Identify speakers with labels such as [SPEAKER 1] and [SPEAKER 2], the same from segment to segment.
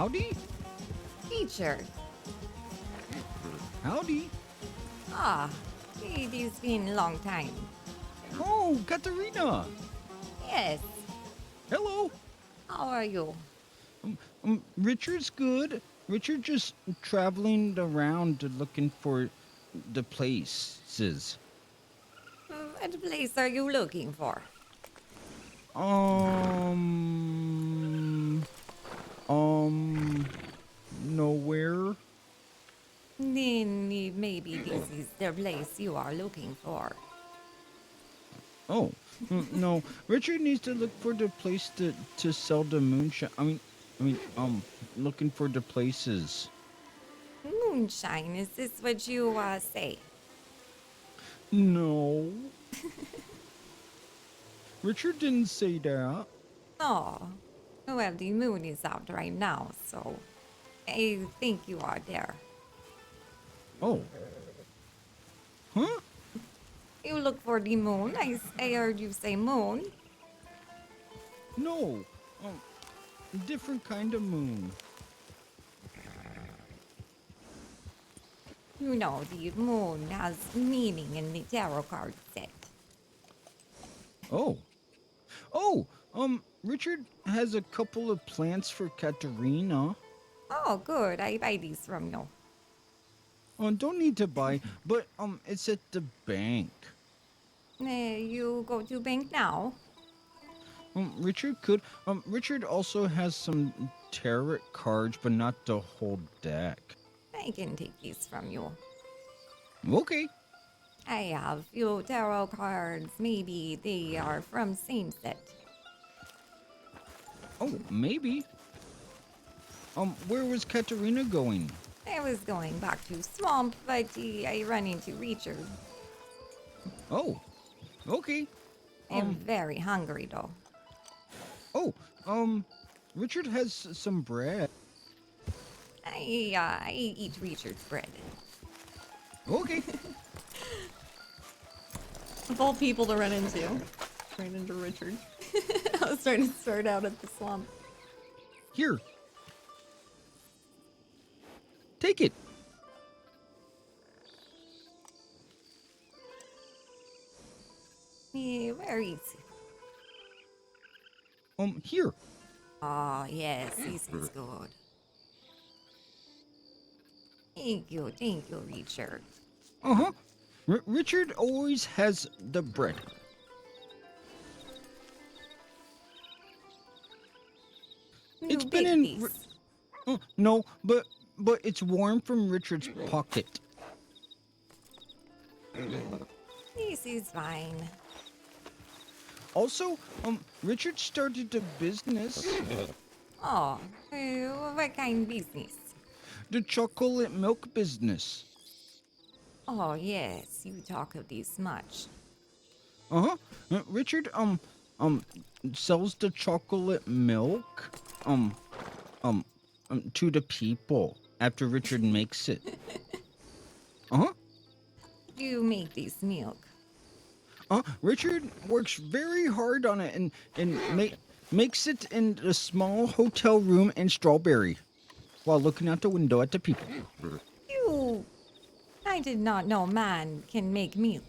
[SPEAKER 1] Howdy?
[SPEAKER 2] Richard.
[SPEAKER 1] Howdy?
[SPEAKER 2] Ah, it has been a long time.
[SPEAKER 1] Oh, Katarina!
[SPEAKER 2] Yes,
[SPEAKER 1] Hello!
[SPEAKER 2] how are you?
[SPEAKER 1] Richard's good. Richard just traveling around looking for the places.
[SPEAKER 2] What place are you looking for?
[SPEAKER 1] Um, Nowhere.
[SPEAKER 2] Then maybe this is the place you are looking for.
[SPEAKER 1] Oh, no. Richard needs to look for the place to sell the moonshine. Looking for the places.
[SPEAKER 2] Moonshine, is this what you say?
[SPEAKER 1] No, Richard didn't say that.
[SPEAKER 2] Oh, well, the moon is out right now, so I think you are there.
[SPEAKER 1] Oh, huh?
[SPEAKER 2] You look for the moon? I heard you say moon.
[SPEAKER 1] No, different kind of moon.
[SPEAKER 2] You know, the moon has meaning in the tarot card set.
[SPEAKER 1] Oh, oh, Richard has a couple of plants for Katarina.
[SPEAKER 2] Oh, good. I buy these from you.
[SPEAKER 1] Don't need to buy, but it's at the bank.
[SPEAKER 2] You go to bank now?
[SPEAKER 1] Richard could. Richard also has some tarot cards, but not the whole deck.
[SPEAKER 2] I can take these from you.
[SPEAKER 1] Okay.
[SPEAKER 2] I have few tarot cards. Maybe they are from same set.
[SPEAKER 1] Oh, maybe. Where was Katarina going?
[SPEAKER 2] I was going back to swamp, but I run into Richard.
[SPEAKER 1] Oh, okay.
[SPEAKER 2] I'm very hungry though.
[SPEAKER 1] Oh, Richard has some bread.
[SPEAKER 2] I eat Richard's bread.
[SPEAKER 1] Okay.
[SPEAKER 3] Of all people to run into. Ran into Richard. I was trying to start out at the swamp.
[SPEAKER 1] Here. Take it.
[SPEAKER 2] Where is it?
[SPEAKER 1] Here.
[SPEAKER 2] Oh, yes, this is good. Thank you, Richard.
[SPEAKER 1] Uh-huh. Richard always has the bread. It's
[SPEAKER 2] You
[SPEAKER 1] been
[SPEAKER 2] bake
[SPEAKER 1] in.
[SPEAKER 2] these.
[SPEAKER 1] No, but it's warm from Richard's pocket.
[SPEAKER 2] This is fine.
[SPEAKER 1] Also, Richard started a business,
[SPEAKER 2] Oh, what kind of business?
[SPEAKER 1] the chocolate milk business.
[SPEAKER 2] Oh, yes, you talk of this much.
[SPEAKER 1] Uh-huh. Richard sells the chocolate milk to the people after Richard makes it. Uh-huh.
[SPEAKER 2] You make this milk.
[SPEAKER 1] Richard works very hard on it and makes it in a small hotel room in Strawberry while looking out the window at the people.
[SPEAKER 2] I did not know man can make milk.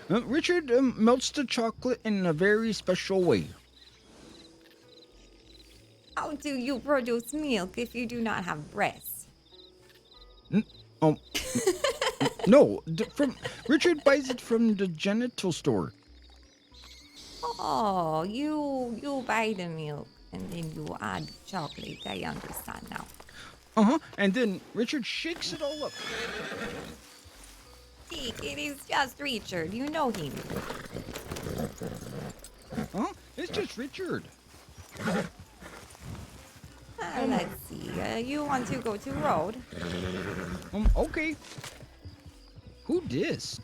[SPEAKER 1] Richard melts the chocolate in a very special way.
[SPEAKER 2] How do you produce milk if you do not have breasts?
[SPEAKER 1] No, from Richard buys it from the genital store.
[SPEAKER 2] Oh, you buy the milk and then you add chocolate. I understand now.
[SPEAKER 1] And then Richard shakes it all up.
[SPEAKER 2] See, it is just Richard. You know him.
[SPEAKER 1] It's just Richard.
[SPEAKER 2] Let's see. You want to go to road?
[SPEAKER 1] Okay. Who dis?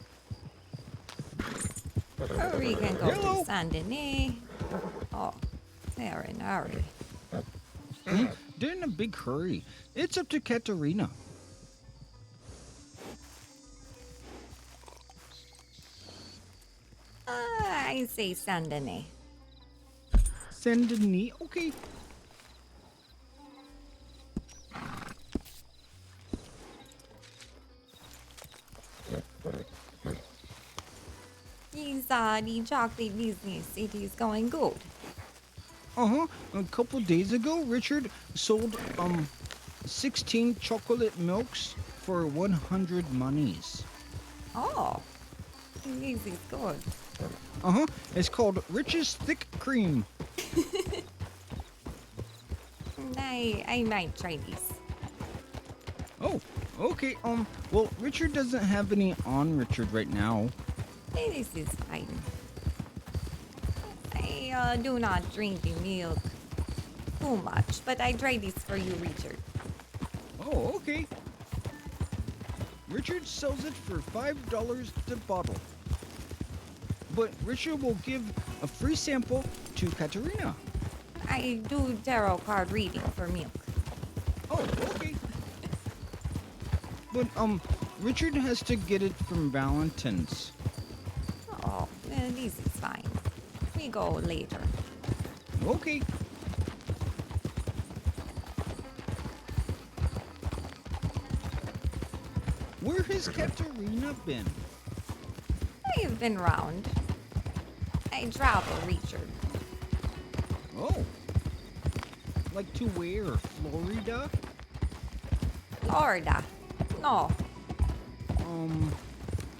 [SPEAKER 2] Or we can go
[SPEAKER 1] Hello.
[SPEAKER 2] to Saint Denis. Oh, they're in a hurry.
[SPEAKER 1] They're in a big hurry. It's up to Katarina.
[SPEAKER 2] I say Saint Denis.
[SPEAKER 1] Saint Denis. Okay.
[SPEAKER 2] how's the chocolate business? It is going good.
[SPEAKER 1] Uh-huh. A couple days ago, Richard sold 16 chocolate milks for 100 monies.
[SPEAKER 2] Oh, this is good.
[SPEAKER 1] Uh-huh. It's called Rich's Thick Cream.
[SPEAKER 2] I might try this.
[SPEAKER 1] Oh, okay. Well, Richard doesn't have any on Richard right now.
[SPEAKER 2] This is fine. I do not drink the milk too much, but I try this for you, Richard.
[SPEAKER 1] Oh, okay. Richard sells it for $5 the bottle. But Richard will give a free sample to Katarina.
[SPEAKER 2] I do tarot card reading for milk.
[SPEAKER 1] Oh, okay. But, Richard has to get it from Valentine's.
[SPEAKER 2] Oh, this is fine. We go later.
[SPEAKER 1] Okay. Where has Katarina been?
[SPEAKER 2] I've been round. I travel, Richard.
[SPEAKER 1] Oh. Like to where? Florida?
[SPEAKER 2] Florida. No,
[SPEAKER 1] Um,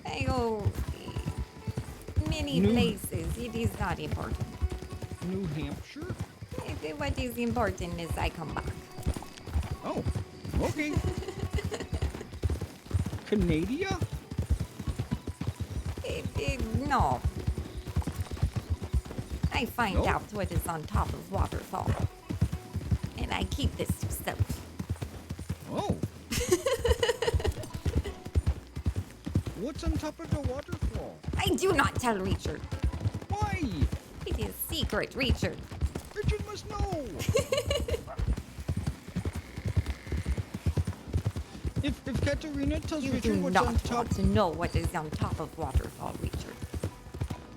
[SPEAKER 2] I go many
[SPEAKER 1] New-
[SPEAKER 2] places. It is not important.
[SPEAKER 1] New Hampshire?
[SPEAKER 2] What is important is I come back.
[SPEAKER 1] Oh, okay. Canada?
[SPEAKER 2] No. I find
[SPEAKER 1] No?
[SPEAKER 2] out what is on top of waterfall. And I keep this to self.
[SPEAKER 1] Oh. What's on top of the waterfall?
[SPEAKER 2] I do not tell Richard.
[SPEAKER 1] Why?
[SPEAKER 2] It is secret, Richard.
[SPEAKER 1] Richard must know. If Katarina tells
[SPEAKER 2] You
[SPEAKER 1] Richard
[SPEAKER 2] do
[SPEAKER 1] what's
[SPEAKER 2] not
[SPEAKER 1] on top,
[SPEAKER 2] want to know what is on top of waterfall, Richard.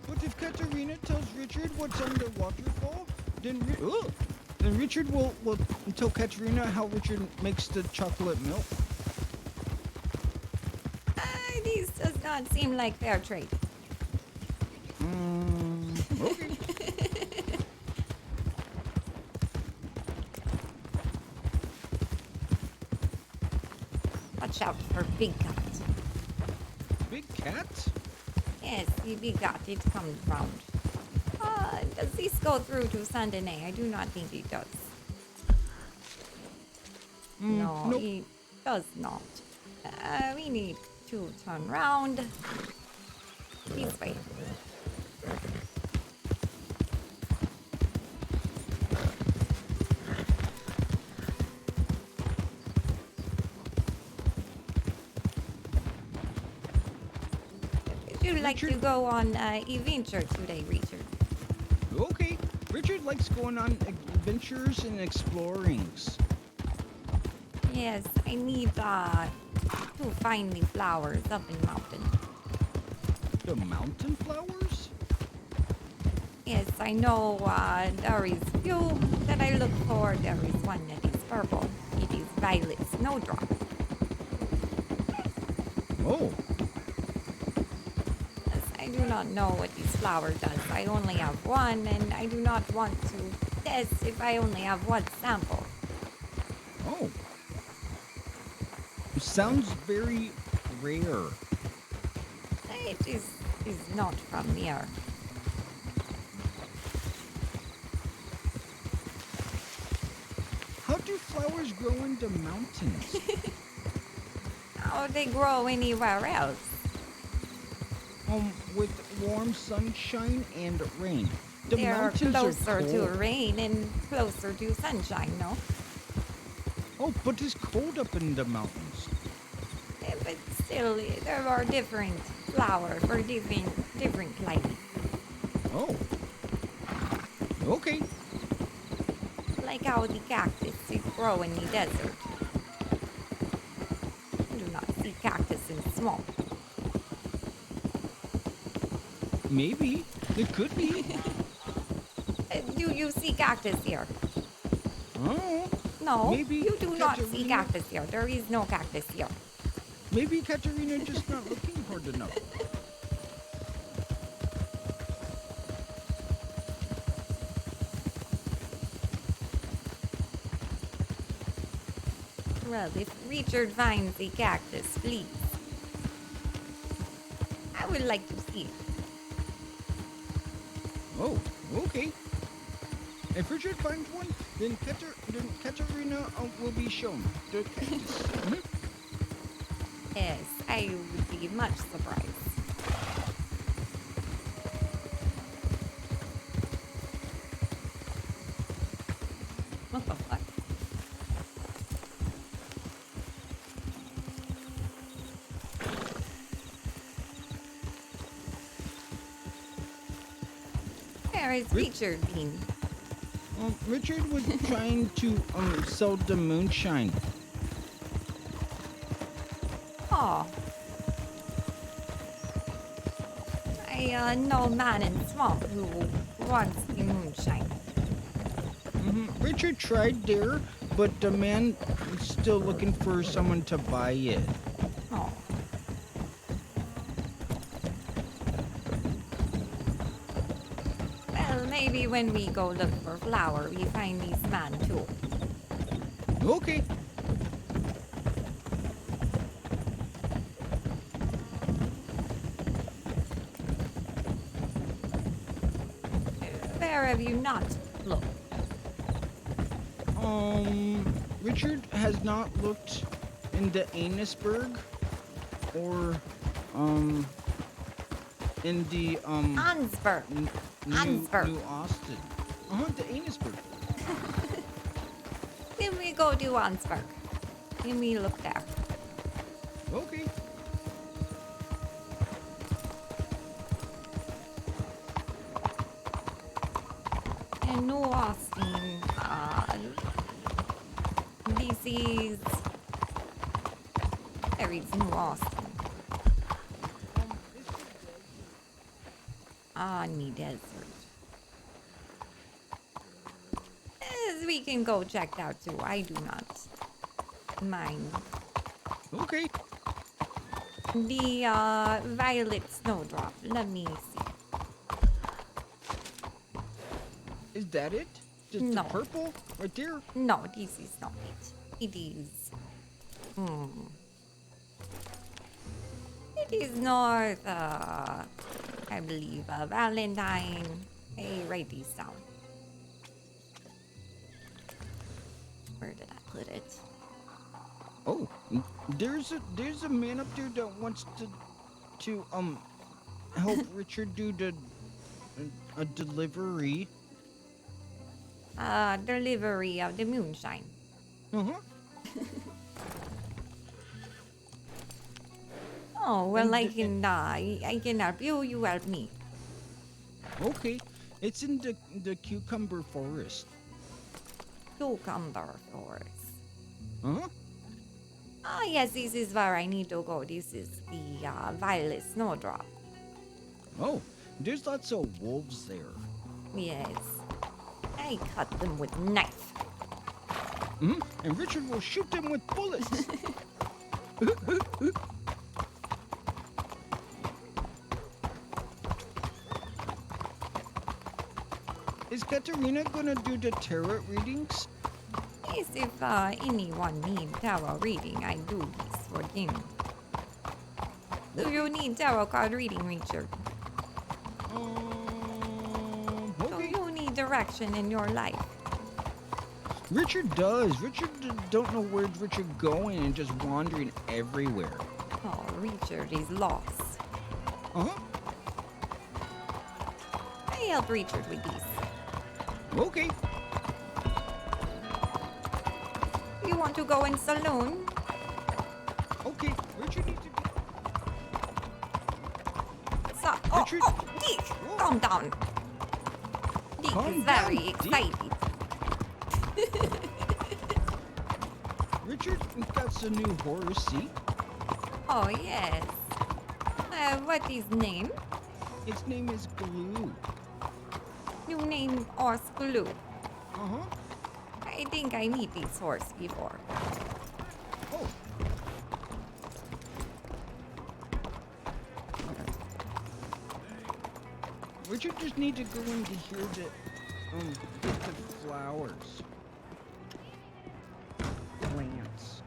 [SPEAKER 1] but if Katarina tells Richard what's on the waterfall, then Richard will tell Katarina how Richard makes the chocolate milk.
[SPEAKER 2] This does not seem like fair trade.
[SPEAKER 1] Okay.
[SPEAKER 2] Watch out for big cat.
[SPEAKER 1] Big cat?
[SPEAKER 2] Yes, the big cat, it comes round. Does this go through to Saint Denis? I do not think it does. No,
[SPEAKER 1] nope.
[SPEAKER 2] it does not. We need to turn round. This way. Would you like to
[SPEAKER 1] Richard?
[SPEAKER 2] go on adventure today, Richard?
[SPEAKER 1] Okay. Richard likes going on adventures and explorings.
[SPEAKER 2] Yes, I need to find the flowers up in mountain.
[SPEAKER 1] The mountain flowers?
[SPEAKER 2] Yes, I know there is few that I look for. There is one that is purple. It is violet snowdrop.
[SPEAKER 1] Oh.
[SPEAKER 2] Yes, I do not know what this flower does. I only have one, and I do not want to test if I only have one sample.
[SPEAKER 1] Oh. Sounds very rare.
[SPEAKER 2] It is not from here.
[SPEAKER 1] How do flowers grow in the mountains?
[SPEAKER 2] How they grow anywhere else?
[SPEAKER 1] With warm sunshine and rain. The
[SPEAKER 2] They are
[SPEAKER 1] mountains
[SPEAKER 2] closer
[SPEAKER 1] are
[SPEAKER 2] to
[SPEAKER 1] cold.
[SPEAKER 2] rain and closer to sunshine, no?
[SPEAKER 1] Oh, but it's cold up in the mountains.
[SPEAKER 2] But still, there are different flowers for different climate.
[SPEAKER 1] Oh. Okay.
[SPEAKER 2] Like how the cactus it grow in the desert. I do not see cactus in swamp.
[SPEAKER 1] Maybe. It could be.
[SPEAKER 2] Do you see cactus here?
[SPEAKER 1] Oh.
[SPEAKER 2] No,
[SPEAKER 1] Maybe
[SPEAKER 2] you do not see
[SPEAKER 1] Katarina-
[SPEAKER 2] cactus here. There is no cactus here.
[SPEAKER 1] Maybe Katarina just not looking hard enough.
[SPEAKER 2] Well, if Richard finds a cactus, please. I would like to see it.
[SPEAKER 1] Oh, okay. If Richard finds one, then Katarina will be shown the cactus. Mhm.
[SPEAKER 2] Yes, I would be much surprised. What the fuck? Where is Richard been?
[SPEAKER 1] Richard was trying to sell the moonshine.
[SPEAKER 2] Oh. I know a man in swamp who wants the moonshine.
[SPEAKER 1] Richard tried there, but the man is still looking for someone to buy it.
[SPEAKER 2] Oh. Well, maybe when we go look for flour, we find this man too.
[SPEAKER 1] Okay.
[SPEAKER 2] Where have you not looked?
[SPEAKER 1] Richard has not looked in the Annisburg or, in the,
[SPEAKER 2] Ansberg. Ansberg.
[SPEAKER 1] New Austin. The Annisburg.
[SPEAKER 2] Then we go to Ansberg. Then we look there.
[SPEAKER 1] Okay.
[SPEAKER 2] In New Austin, this is... There is New Austin. On the desert. Yes, we can go check that too. I do not mind.
[SPEAKER 1] Okay.
[SPEAKER 2] The violet snowdrop. Let me see.
[SPEAKER 1] Is that it? Just
[SPEAKER 2] No.
[SPEAKER 1] the purple right there?
[SPEAKER 2] No, this is not it. It is. It is not, I believe, Valentine. Hey, write these down. Where did I put it?
[SPEAKER 1] Oh, there's a man up there that wants to help Richard do a delivery.
[SPEAKER 2] Delivery of the moonshine. Oh, well, I can help you. You help me.
[SPEAKER 1] Okay, it's in the cucumber forest.
[SPEAKER 2] Cucumber forest.
[SPEAKER 1] Uh-huh.
[SPEAKER 2] Oh, yes, this is where I need to go. This is the violet snowdrop.
[SPEAKER 1] Oh, there's lots of wolves there.
[SPEAKER 2] Yes. I cut them with knife.
[SPEAKER 1] And Richard will shoot them with bullets. Is Katarina gonna do the tarot readings?
[SPEAKER 2] Yes, if anyone needs tarot reading, I do this for them. Do you need tarot card reading, Richard? Do
[SPEAKER 1] Okay.
[SPEAKER 2] you need direction in your life?
[SPEAKER 1] Richard does. Richard don't know where's Richard going and just wandering everywhere.
[SPEAKER 2] Oh, Richard is lost.
[SPEAKER 1] Uh-huh.
[SPEAKER 2] I help Richard with this.
[SPEAKER 1] Okay.
[SPEAKER 2] You want to go in saloon?
[SPEAKER 1] Okay. Richard needs to be...
[SPEAKER 2] So,
[SPEAKER 1] Richard-
[SPEAKER 2] Dick,
[SPEAKER 1] Whoa.
[SPEAKER 2] calm down. Dick
[SPEAKER 1] Calm
[SPEAKER 2] is very
[SPEAKER 1] down, Dick.
[SPEAKER 2] excited.
[SPEAKER 1] Richard got some new horse seat.
[SPEAKER 2] Oh, yes. What is name?
[SPEAKER 1] Its name is Glue.
[SPEAKER 2] New name or Glue.
[SPEAKER 1] Uh-huh.
[SPEAKER 2] I think I meet this horse before.
[SPEAKER 1] Oh. Richard just need to go into here to get the flowers. Plants.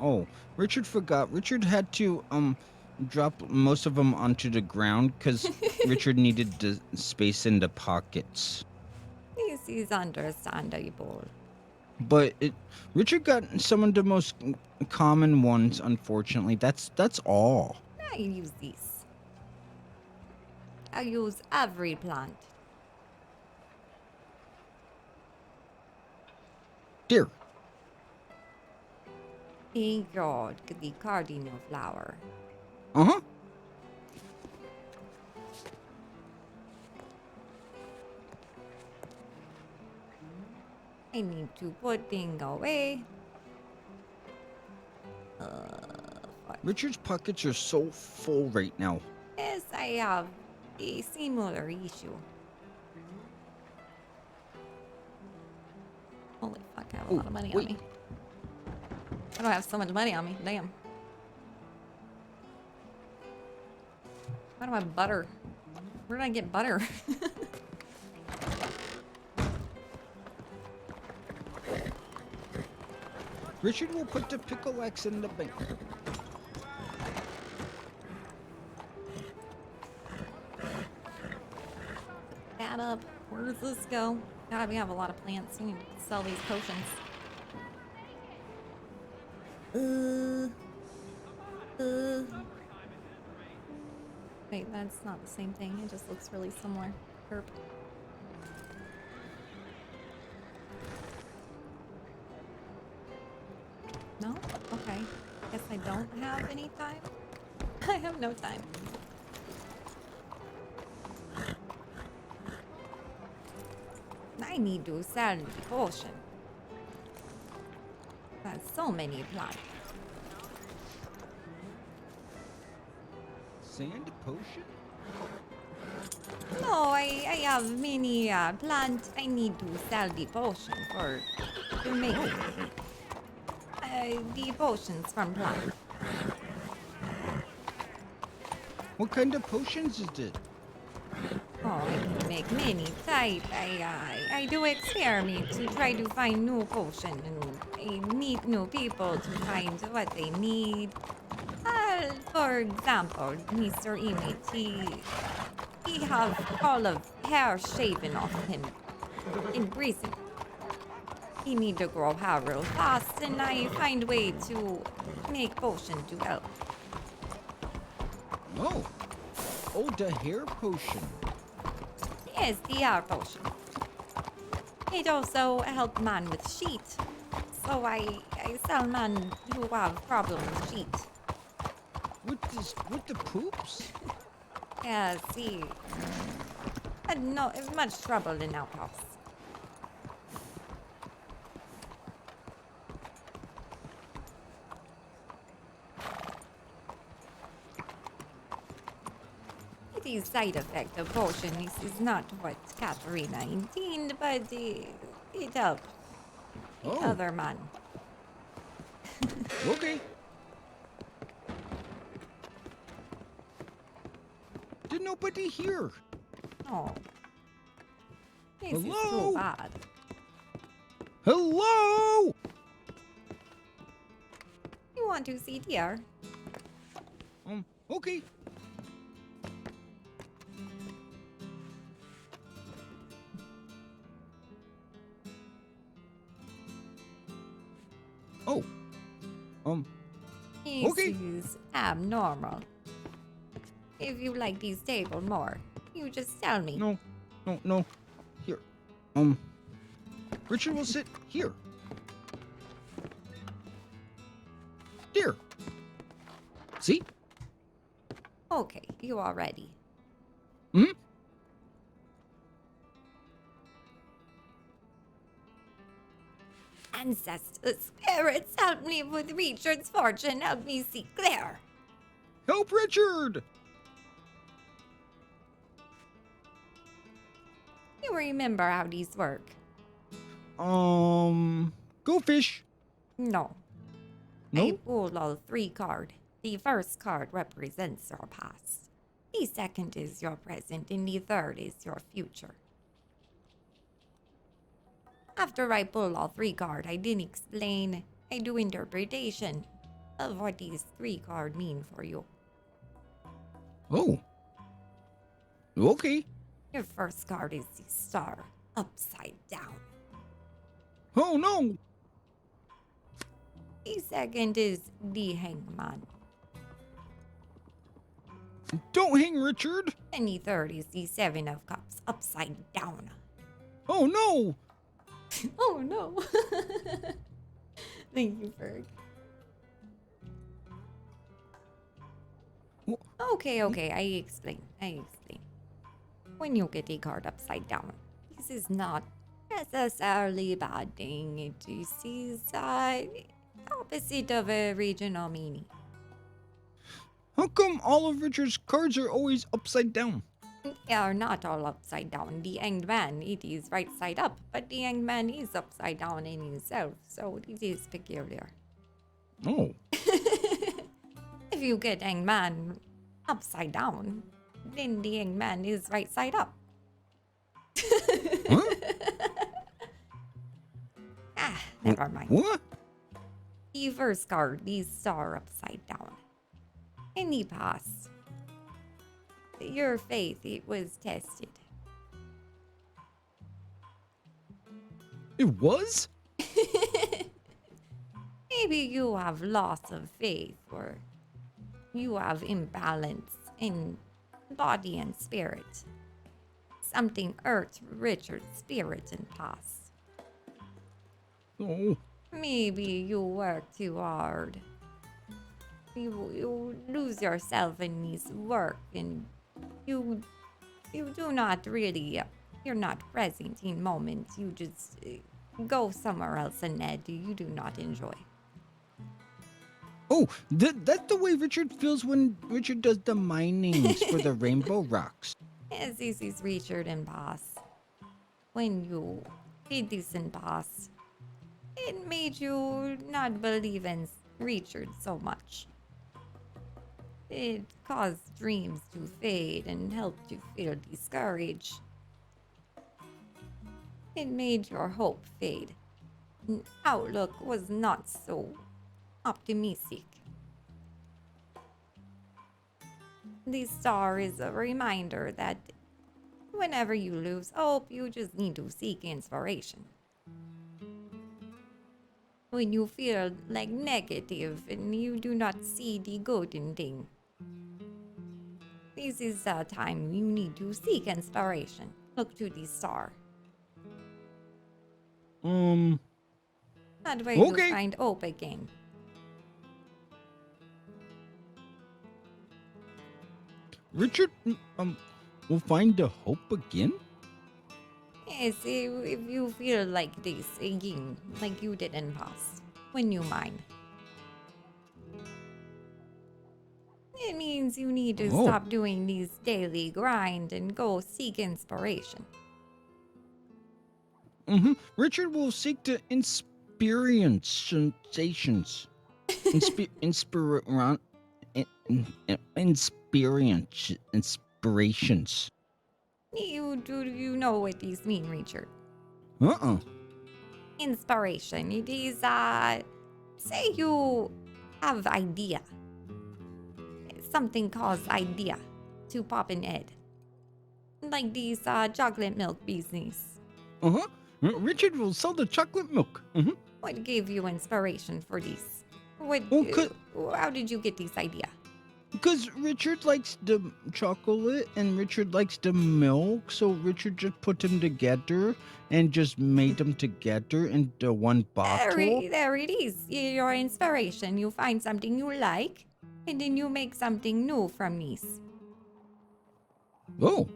[SPEAKER 1] Oh, Richard forgot. Richard had to drop most of them onto the ground because Richard needed the space in the pockets.
[SPEAKER 2] This is understandable.
[SPEAKER 1] But Richard got some of the most common ones. Unfortunately, that's all.
[SPEAKER 2] I use this. I use every plant.
[SPEAKER 1] Dear.
[SPEAKER 2] Thank God, the cardinal flower.
[SPEAKER 1] Uh-huh.
[SPEAKER 2] I need to put things away.
[SPEAKER 1] Richard's pockets are so full right now.
[SPEAKER 2] Yes, I have a similar issue. Holy fuck, I have a lot of money on me. I don't have so much money on me. Damn. Why do I have butter? Where did I get butter?
[SPEAKER 1] Richard will put the pickle X in the bank.
[SPEAKER 2] Add up. Where does this go? God, we have a lot of plants. We need to sell these potions. Wait, that's not the same thing. It just looks really similar. Herp. No? Okay. Guess I don't have any time. I have no time. I need to sell the potion. There's so many plants.
[SPEAKER 1] Sand potion?
[SPEAKER 2] No, I have many plants. I need to sell the potion to make the potions from plants.
[SPEAKER 1] What kind of potions is it?
[SPEAKER 2] Oh, I can make many type. I do experiments to try to find new potion and I meet new people to find what they need. For example, Mr. Emmett, he have all of hair shaven off him in prison. He need to grow hair real fast, and I find way to make potion to help.
[SPEAKER 1] Oh. Oh, the hair potion.
[SPEAKER 2] Yes, the hair potion. It also help man with sheet. So I sell man who have problem with sheet.
[SPEAKER 1] With the poops?
[SPEAKER 2] Yeah, see. No, it's much trouble in our house. The side effect of potion is not what Katarina intended, but it helped the
[SPEAKER 1] Oh.
[SPEAKER 2] other man.
[SPEAKER 1] Okay. Did nobody hear?
[SPEAKER 2] Oh. This is
[SPEAKER 1] Hello?
[SPEAKER 2] so bad.
[SPEAKER 1] Hello?
[SPEAKER 2] You want to see dear?
[SPEAKER 1] Okay. Oh.
[SPEAKER 2] This
[SPEAKER 1] Okay.
[SPEAKER 2] is abnormal. If you like this table more, you just tell me.
[SPEAKER 1] No. Here. Richard will sit here. Here. See?
[SPEAKER 2] Okay, you are ready.
[SPEAKER 1] Hmm?
[SPEAKER 2] Ancestors, spirits, help me with Richard's fortune. Help me see clear.
[SPEAKER 1] Help Richard!
[SPEAKER 2] You remember how these work?
[SPEAKER 1] Go fish.
[SPEAKER 2] No.
[SPEAKER 1] No?
[SPEAKER 2] I pulled all 3 cards. The first card represents your past. The second is your present, and the third is your future. After I pull all 3 cards, I didn't explain. I do interpretation. of what these 3 cards mean for you.
[SPEAKER 1] Oh. Okay.
[SPEAKER 2] Your first card is the Star upside down.
[SPEAKER 1] Oh no.
[SPEAKER 2] The second is the Hangman.
[SPEAKER 1] Don't hang, Richard.
[SPEAKER 2] And the third is the 7 of Cups upside down.
[SPEAKER 1] Oh no.
[SPEAKER 3] Oh no. Thank you, Ferg.
[SPEAKER 2] Okay, I explain. When you get a card upside down, this is not necessarily a bad thing. It is opposite of a regional meaning.
[SPEAKER 1] How come all of Richard's cards are always upside down?
[SPEAKER 2] They are not all upside down. The Hanged Man, it is right side up, but the Hanged Man is upside down in himself, so it is peculiar.
[SPEAKER 1] Oh.
[SPEAKER 2] If you get Hanged Man upside down, then the Hanged Man is right side up.
[SPEAKER 1] Huh?
[SPEAKER 2] Never mind.
[SPEAKER 1] What?
[SPEAKER 2] The first card, the Star upside down. In the past, your faith, it was tested.
[SPEAKER 1] It was?
[SPEAKER 2] Maybe you have loss of faith, or you have imbalance in body and spirit. Something hurt Richard's spirit in past.
[SPEAKER 1] Oh.
[SPEAKER 2] Maybe you work too hard. You lose yourself in this work, and you do not really, you're not present in moments. You just go somewhere else and you do not enjoy.
[SPEAKER 1] Oh, that's the way Richard feels when Richard does the minings for the rainbow rocks.
[SPEAKER 2] Yes, this is Richard and Boss. When you did this in Boss, it made you not believe in Richard so much. It caused dreams to fade and helped you feel discouraged. It made your hope fade. Outlook was not so optimistic. The Star is a reminder that whenever you lose hope, you just need to seek inspiration. When you feel like negative and you do not see the good in things, this is the time you need to seek inspiration. Look to the Star. That way
[SPEAKER 1] Okay.
[SPEAKER 2] you find hope again.
[SPEAKER 1] Richard, will find the hope again?
[SPEAKER 2] Yes, if you feel like this again, like you did in past, when you mine. It means you need to stop doing these daily grind and go seek inspiration.
[SPEAKER 1] Richard will seek to experience sensations. Inspirations.
[SPEAKER 2] Do you know what these mean, Richard? Inspiration. It is, say you have idea. Something cause idea to pop in head. Like these chocolate milk business.
[SPEAKER 1] Richard will sell the chocolate milk.
[SPEAKER 2] What gave you inspiration for this? How did you get this idea?
[SPEAKER 1] Because Richard likes the chocolate and Richard likes the milk, so Richard just put them together and just made them together into one bottle.
[SPEAKER 2] There it is. Your inspiration. You find something you like, and then you make something new from this.
[SPEAKER 1] Oh.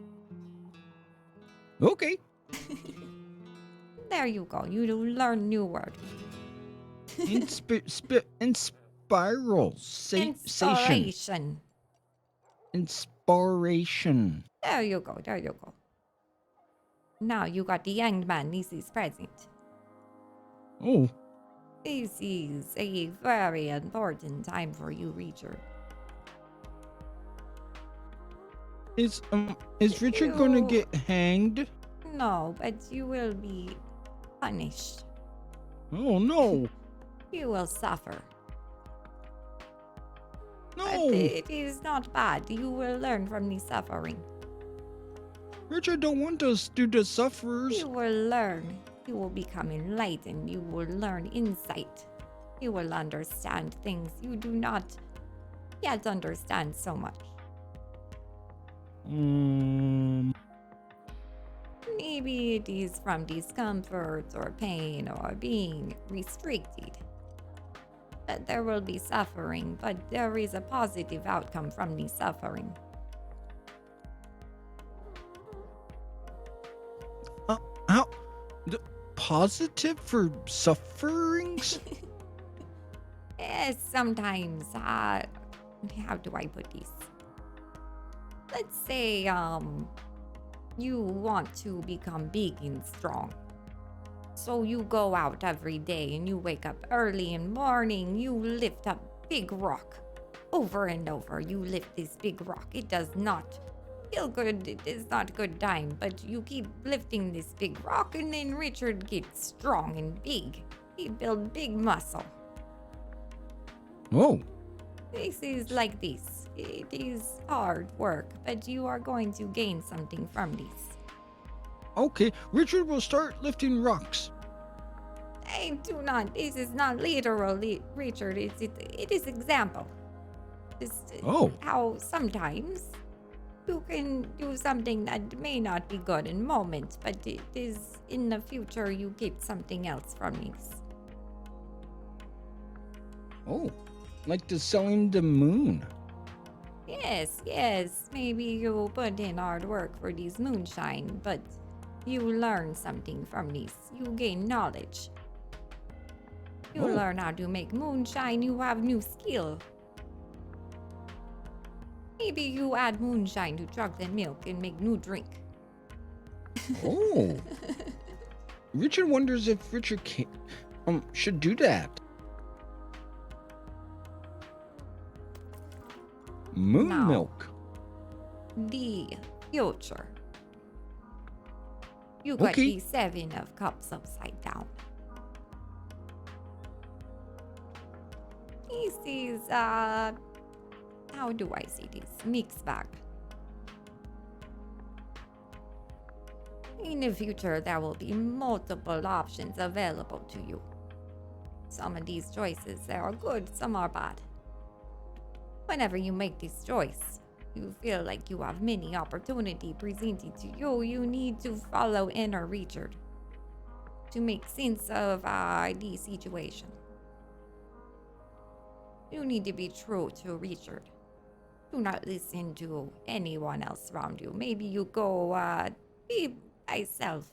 [SPEAKER 1] Okay.
[SPEAKER 2] There you go. You learn new word.
[SPEAKER 1] Inspiration. Inspiration.
[SPEAKER 2] There you go. Now you got the young man. This is present.
[SPEAKER 1] Oh.
[SPEAKER 2] This is a very important time for you, Richard.
[SPEAKER 1] Is Richard gonna get hanged?
[SPEAKER 2] No, but you will be punished.
[SPEAKER 1] Oh no.
[SPEAKER 2] You will suffer. But
[SPEAKER 1] No,
[SPEAKER 2] it is not bad. You will learn from the suffering.
[SPEAKER 1] Richard don't want us to the sufferers.
[SPEAKER 2] You will learn. You will become enlightened. You will learn insight. You will understand things you do not yet understand so much. Maybe it is from discomfort or pain or being restricted. But there will be suffering, but there is a positive outcome from the suffering.
[SPEAKER 1] How? The positive for sufferings?
[SPEAKER 2] Yes, sometimes, how do I put this? Let's say, you want to become big and strong. So you go out every day and you wake up early in the morning, you lift up big rock. Over and over, you lift this big rock. It does not feel good, it is not good time, but you keep lifting this big rock and then Richard gets strong and big. He builds big muscle.
[SPEAKER 1] Oh,
[SPEAKER 2] This is like this. It is hard work, but you are going to gain something from this.
[SPEAKER 1] okay. Richard will start lifting rocks.
[SPEAKER 2] I do not. This is not literal, Richard. It is example. This
[SPEAKER 1] Oh.
[SPEAKER 2] how sometimes you can do something that may not be good in moment, but it is in the future you get something else from this.
[SPEAKER 1] Oh, like the selling the moon.
[SPEAKER 2] Yes. Maybe you put in hard work for this moonshine, but you learn something from this. You gain knowledge. You
[SPEAKER 1] Oh.
[SPEAKER 2] learn how to make moonshine. You have new skill. Maybe you add moonshine to chocolate milk and make new drink.
[SPEAKER 1] Oh. Richard wonders if Richard should do that. Moon
[SPEAKER 2] No.
[SPEAKER 1] milk.
[SPEAKER 2] The future. You got
[SPEAKER 1] Okay.
[SPEAKER 2] the 7 of cups upside down. This is, how do I say this? Mixed bag. In the future, there will be multiple options available to you. Some of these choices, they are good, some are bad. Whenever you make this choice, you feel like you have many opportunity presented to you. You need to follow inner Richard to make sense of the situation. You need to be true to Richard. Do not listen to anyone else around you. Maybe you go be thyself.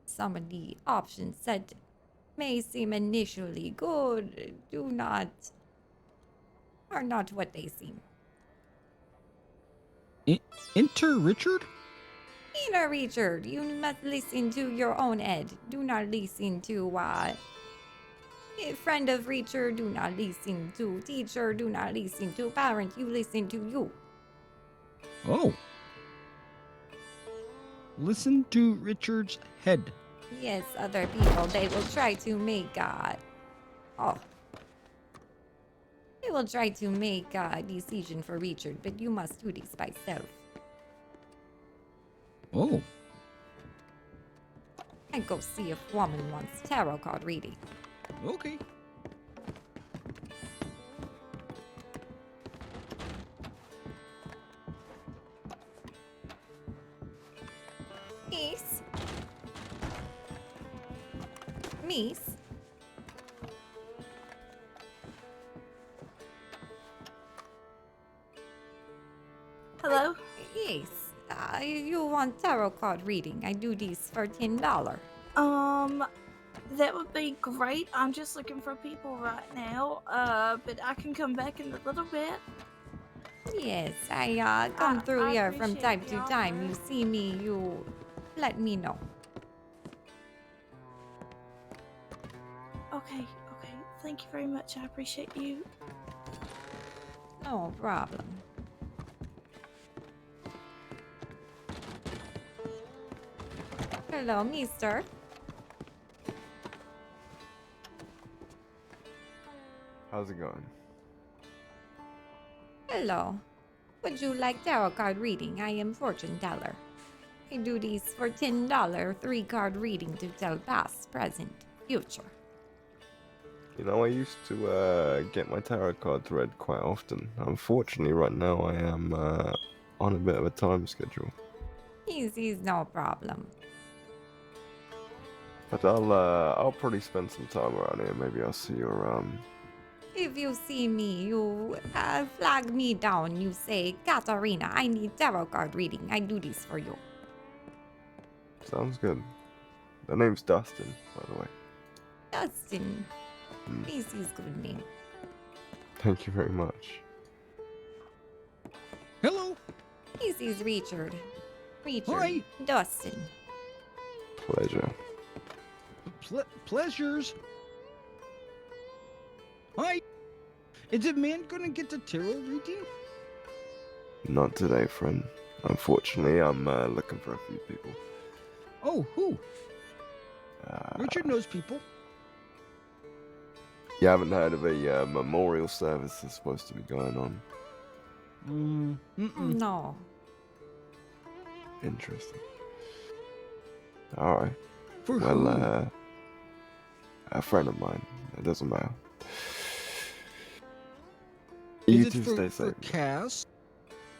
[SPEAKER 2] Some of the options that may seem initially good are not what they seem.
[SPEAKER 1] Enter Richard?
[SPEAKER 2] Inner Richard, you must listen to your own head. Do not listen to a friend of Richard. Do not listen to teacher. Do not listen to parent. You listen to you.
[SPEAKER 1] Oh. Listen to Richard's head.
[SPEAKER 2] Yes, other people, they will try to make they will try to make a decision for Richard, but you must do this by self.
[SPEAKER 1] Oh.
[SPEAKER 2] I go see if woman wants tarot card reading.
[SPEAKER 1] Okay.
[SPEAKER 2] Miss? Miss?
[SPEAKER 3] Hello?
[SPEAKER 2] Yes, you want tarot card reading. I do this for $10.
[SPEAKER 3] That would be great. I'm just looking for people right now. But I can come back in a little bit.
[SPEAKER 2] Yes, I come through
[SPEAKER 3] I
[SPEAKER 2] here from time
[SPEAKER 3] appreciate
[SPEAKER 2] to
[SPEAKER 3] the
[SPEAKER 2] time.
[SPEAKER 3] offer.
[SPEAKER 2] You see me, you let me know.
[SPEAKER 3] Okay. Thank you very much. I appreciate you.
[SPEAKER 2] No problem. Hello, mister.
[SPEAKER 4] How's it going?
[SPEAKER 2] Hello. Would you like tarot card reading? I am fortune teller. I do these for $10 3-card reading to tell past, present, future.
[SPEAKER 4] You know, I used to get my tarot cards read quite often. Unfortunately, right now I am on a bit of a time schedule.
[SPEAKER 2] Easy's no problem.
[SPEAKER 4] But I'll probably spend some time around here. Maybe I'll see your
[SPEAKER 2] If you see me, you flag me down. You say, Katarina, I need tarot card reading. I do this for you.
[SPEAKER 4] Sounds good. The name's Dustin, by the way.
[SPEAKER 2] Dustin. Easy's good name.
[SPEAKER 4] Thank you very much.
[SPEAKER 1] Hello.
[SPEAKER 2] Easy's Richard. Richard.
[SPEAKER 1] Hi.
[SPEAKER 2] Dustin.
[SPEAKER 4] Pleasure.
[SPEAKER 1] Pleasures. Hi. Is the man gonna get the tarot reading?
[SPEAKER 4] Not today, friend. Unfortunately, I'm looking for a few people.
[SPEAKER 1] Oh, who? Richard knows people.
[SPEAKER 4] You haven't heard of a memorial service that's supposed to be going on?
[SPEAKER 2] No.
[SPEAKER 4] Interesting. Alright.
[SPEAKER 1] For
[SPEAKER 4] Well,
[SPEAKER 1] who?
[SPEAKER 4] a friend of mine. It doesn't matter.
[SPEAKER 1] Is
[SPEAKER 4] You
[SPEAKER 1] it
[SPEAKER 4] two stay
[SPEAKER 1] for
[SPEAKER 4] safe.
[SPEAKER 1] Cass?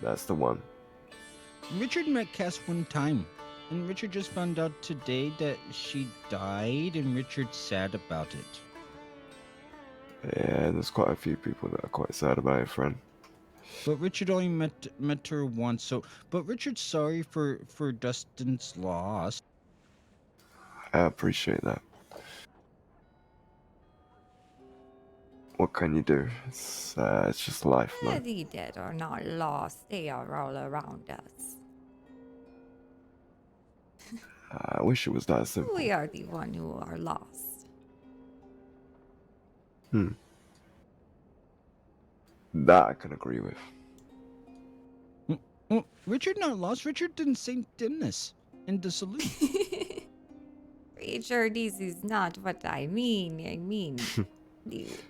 [SPEAKER 4] That's the one.
[SPEAKER 1] Richard met Cass one time, and Richard just found out today that she died, and Richard's sad about it.
[SPEAKER 4] Yeah, there's quite a few people that are quite sad about it, friend.
[SPEAKER 1] But Richard only met her once, so. But Richard's sorry for Dustin's loss.
[SPEAKER 4] I appreciate that. What can you do? It's just life, man.
[SPEAKER 2] Whether dead or not lost, they are all around us.
[SPEAKER 4] I wish it was that simple.
[SPEAKER 2] We are the one who are lost.
[SPEAKER 4] That I can agree with.
[SPEAKER 1] Well, Richard not lost. Richard in St. Denis in the saloon.
[SPEAKER 2] Richard, this is not what I mean. I mean,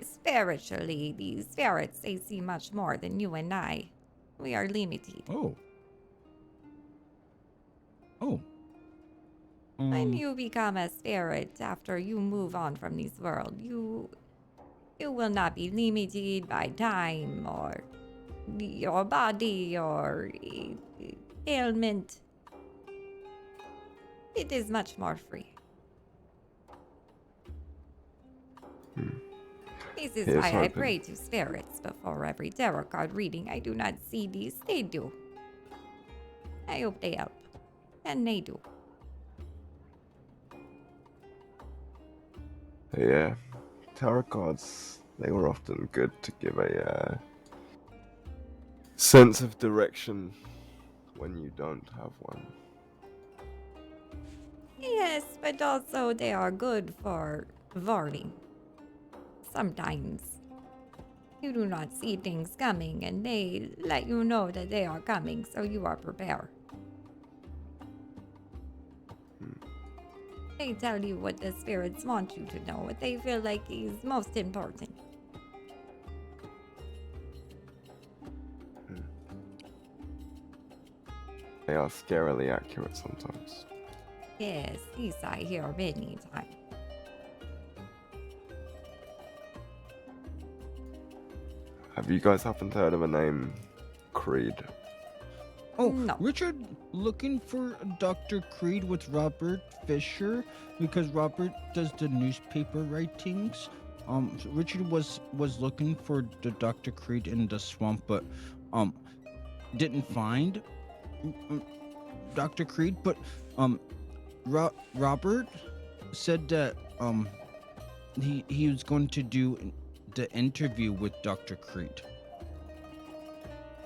[SPEAKER 2] spiritually, the spirits, they see much more than you and I. We are limited.
[SPEAKER 1] Oh. Oh.
[SPEAKER 2] When you become a spirit after you move on from this world, you will not be limited by time or your body or ailment. It is much more free. This is
[SPEAKER 4] Here's
[SPEAKER 2] why I
[SPEAKER 4] hoping.
[SPEAKER 2] pray to spirits before every tarot card reading. I do not see these, they do. I hope they help. And they do.
[SPEAKER 4] Yeah, tarot cards, they were often good to give a sense of direction when you don't have one.
[SPEAKER 2] Yes, but also they are good for warning. Sometimes you do not see things coming and they let you know that they are coming so you are prepared. They tell you what the spirits want you to know, what they feel like is most important.
[SPEAKER 4] They are scarily accurate sometimes.
[SPEAKER 2] Yes, this I hear many times.
[SPEAKER 4] Have you guys happened to heard of a name Creed?
[SPEAKER 1] Oh,
[SPEAKER 2] No.
[SPEAKER 1] Richard looking for Dr. Creed with Robert Fisher because Robert does the newspaper writings. So Richard was looking for the Dr. Creed in the swamp, but didn't find Dr. Creed. But Robert said that he was going to do the interview with Dr. Creed.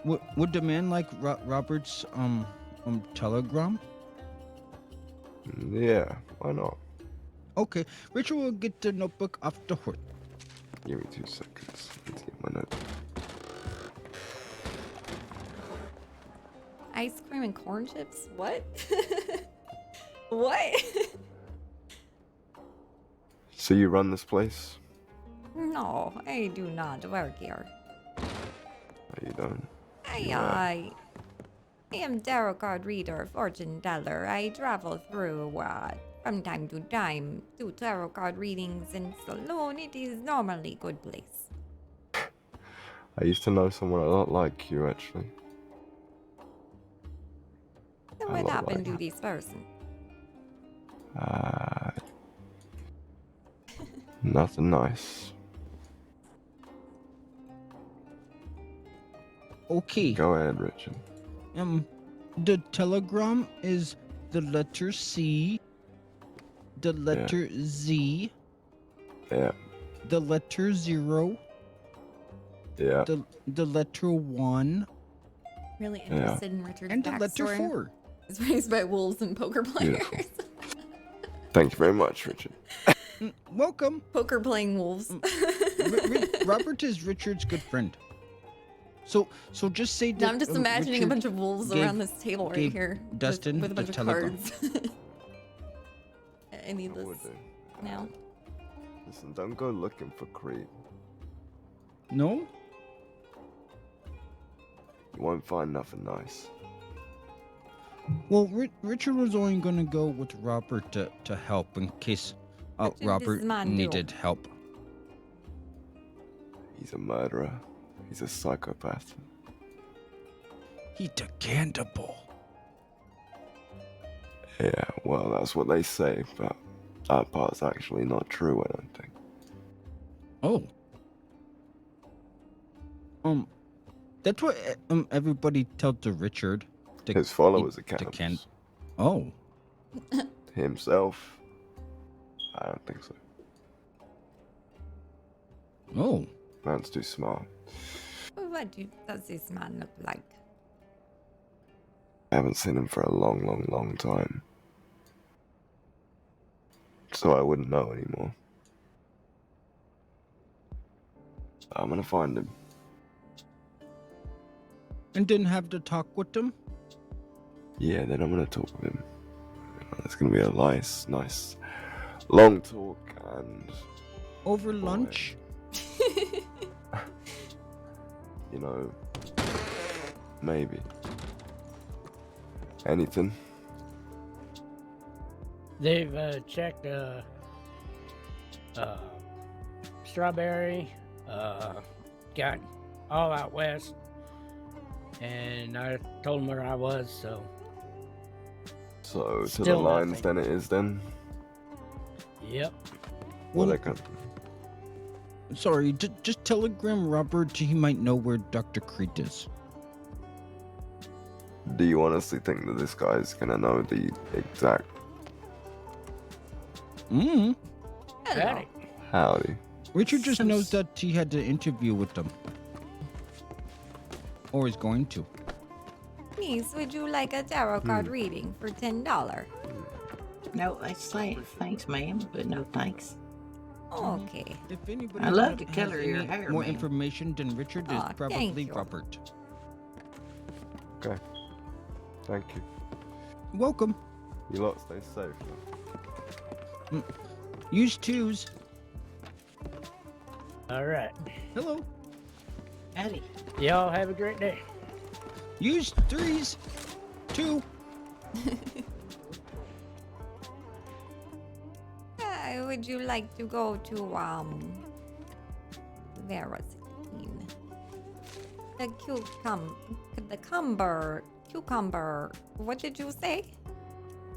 [SPEAKER 1] Would the man like Robert's telegram?
[SPEAKER 4] Yeah, why not?
[SPEAKER 1] Okay, Richard will get the notebook off the horse.
[SPEAKER 4] Give me 2 seconds. Let's get my note.
[SPEAKER 2] Ice cream and corn chips? What? What?
[SPEAKER 4] So you run this place?
[SPEAKER 2] No, I do not work here.
[SPEAKER 4] You don't.
[SPEAKER 2] I am tarot card reader, fortune teller. I travel through, from time to time, do tarot card readings in saloon. It is normally good place.
[SPEAKER 4] I used to know someone a lot like you, actually.
[SPEAKER 2] So
[SPEAKER 4] A
[SPEAKER 2] what
[SPEAKER 4] lot
[SPEAKER 2] happened to
[SPEAKER 4] like-
[SPEAKER 2] this person?
[SPEAKER 4] Nothing nice.
[SPEAKER 1] Okay.
[SPEAKER 4] Go ahead, Richard.
[SPEAKER 1] The telegram is the letter C, the letter Z,
[SPEAKER 4] Yeah.
[SPEAKER 1] the letter 0,
[SPEAKER 4] Yeah.
[SPEAKER 1] the letter 1,
[SPEAKER 2] Really interested in Richard's
[SPEAKER 1] and the letter
[SPEAKER 2] backstory.
[SPEAKER 1] 4.
[SPEAKER 2] He's raised by wolves and poker players.
[SPEAKER 4] Beautiful. Thank you very much, Richard.
[SPEAKER 1] Welcome.
[SPEAKER 2] Poker playing wolves.
[SPEAKER 1] Robert is Richard's good friend. So just say that.
[SPEAKER 2] Now I'm just imagining a
[SPEAKER 1] Richard
[SPEAKER 2] bunch of wolves
[SPEAKER 1] gave-
[SPEAKER 2] around this table right
[SPEAKER 1] gave
[SPEAKER 2] here.
[SPEAKER 1] Dustin
[SPEAKER 2] with a
[SPEAKER 1] the
[SPEAKER 2] bunch of
[SPEAKER 1] telegram.
[SPEAKER 2] cards. I need
[SPEAKER 4] I
[SPEAKER 2] this
[SPEAKER 4] would do.
[SPEAKER 2] now.
[SPEAKER 4] Listen, don't go looking for Creed.
[SPEAKER 1] No?
[SPEAKER 4] You won't find nothing nice.
[SPEAKER 1] Well, Richard was only going to go with Robert to help in case
[SPEAKER 2] What did
[SPEAKER 1] Robert
[SPEAKER 2] this man do?
[SPEAKER 1] needed help.
[SPEAKER 4] He's a murderer. He's a psychopath.
[SPEAKER 1] He's a cannibal.
[SPEAKER 4] Yeah, well, that's what they say, but that part's actually not true, I don't think.
[SPEAKER 1] Oh. That's what everybody tells to Richard.
[SPEAKER 4] His followers are
[SPEAKER 1] to
[SPEAKER 4] cannibals.
[SPEAKER 1] Oh.
[SPEAKER 4] Himself? I don't think so.
[SPEAKER 1] Oh.
[SPEAKER 4] Man's too smart.
[SPEAKER 2] What does this man look like?
[SPEAKER 4] I haven't seen him for a long, long, long time. So I wouldn't know anymore. I'm gonna find him.
[SPEAKER 1] And didn't have to talk with him?
[SPEAKER 4] Yeah, then I'm gonna talk with him. It's gonna be a nice, long talk and,
[SPEAKER 1] Over lunch?
[SPEAKER 4] you know, maybe. Anything.
[SPEAKER 5] They've checked Strawberry, got all out west, and I told them where I was, so
[SPEAKER 4] So, to the
[SPEAKER 5] Still
[SPEAKER 4] lines
[SPEAKER 5] nothing.
[SPEAKER 4] then it is then?
[SPEAKER 5] yep.
[SPEAKER 4] Well,
[SPEAKER 1] Well,
[SPEAKER 4] they can.
[SPEAKER 1] sorry, just telegram Robert. He might know where Dr. Creed is.
[SPEAKER 4] Do you honestly think that this guy's gonna know the exact
[SPEAKER 1] Mm.
[SPEAKER 5] Howdy.
[SPEAKER 4] howdy?
[SPEAKER 1] Richard just
[SPEAKER 2] Some
[SPEAKER 1] knows that he had an interview with them. Or is going to.
[SPEAKER 2] Niece, would you like a tarot card reading for $10?
[SPEAKER 6] No, thanks, ma'am, but no thanks.
[SPEAKER 2] Okay.
[SPEAKER 1] If anybody
[SPEAKER 6] I love
[SPEAKER 1] has
[SPEAKER 6] the color of your
[SPEAKER 1] any
[SPEAKER 6] hair,
[SPEAKER 1] more
[SPEAKER 6] man.
[SPEAKER 1] information than Richard is
[SPEAKER 2] Aw, thank
[SPEAKER 1] probably
[SPEAKER 2] you.
[SPEAKER 1] Robert.
[SPEAKER 4] Okay. Thank you.
[SPEAKER 1] Welcome.
[SPEAKER 4] You lot stay safe.
[SPEAKER 1] Use twos.
[SPEAKER 5] All right.
[SPEAKER 1] Hello.
[SPEAKER 6] Howdy.
[SPEAKER 5] Y'all have a great day.
[SPEAKER 1] Use threes. 2.
[SPEAKER 2] Would you like to go to, where was it in? Cucumber, what did you say?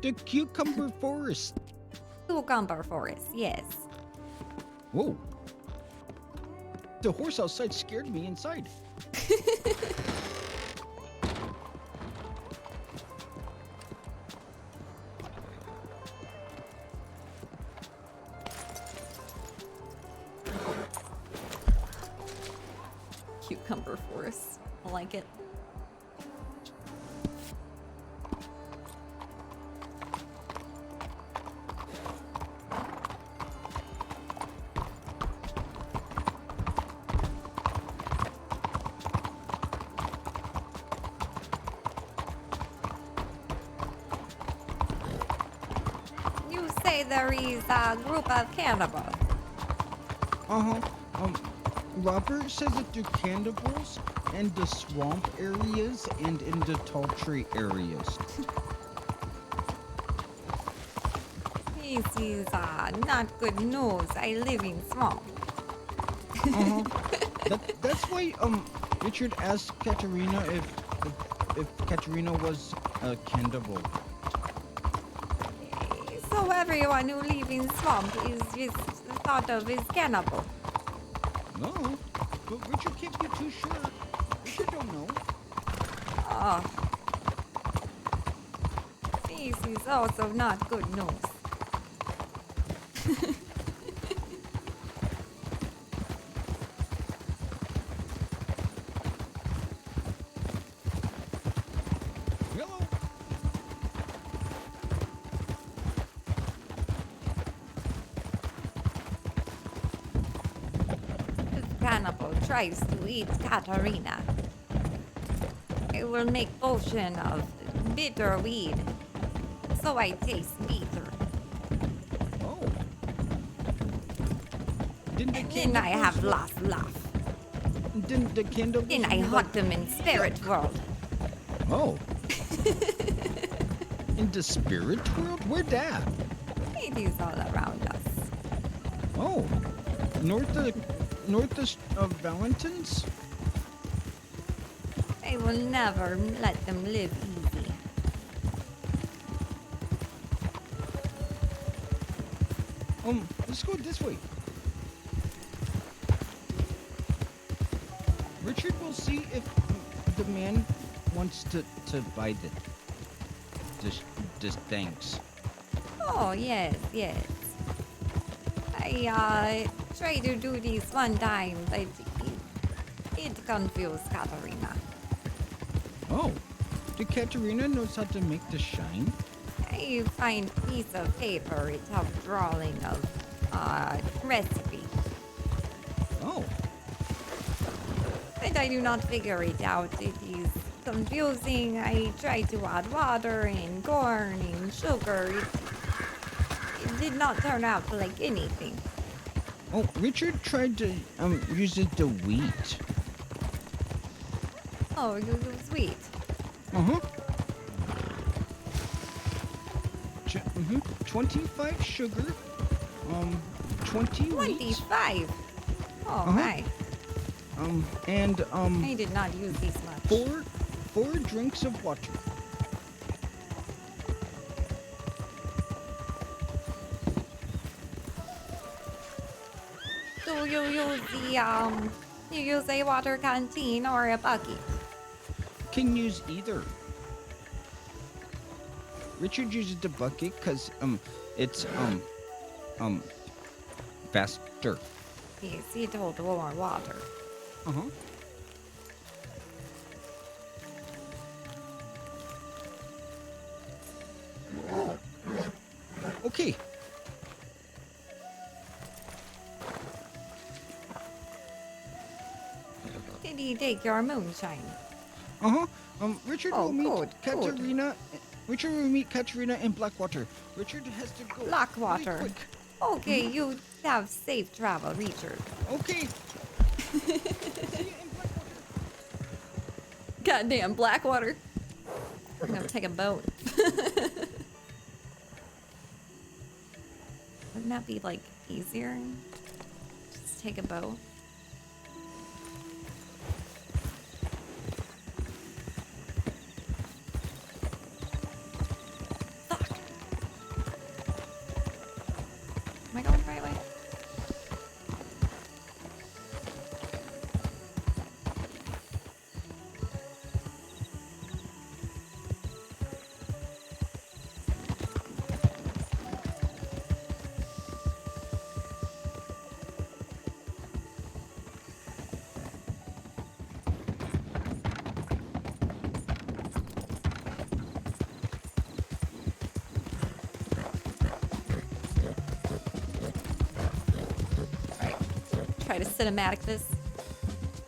[SPEAKER 1] The cucumber forest.
[SPEAKER 2] Cucumber forest, yes.
[SPEAKER 1] Whoa. The horse outside scared me inside.
[SPEAKER 2] Cucumber forest, I like it. You say there is a group of cannibals.
[SPEAKER 1] Uh-huh. Robert says that they're cannibals in the swamp areas and in the tall tree areas.
[SPEAKER 2] This is not good news. I live in swamp.
[SPEAKER 1] Uh-huh. That's why Richard asked Katarina if Katarina was a cannibal.
[SPEAKER 2] So everyone who lives in swamp is just thought of as cannibal.
[SPEAKER 1] No, but Richard can't be too sure. Richard don't know.
[SPEAKER 2] Oh. This is also not good news.
[SPEAKER 1] Hello.
[SPEAKER 2] This cannibal tries to eat Katarina. I will make potion of bitter weed, so I taste bitter.
[SPEAKER 1] Oh. Didn't the
[SPEAKER 2] Then I have
[SPEAKER 1] cannibals-
[SPEAKER 2] lost laugh.
[SPEAKER 1] Didn't the cannibals?
[SPEAKER 2] Then I hunt them in spirit world.
[SPEAKER 1] Oh. In the spirit world? Where that?
[SPEAKER 2] It is all around us.
[SPEAKER 1] Oh. North of Valentine's?
[SPEAKER 2] I will never let them live easy.
[SPEAKER 1] Let's go this way. Richard will see if the man wants to buy this thanks.
[SPEAKER 2] Oh, yes, yes. I tried to do this one time, but it confused Katarina.
[SPEAKER 1] Oh. The Katarina knows how to make the shine?
[SPEAKER 2] I find piece of paper, it have drawing of recipe.
[SPEAKER 1] Oh.
[SPEAKER 2] But I do not figure it out. It is confusing. I tried to add water and corn and sugar. It did not turn out like anything.
[SPEAKER 1] Oh, Richard tried to use it the wheat.
[SPEAKER 2] Oh, you sweet.
[SPEAKER 1] Uh-huh. 25 sugar, 20 wheat,
[SPEAKER 2] 25. Oh
[SPEAKER 1] Uh-huh.
[SPEAKER 2] my.
[SPEAKER 1] and
[SPEAKER 2] I did not use this much.
[SPEAKER 1] four drinks of water.
[SPEAKER 2] Do you use you use a water canteen or a bucket?
[SPEAKER 1] Can use either. Richard uses the bucket because it's faster.
[SPEAKER 2] Yes, it holds more water.
[SPEAKER 1] Uh-huh. Okay.
[SPEAKER 2] Did he take your moonshine?
[SPEAKER 1] Uh-huh. Richard
[SPEAKER 2] Oh,
[SPEAKER 1] will meet
[SPEAKER 2] good, good.
[SPEAKER 1] Katarina. Richard will meet Katarina in Blackwater. Richard has to go.
[SPEAKER 2] Blackwater.
[SPEAKER 1] Really quick.
[SPEAKER 2] Okay, you have safe travel, Richard.
[SPEAKER 1] Okay. See you in Blackwater.
[SPEAKER 2] Goddamn Blackwater. I'm gonna take a boat. Wouldn't that be like easier? Just take a boat. Fuck. Am I going the right way? Try to cinematic this.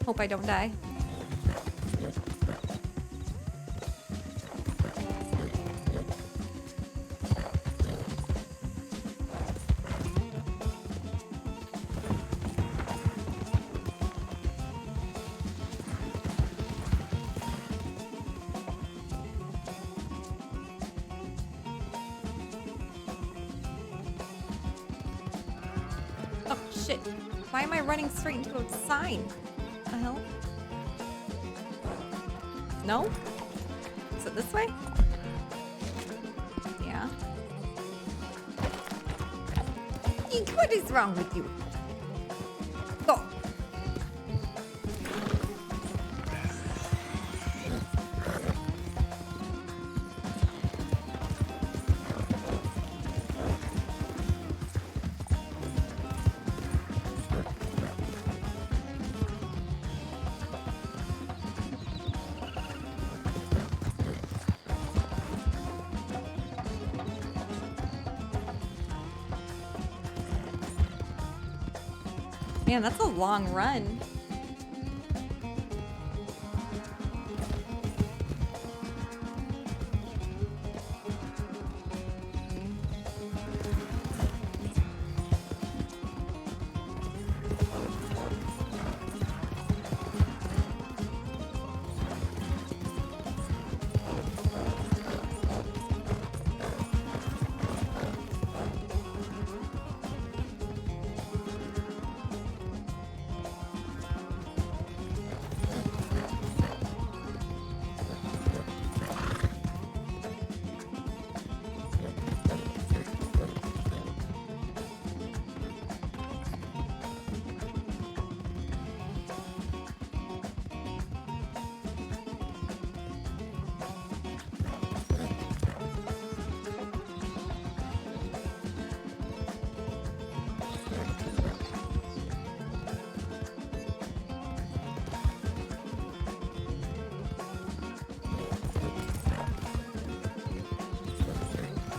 [SPEAKER 2] Hope I don't die. shit. Why am I running straight into a sign? What the hell? No? Is it this way? Yeah. Eek, what is wrong with you? Go. Man, that's a long run.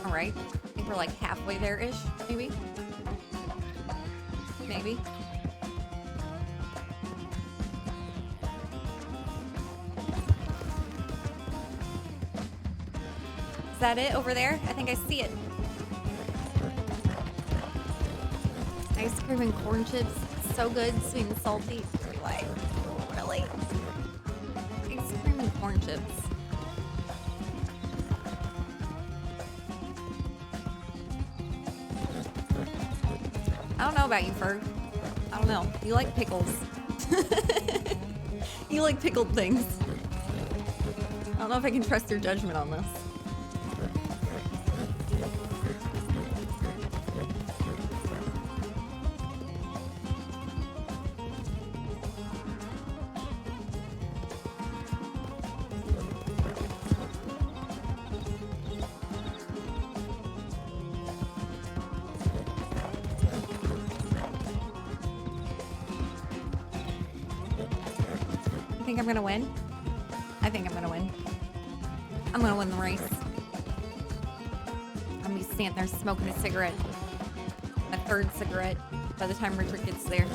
[SPEAKER 2] All right. I think we're like halfway there-ish, maybe? Maybe. Is that it over there? I think I see it. Ice cream and corn chips. So good, sweet and salty. Like, really? Ice cream and corn chips. I don't know about you, Ferg. I don't know. You like pickles. You like pickled things. I don't know if I can trust your judgment on this. I'm gonna win. I think I'm gonna win. I'm gonna win the race. I'm gonna be standing there smoking a cigarette. My third cigarette by the time Richard gets there.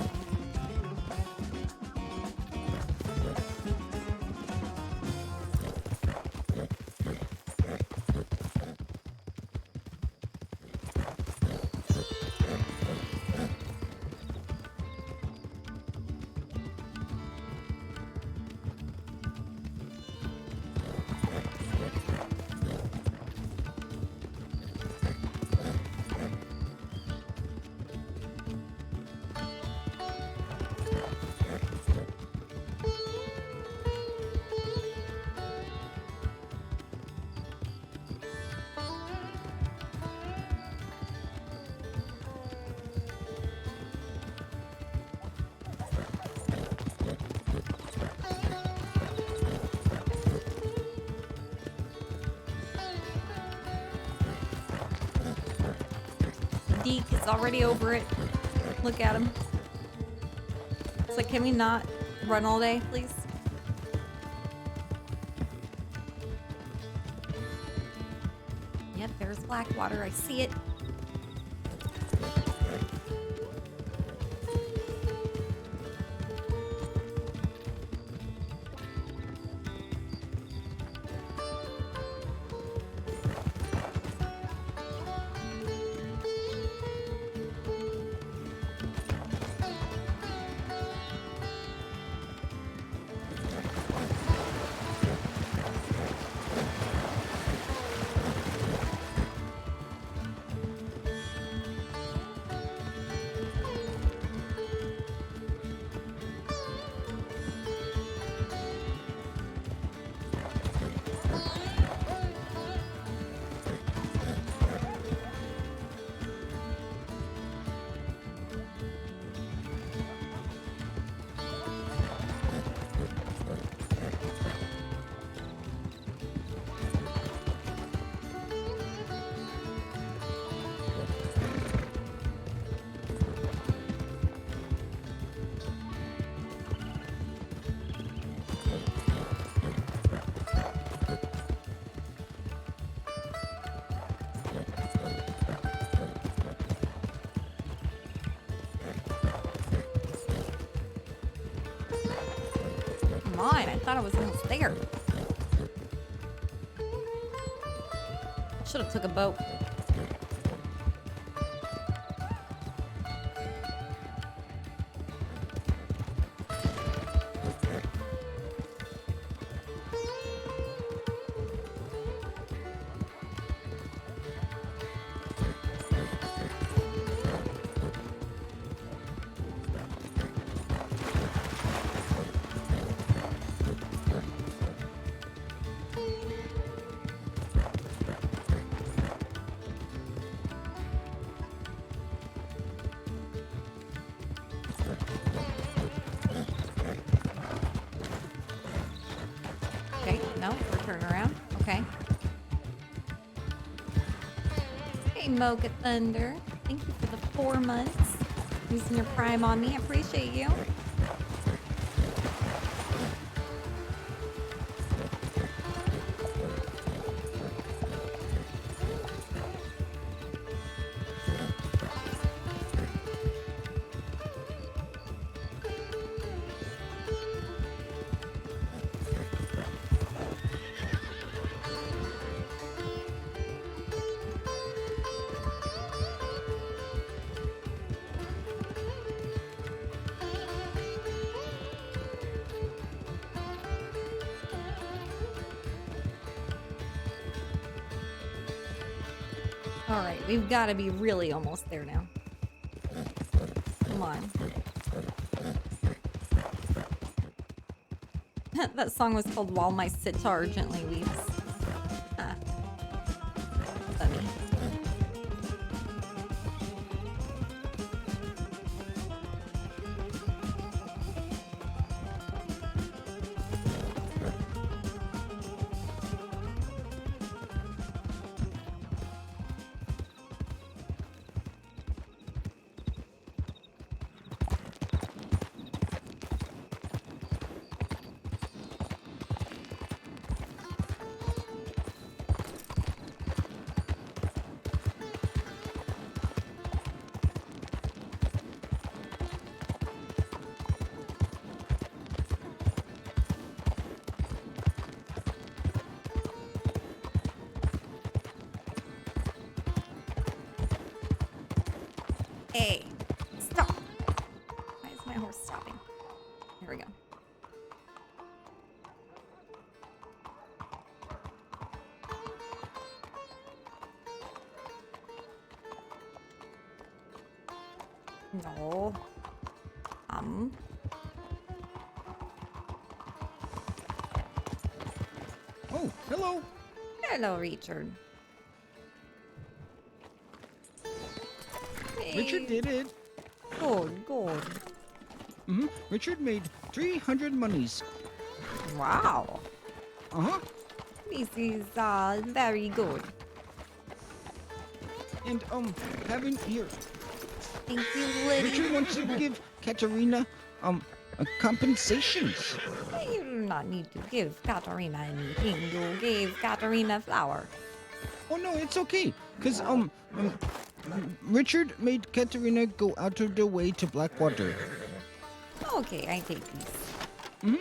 [SPEAKER 2] Deke is already over it. Look at him. It's like, can we not run all day, please? Yep, there's Blackwater. I see it. on? I thought I was almost there. Should have took a boat. Okay, no, we're turning around. Okay. Hey, Mocha Thunder. Thank you for the 4 months. Using your Prime on me. I appreciate you. All right, we've got to be really almost there now. Come on. That song was called While My Sitar Gently Weeps. Ah. Funny. Hey, stop. Why is my horse stopping? Here we go. No.
[SPEAKER 1] Oh, hello.
[SPEAKER 2] Hello, Richard.
[SPEAKER 1] Richard did it.
[SPEAKER 2] Good, good.
[SPEAKER 1] Richard made 300 monies.
[SPEAKER 2] Wow.
[SPEAKER 1] Uh-huh.
[SPEAKER 2] This is very good.
[SPEAKER 1] And, having here,
[SPEAKER 2] Thank you, Liddy.
[SPEAKER 1] Richard wants to give Katarina, a compensation.
[SPEAKER 2] You do not need to give Katarina anything. You gave Katarina flour.
[SPEAKER 1] Oh, no, it's okay. Because, Richard made Katarina go out of their way to Blackwater.
[SPEAKER 2] Okay, I take these.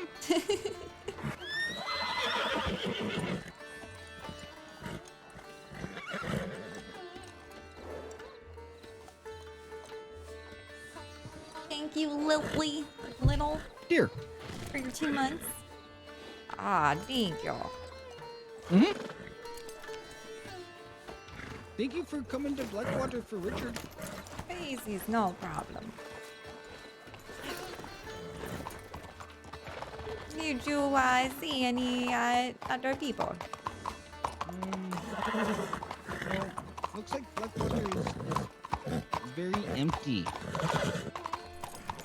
[SPEAKER 2] Thank you, Lily. Little,
[SPEAKER 1] Here.
[SPEAKER 2] for your 2 months. Ah, thank you.
[SPEAKER 1] Thank you for coming to Blackwater for Richard.
[SPEAKER 2] This is no problem. Did you see any other people?
[SPEAKER 1] Well, looks like Blackwater is very empty.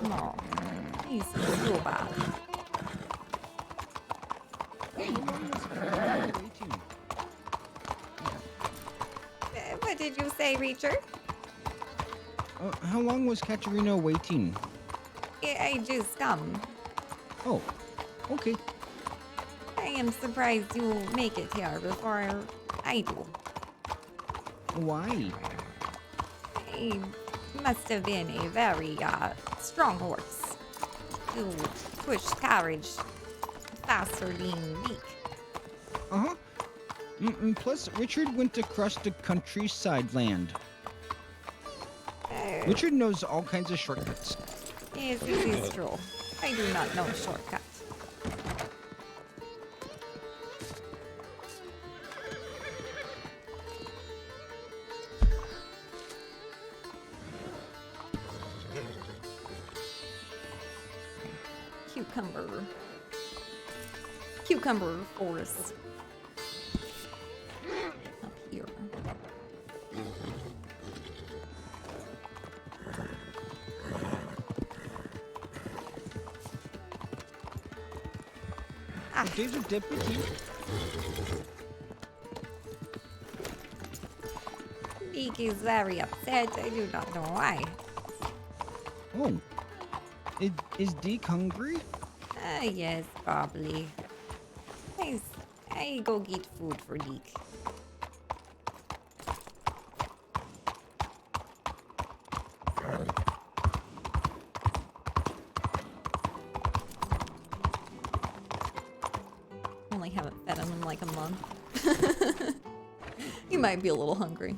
[SPEAKER 2] No, this is too bad.
[SPEAKER 1] Hey, how long was Katarina waiting?
[SPEAKER 2] What did you say, Richard?
[SPEAKER 1] How long was Katarina waiting?
[SPEAKER 2] I just come.
[SPEAKER 1] Oh, okay.
[SPEAKER 2] I am surprised you make it here before I do.
[SPEAKER 1] Why?
[SPEAKER 2] He must have been a very strong horse to push carriage faster than Deke.
[SPEAKER 1] Uh-huh. Plus, Richard went across the countryside land. Richard knows all kinds of shortcuts.
[SPEAKER 2] Yes, this is true. I do not know shortcuts. Cucumber forest. Up here.
[SPEAKER 1] There's a deputy.
[SPEAKER 2] Deke is very upset. I do not know why.
[SPEAKER 1] Oh. Is Deke hungry?
[SPEAKER 2] Yes, probably. I go get food for Deke. Only haven't fed him in like a month. He might be a little hungry.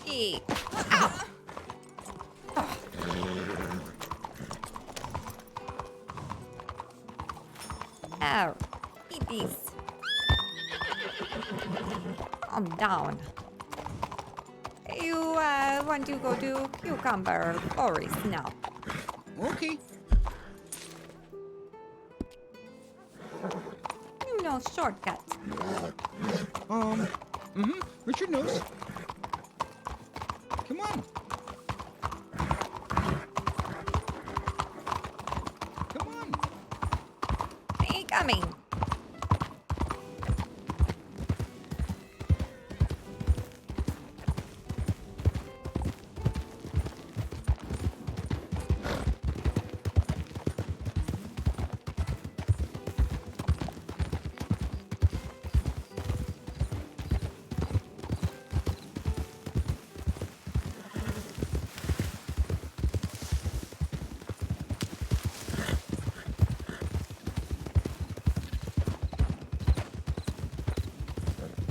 [SPEAKER 2] Deke. Ow. Ow. Eat these. I'm down. You want to go to Cucumber Forest now?
[SPEAKER 1] Okay.
[SPEAKER 2] You know shortcuts.
[SPEAKER 1] Richard knows. Come on. Come on.
[SPEAKER 2] Hey, coming.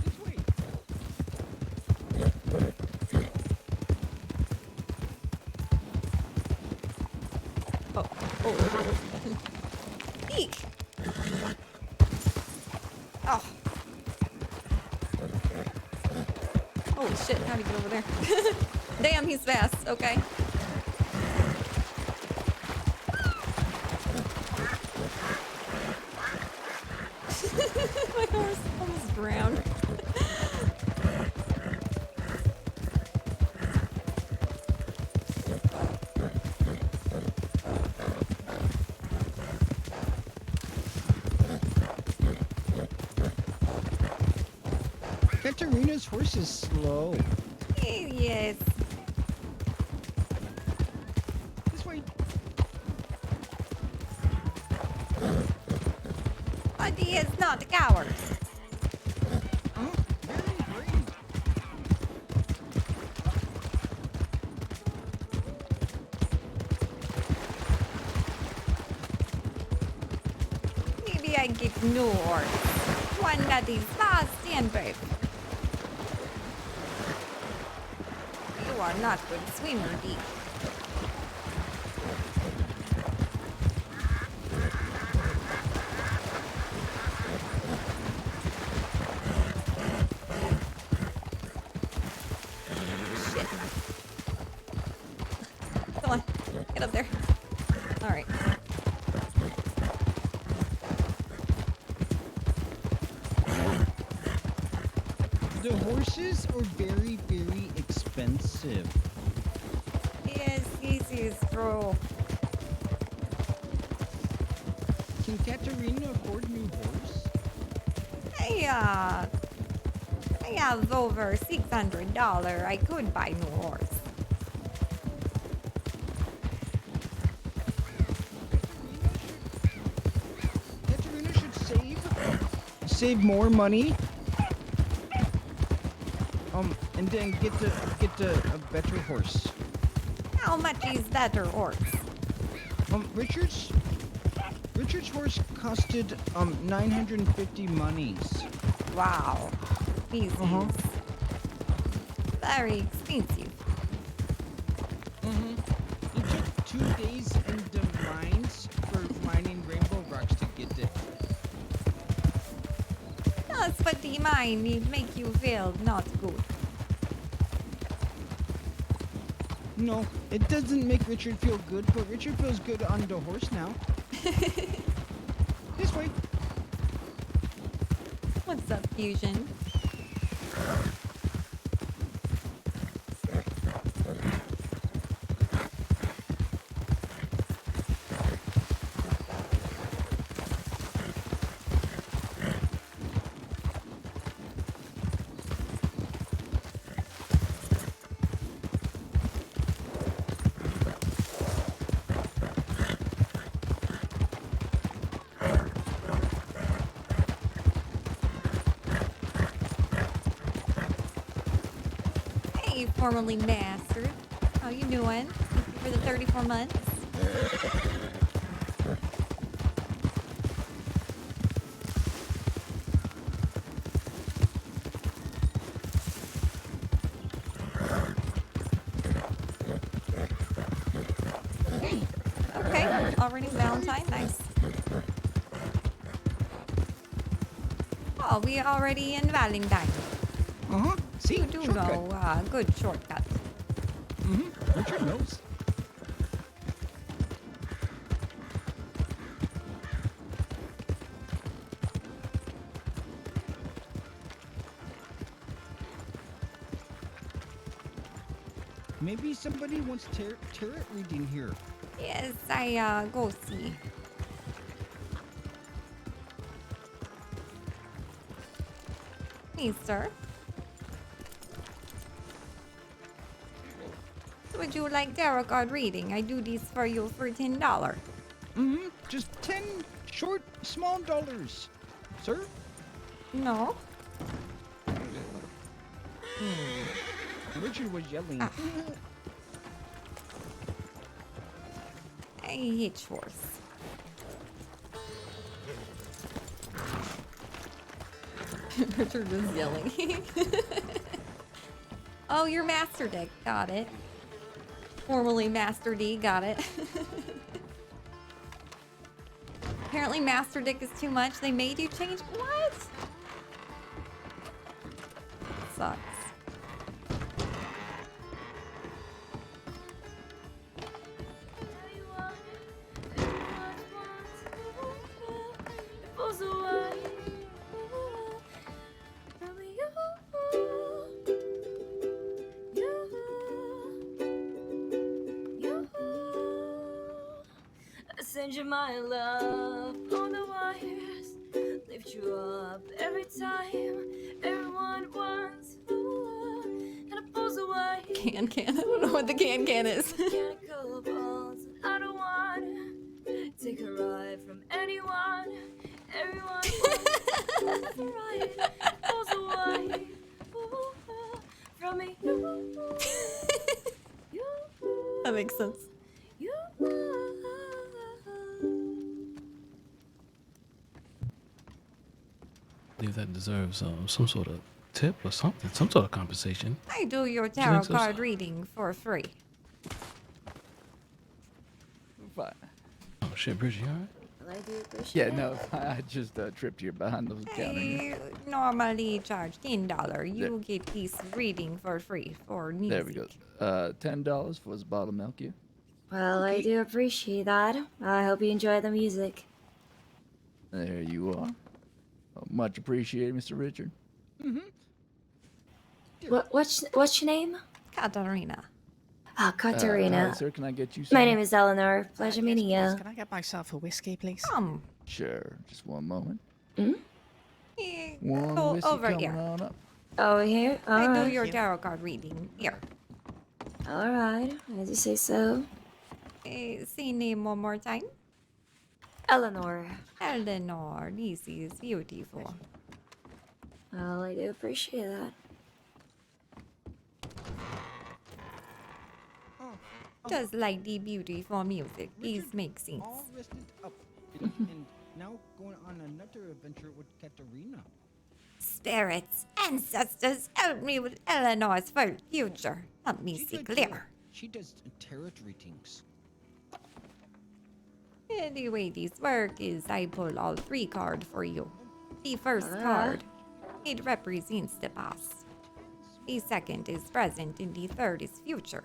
[SPEAKER 1] This way.
[SPEAKER 2] Oh. Deke. Oh. Holy shit, how'd he get over there? Damn, he's fast. Okay. My horse almost drowned.
[SPEAKER 1] Katarina's horse is slow.
[SPEAKER 2] Yes.
[SPEAKER 1] This way.
[SPEAKER 2] But he is not a coward.
[SPEAKER 1] Huh? Very brave.
[SPEAKER 2] Maybe I get new horse. One that is fast and brave. You are not good swimmer, Deke. Shit. Come on, get up there. All right.
[SPEAKER 1] The horses are very, very expensive.
[SPEAKER 2] Yes, this is true.
[SPEAKER 1] Can Katarina afford new horse?
[SPEAKER 2] I have over $600. I could buy new horse.
[SPEAKER 1] save more money. And then get a better horse.
[SPEAKER 2] How much is that horse?
[SPEAKER 1] Richard's horse costed 950 monies.
[SPEAKER 2] Wow. This
[SPEAKER 1] Uh-huh.
[SPEAKER 2] is very expensive.
[SPEAKER 1] It took 2 days in the mines for mining rainbow rocks to get it.
[SPEAKER 2] That's what the mine it make you feel not good.
[SPEAKER 1] No, it doesn't make Richard feel good, but Richard feels good on the horse now. This way.
[SPEAKER 2] What's up, Fusion? Hey, formerly mastered. How you doing? Thank you for the 34 months. Okay, already Valentine, nice. Oh, we are already in Valentine.
[SPEAKER 1] See,
[SPEAKER 2] You do
[SPEAKER 1] shortcut.
[SPEAKER 2] know, good shortcut.
[SPEAKER 1] Richard knows. Maybe somebody wants tarot reading here.
[SPEAKER 2] Yes, I go see. Hey, sir. Would you like tarot card reading? I do these for you for $10.
[SPEAKER 1] Just 10 short, small dollars. Sir?
[SPEAKER 2] No?
[SPEAKER 1] Richard was yelling.
[SPEAKER 2] Ah. I hitch horse. Richard was yelling. Oh, you're Master Dick. Got it. Formerly Master D. Got it. Apparently Master Dick is too much. They made you change. What? Sucks.
[SPEAKER 7] Send you my love on the wires, lift you up every time. Everyone wants, and I pulls away.
[SPEAKER 2] Can. I don't know what the can is.
[SPEAKER 7] Mechanical balls, and I don't want to take a ride from anyone. Everyone wants a ride, pulls away from me.
[SPEAKER 2] That makes sense.
[SPEAKER 8] I believe that deserves some sort of tip or something, some sort of compensation.
[SPEAKER 2] I do your
[SPEAKER 8] you
[SPEAKER 2] tarot
[SPEAKER 8] think so?
[SPEAKER 2] card reading for free.
[SPEAKER 9] Fine.
[SPEAKER 8] Oh shit, Bridget, you alright?
[SPEAKER 7] Well, I do appreciate
[SPEAKER 9] Yeah,
[SPEAKER 7] it.
[SPEAKER 9] no, I just tripped here behind those counter.
[SPEAKER 2] I normally charge $10. You get this reading for free for music.
[SPEAKER 9] There we go. $10 for this bottle of milk, you.
[SPEAKER 7] Well, I do appreciate that. I hope you enjoy the music.
[SPEAKER 9] There you are. Much appreciated, Mr. Richard.
[SPEAKER 7] What's your name?
[SPEAKER 2] Katarina.
[SPEAKER 7] Ah, Katarina.
[SPEAKER 9] Hi, sir, can I get you
[SPEAKER 7] My
[SPEAKER 9] some?
[SPEAKER 7] name is Eleanor. Pleasure meeting you.
[SPEAKER 10] Can I get myself a whiskey, please?
[SPEAKER 9] Sure, just one moment.
[SPEAKER 2] Eh,
[SPEAKER 9] One
[SPEAKER 2] go
[SPEAKER 9] whiskey
[SPEAKER 2] over
[SPEAKER 9] coming
[SPEAKER 2] here.
[SPEAKER 9] on up.
[SPEAKER 7] Over here?
[SPEAKER 2] I do
[SPEAKER 7] Alright.
[SPEAKER 2] your tarot card reading. Here.
[SPEAKER 7] Alright, as you say so.
[SPEAKER 2] Say name one more time.
[SPEAKER 7] Eleanor.
[SPEAKER 2] Eleanor. This is beautiful.
[SPEAKER 7] Well, I do appreciate that.
[SPEAKER 2] Just like the beautiful music, these make sense.
[SPEAKER 1] All rested up and now going on another adventure with Katarina.
[SPEAKER 2] Spirits, ancestors, help me with Eleanor's future. Help me see clear.
[SPEAKER 1] She does tarot readings.
[SPEAKER 2] And the way this work is I pull all 3 cards for you. The first card, it represents the past. The second is present and the third is future.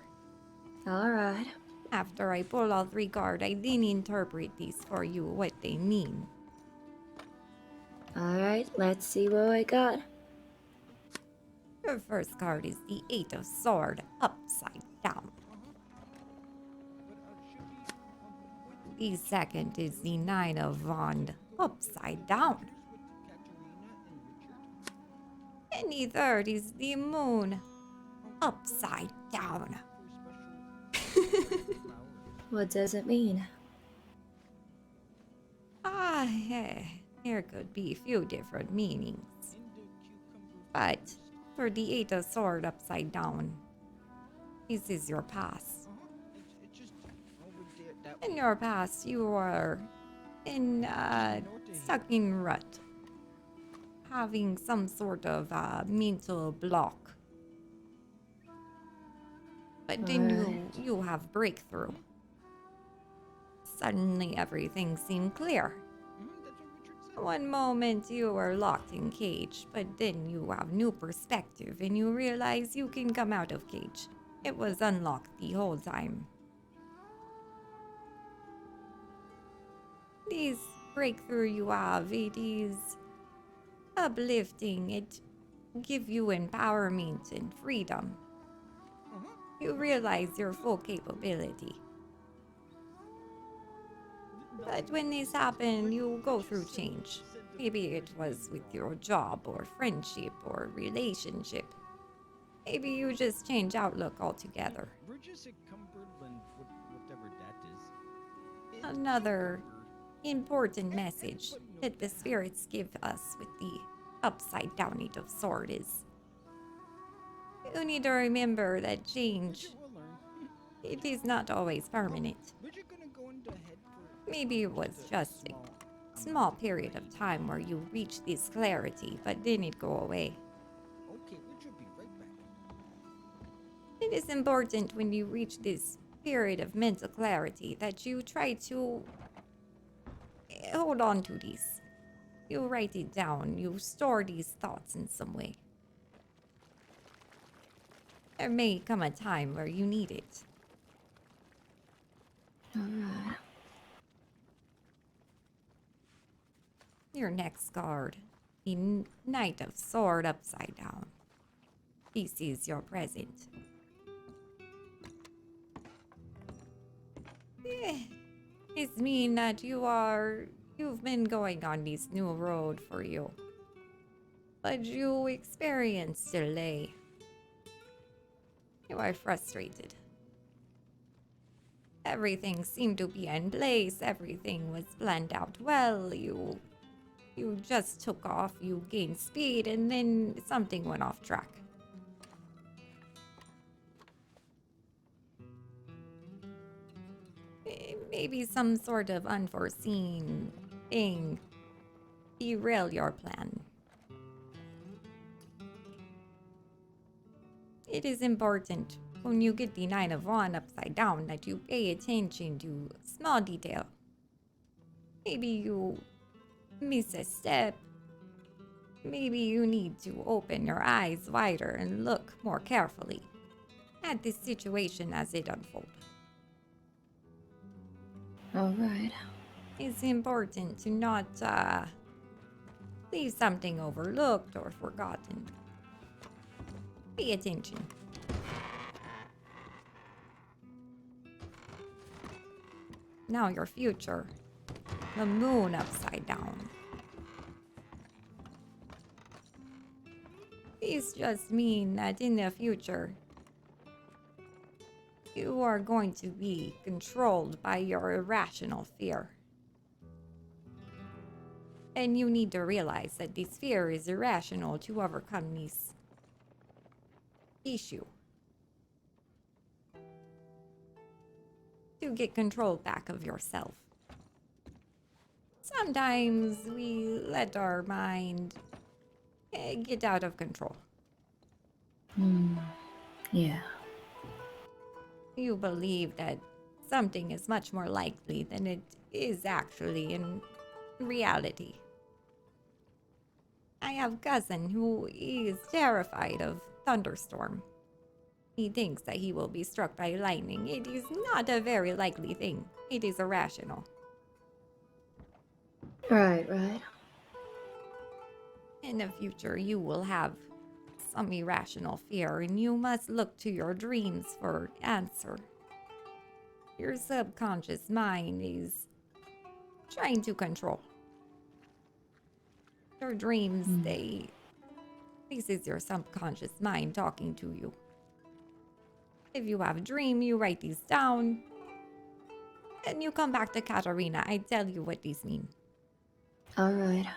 [SPEAKER 7] Alright.
[SPEAKER 2] After I pull all 3 cards, I then interpret these for you, what they mean.
[SPEAKER 7] Alright, let's see what I got.
[SPEAKER 2] Your first card is the 8 of Swords upside down. The second is the 9 of Wand upside down. And the third is the Moon upside down.
[SPEAKER 7] What does it mean?
[SPEAKER 2] There could be a few different meanings. But for the 8 of Swords upside down, this is your past. In your past, you were in stuck in rut, having some sort of mental block. But then you have breakthrough. Suddenly everything seemed clear. One moment you were locked in cage, but then you have new perspective and you realize you can come out of cage. It was unlocked the whole time. This breakthrough you have, it is uplifting. It gives you empowerment and freedom. You realize your full capability. But when this happened, you go through change. Maybe it was with your job or friendship or relationship. Maybe you just change outlook altogether.
[SPEAKER 1] We're just at Cumberland, whatever that is.
[SPEAKER 2] Another important message that the spirits give us with the upside down 8 of Swords is you need to remember that change, it is not always permanent. Maybe it was just a small period of time where you reach this clarity, but then it go away.
[SPEAKER 1] Okay, we should be right back.
[SPEAKER 2] It is important when you reach this period of mental clarity that you try to hold on to these. You write it down, you store these thoughts in some way. There may come a time where you need it.
[SPEAKER 7] Alright.
[SPEAKER 2] Your next card, the Knight of Swords upside down. This is your present. This means that you've been going on this new road for you. But you experience delay. You are frustrated. Everything seemed to be in place, everything was planned out well, you just took off, you gained speed, and then something went off track. Maybe some sort of unforeseen thing derailed your plan. It is important when you get the 9 of Wands upside down that you pay attention to small detail. Maybe you miss a step. Maybe you need to open your eyes wider and look more carefully at this situation as it unfolds.
[SPEAKER 7] Alright.
[SPEAKER 2] It's important to not leave something overlooked or forgotten. Pay attention. Now your future. The moon upside down. These just mean that in the future, you are going to be controlled by your irrational fear. And you need to realize that this fear is irrational to overcome this issue. To get control back of yourself. Sometimes we let our mind get out of control.
[SPEAKER 7] Yeah.
[SPEAKER 2] You believe that something is much more likely than it is actually in reality. I have a cousin who is terrified of thunderstorm. He thinks that he will be struck by lightning. It is not a very likely thing. It is irrational.
[SPEAKER 7] Right.
[SPEAKER 2] In the future, you will have some irrational fear, and you must look to your dreams for answer. Your subconscious mind is trying to control. Your dreams, this is your subconscious mind talking to you. If you have a dream, you write these down, and you come back to Katarina. I tell you what these mean.
[SPEAKER 7] Alright.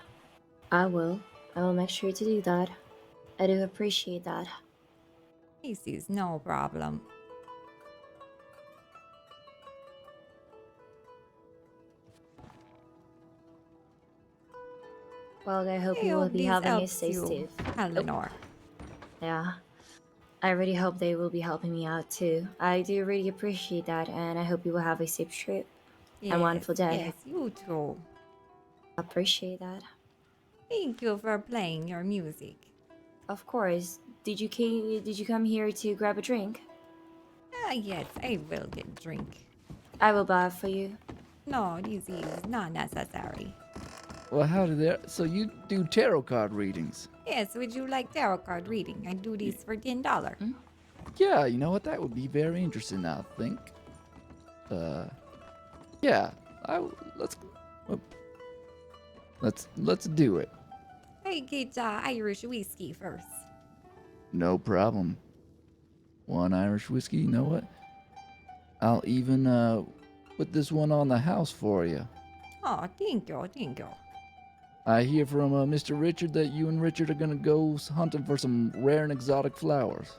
[SPEAKER 7] I will make sure to do that. I do appreciate that.
[SPEAKER 2] This is no problem.
[SPEAKER 7] Well, I hope
[SPEAKER 2] I
[SPEAKER 7] you will
[SPEAKER 2] hope
[SPEAKER 7] be
[SPEAKER 2] this
[SPEAKER 7] having a
[SPEAKER 2] helps
[SPEAKER 7] safe
[SPEAKER 2] you,
[SPEAKER 7] too.
[SPEAKER 2] Eleanor.
[SPEAKER 7] Yeah. I really hope they will be helping me out too. I do really appreciate that, and I hope you will have a safe trip.
[SPEAKER 2] Yes,
[SPEAKER 7] and wonderful day.
[SPEAKER 2] Yes, you too.
[SPEAKER 7] Appreciate that.
[SPEAKER 2] Thank you for playing your music.
[SPEAKER 7] Of course. Did you come here to grab a drink?
[SPEAKER 2] Yes, I will get a drink.
[SPEAKER 7] I will buy it for you.
[SPEAKER 2] No, this is not necessary.
[SPEAKER 9] Well, howdy there. So you do tarot card readings?
[SPEAKER 2] Yes, would you like tarot card reading? I do this for $10.
[SPEAKER 9] Yeah, you know what? That would be very interesting, I think. Yeah. Let's do it.
[SPEAKER 2] I get Irish whiskey first.
[SPEAKER 9] No problem. One Irish whiskey, you know what? I'll even put this one on the house for you.
[SPEAKER 2] Oh, thank you.
[SPEAKER 9] I hear from Mr. Richard that you and Richard are gonna go hunting for some rare and exotic flowers.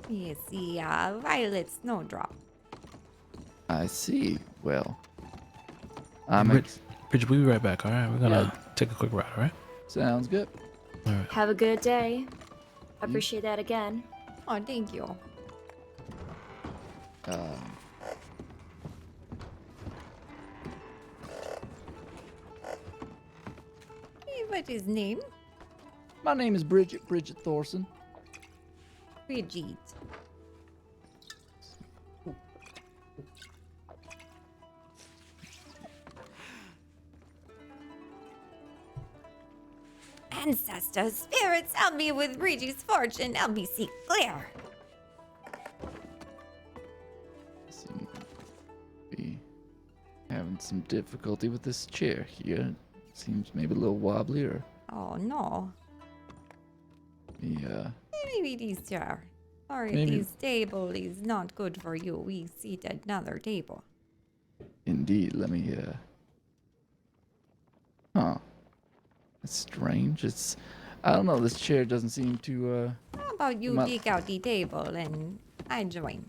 [SPEAKER 2] Yes, the violet snowdrop.
[SPEAKER 9] I see. Well,
[SPEAKER 8] Bridget, we'll be right back, alright? We're gonna take a quick ride, alright?
[SPEAKER 9] Sounds good.
[SPEAKER 8] Alright.
[SPEAKER 7] Have a good day. I appreciate that again.
[SPEAKER 2] Oh, thank you. What is name?
[SPEAKER 9] My name is Bridget Thorson.
[SPEAKER 2] Bridget. Ancestors, spirits, help me with Bridget's fortune. Help me see clear.
[SPEAKER 9] Seem to be having some difficulty with this chair here. Seems maybe a little wobbly, or
[SPEAKER 2] Oh no. Maybe this chair. Or if
[SPEAKER 9] Maybe.
[SPEAKER 2] this table is not good for you, we sit at another table.
[SPEAKER 9] Indeed. Let me. Huh. That's strange. I don't know. This chair doesn't seem to.
[SPEAKER 2] How about you dig out the table and I join?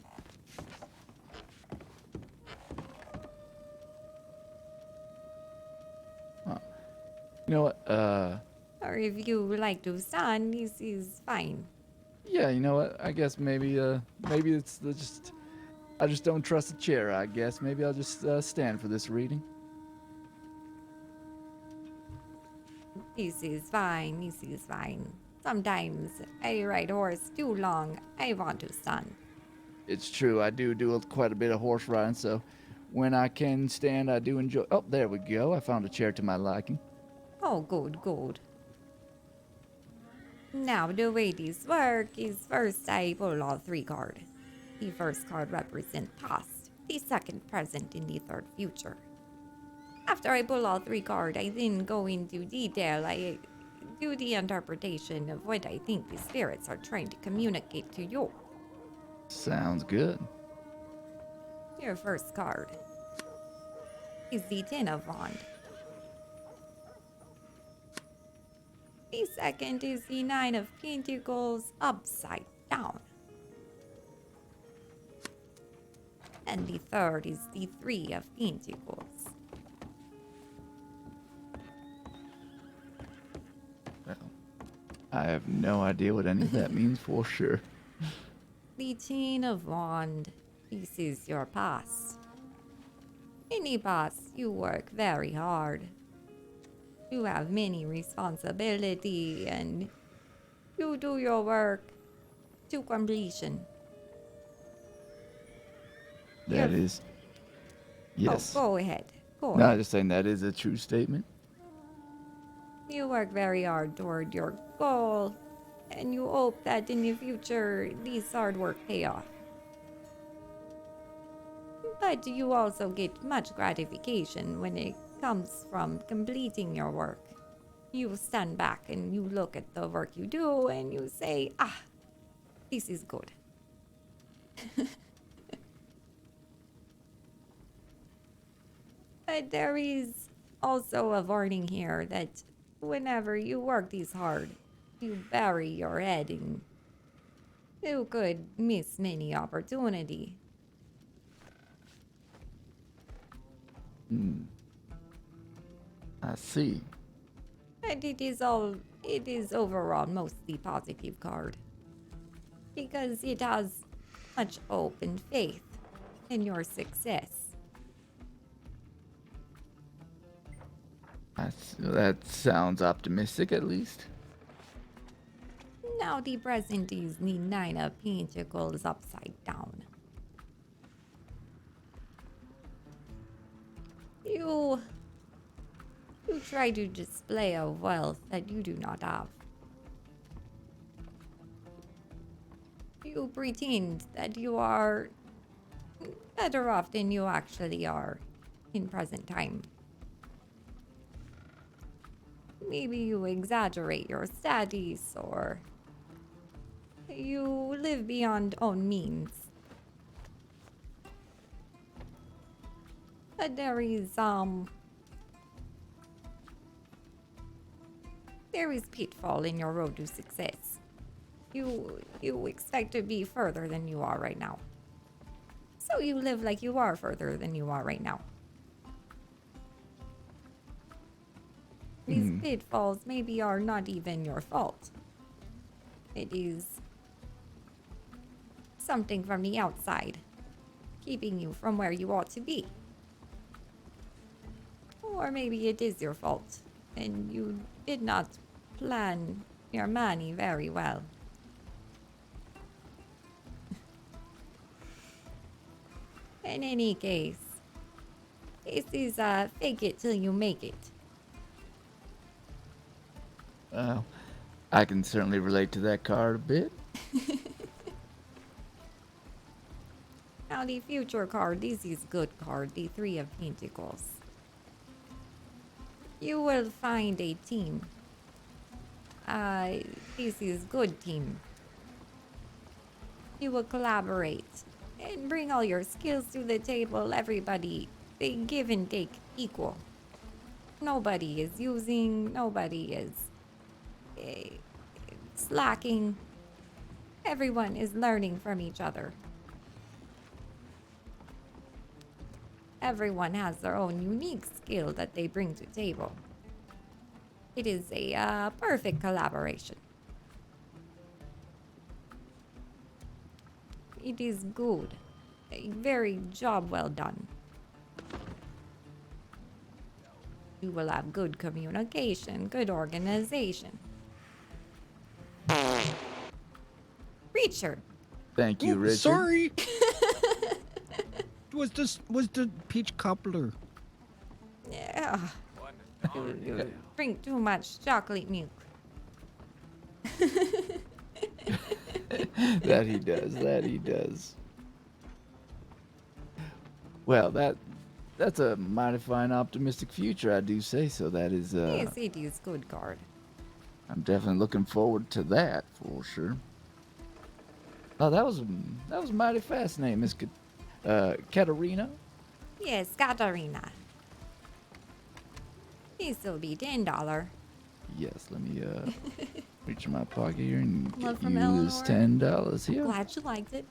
[SPEAKER 9] You know what?
[SPEAKER 2] Or if you like to stand, this is fine.
[SPEAKER 9] Yeah. You know what? I guess maybe it's I just don't trust the chair. I guess maybe I'll just stand for this reading.
[SPEAKER 2] This is fine. Sometimes I ride horse too long. I want to stand.
[SPEAKER 9] It's true. I do quite a bit of horse riding, so when I can stand, I do enjoy. Oh, there we go. I found a chair to my liking.
[SPEAKER 2] Oh, good. Now, the way this works is first I pull all 3 cards. The first card represents past, the second present, and the third future. After I pull all 3 cards, I then go into detail. I do the interpretation of what I think the spirits are trying to communicate to you.
[SPEAKER 9] Sounds good.
[SPEAKER 2] Your first card is the Ten of Wands. The second is the Nine of Pentacles upside down. And the third is the Three of Pentacles.
[SPEAKER 9] Well, I have no idea what any of that means for sure.
[SPEAKER 2] The Ten of Wands. This is your boss. Any boss, you work very hard. You have many responsibility and you do your work to completion.
[SPEAKER 9] That is. Yes.
[SPEAKER 2] Oh, go ahead. Go
[SPEAKER 9] No,
[SPEAKER 2] ahead.
[SPEAKER 9] I'm just saying that is a true statement.
[SPEAKER 2] You work very hard toward your goal, and you hope that in the future this hard work pay off. But you also get much gratification when it comes from completing your work. You stand back and you look at the work you do and you say, ah, this is good. But there is also a warning here that whenever you work this hard, you bury your head and you could miss many opportunity.
[SPEAKER 9] I see.
[SPEAKER 2] And it is overall mostly positive card. Because it has much hope and faith in your success.
[SPEAKER 9] That sounds optimistic, at least.
[SPEAKER 2] Now the present is the Nine of Pentacles upside down. You try to display a wealth that you do not have. You pretend that you are better off than you actually are in present time. Maybe you exaggerate your status or you live beyond own means. But there is pitfall in your road to success. You expect to be further than you are right now. So you live like you are further than you are right now. These pitfalls maybe are not even your fault. It is something from the outside, keeping you from where you ought to be. Or maybe it is your fault, and you did not plan your money very well. In any case, this is fake it till you make it.
[SPEAKER 9] Well, I can certainly relate to that card a bit.
[SPEAKER 2] Now the future card, this is good card, the Three of Pentacles. You will find a team. This is good team. You will collaborate and bring all your skills to the table. Everybody, they give and take equal. Nobody is using, nobody is slacking. Everyone is learning from each other. Everyone has their own unique skill that they bring to the table. It is a perfect collaboration. It is good. A very job well done. You will have good communication, good organization. Richard.
[SPEAKER 9] Thank you,
[SPEAKER 1] Oh,
[SPEAKER 9] Richard.
[SPEAKER 1] sorry. was the peach cobbler?
[SPEAKER 2] Yeah. You drink too much chocolate milk.
[SPEAKER 9] That he does. That he does. Well, that's a mighty fine optimistic future, I do say so. That is
[SPEAKER 2] Yes, it is good card.
[SPEAKER 9] I'm definitely looking forward to that for sure. Oh, that was mighty fascinating, Miss Katarina.
[SPEAKER 2] Yes, Katarina. This will be $10.
[SPEAKER 9] Yes, let me reach in my pocket here and
[SPEAKER 2] Love
[SPEAKER 9] get
[SPEAKER 2] from
[SPEAKER 9] you this
[SPEAKER 2] Eleanor.
[SPEAKER 9] $10 here.
[SPEAKER 2] Glad you liked it.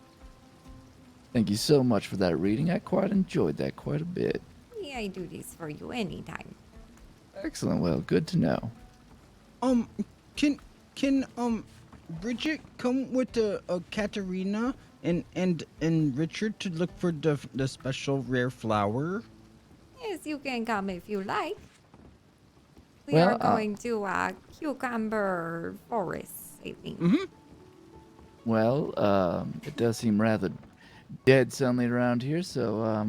[SPEAKER 9] Thank you so much for that reading. I quite enjoyed that quite a bit.
[SPEAKER 2] Yeah, I do this for you anytime.
[SPEAKER 9] Excellent. Well, good to know.
[SPEAKER 1] Um, can Bridget come with Katarina and Richard to look for the special rare flower?
[SPEAKER 2] Yes, you can come if you like. We
[SPEAKER 9] Well,
[SPEAKER 2] are going to Cucumber Forest, I think.
[SPEAKER 1] Mm-hmm.
[SPEAKER 9] Well, it does seem rather dead suddenly around here, so,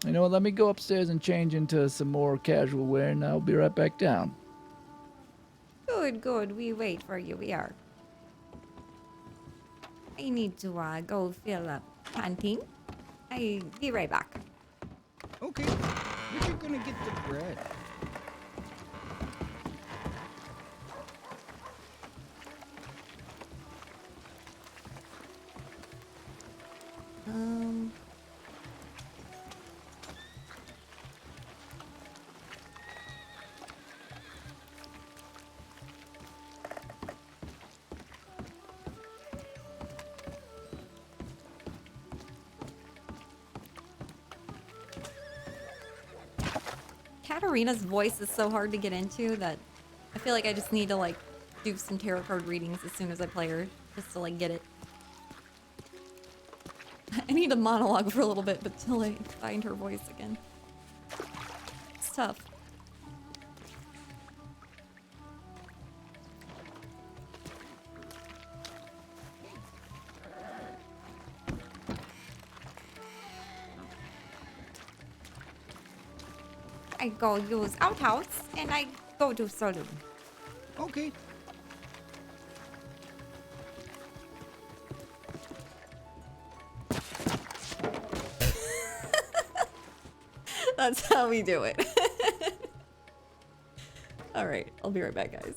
[SPEAKER 9] you know what, let me go upstairs and change into some more casual wear, and I'll be right back down.
[SPEAKER 2] Good, good. We wait for you. We are. I need to go fill up hunting. I be right back.
[SPEAKER 1] Okay. Richard gonna get the bread.
[SPEAKER 2] Um. Katarina's voice is so hard to get into that I feel like I just need to like do some tarot card readings as soon as I play her just to like get it. I need a monologue for a little bit, but till I find her voice again. It's tough. I go use outhouse and I go to saloon.
[SPEAKER 1] Okay.
[SPEAKER 2] That's how we do it. All right, I'll be right back, guys.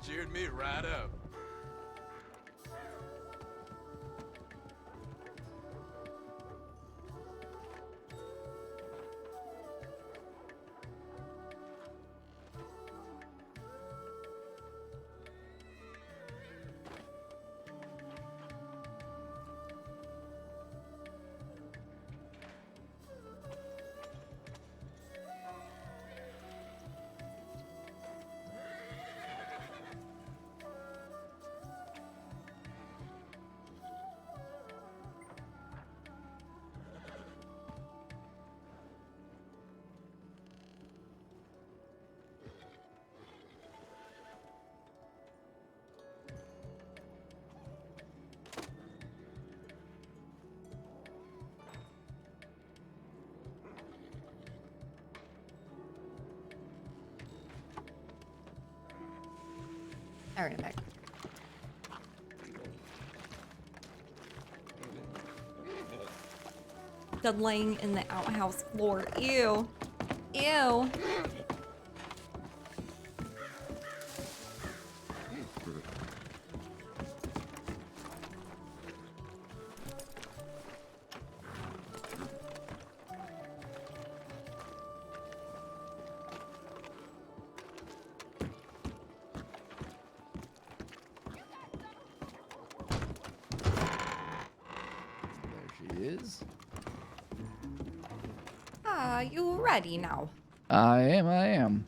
[SPEAKER 11] Cheered me right up.
[SPEAKER 2] All right, I'm back. Done laying in the outhouse floor. Ew. Ew.
[SPEAKER 9] Is.
[SPEAKER 2] You ready now?
[SPEAKER 9] I am.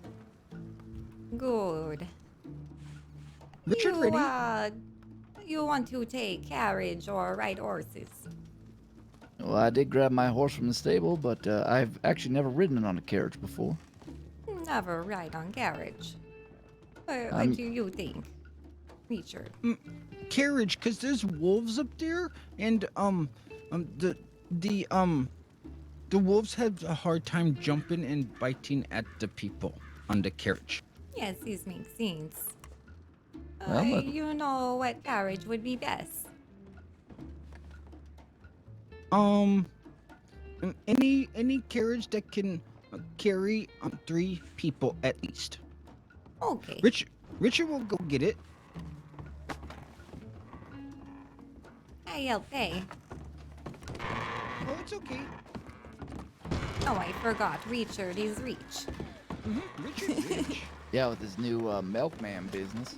[SPEAKER 2] Good.
[SPEAKER 1] Richard
[SPEAKER 2] you,
[SPEAKER 1] ready?
[SPEAKER 2] You want to take carriage or ride horses?
[SPEAKER 9] Well, I did grab my horse from the stable, but I've actually never ridden on a carriage before.
[SPEAKER 2] Never ride on carriage. What do you think, Richard?
[SPEAKER 1] Carriage, cause there's wolves up there, and the wolves have a hard time jumping and biting at the people on the carriage.
[SPEAKER 2] Yes, this makes sense.
[SPEAKER 9] Well, but-
[SPEAKER 2] You know what carriage would be best?
[SPEAKER 1] Any carriage that can carry 3 people at least.
[SPEAKER 2] Okay.
[SPEAKER 1] Richard will go get it.
[SPEAKER 2] I'll pay.
[SPEAKER 1] Oh, it's okay.
[SPEAKER 2] Oh, I forgot. Richard is rich.
[SPEAKER 1] Richard's rich.
[SPEAKER 9] Yeah, with his new milkman business.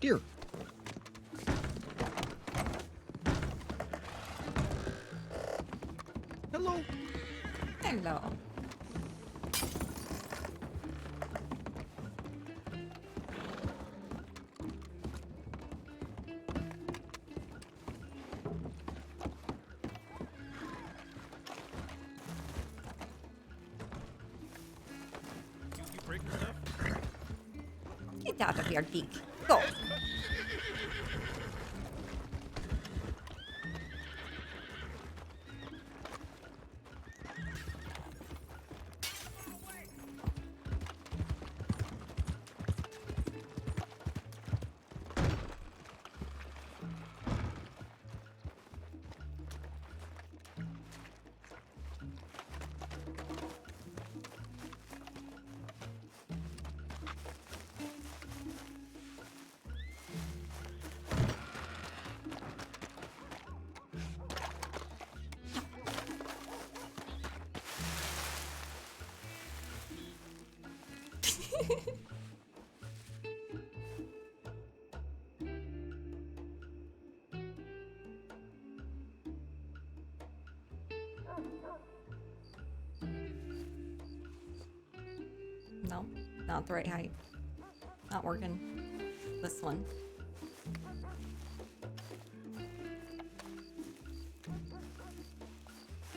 [SPEAKER 1] Dear. Hello.
[SPEAKER 2] Hello.
[SPEAKER 11] You break your stuff?
[SPEAKER 2] Get out of here, geek. Go. No, not the right height. Not working. This one.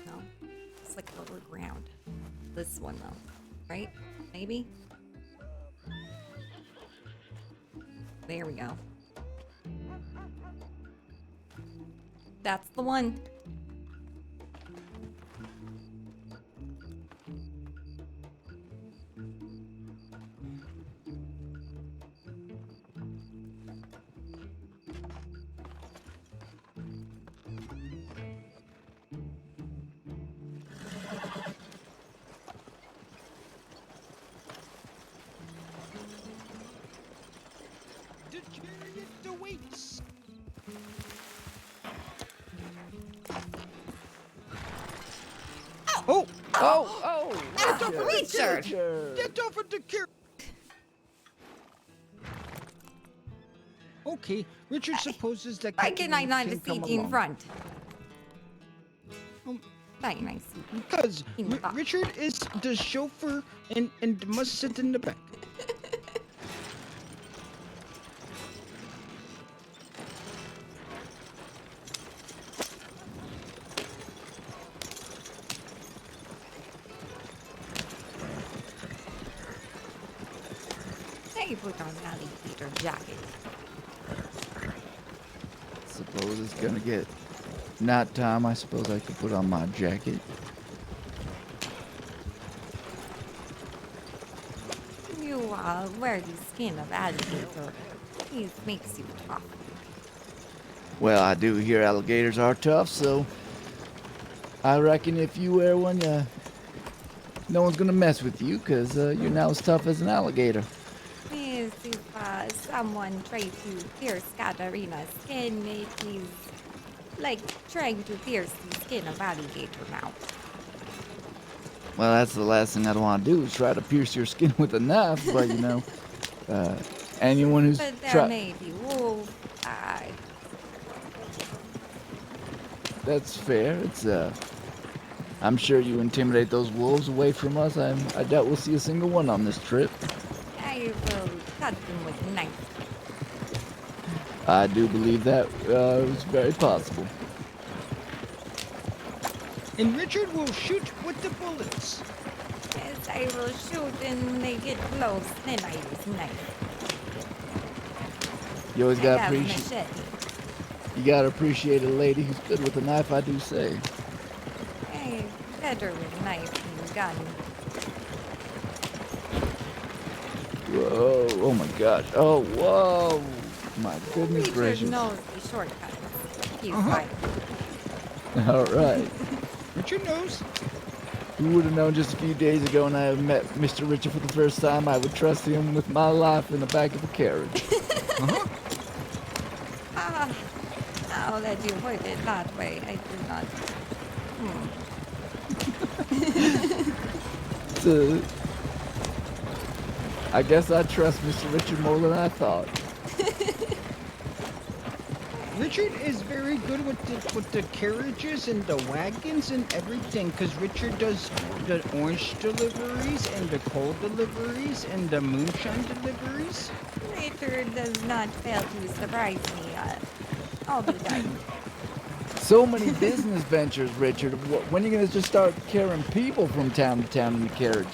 [SPEAKER 2] No, it's like lower ground. This one though, right? Maybe? There we go. That's the one.
[SPEAKER 1] The chariot awaits. Oh!
[SPEAKER 9] Oh!
[SPEAKER 2] Richard!
[SPEAKER 1] Get off of the carriage! Okay, Richard supposes that.
[SPEAKER 2] Why can I not
[SPEAKER 1] Katarina can
[SPEAKER 2] sit
[SPEAKER 1] come
[SPEAKER 2] in
[SPEAKER 1] along.
[SPEAKER 2] front?
[SPEAKER 1] Um,
[SPEAKER 2] Very nice.
[SPEAKER 1] Because
[SPEAKER 2] In the back.
[SPEAKER 1] Richard is the chauffeur and must sit in the back.
[SPEAKER 2] Hey, put on an alligator jacket.
[SPEAKER 9] Suppose it's gonna get night time. I suppose I could put on my jacket.
[SPEAKER 2] You wear the skin of alligator. It makes you tough.
[SPEAKER 9] Well, I do hear alligators are tough, so I reckon if you wear one, no one's gonna mess with you, cause you're now as tough as an alligator.
[SPEAKER 2] Yes, if someone tries to pierce Katarina's skin, it is like trying to pierce the skin of alligator now.
[SPEAKER 9] Well, that's the last thing I'd want to do is try to pierce your skin with a knife, but you know, anyone who's
[SPEAKER 2] But there
[SPEAKER 9] tried.
[SPEAKER 2] may be wolves.
[SPEAKER 9] That's fair. It's I'm sure you intimidate those wolves away from us. I doubt we'll see a single one on this trip.
[SPEAKER 2] I will cut them with a knife.
[SPEAKER 9] I do believe that is very possible.
[SPEAKER 1] and Richard will shoot with the bullets.
[SPEAKER 2] Yes, I will shoot and they get close, then I use knife.
[SPEAKER 9] You always
[SPEAKER 2] I
[SPEAKER 9] gotta
[SPEAKER 2] have
[SPEAKER 9] appreciate.
[SPEAKER 2] machete.
[SPEAKER 9] You gotta appreciate a lady who's good with a knife. I do say.
[SPEAKER 2] Hey, better with knife than gun.
[SPEAKER 9] Whoa! Oh my gosh! Oh whoa! My goodness
[SPEAKER 2] Richard
[SPEAKER 9] gracious!
[SPEAKER 2] knows the shortcuts. He's
[SPEAKER 1] Uh-huh.
[SPEAKER 2] right.
[SPEAKER 9] All right.
[SPEAKER 1] Richard knows.
[SPEAKER 9] Who would have known just a few days ago when I met Mr. Richard for the first time I would trust him with my life in the back of a carriage?
[SPEAKER 1] Uh-huh.
[SPEAKER 2] Ah, now that you put it that way, I do not.
[SPEAKER 9] So, I guess I trust Mr. Richard more than I thought.
[SPEAKER 1] Richard is very good with the carriages and the wagons and everything, because Richard does the orange deliveries and the coal deliveries and the moonshine deliveries.
[SPEAKER 2] Richard does not fail to surprise me all the time.
[SPEAKER 9] So many business ventures, Richard. When are you going to just start carrying people from town to town in your carriage?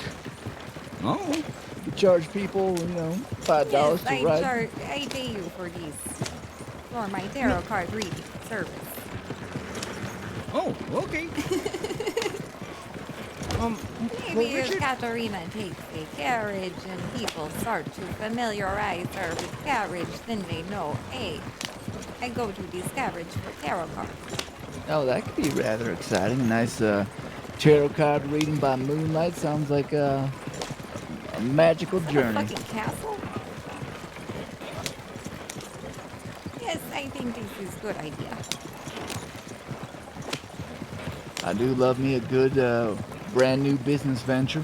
[SPEAKER 1] Oh.
[SPEAKER 9] You charge people, $5
[SPEAKER 2] Yes,
[SPEAKER 9] to ride.
[SPEAKER 2] I pay you for these. For my tarot card reading service.
[SPEAKER 1] Oh, okay.
[SPEAKER 2] Maybe
[SPEAKER 1] well,
[SPEAKER 2] if
[SPEAKER 1] Richard,
[SPEAKER 2] Katarina takes a carriage and people start to familiarize her with carriage, then they know, hey, I go to this carriage for tarot cards.
[SPEAKER 9] Oh, that could be rather exciting. Nice tarot card reading by moonlight. Sounds like a magical
[SPEAKER 2] Is that
[SPEAKER 9] journey.
[SPEAKER 2] a fucking castle? Yes, I think this is a good idea.
[SPEAKER 9] I do love me a good brand new business venture.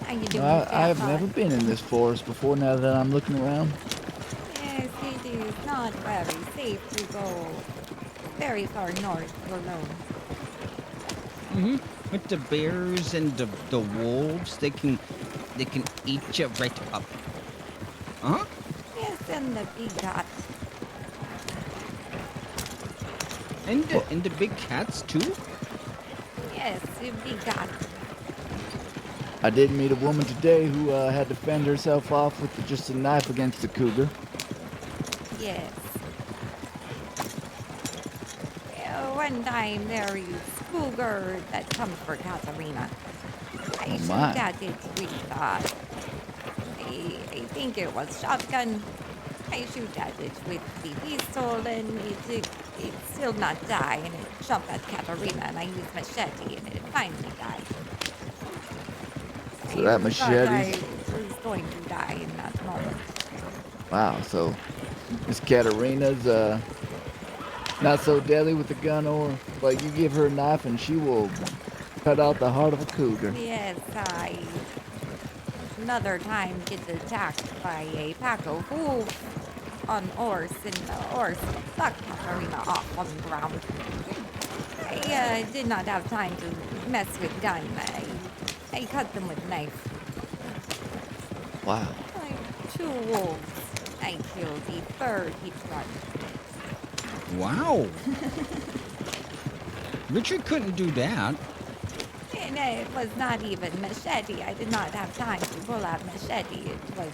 [SPEAKER 2] How you doing,
[SPEAKER 9] I have
[SPEAKER 2] Grandpa?
[SPEAKER 9] never been in this forest before now that I'm looking around.
[SPEAKER 2] Yes, it is not very safe to go very far north alone.
[SPEAKER 1] Mm-hmm. With the bears and the wolves, they can eat you right up. Huh?
[SPEAKER 2] Yes, and the big cat.
[SPEAKER 1] And the big cats too.
[SPEAKER 2] Yes, the big cat.
[SPEAKER 9] I did meet a woman today who had to fend herself off with just a knife against a cougar.
[SPEAKER 2] Yes. One time there is cougar that comes for Katarina. I shoot
[SPEAKER 9] my.
[SPEAKER 2] at it with I think it was shotgun. I shoot at it with the pistol and it still not die and it jumped at Katarina and I used machete and it finally died.
[SPEAKER 9] So that
[SPEAKER 2] I
[SPEAKER 9] machete.
[SPEAKER 2] was going to die in that moment.
[SPEAKER 9] Wow, so Miss Katarina's not so deadly with the gun, but you give her a knife and she will cut out the heart of a cougar.
[SPEAKER 2] Yes, I another time get attacked by a pack of wolves on horse and the horse sucked Katarina off on the ground. I did not have time to mess with gun. I cut them with knife.
[SPEAKER 9] Wow.
[SPEAKER 2] Like 2 wolves. I killed the third each one.
[SPEAKER 1] Wow. Richard couldn't do that.
[SPEAKER 2] And it was not even machete. I did not have time to pull out machete. It was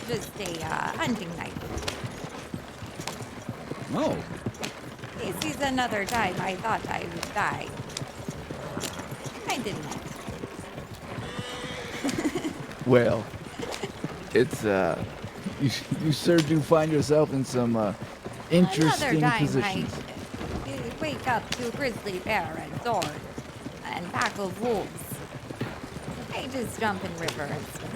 [SPEAKER 2] just a hunting knife.
[SPEAKER 1] Oh.
[SPEAKER 2] This is another time I thought I would die. I didn't.
[SPEAKER 9] Well, it's you sure do find yourself in some interesting
[SPEAKER 2] Another time
[SPEAKER 9] positions.
[SPEAKER 2] I wake up to grizzly bear and sword and pack of wolves. I just jump in river and swim.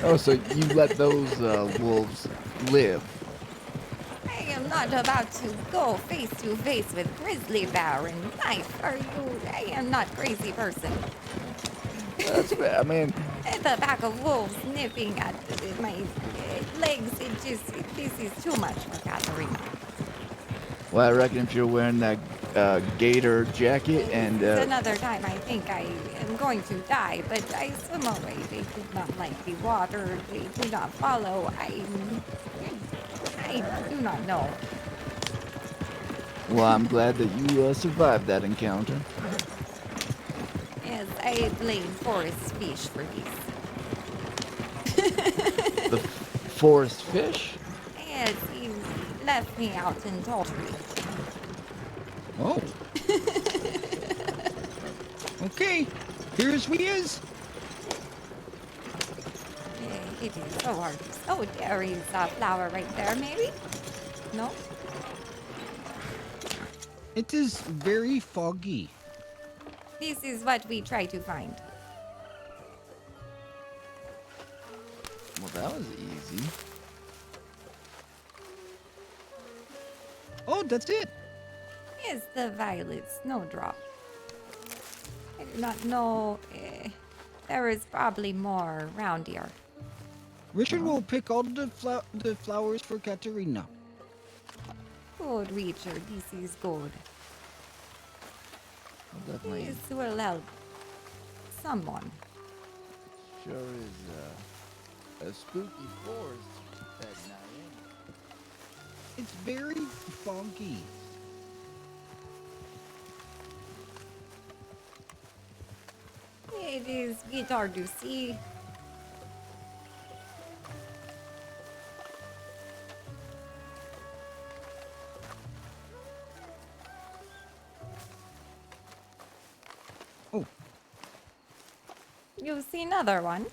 [SPEAKER 9] Oh, so you let those wolves live?
[SPEAKER 2] I am not about to go face to face with grizzly bear and knife. Are you? I am not crazy person.
[SPEAKER 9] That's fair. I mean,
[SPEAKER 2] The pack of wolves nipping at my legs. This is too much for Katarina.
[SPEAKER 9] well, I reckon if you're wearing that gator jacket and
[SPEAKER 2] It's another time I think I am going to die, but I swim away. They do not like the water. They do not follow. I do not know.
[SPEAKER 9] Well, I'm glad that you survived that encounter.
[SPEAKER 2] Yes, I blame forest fish for this.
[SPEAKER 9] The forest fish?
[SPEAKER 2] Yes, he left me out in Tawdry.
[SPEAKER 1] Oh. Okay, here's we is.
[SPEAKER 2] It is so hard. Oh, there is a flower right there, maybe? No?
[SPEAKER 1] It is very foggy.
[SPEAKER 2] This is what we try to find.
[SPEAKER 9] Well, that was easy.
[SPEAKER 1] Oh, that's it.
[SPEAKER 2] Yes, the violet snowdrop. I do not know. There is probably more around here.
[SPEAKER 1] Richard will pick all the flowers for Katarina.
[SPEAKER 2] Good, Richard. This is good.
[SPEAKER 9] Well, definitely.
[SPEAKER 2] This will help someone.
[SPEAKER 9] Sure is a spooky forest that night.
[SPEAKER 1] It's very foggy.
[SPEAKER 2] It is a bit hard to see.
[SPEAKER 1] Oh.
[SPEAKER 2] You see another one?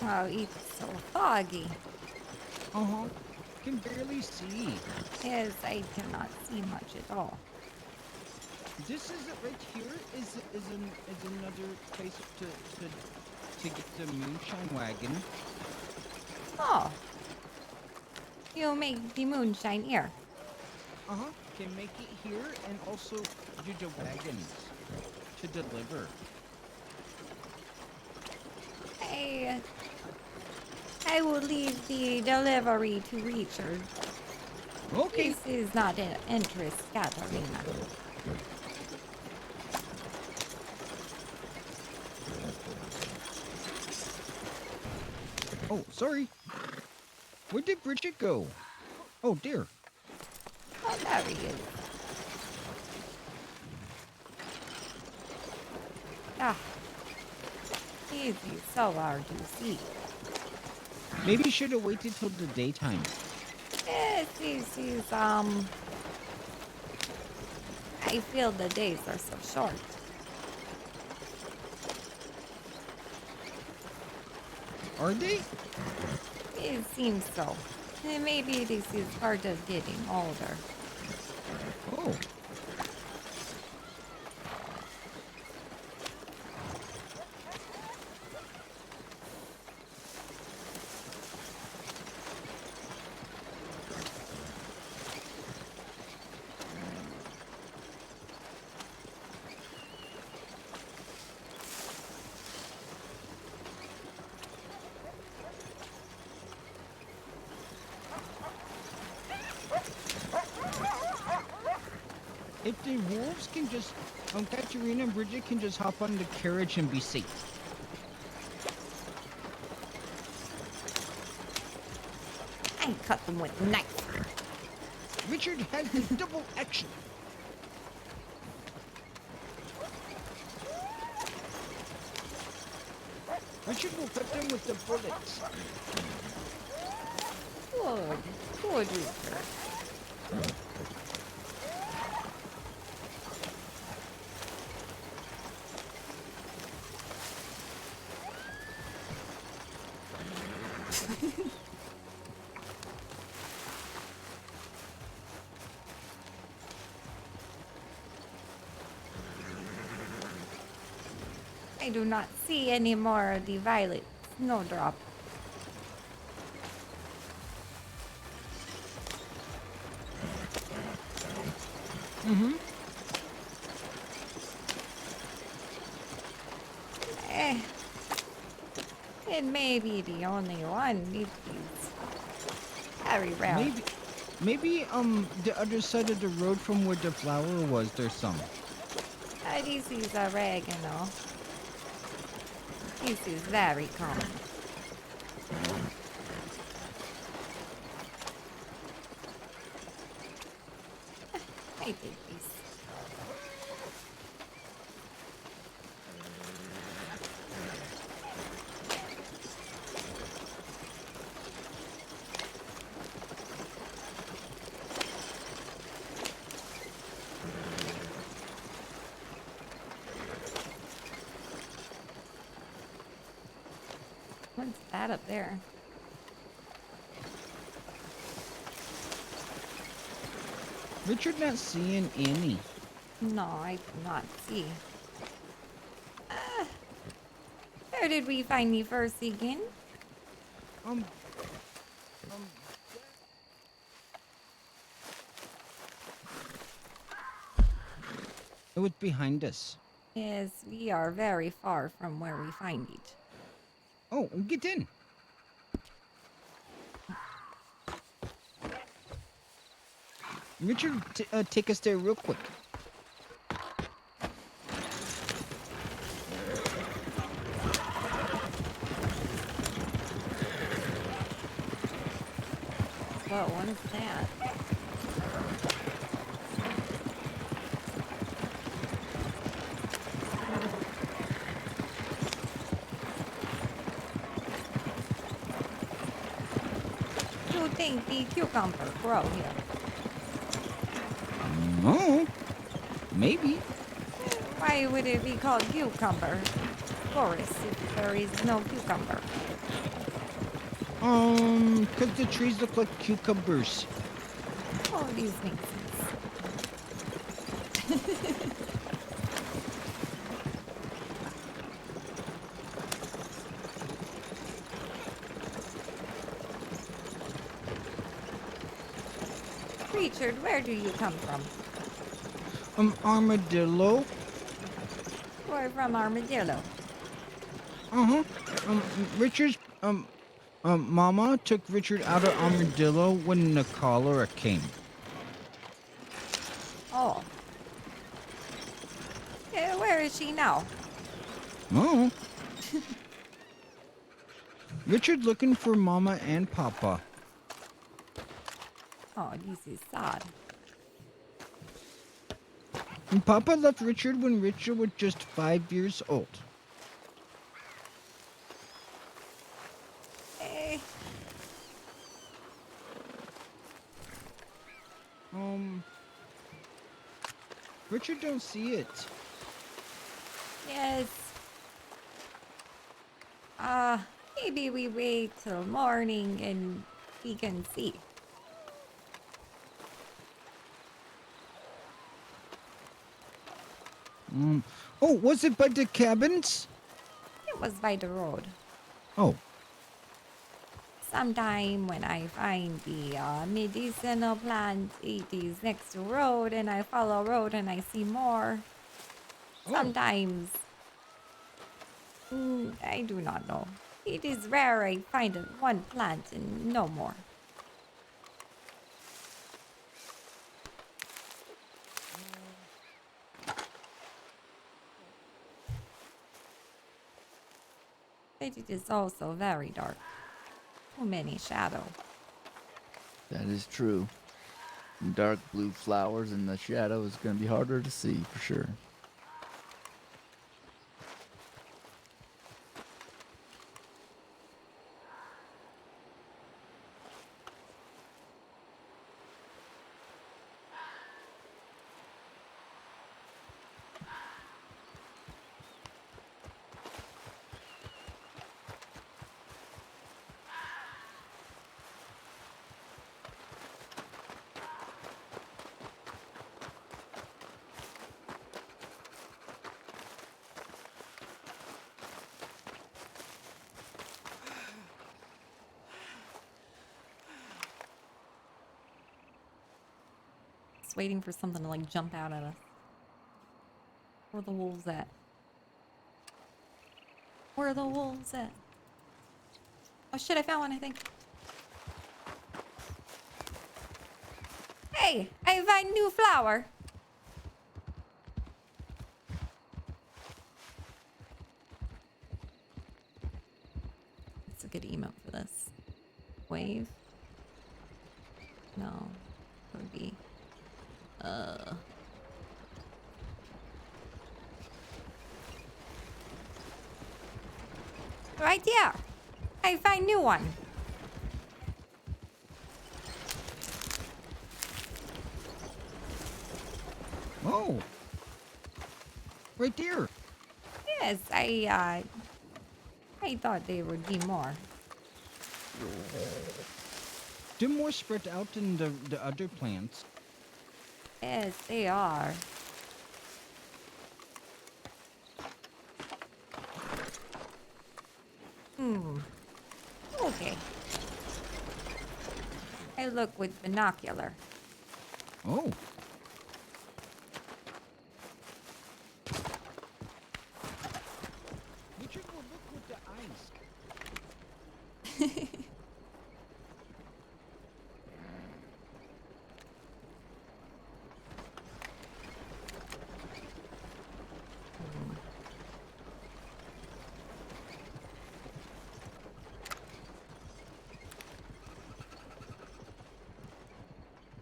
[SPEAKER 2] Oh, it's so foggy.
[SPEAKER 1] Uh-huh. Can barely see.
[SPEAKER 2] Yes, I cannot see much at all.
[SPEAKER 1] This is it right here is another place to get the moonshine wagon.
[SPEAKER 2] Oh. You make the moonshine here.
[SPEAKER 1] Uh-huh. Can make it here and also do the wagons to deliver.
[SPEAKER 2] I will leave the delivery to Richard.
[SPEAKER 1] Okay.
[SPEAKER 2] This is not an interest, Katarina.
[SPEAKER 1] Oh, sorry. Where did Bridget go? Oh, dear.
[SPEAKER 2] Oh, there he is. Ah. It is so hard to see.
[SPEAKER 1] Maybe should have waited till the daytime.
[SPEAKER 2] Yes, this is, I feel the days are so short.
[SPEAKER 1] Are they?
[SPEAKER 2] It seems so. Maybe this is part of getting older.
[SPEAKER 1] Oh. If the wolves can just, Katarina and Bridget can just hop on the carriage and be safe.
[SPEAKER 2] I cut them with a knife.
[SPEAKER 1] Richard has the double action. Richard will cut them with the bullets.
[SPEAKER 2] Good. Good, Richard. I do not see any more of the violet snowdrop.
[SPEAKER 1] Mm-hmm.
[SPEAKER 2] Eh, it may be the only one. It is very rare.
[SPEAKER 1] Maybe the other side of the road from where the flower was, there's some.
[SPEAKER 2] This is oregano. This is very common. I take this. What's that up there?
[SPEAKER 1] Richard not seeing any.
[SPEAKER 2] No, I do not see. Where did we find the first again?
[SPEAKER 1] It was behind us.
[SPEAKER 2] Yes, we are very far from where we find it.
[SPEAKER 1] Oh, get in. Richard, take us there real quick.
[SPEAKER 2] Whoa, what is that? You think the cucumber grow here?
[SPEAKER 1] No. Maybe.
[SPEAKER 2] Why would it be called cucumber forest if there is no cucumber?
[SPEAKER 1] 'Cause the trees look like cucumbers.
[SPEAKER 2] Oh, these make sense. Richard, where do you come from?
[SPEAKER 1] Armadillo.
[SPEAKER 2] We're from Armadillo.
[SPEAKER 1] Uh-huh. Richard's, Mama took Richard out of Armadillo when the cholera came.
[SPEAKER 2] Oh. Where is she now?
[SPEAKER 1] Oh. Richard looking for Mama and Papa.
[SPEAKER 2] Oh, this is sad.
[SPEAKER 1] And Papa left Richard when Richard was just 5 years old.
[SPEAKER 2] Eh,
[SPEAKER 1] Richard don't see it.
[SPEAKER 2] yes. Maybe we wait till morning and we can see.
[SPEAKER 1] Oh, was it by the cabins?
[SPEAKER 2] It was by the road.
[SPEAKER 1] Oh.
[SPEAKER 2] Sometime when I find the medicinal plant, it is next to road, and I follow road and I see more. Sometimes, I do not know. It is rare I find one plant and no more. But it is also very dark. Too many shadows.
[SPEAKER 9] That is true. Dark blue flowers in the shadow is going to be harder to see for sure.
[SPEAKER 2] just waiting for something to like jump out at us. Where are the wolves at? Where are the wolves at? Oh shit, I found one, I think. Hey, I find new flower. That's a good emote for this. Wave? No. It would be... Right there. I find new one.
[SPEAKER 1] Oh. Right there.
[SPEAKER 2] Yes, I thought there would be more.
[SPEAKER 1] They're more spread out than the other plants.
[SPEAKER 2] Yes, they are. Okay. I look with binocular.
[SPEAKER 1] Oh. Richard will look with the eyes.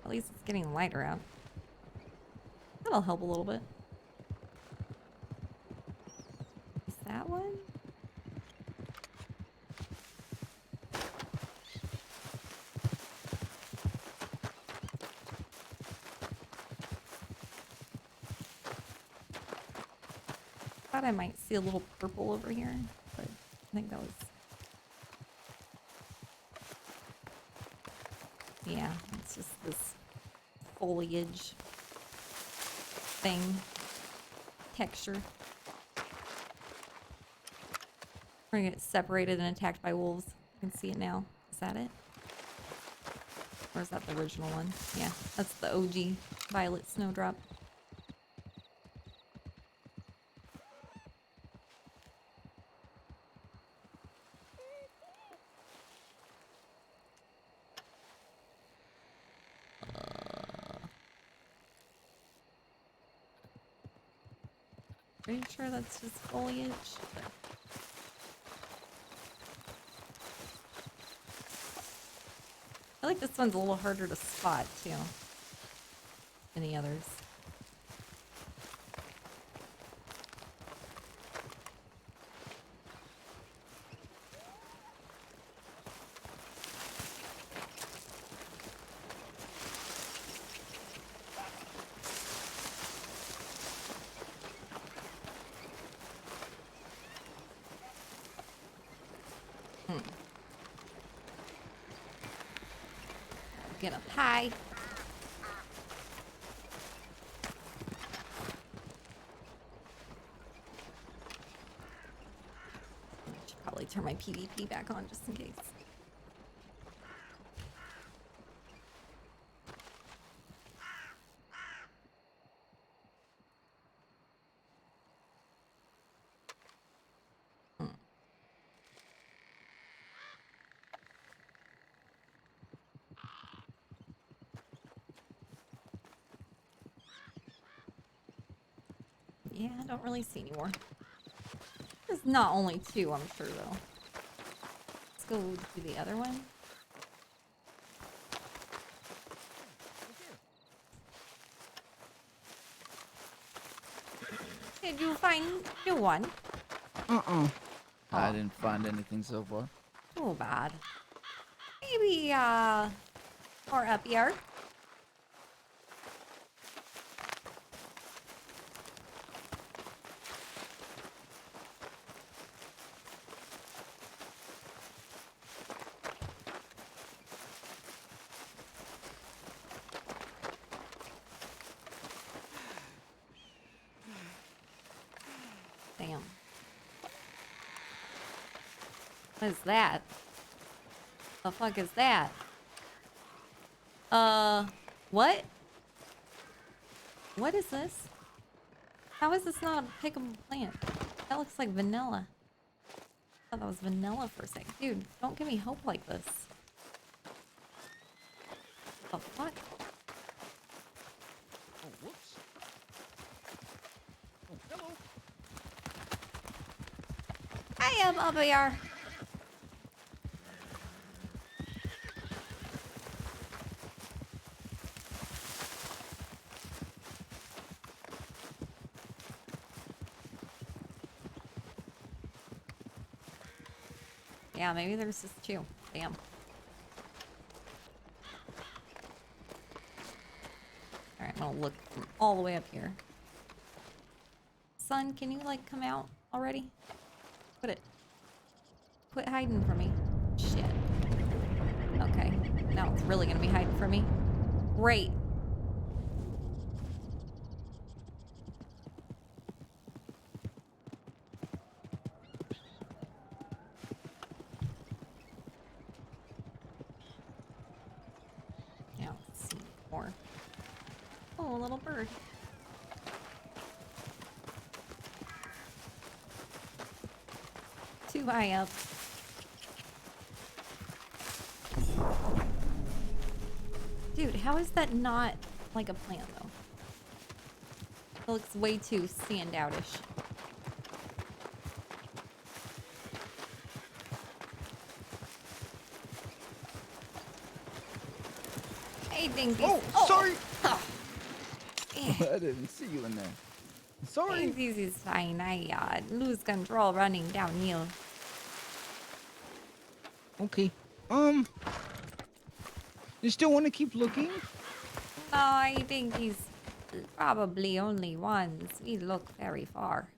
[SPEAKER 2] At least it's getting lighter out. That'll help a little bit. Is that one? Thought I might see a little purple over here, but I think that was... Yeah, it's just this foliage thing. Texture. We're gonna get separated and attacked by wolves. You can see it now. Is that it? Or is that the original one? Yeah, that's the OG violet snowdrop. Pretty sure that's just foliage. I feel like this one's a little harder to spot too than the others. Get up high. I should probably turn my PvP back on just in case. Yeah, I don't really see any more. There's not only two, I'm sure, though. Let's go to the other one. Did you find new one?
[SPEAKER 9] I didn't find anything so far.
[SPEAKER 2] Too bad. Maybe, more up here. Damn. What is that? The fuck is that? What? What is this? How is this not a pickable plant? That looks like vanilla. I thought that was vanilla for a second. Dude, don't give me hope like this. The fuck?
[SPEAKER 1] Oh, whoops. Oh, hello.
[SPEAKER 2] I am over here. Yeah, maybe there's just two. Damn. Alright, I'm gonna look from all the way up here. Sun, can you, like, come out already? Quit hiding from me. Shit. Okay. Now it's really gonna be hiding from me. Great. Now, let's see more. Oh, a little bird. Too high up. Dude, how is that not like a plant though? It looks way too standoutish. Hey, Dinky.
[SPEAKER 1] Oh, sorry.
[SPEAKER 9] I didn't see you in there.
[SPEAKER 1] Sorry.
[SPEAKER 2] This is fine. I lose control running downhill.
[SPEAKER 1] Okay. You still want to keep looking?
[SPEAKER 2] No, I think he's probably only ones. We look very far.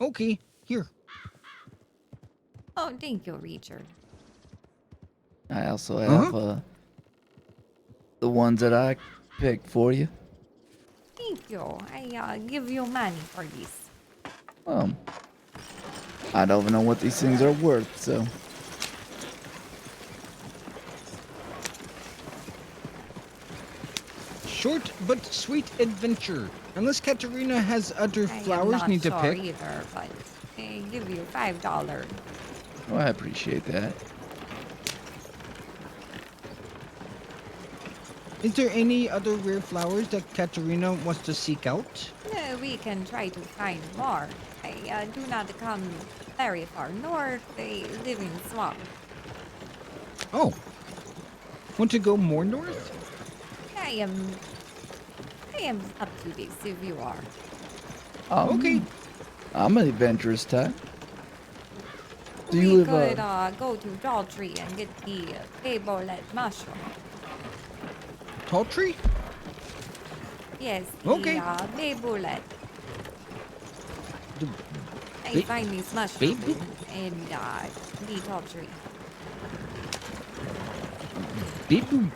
[SPEAKER 1] Okay, here.
[SPEAKER 2] Oh, thank you, Richard.
[SPEAKER 9] I also have the ones that I picked for you.
[SPEAKER 2] Thank you. I give you money for this.
[SPEAKER 9] I don't even know what these things are worth, so.
[SPEAKER 1] Short but sweet adventure. Unless Katarina has other
[SPEAKER 2] I am
[SPEAKER 1] flowers
[SPEAKER 2] not
[SPEAKER 1] need to
[SPEAKER 2] sure
[SPEAKER 1] pick.
[SPEAKER 2] either, but I give you $5.
[SPEAKER 9] Oh, I appreciate that.
[SPEAKER 1] Is there any other rare flowers that Katarina wants to seek out?
[SPEAKER 2] We can try to find more. I do not come very far north. I live in swamp.
[SPEAKER 1] Oh. Want to go more north?
[SPEAKER 2] I am up to this if you are.
[SPEAKER 1] Okay.
[SPEAKER 9] I'm an adventurous type. Do
[SPEAKER 2] We
[SPEAKER 9] you live,
[SPEAKER 2] could go to Tall Tree and get the Baybolet mushroom.
[SPEAKER 1] Tall tree?
[SPEAKER 2] Yes, the
[SPEAKER 1] Okay.
[SPEAKER 2] Baybolet.
[SPEAKER 1] The
[SPEAKER 2] I find these mushrooms
[SPEAKER 1] Baybo-
[SPEAKER 2] in the Tall Tree.
[SPEAKER 1] Baby.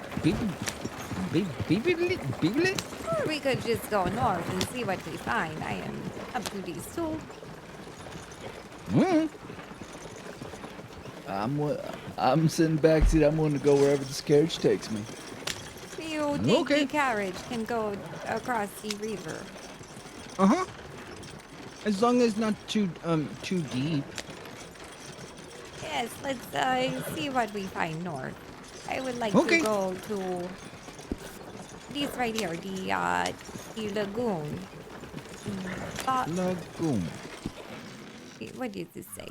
[SPEAKER 2] Or we could just go north and see what we find. I am up to these too.
[SPEAKER 9] I'm sitting back seat. I'm going to go wherever this carriage takes me.
[SPEAKER 2] You think the carriage can go across the river?
[SPEAKER 1] Uh-huh. As long as not too deep.
[SPEAKER 2] Yes, let's see what we find north. I would like to go to this right here, the lagoon.
[SPEAKER 1] Lagoon.
[SPEAKER 2] What does this say?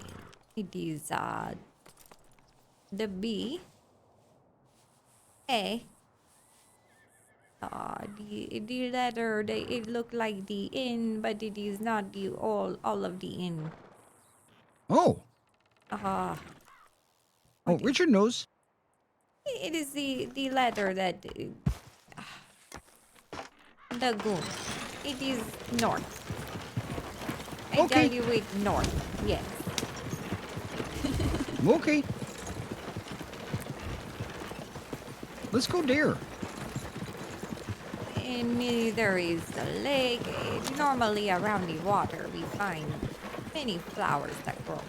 [SPEAKER 2] It is the B A. The letter, it looked like the N, but it is not the all of the N.
[SPEAKER 1] Oh.
[SPEAKER 2] Oh,
[SPEAKER 1] Richard knows.
[SPEAKER 2] It is the letter that lagoon. It is north. I tell you it's north. Yes.
[SPEAKER 1] Okay. Let's go there.
[SPEAKER 2] And there is a lake. Normally around the water we find many flowers that grow.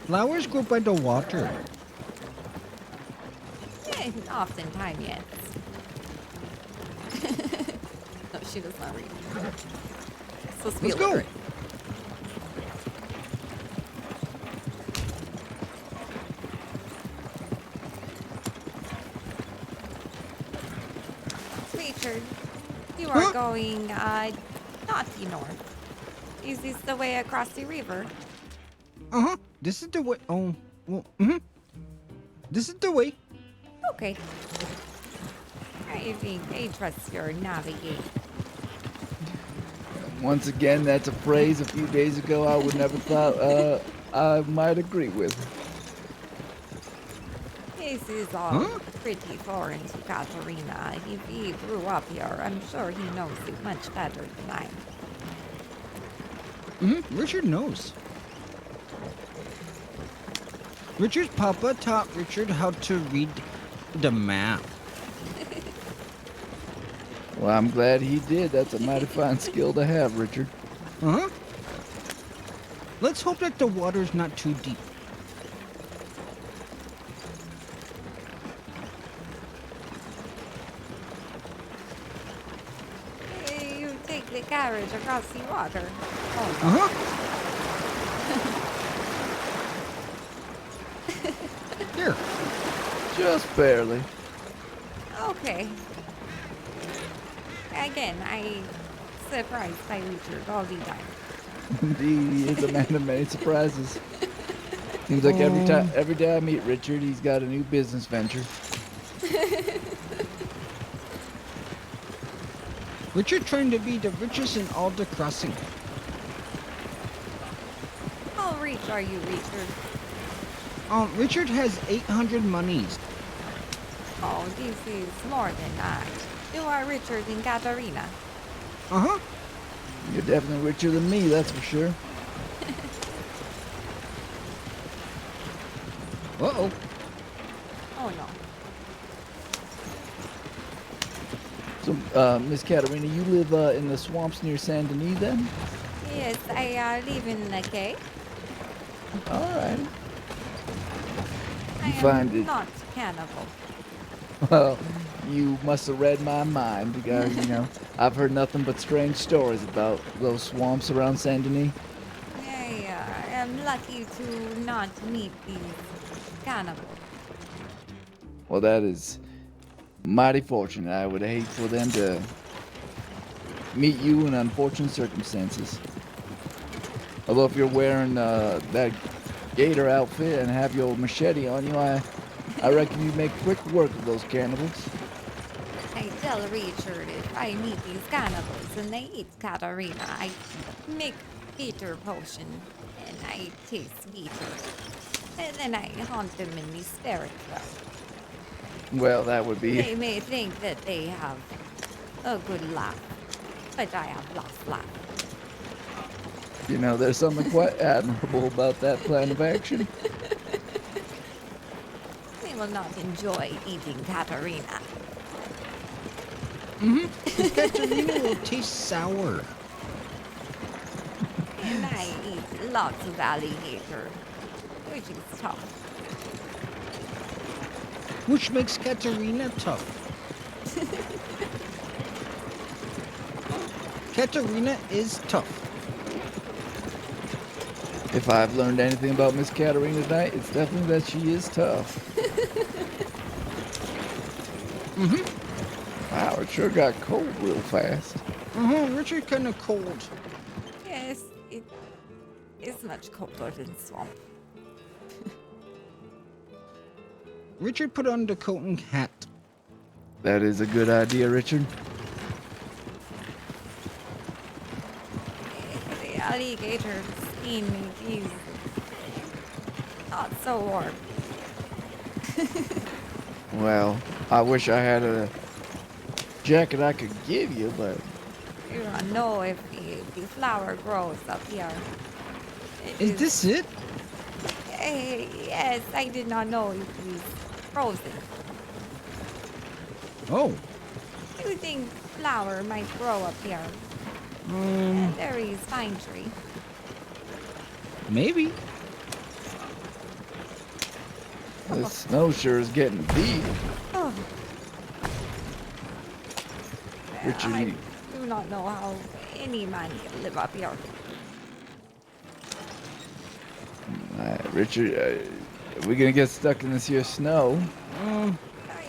[SPEAKER 1] Flowers grow by the water.
[SPEAKER 2] Oftentimes, yes. No, she does not read. So
[SPEAKER 1] Let's go.
[SPEAKER 2] Richard, you are going not the north. Is this the way across the river?
[SPEAKER 1] This is the way. Oh, well, This is the way.
[SPEAKER 2] Okay. I think I trust your navigate.
[SPEAKER 9] Once again, that's a phrase a few days ago I would never thought I might agree with.
[SPEAKER 2] This is all pretty foreign to Katarina. If he grew up here, I'm sure he knows it much better than I.
[SPEAKER 1] Richard knows. Richard's papa taught Richard how to read the map.
[SPEAKER 9] Well, I'm glad he did. That's a mighty fine skill to have, Richard.
[SPEAKER 1] Let's hope that the water's not too deep.
[SPEAKER 2] You take the carriage across the water. Oh.
[SPEAKER 1] Here.
[SPEAKER 9] Just barely.
[SPEAKER 2] Okay. Again, I surprised by Richard all the time.
[SPEAKER 9] Indeed, he is a man of many surprises. Seems like every day I meet Richard, he's got a new business venture.
[SPEAKER 1] Richard trying to be the richest in all the crossing.
[SPEAKER 2] How rich are you, Richard?
[SPEAKER 1] Richard has 800 monies.
[SPEAKER 2] Oh, this is more than I. You are richer than Katarina.
[SPEAKER 9] You're definitely richer than me, that's for sure.
[SPEAKER 1] Uh-oh.
[SPEAKER 2] Oh, no.
[SPEAKER 9] So, Miss Katarina, you live in the swamps near Saint Denis then?
[SPEAKER 2] Yes, I live in the cave.
[SPEAKER 9] All right.
[SPEAKER 2] I
[SPEAKER 9] find
[SPEAKER 2] am
[SPEAKER 9] it-
[SPEAKER 2] not cannibal.
[SPEAKER 9] Well, you must have read my mind because, I've heard nothing but strange stories about those swamps around Saint Denis.
[SPEAKER 2] I am lucky to not meet these cannibals.
[SPEAKER 9] Well, that is mighty fortunate. I would hate for them to meet you in unfortunate circumstances. Although if you're wearing that gator outfit and have your machete on you, I reckon you'd make quick work of those cannibals.
[SPEAKER 2] I tell Richard if I meet these cannibals and they eat Katarina, I make bitter potion and I taste bitter. And then I haunt them in the spirit world.
[SPEAKER 9] Well, that would be...
[SPEAKER 2] They may think that they have a good laugh, but I have lost laugh.
[SPEAKER 9] There's something quite admirable about that plan of action.
[SPEAKER 2] They will not enjoy eating Katarina.
[SPEAKER 1] Katarina will taste sour.
[SPEAKER 2] And I eat lots of alligator, which is tough.
[SPEAKER 1] Which makes Katarina tough. Katarina is tough.
[SPEAKER 9] If I've learned anything about Miss Katarina tonight, it's definitely that she is tough. Wow, it sure got cold real fast.
[SPEAKER 1] Richard kind of cold.
[SPEAKER 2] Yes, it is much colder than swamp.
[SPEAKER 1] Richard put on the coat and hat.
[SPEAKER 9] That is a good idea, Richard.
[SPEAKER 2] The alligator skin is not so warm.
[SPEAKER 9] Well, I wish I had a jacket I could give you, but...
[SPEAKER 2] You don't know if the flower grows up here.
[SPEAKER 1] Is this it?
[SPEAKER 2] Yes, I did not know it was frozen.
[SPEAKER 1] Oh.
[SPEAKER 2] Do you think flower might grow up here? There is pine tree.
[SPEAKER 1] Maybe.
[SPEAKER 9] The snow sure is getting deep. Richard,
[SPEAKER 2] I do not know how any man can live up here.
[SPEAKER 9] Richard, are we gonna get stuck in this here snow?
[SPEAKER 2] I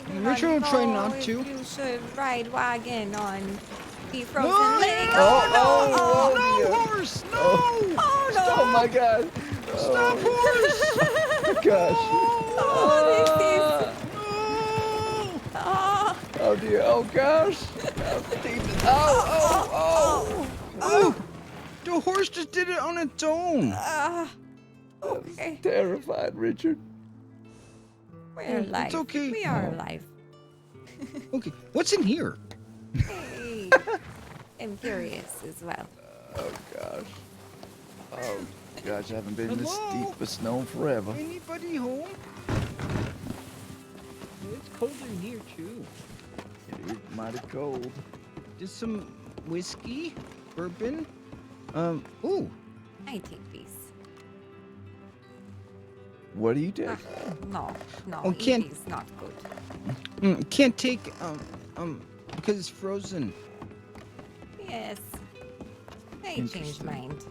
[SPEAKER 2] do not
[SPEAKER 1] Richard will try
[SPEAKER 2] know
[SPEAKER 1] not
[SPEAKER 2] if
[SPEAKER 1] to.
[SPEAKER 2] you should ride wagon on the frozen
[SPEAKER 1] No,
[SPEAKER 2] lake.
[SPEAKER 9] Oh,
[SPEAKER 2] Oh,
[SPEAKER 1] no,
[SPEAKER 9] dear.
[SPEAKER 1] horse! No!
[SPEAKER 2] Oh no!
[SPEAKER 9] Oh my God!
[SPEAKER 1] Stop, horse!
[SPEAKER 9] Gosh!
[SPEAKER 2] Oh, this is.
[SPEAKER 1] No!
[SPEAKER 2] Oh,
[SPEAKER 9] Oh dear! Oh gosh! Oh!
[SPEAKER 1] Oh! The horse just did it on its own.
[SPEAKER 2] okay.
[SPEAKER 9] Terrified, Richard.
[SPEAKER 2] We're alive.
[SPEAKER 1] It's okay.
[SPEAKER 2] We are alive.
[SPEAKER 1] Okay, what's in here?
[SPEAKER 2] Hey, I'm curious as well.
[SPEAKER 9] Oh gosh! Oh gosh! I haven't been in this
[SPEAKER 1] Hello?
[SPEAKER 9] deep of snow forever.
[SPEAKER 1] Anybody home? It's cold in here too.
[SPEAKER 9] It is mighty cold.
[SPEAKER 1] Just some whiskey, bourbon. Ooh.
[SPEAKER 2] I take these.
[SPEAKER 9] What do you take?
[SPEAKER 2] No,
[SPEAKER 1] Oh,
[SPEAKER 2] it
[SPEAKER 1] can't-
[SPEAKER 2] is not good.
[SPEAKER 1] Can't take because it's frozen.
[SPEAKER 2] Yes. I changed
[SPEAKER 9] Interesting.
[SPEAKER 2] mind.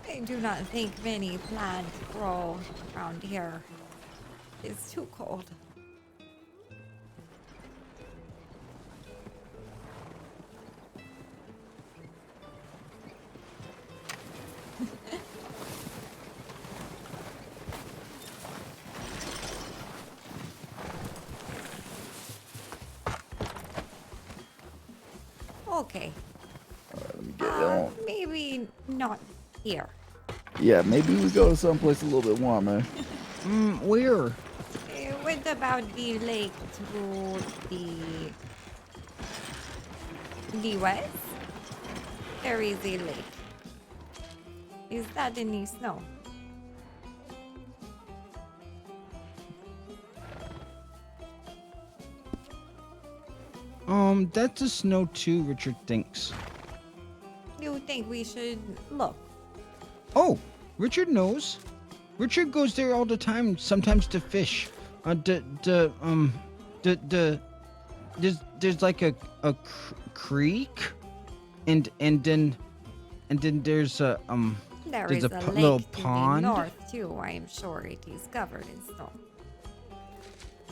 [SPEAKER 2] I do not think many plants grow around here. It's too cold. Okay.
[SPEAKER 9] Let me get on.
[SPEAKER 2] Maybe not here.
[SPEAKER 9] Yeah, maybe we go to someplace a little bit warmer.
[SPEAKER 1] Where?
[SPEAKER 2] What about the lake to the west? There is a lake. Is that any snow?
[SPEAKER 1] That's a snow too, Richard thinks.
[SPEAKER 2] You think we should look?
[SPEAKER 1] Oh, Richard knows. Richard goes there all the time, sometimes to fish. There's like a creek, and then there's a
[SPEAKER 2] There
[SPEAKER 1] there's
[SPEAKER 2] is
[SPEAKER 1] a
[SPEAKER 2] a
[SPEAKER 1] p-
[SPEAKER 2] lake
[SPEAKER 1] little
[SPEAKER 2] to
[SPEAKER 1] pond.
[SPEAKER 2] the north too. I am sure it is covered in snow.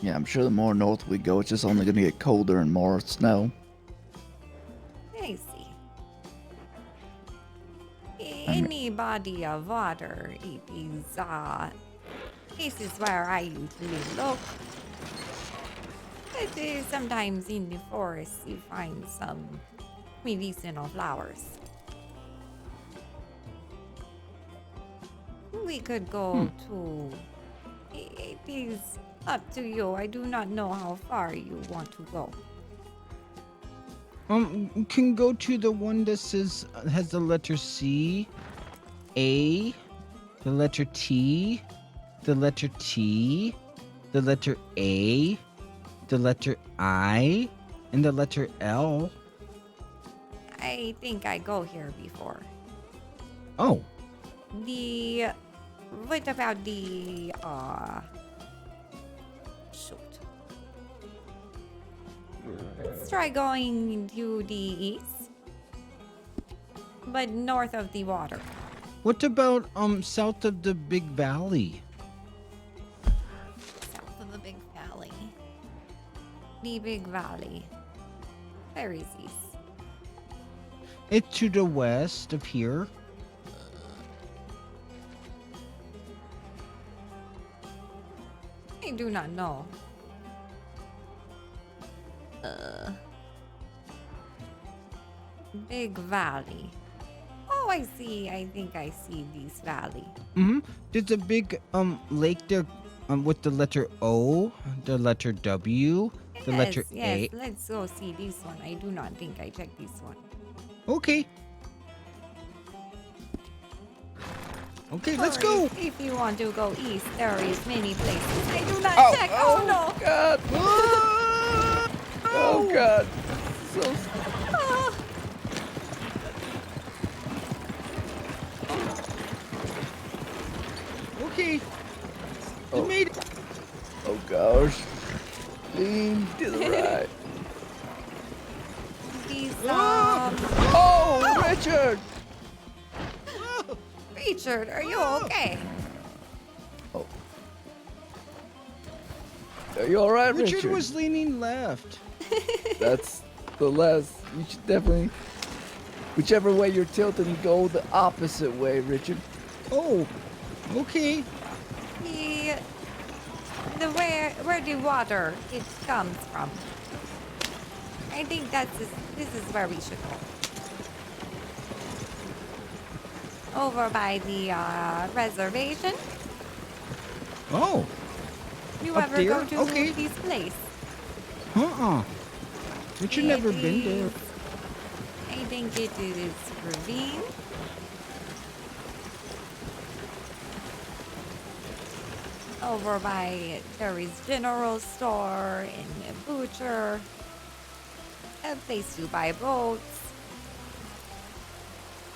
[SPEAKER 9] Yeah, I'm sure the more north we go, it's just only gonna get colder and more snow.
[SPEAKER 2] I see. Any body of water, it is, this is where I usually look. But sometimes in the forest you find some medicinal flowers. We could go to... It is up to you. I do not know how far you want to go.
[SPEAKER 1] Can go to the one that says has the letter C, A, the letter T, the letter T, the letter A, the letter I, and the letter L.
[SPEAKER 2] I think I go here before.
[SPEAKER 1] Oh,
[SPEAKER 2] What about the, shoot. Let's try going to the east, but north of the water.
[SPEAKER 1] what about south of the big valley?
[SPEAKER 2] South of the big valley. The big valley. Where is this?
[SPEAKER 1] It's to the west of here.
[SPEAKER 2] I do not know. Big valley. Oh, I see. I think I see this valley.
[SPEAKER 1] There's a big lake there with the letter O, the letter W, the letter
[SPEAKER 2] Yes,
[SPEAKER 1] A.
[SPEAKER 2] let's go see this one. I do not think I checked this one.
[SPEAKER 1] Okay. Okay, let's
[SPEAKER 2] Or
[SPEAKER 1] go.
[SPEAKER 2] If you want to go east, there is many places. I do not check.
[SPEAKER 9] Oh,
[SPEAKER 2] Oh, no.
[SPEAKER 9] God! Oh God! So
[SPEAKER 2] Oh,
[SPEAKER 9] Gosh. Lean to the right.
[SPEAKER 2] These,
[SPEAKER 9] Oh, Richard!
[SPEAKER 2] Richard, are you okay?
[SPEAKER 9] Oh. Are you alright, Richard?
[SPEAKER 1] Richard was leaning left.
[SPEAKER 9] That's the last. You should definitely. Whichever way you're tilting, go the opposite way, Richard.
[SPEAKER 1] Oh, okay.
[SPEAKER 2] Where the water it comes from. I think this is where we should go. Over by the reservation.
[SPEAKER 1] Oh,
[SPEAKER 2] You
[SPEAKER 1] up
[SPEAKER 2] ever
[SPEAKER 1] there?
[SPEAKER 2] go to
[SPEAKER 1] Okay.
[SPEAKER 2] this place?
[SPEAKER 1] Richard never been there.
[SPEAKER 2] I think it is ravine. Over by there is general store and a butcher. A place to buy boats.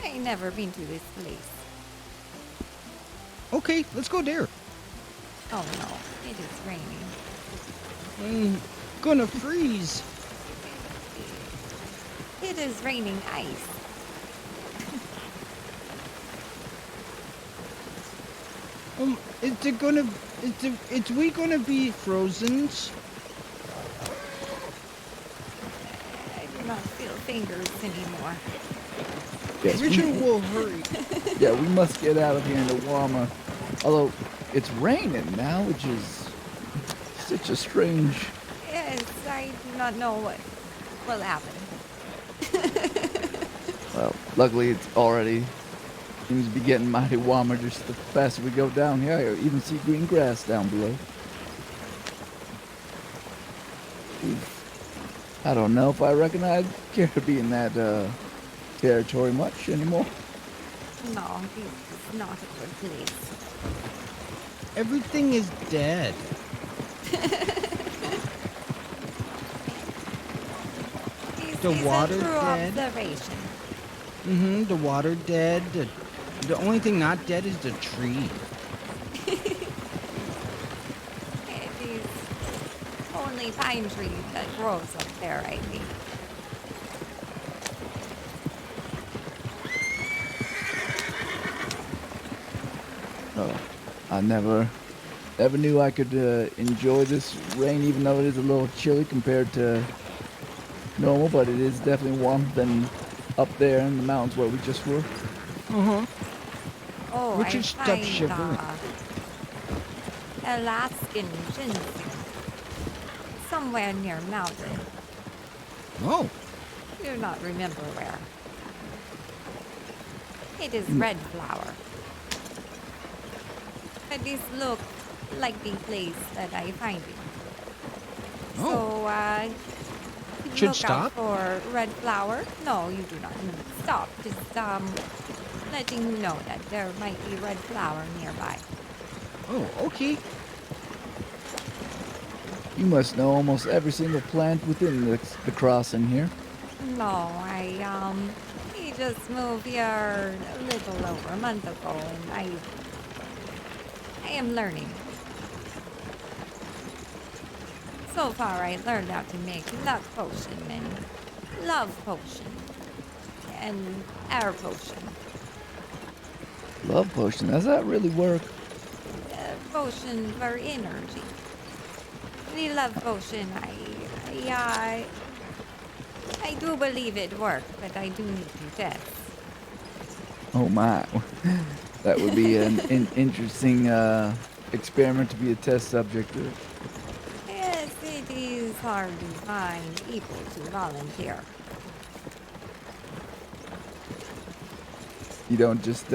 [SPEAKER 2] I ain't never been to this place.
[SPEAKER 1] Okay, let's go there.
[SPEAKER 2] Oh no, it is raining.
[SPEAKER 1] Gonna freeze.
[SPEAKER 2] It is raining ice.
[SPEAKER 1] Is we gonna be frozen?
[SPEAKER 2] I do not feel fingers anymore.
[SPEAKER 9] Yes,
[SPEAKER 1] Richard will hurry.
[SPEAKER 9] Yeah, we must get out of here in the warmer. Although it's raining now, which is such a strange.
[SPEAKER 2] Yes, I do not know what will happen.
[SPEAKER 9] Well, luckily it's already seems to be getting mighty warmer just the faster we go down here. I even see green grass down below. I don't know if I reckon I'd care to be in that territory much anymore.
[SPEAKER 2] No, this is not a good place.
[SPEAKER 1] Everything is dead.
[SPEAKER 2] This
[SPEAKER 1] The
[SPEAKER 2] is
[SPEAKER 1] water
[SPEAKER 2] a true
[SPEAKER 1] dead?
[SPEAKER 2] observation.
[SPEAKER 1] The water dead. The only thing not dead is the tree.
[SPEAKER 2] It is only pine tree that grows up there, I think.
[SPEAKER 9] Oh, I never knew I could enjoy this rain, even though it is a little chilly compared to normal, but it is definitely warmer than up there in the mountains where we just were.
[SPEAKER 2] Oh,
[SPEAKER 1] Richard
[SPEAKER 2] I
[SPEAKER 1] stopped
[SPEAKER 2] find
[SPEAKER 1] shivering.
[SPEAKER 2] Alaskan ginseng somewhere near mountain.
[SPEAKER 1] Oh,
[SPEAKER 2] Do not remember where. It is red flower. But this look like the place that I find it. So,
[SPEAKER 1] Should
[SPEAKER 2] look
[SPEAKER 1] stop?
[SPEAKER 2] out for red flower. No, you do not need to stop. Just letting you know that there might be red flower nearby.
[SPEAKER 1] oh, okay.
[SPEAKER 9] You must know almost every single plant within the crossing here.
[SPEAKER 2] No, we just moved here a little over a month ago, and I am learning. So far, I learned how to make luck potion and love potion and air potion.
[SPEAKER 9] Love potion, does that really work?
[SPEAKER 2] Potion for energy. The love potion, I do believe it worked, but I do need to test.
[SPEAKER 9] Oh my, that would be an interesting experiment to be a test subject of.
[SPEAKER 2] Yes, it is hard to find people to volunteer.
[SPEAKER 9] You don't just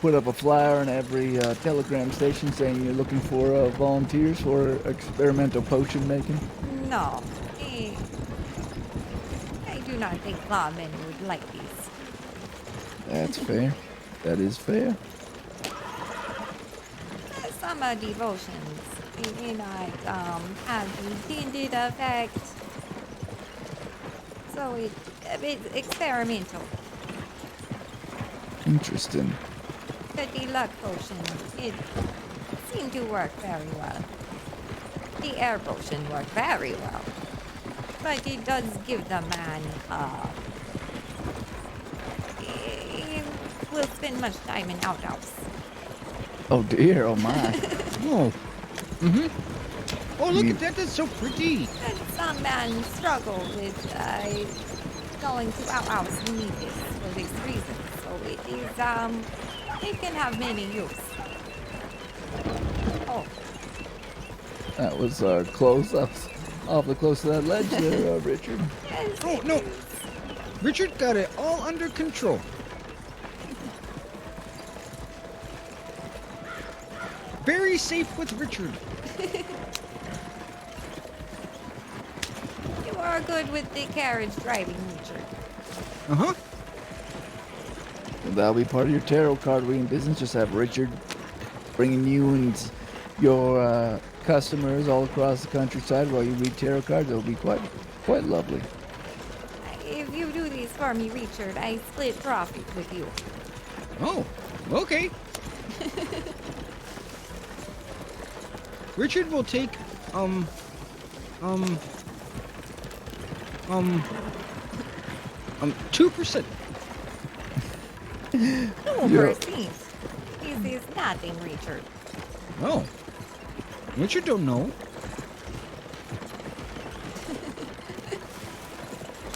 [SPEAKER 9] put up a flyer in every telegram station saying you're looking for volunteers for experimental potion making?
[SPEAKER 2] No, I do not think lawmen would like these.
[SPEAKER 9] That's fair. That is fair.
[SPEAKER 2] Some devotions may not have the intended effect, so it's a bit experimental.
[SPEAKER 9] Interesting.
[SPEAKER 2] But the luck potion, it seemed to work very well. The air potion worked very well. But it does give the man, he will spend much time in outhouse.
[SPEAKER 9] Oh dear, oh my.
[SPEAKER 1] Oh. Mm-hmm. Oh, look
[SPEAKER 9] You-
[SPEAKER 1] at that. That's so pretty.
[SPEAKER 2] And some men struggle with, going to outhouse and need this for this reason. So it is, it can have many use. Oh,
[SPEAKER 9] That was close. That was awfully close to that ledge there, Richard.
[SPEAKER 2] yes,
[SPEAKER 1] Oh,
[SPEAKER 2] it
[SPEAKER 1] no.
[SPEAKER 2] is.
[SPEAKER 1] Richard got it all under control. Very safe with Richard.
[SPEAKER 2] You are good with the carriage driving, Richard.
[SPEAKER 1] Uh-huh.
[SPEAKER 9] That'll be part of your tarot card reading business. Just have Richard bringing you and your customers all across the countryside while you read tarot cards. It'll be quite lovely.
[SPEAKER 2] If you do these for me, Richard, I split profit with you.
[SPEAKER 1] Oh, okay. Richard will take, 2%.
[SPEAKER 2] 2%. This is nothing, Richard.
[SPEAKER 1] Oh. Richard don't know.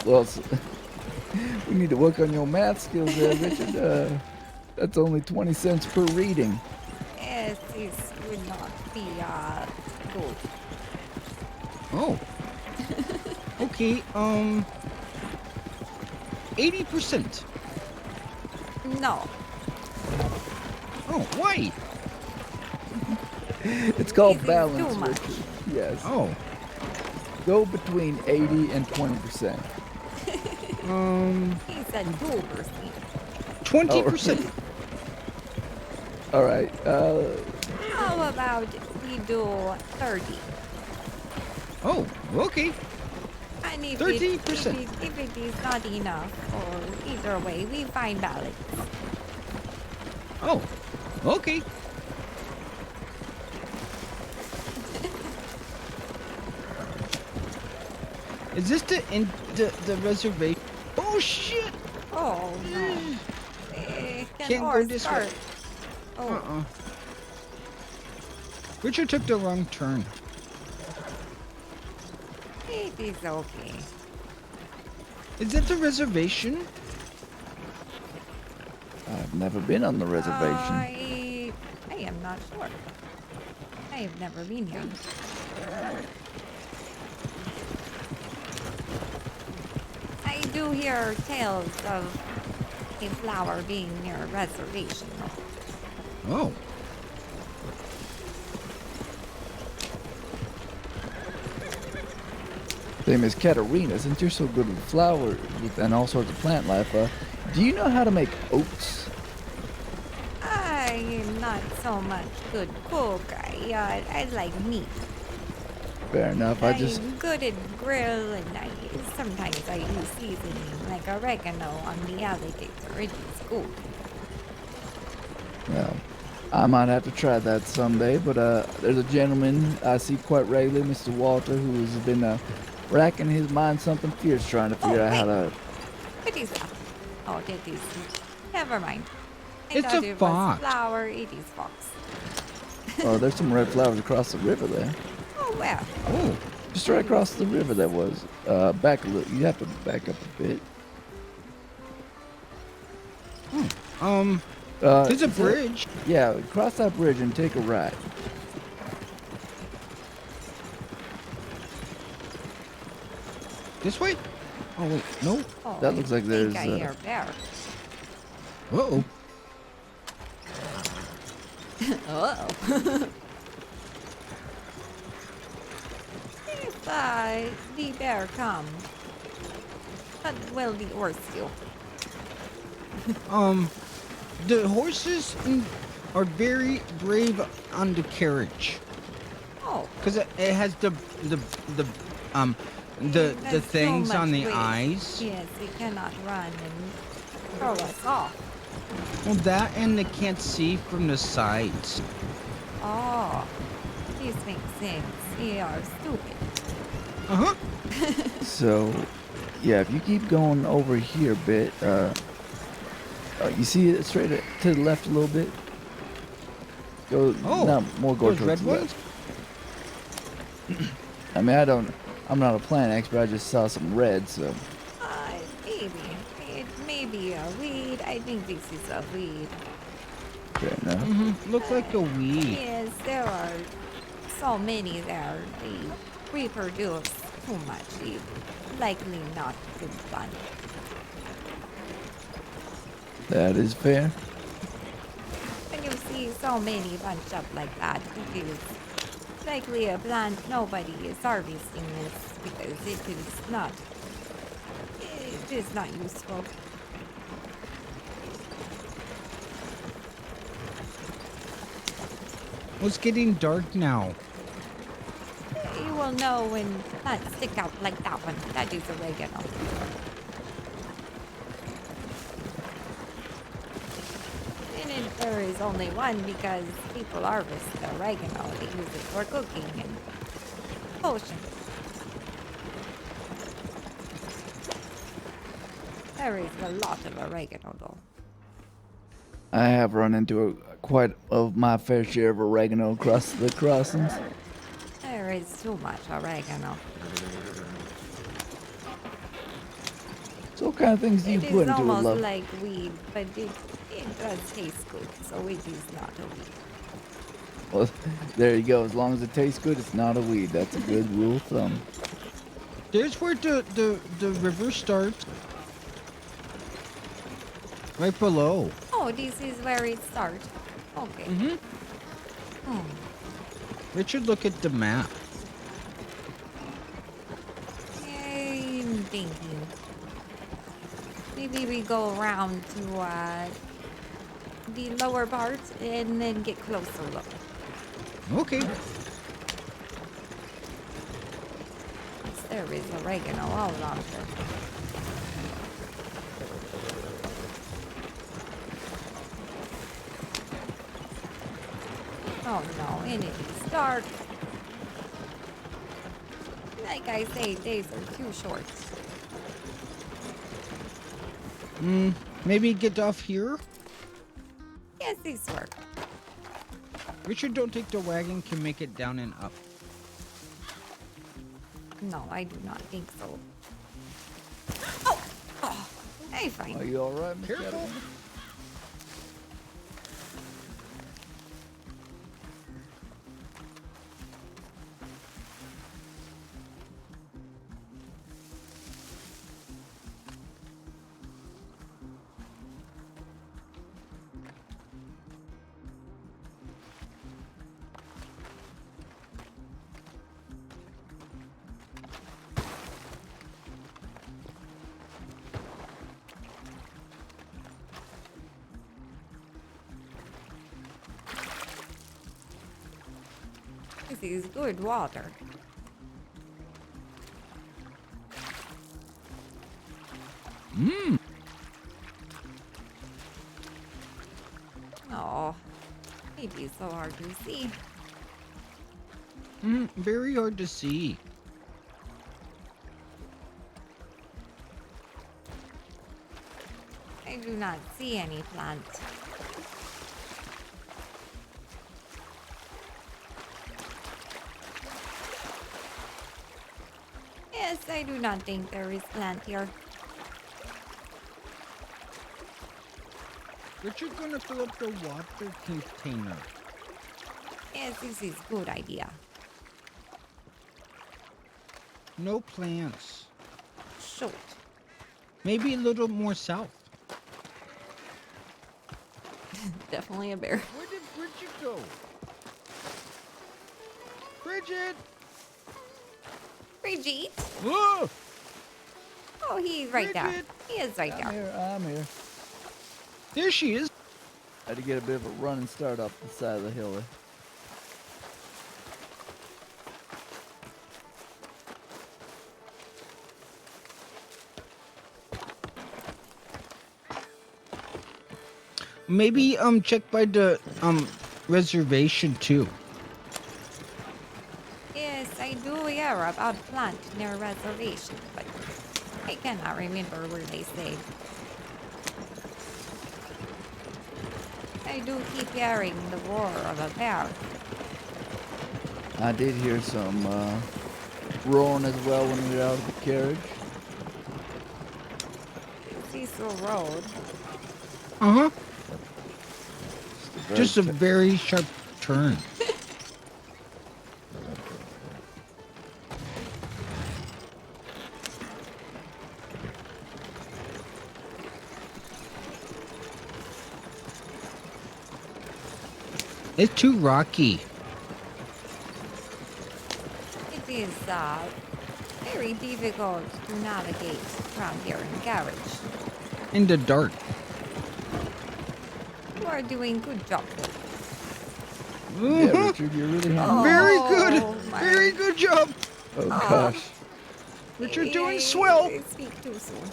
[SPEAKER 9] Well, we need to work on your math skills there, Richard. That's only 20 cents per reading.
[SPEAKER 2] Yes, this would not be, good.
[SPEAKER 1] Oh. Okay, 80%.
[SPEAKER 2] No.
[SPEAKER 1] Oh, why?
[SPEAKER 9] It's called
[SPEAKER 2] This is
[SPEAKER 9] balance,
[SPEAKER 2] too much.
[SPEAKER 9] Richard. Yes.
[SPEAKER 1] Oh.
[SPEAKER 9] Go between 80 and 20%.
[SPEAKER 2] He said 2%.
[SPEAKER 1] 20%.
[SPEAKER 9] All right.
[SPEAKER 2] How about we do 30?
[SPEAKER 1] Oh, okay.
[SPEAKER 2] And if
[SPEAKER 1] 30%.
[SPEAKER 2] If it is not enough, or either way, we find balance.
[SPEAKER 1] Oh, okay. Is this the reservation? Oh shit!
[SPEAKER 2] Oh no. Can
[SPEAKER 1] Can't go
[SPEAKER 2] horse
[SPEAKER 1] this
[SPEAKER 2] start?
[SPEAKER 1] way.
[SPEAKER 2] Oh,
[SPEAKER 1] Richard took the wrong turn.
[SPEAKER 2] it is okay.
[SPEAKER 1] Is that the reservation?
[SPEAKER 9] I've never been on the reservation.
[SPEAKER 2] I am not sure. I have never been here. I do hear tales of a flower being near a reservation.
[SPEAKER 1] Oh.
[SPEAKER 9] Name is Katarina. Since you're so good with flowers and all sorts of plant life, do you know how to make oats?
[SPEAKER 2] I am not so much good cook. I like meat.
[SPEAKER 9] Fair enough.
[SPEAKER 2] I'm good at grill, and sometimes I use seasoning like oregano on the alligator. It is good.
[SPEAKER 9] Well, I might have to try that someday. But there's a gentleman I see quite regularly, Mr. Walter, who has been racking his mind something fierce trying to figure out how to.
[SPEAKER 2] What is that? Oh, that is. Never mind. I
[SPEAKER 1] It's
[SPEAKER 2] thought
[SPEAKER 1] a
[SPEAKER 2] it
[SPEAKER 1] fox.
[SPEAKER 2] was flower. It is fox.
[SPEAKER 9] Oh, there's some red flowers across the river there.
[SPEAKER 2] Oh well.
[SPEAKER 1] Oh.
[SPEAKER 9] Just right across the river that was. Back a little. You have to back up a bit.
[SPEAKER 1] There's a
[SPEAKER 9] is it-
[SPEAKER 1] bridge.
[SPEAKER 9] Yeah, cross that bridge and take a right.
[SPEAKER 1] This way? Oh wait, no.
[SPEAKER 2] Oh,
[SPEAKER 9] That looks like
[SPEAKER 2] I
[SPEAKER 9] there's,
[SPEAKER 2] think I hear bear.
[SPEAKER 1] Uh-oh.
[SPEAKER 2] Oh. If the bear comes, what will the horse do?
[SPEAKER 1] The horses are very brave on the carriage.
[SPEAKER 2] Oh,
[SPEAKER 1] Cause it has the
[SPEAKER 2] that's so
[SPEAKER 1] things on
[SPEAKER 2] much
[SPEAKER 1] the
[SPEAKER 2] weight.
[SPEAKER 1] eyes.
[SPEAKER 2] Yes, it cannot run and throw us off.
[SPEAKER 1] Well, that and they can't see from the sides.
[SPEAKER 2] Oh, This makes sense. You are stupid.
[SPEAKER 1] Uh-huh.
[SPEAKER 9] So, yeah, if you keep going over here a bit, you see it straight to the left a little bit? Go,
[SPEAKER 1] Oh,
[SPEAKER 9] no, more go
[SPEAKER 1] those
[SPEAKER 9] towards
[SPEAKER 1] red
[SPEAKER 9] the
[SPEAKER 1] ones?
[SPEAKER 9] left. I mean, I'm not a plant expert, I just saw some red, so.
[SPEAKER 2] Maybe. It may be a weed. I think this is a weed.
[SPEAKER 9] Fair enough.
[SPEAKER 1] Mm-hmm. Looks like a weed.
[SPEAKER 2] Yes, there are so many there. They reproduce too much. It's likely not good fun.
[SPEAKER 9] That is fair.
[SPEAKER 2] When you see so many bunched up like that, it is likely a plant nobody is harvesting this because it is not useful.
[SPEAKER 1] Well, it's getting dark now.
[SPEAKER 2] You will know when plants stick out like that one. That is oregano. And there is only one because people harvest oregano. They use it for cooking and potions. There is a lot of oregano though.
[SPEAKER 9] I have run into quite of my fair share of oregano across the crossings.
[SPEAKER 2] There is too much oregano.
[SPEAKER 9] So what kind of things do you
[SPEAKER 2] It
[SPEAKER 9] put
[SPEAKER 2] is
[SPEAKER 9] into a
[SPEAKER 2] almost
[SPEAKER 9] love?
[SPEAKER 2] like weed, but it does taste good, so it is not a weed.
[SPEAKER 9] Well, there you go. As long as it tastes good, it's not a weed. That's a good rule of thumb.
[SPEAKER 1] There's where the river starts. Right below.
[SPEAKER 2] Oh, this is where it starts. Okay.
[SPEAKER 1] Mm-hmm.
[SPEAKER 2] Hmm.
[SPEAKER 1] Richard, look at the map.
[SPEAKER 2] I'm thinking. Maybe we go around to the lower part and then get closer look.
[SPEAKER 1] Okay.
[SPEAKER 2] Yes, there is oregano all along there. Oh no, and it is dark. Like I say, days are too short.
[SPEAKER 1] Maybe get off here?
[SPEAKER 2] Yes, this work.
[SPEAKER 1] Richard, don't think the wagon can make it down and up.
[SPEAKER 2] No, I do not think so. Oh, hey, fine.
[SPEAKER 9] Are you all right, Miss
[SPEAKER 1] Careful.
[SPEAKER 9] Katarina?
[SPEAKER 2] This is good water.
[SPEAKER 1] Mmm.
[SPEAKER 2] Oh, it is so hard to see.
[SPEAKER 1] Very hard to see.
[SPEAKER 2] I do not see any plant. Yes, I do not think there is plant here.
[SPEAKER 1] Richard's gonna fill up the water container.
[SPEAKER 2] Yes, this is good idea.
[SPEAKER 1] No plants.
[SPEAKER 2] Shoot.
[SPEAKER 1] Maybe a little more south.
[SPEAKER 2] Definitely a bear.
[SPEAKER 1] Where did Bridget go? Bridget!
[SPEAKER 2] Brigitte.
[SPEAKER 1] Whoa!
[SPEAKER 2] Oh, he's right there.
[SPEAKER 1] Bridget!
[SPEAKER 2] He is right
[SPEAKER 9] I'm
[SPEAKER 2] there.
[SPEAKER 9] here. I'm here.
[SPEAKER 1] There she is.
[SPEAKER 9] Had to get a bit of a run and start up the side of the hill there.
[SPEAKER 1] Maybe check by the reservation too.
[SPEAKER 2] before about a plant near a reservation, but I cannot remember where they stayed. I do keep hearing the roar of a bear.
[SPEAKER 9] I did hear some roaring as well when we were out of the carriage.
[SPEAKER 2] Cecil Road.
[SPEAKER 1] Uh-huh.
[SPEAKER 9] Very
[SPEAKER 1] Just a very sharp turn. It's too rocky.
[SPEAKER 2] It is very difficult to navigate around here in the carriage.
[SPEAKER 1] In the dark.
[SPEAKER 2] You are doing good job.
[SPEAKER 9] Yeah,
[SPEAKER 1] Mhm.
[SPEAKER 9] Richard, you're really handy.
[SPEAKER 1] Very
[SPEAKER 2] Oh,
[SPEAKER 1] good.
[SPEAKER 2] my.
[SPEAKER 1] Very good job.
[SPEAKER 9] Oh gosh.
[SPEAKER 1] Richard
[SPEAKER 2] Maybe
[SPEAKER 1] doing
[SPEAKER 2] I
[SPEAKER 1] swell.
[SPEAKER 2] speak too soon.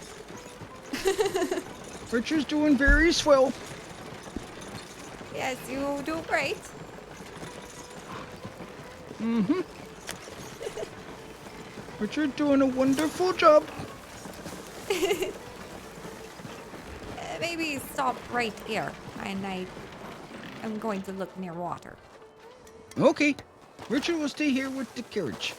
[SPEAKER 1] Richard's doing very swell.
[SPEAKER 2] Yes, you do great.
[SPEAKER 1] Mm-hmm. Richard doing a wonderful job.
[SPEAKER 2] Maybe stop right here, and I'm going to look near water.
[SPEAKER 1] Okay. Richard will stay here with the carriage.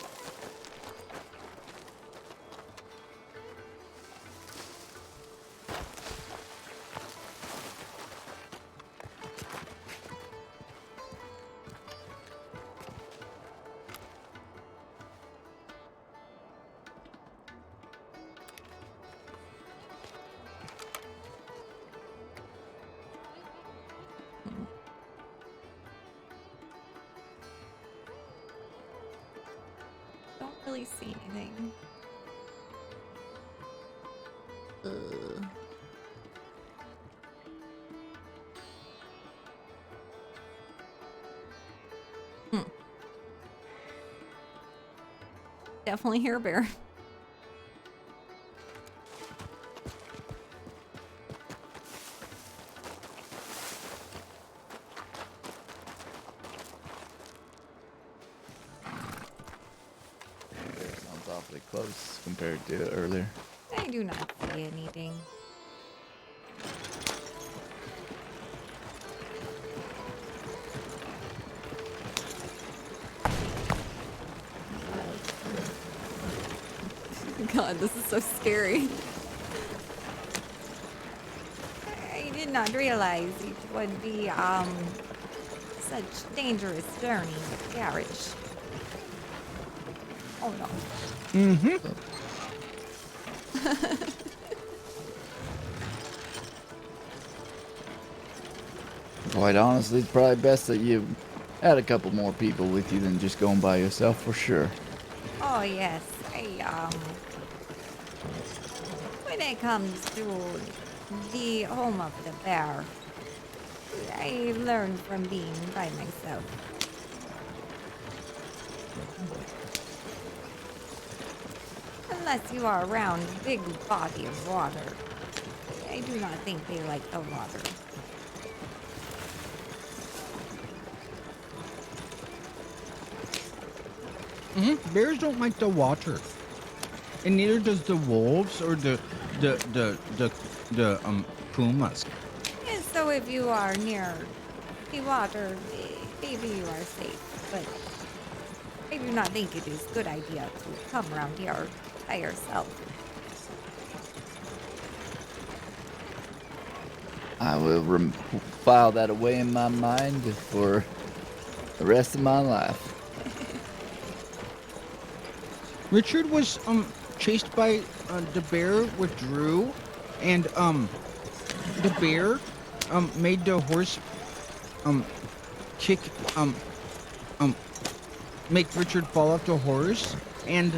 [SPEAKER 2] Don't really see anything. Ugh. Definitely hear a bear.
[SPEAKER 9] Sounds awfully close compared to earlier.
[SPEAKER 2] I do not see anything. God, this is so scary. I did not realize it would be such dangerous journey with carriage. Oh no.
[SPEAKER 1] Mm-hmm.
[SPEAKER 9] Quite honestly, it's probably best that you had a couple more people with you than just going by yourself for sure.
[SPEAKER 2] Oh yes, when it comes to the home of the bear, I learned from being by myself. Unless you are around a big body of water, I do not think they like the water.
[SPEAKER 1] Mm-hmm. Bears don't like the water, and neither does the wolves or the pumas.
[SPEAKER 2] And so if you are near the water, maybe you are safe, but I do not think it is a good idea to come around here by yourself.
[SPEAKER 9] I will file that away in my mind for the rest of my life.
[SPEAKER 1] Richard was chased by the bear with Drew, and the bear made the horse kick make Richard fall off the horse, and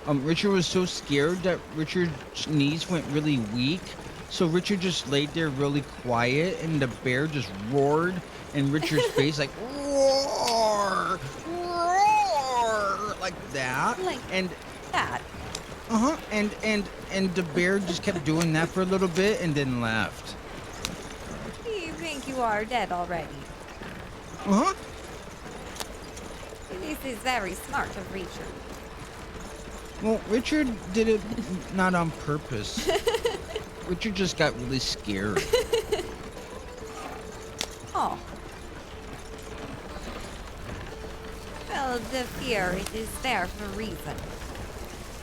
[SPEAKER 1] Richard was so scared that Richard's knees went really weak. So Richard just laid there really quiet, and the bear just roared in Richard's face like roar, roar, like that.
[SPEAKER 2] Like
[SPEAKER 1] and
[SPEAKER 2] that.
[SPEAKER 1] and the bear just kept doing that for a little bit and then left.
[SPEAKER 2] You think you are dead already?
[SPEAKER 1] Uh-huh.
[SPEAKER 2] This is very smart of Richard.
[SPEAKER 1] Well, Richard did it not on purpose. Richard just got really scared.
[SPEAKER 2] Oh. Well, the fear, it is there for a reason.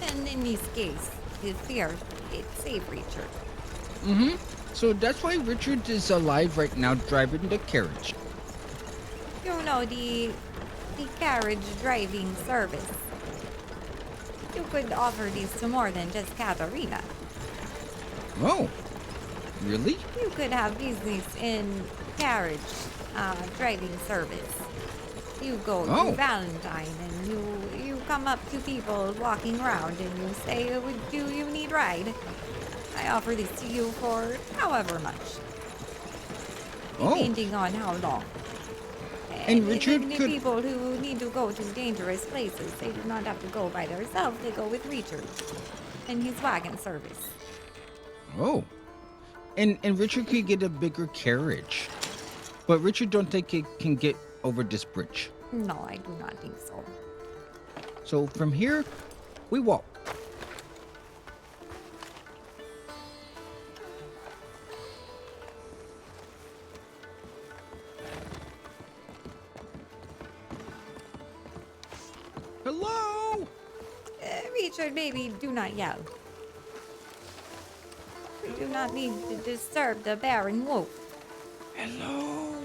[SPEAKER 2] And in this case, the fear, it saved Richard.
[SPEAKER 1] Mm-hmm. So that's why Richard is alive right now, driving the carriage.
[SPEAKER 2] You know, the carriage driving service. You could offer this to more than just Katarina.
[SPEAKER 1] Oh, really?
[SPEAKER 2] You could have business in carriage driving service. You go
[SPEAKER 1] Oh.
[SPEAKER 2] to Valentine and you come up to people walking around and you say, do you need ride? I offer this to you for however much.
[SPEAKER 1] Oh.
[SPEAKER 2] Depending on how long.
[SPEAKER 1] And Richard
[SPEAKER 2] the
[SPEAKER 1] could-
[SPEAKER 2] people who need to go to dangerous places, they do not have to go by themselves, they go with Richard and his wagon service.
[SPEAKER 1] Oh. And Richard could get a bigger carriage. But Richard don't think it can get over this bridge.
[SPEAKER 2] No, I do not think so.
[SPEAKER 1] So from here, we walk. Hello?
[SPEAKER 2] Richard, baby, do not yell. We do not need to disturb the Baron Wolf.
[SPEAKER 1] Hello?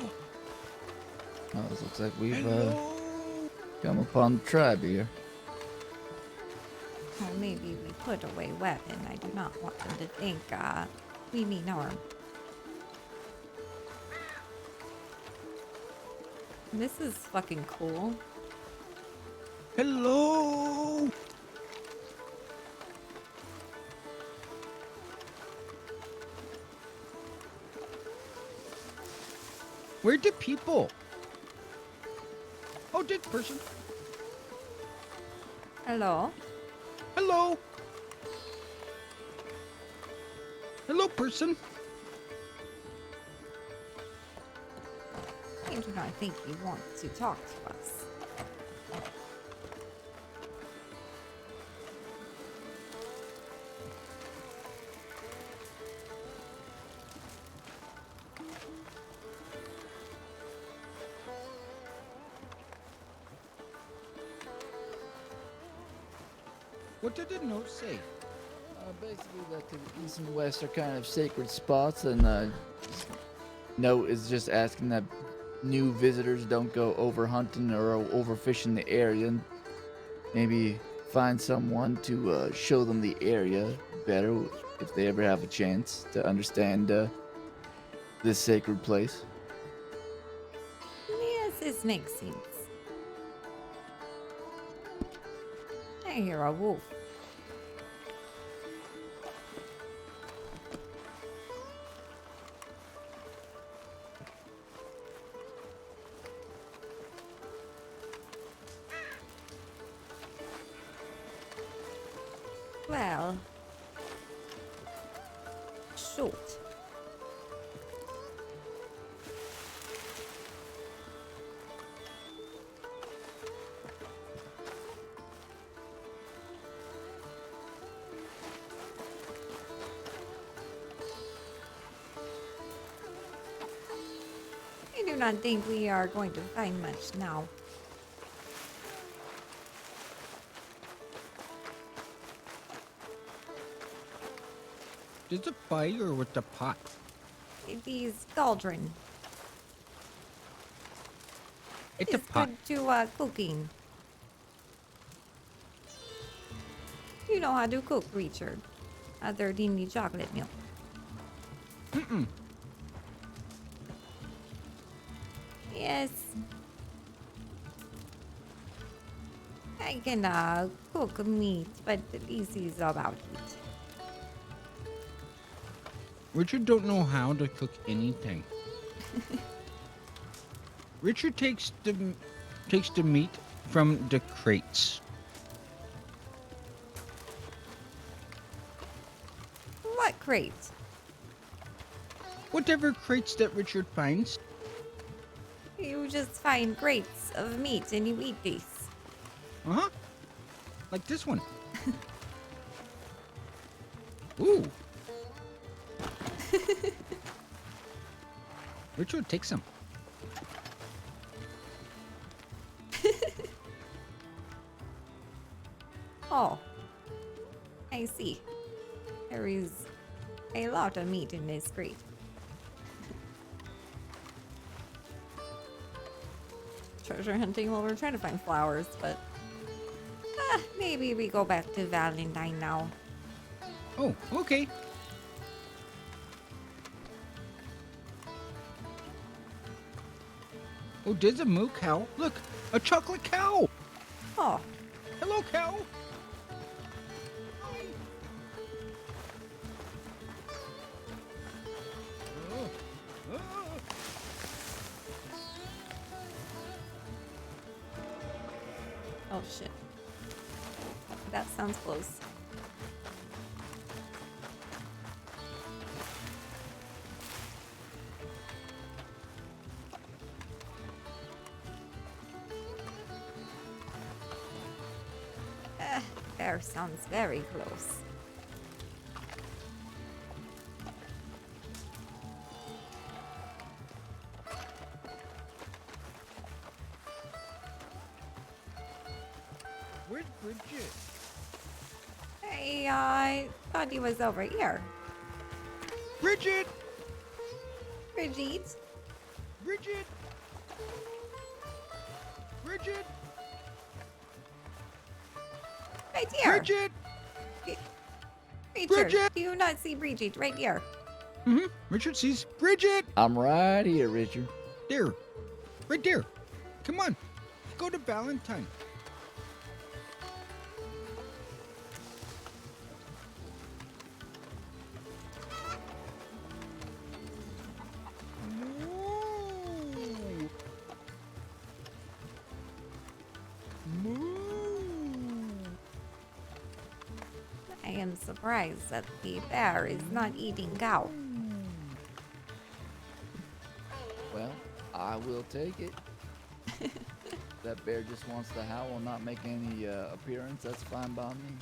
[SPEAKER 9] Oh, this looks like we've
[SPEAKER 1] Hello?
[SPEAKER 9] come upon the tribe here.
[SPEAKER 2] Well, maybe we put away weapon. I do not want them to think we mean harm. This is fucking cool.
[SPEAKER 1] Hello? Where the people? Oh, dead person.
[SPEAKER 2] Hello?
[SPEAKER 1] Hello? Hello, person.
[SPEAKER 2] I do not think he wants to talk to us.
[SPEAKER 1] What did the note say?
[SPEAKER 9] Basically, that the east and west are kind of sacred spots, and note is just asking that new visitors don't go over hunting or overfishing the area, and maybe find someone to show them the area better if they ever have a chance to understand this sacred place.
[SPEAKER 2] Yes, this makes sense. I hear a wolf. Well, shoot. I do not think we are going to find much now.
[SPEAKER 1] There's a fire with the pot.
[SPEAKER 2] It is cauldron.
[SPEAKER 1] It's a
[SPEAKER 2] It's
[SPEAKER 1] pot.
[SPEAKER 2] good to cooking. You know how to cook, Richard, other than the chocolate milk.
[SPEAKER 1] Mm-mm.
[SPEAKER 2] Yes. I can cook meat, but this is about it.
[SPEAKER 1] Richard don't know how to cook anything. Richard takes the meat from the crates.
[SPEAKER 2] What crate?
[SPEAKER 1] Whatever crates that Richard finds.
[SPEAKER 2] You just find crates of meat and you eat this.
[SPEAKER 1] Uh-huh. Like this one. Ooh. Richard, take some.
[SPEAKER 2] Oh, I see. There is a lot of meat in this crate. Treasure hunting while we're trying to find flowers, but maybe we go back to Valentine now.
[SPEAKER 1] Oh, okay. Oh, there's a moo cow. Look, a chocolate cow.
[SPEAKER 2] Oh,
[SPEAKER 1] Hello, cow. Oh, oh.
[SPEAKER 2] oh shit. That sounds close. There sounds very close.
[SPEAKER 1] Where's Bridget?
[SPEAKER 2] Hey, I thought he was over here.
[SPEAKER 1] Bridget!
[SPEAKER 2] Brigitte?
[SPEAKER 1] Bridget! Bridget!
[SPEAKER 2] Right here.
[SPEAKER 1] Bridget!
[SPEAKER 2] Richard,
[SPEAKER 1] Bridget!
[SPEAKER 2] do you not see Brigitte right here?
[SPEAKER 1] Mm-hmm. Richard sees Bridget!
[SPEAKER 9] I'm right here, Richard.
[SPEAKER 1] There. Right there. Come on. Go to Valentine.
[SPEAKER 2] I am surprised that the bear is not eating cow.
[SPEAKER 9] Well, I will take it. That bear just wants to howl and not make any appearance. That's fine by me.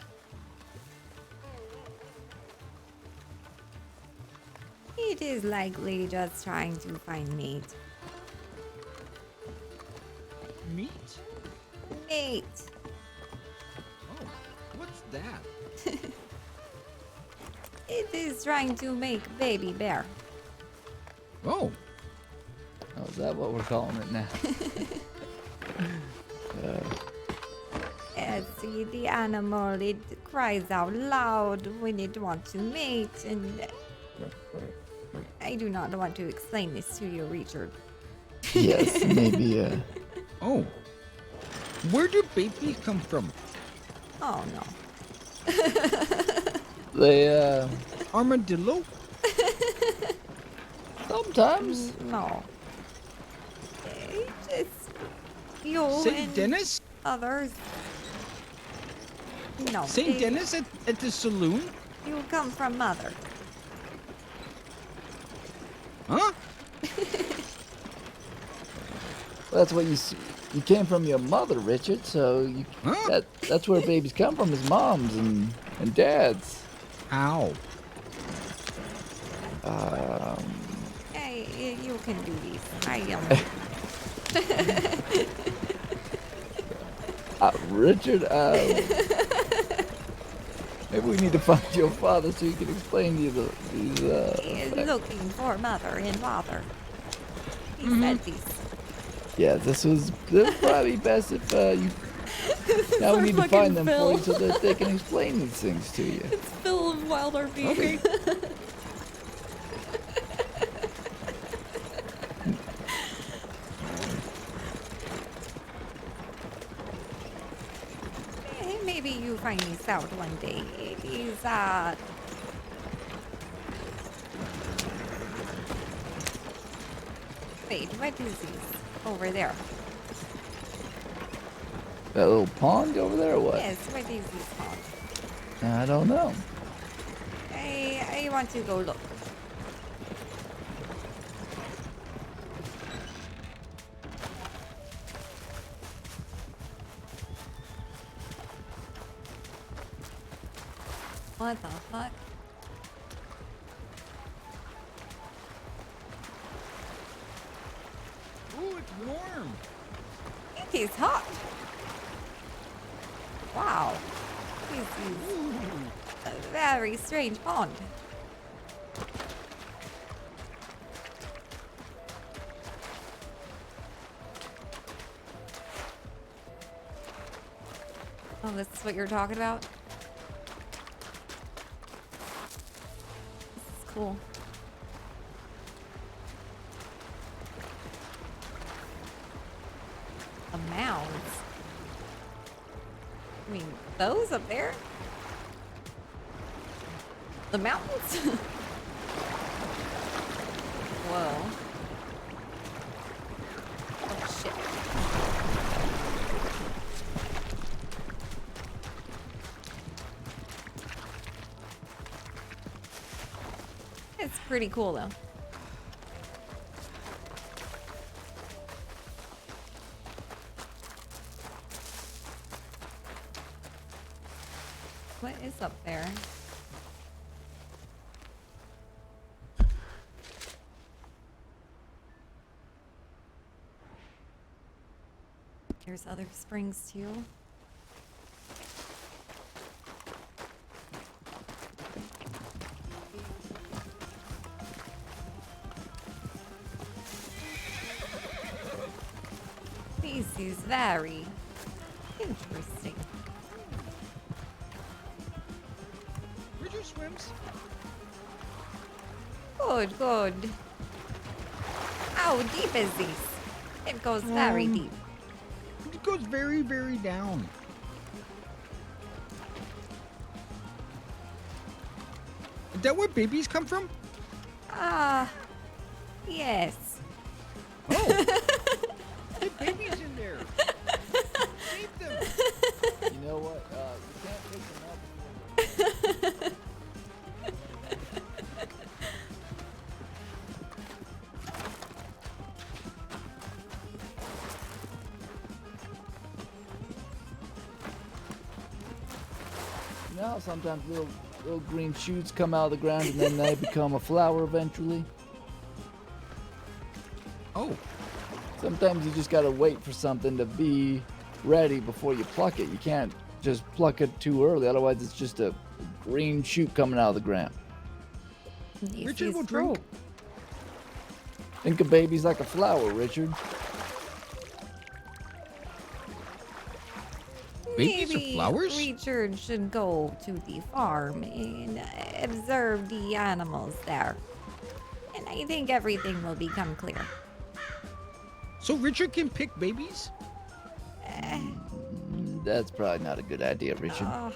[SPEAKER 2] It is likely just trying to find meat.
[SPEAKER 1] Meat?
[SPEAKER 2] Meat!
[SPEAKER 1] Oh, what's that?
[SPEAKER 2] It is trying to make baby bear.
[SPEAKER 1] Oh,
[SPEAKER 9] Oh, is that what we're calling it now?
[SPEAKER 2] See, the animal, it cries out loud when it wants to mate, and I do not want to explain this to you, Richard.
[SPEAKER 9] Yes, maybe.
[SPEAKER 1] oh. Where do babies come from?
[SPEAKER 2] Oh no.
[SPEAKER 9] They
[SPEAKER 1] Armadillo?
[SPEAKER 9] sometimes.
[SPEAKER 2] No. Just you
[SPEAKER 1] St.
[SPEAKER 2] and
[SPEAKER 1] Dennis?
[SPEAKER 2] others. No.
[SPEAKER 1] St. Dennis at the saloon?
[SPEAKER 2] You come from mother.
[SPEAKER 1] Huh?
[SPEAKER 9] That's what you came from your mother, Richard. So
[SPEAKER 1] Huh?
[SPEAKER 9] that's where babies come from, is moms and dads.
[SPEAKER 1] How?
[SPEAKER 2] Hey, you can do this. I am.
[SPEAKER 9] Richard, maybe we need to find your father so he can explain to you these.
[SPEAKER 2] He is looking for mother and father. He said this.
[SPEAKER 9] Yeah, this was probably best if you. Now we need to find them for you so that they can explain these things to you.
[SPEAKER 10] It's Phil of WildRP.
[SPEAKER 1] Okay.
[SPEAKER 2] Maybe you find this out one day. It is, Wait, what is this over there?
[SPEAKER 9] That little pond over there, or what?
[SPEAKER 2] Yes, what is this called?
[SPEAKER 9] I don't know.
[SPEAKER 2] I want to go look. What the fuck?
[SPEAKER 1] Ooh, it's warm.
[SPEAKER 2] It is hot. Wow. This is a very strange pond. Oh, this is what you're talking about? This is cool. The mounds. I mean, those up there? The mountains? Whoa. Oh, shit. It's pretty cool, though. What is up there? There's other springs too. This is very interesting.
[SPEAKER 1] Richard swims.
[SPEAKER 2] Good, good. How deep is this? It goes very deep.
[SPEAKER 1] It goes very, very down. Is that where babies come from?
[SPEAKER 2] Ah, yes.
[SPEAKER 1] Oh, there's babies in there. Save them.
[SPEAKER 9] You know what? You can't pick them up. You know how sometimes little green shoots come out of the ground and then they become a flower eventually?
[SPEAKER 1] Oh,
[SPEAKER 9] Sometimes you just gotta wait for something to be ready before you pluck it. You can't just pluck it too early, otherwise it's just a green shoot coming out of the ground.
[SPEAKER 2] This
[SPEAKER 1] Richard
[SPEAKER 2] is
[SPEAKER 1] will
[SPEAKER 2] true.
[SPEAKER 1] drink.
[SPEAKER 9] Think of babies like a flower, Richard.
[SPEAKER 1] Babies are
[SPEAKER 2] Maybe
[SPEAKER 1] flowers?
[SPEAKER 2] Richard should go to the farm and observe the animals there. And I think everything will become clear.
[SPEAKER 1] So Richard can pick babies?
[SPEAKER 9] That's probably not a good idea, Richard.
[SPEAKER 2] Oh,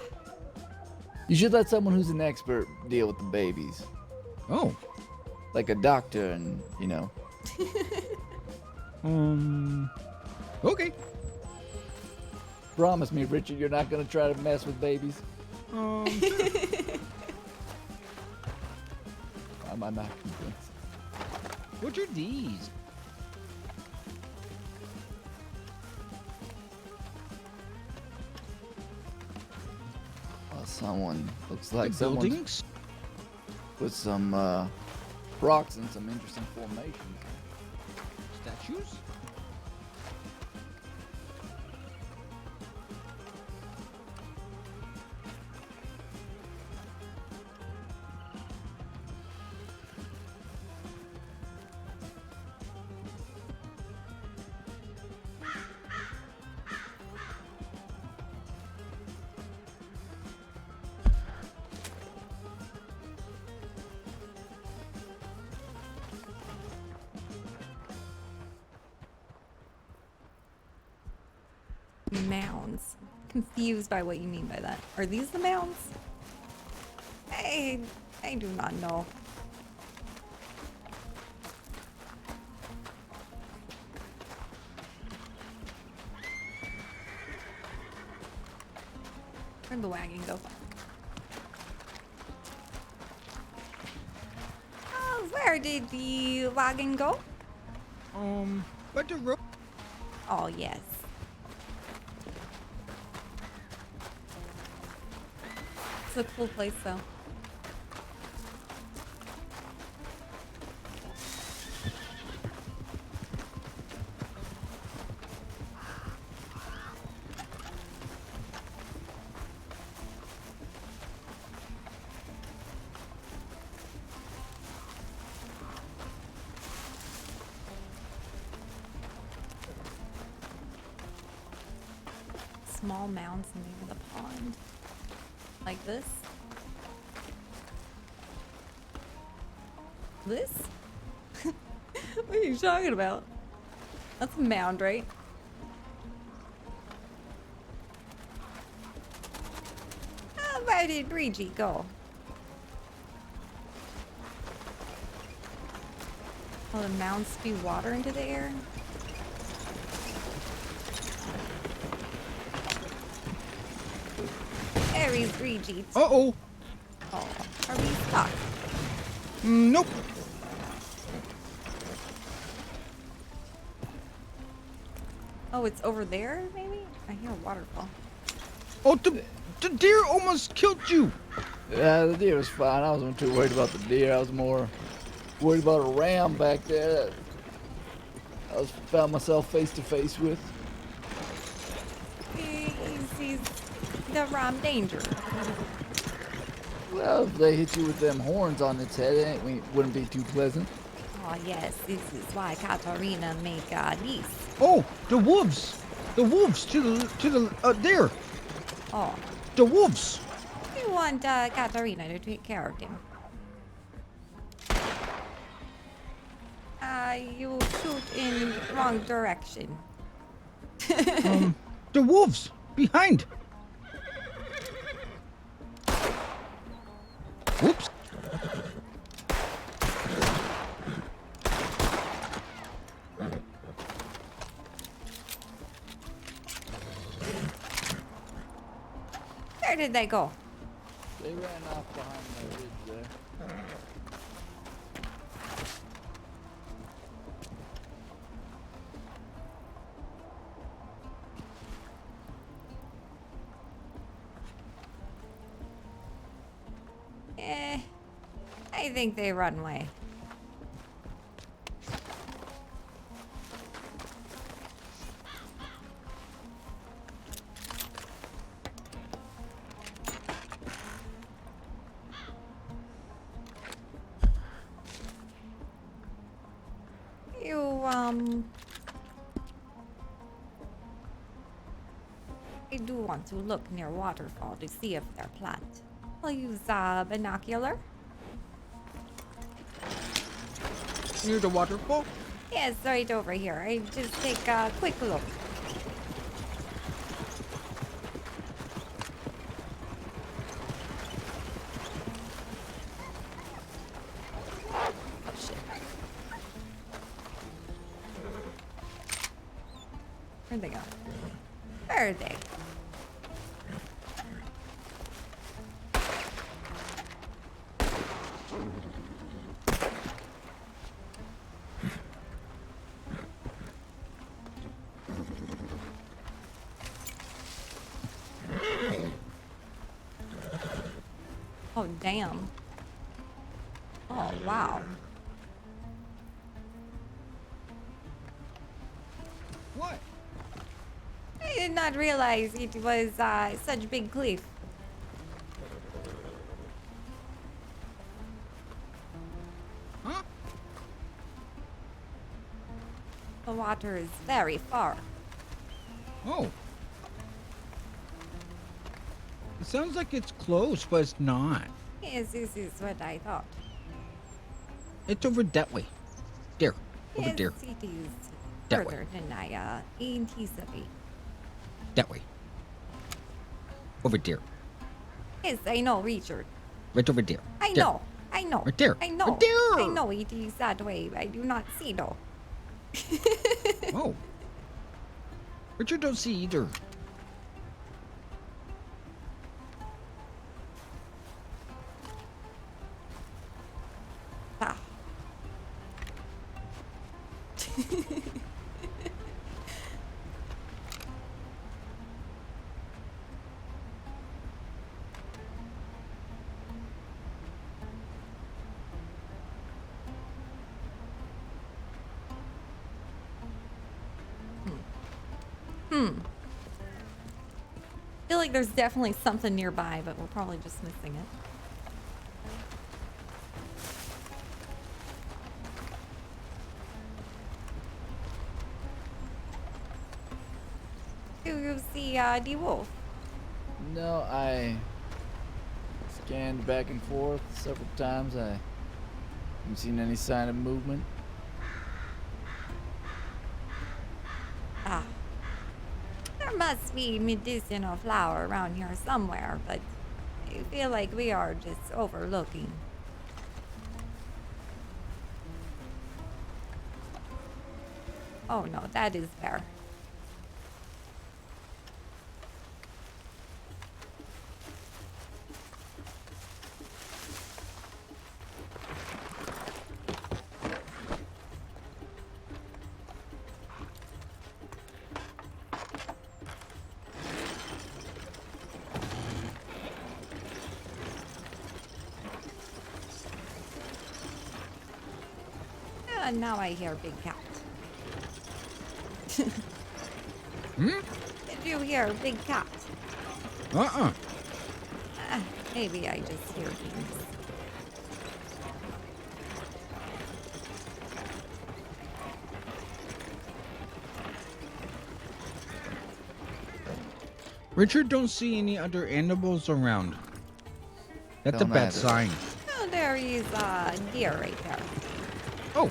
[SPEAKER 9] You should let someone who's an expert deal with the babies.
[SPEAKER 1] Oh.
[SPEAKER 9] Like a doctor and, you know.
[SPEAKER 1] Okay.
[SPEAKER 9] Promise me, Richard, you're not gonna try to mess with babies.
[SPEAKER 1] Sure.
[SPEAKER 9] I'm not convinced.
[SPEAKER 1] What are these?
[SPEAKER 9] Someone looks like
[SPEAKER 1] The
[SPEAKER 9] someone
[SPEAKER 1] buildings?
[SPEAKER 9] with some rocks and some interesting formations.
[SPEAKER 1] Statues?
[SPEAKER 2] mounds. Confused by what you mean by that. Are these the mounds? I do not know. Where'd the wagon go? Oh, where did the wagon go?
[SPEAKER 1] But the rope.
[SPEAKER 2] Oh, yes. It's a cool place, though. Small mounds near the pond. Like this? This? What are you talking about? That's a mound, right? Where did Breegie go? Oh, the mounds spew water into the air? There is Breegie.
[SPEAKER 1] Uh-oh.
[SPEAKER 2] Oh, are we stuck?
[SPEAKER 1] Nope.
[SPEAKER 2] Oh, it's over there, maybe? I hear a waterfall.
[SPEAKER 1] Oh, the deer almost killed you.
[SPEAKER 9] Yeah, the deer was fine. I wasn't too worried about the deer. I was more worried about a ram back there that I found myself face to face with.
[SPEAKER 2] He's the ram danger.
[SPEAKER 9] Well, if they hit you with them horns on its head, it wouldn't be too pleasant.
[SPEAKER 2] Oh yes, this is why Katarina make these.
[SPEAKER 1] Oh, the wolves. The wolves to the there.
[SPEAKER 2] Oh,
[SPEAKER 1] The wolves.
[SPEAKER 2] you want Katarina to take care of them. You shoot in wrong direction.
[SPEAKER 1] The wolves behind. Whoops.
[SPEAKER 2] Where did they go?
[SPEAKER 9] They ran off behind the ridge there.
[SPEAKER 2] I think they run away. I do want to look near waterfall to see if they're plant. I'll use a binocular.
[SPEAKER 1] Near the waterfall?
[SPEAKER 2] Yes, right over here. I just take a quick look. Oh shit. Where'd they go? Where are they? Oh, damn. Oh, wow.
[SPEAKER 1] What?
[SPEAKER 2] I did not realize it was such a big cliff.
[SPEAKER 1] Huh?
[SPEAKER 2] The water is very far.
[SPEAKER 1] Oh. It sounds like it's close, but it's not.
[SPEAKER 2] Yes, this is what I thought.
[SPEAKER 1] It's over that way. There. Over
[SPEAKER 2] Yes,
[SPEAKER 1] there.
[SPEAKER 2] it is
[SPEAKER 1] That
[SPEAKER 2] further than I anticipate.
[SPEAKER 1] That way. Over there.
[SPEAKER 2] Yes, I know, Richard.
[SPEAKER 1] Right over there.
[SPEAKER 2] I
[SPEAKER 1] There.
[SPEAKER 2] know. I know.
[SPEAKER 1] Right there.
[SPEAKER 2] I know.
[SPEAKER 1] Right there.
[SPEAKER 2] I know it is that way. I do not see though.
[SPEAKER 1] Oh. Richard don't see either.
[SPEAKER 2] Ah. feel like there's definitely something nearby, but we're probably just missing it. Do you see the wolf?
[SPEAKER 9] No, I scanned back and forth several times. I haven't seen any sign of movement.
[SPEAKER 2] Ah. There must be medicinal flower around here somewhere, but I feel like we are just overlooking. Oh no, that is fair. And now I hear big cat. Did you hear big cat? Maybe I just hear things.
[SPEAKER 1] Richard don't see any other animals around. That's a
[SPEAKER 9] Don't
[SPEAKER 1] bad
[SPEAKER 9] either.
[SPEAKER 1] sign.
[SPEAKER 2] Oh, there is a deer right there.
[SPEAKER 1] Oh,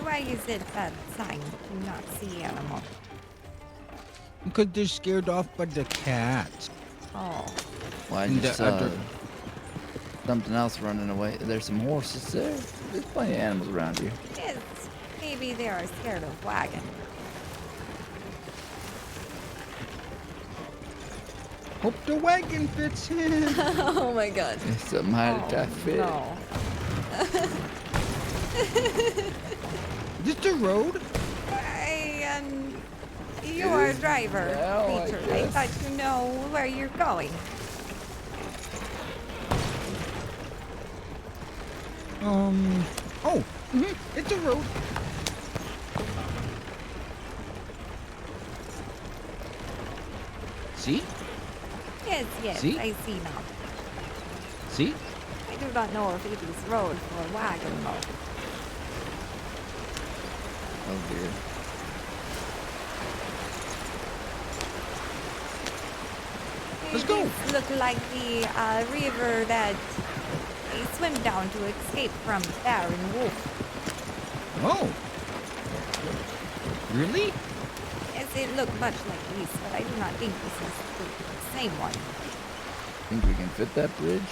[SPEAKER 2] Why is it that sign? Do not see animal.
[SPEAKER 1] because they're scared off by the cat.
[SPEAKER 2] Oh,
[SPEAKER 9] Well, I
[SPEAKER 1] And
[SPEAKER 9] just
[SPEAKER 1] the
[SPEAKER 9] saw
[SPEAKER 1] other-
[SPEAKER 9] something else running away. There's some horses there. There's plenty of animals around here.
[SPEAKER 2] yes. Maybe they are scared of wagon.
[SPEAKER 1] Hope the wagon fits in.
[SPEAKER 2] Oh my god.
[SPEAKER 9] There's something high to tie fit.
[SPEAKER 2] No.
[SPEAKER 1] Is this the road?
[SPEAKER 2] You are a driver,
[SPEAKER 9] now, I
[SPEAKER 2] Peter. I
[SPEAKER 9] guess.
[SPEAKER 2] thought you know where you're going.
[SPEAKER 1] Oh, it's a road. See?
[SPEAKER 2] Yes, yes,
[SPEAKER 1] See?
[SPEAKER 2] I see now.
[SPEAKER 1] See?
[SPEAKER 2] I do not know if it is road for wagon mode.
[SPEAKER 9] Oh dear.
[SPEAKER 1] Let's go.
[SPEAKER 2] These look like the river that they swim down to escape from bear and wolf.
[SPEAKER 1] Oh. Really?
[SPEAKER 2] Yes, it looked much like this, but I do not think this is the same one.
[SPEAKER 9] Think we can fit that bridge?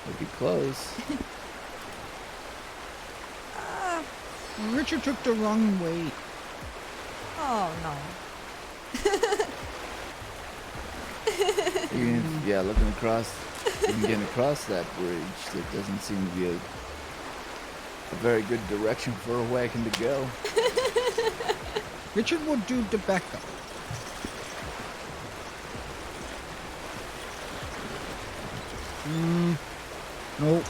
[SPEAKER 9] We'll be close.
[SPEAKER 1] Richard took the wrong way.
[SPEAKER 2] Oh no.
[SPEAKER 9] Yeah, looking across, even getting across that bridge, there doesn't seem to be a very good direction for a wagon to go.
[SPEAKER 1] Richard will do the backup. Nope.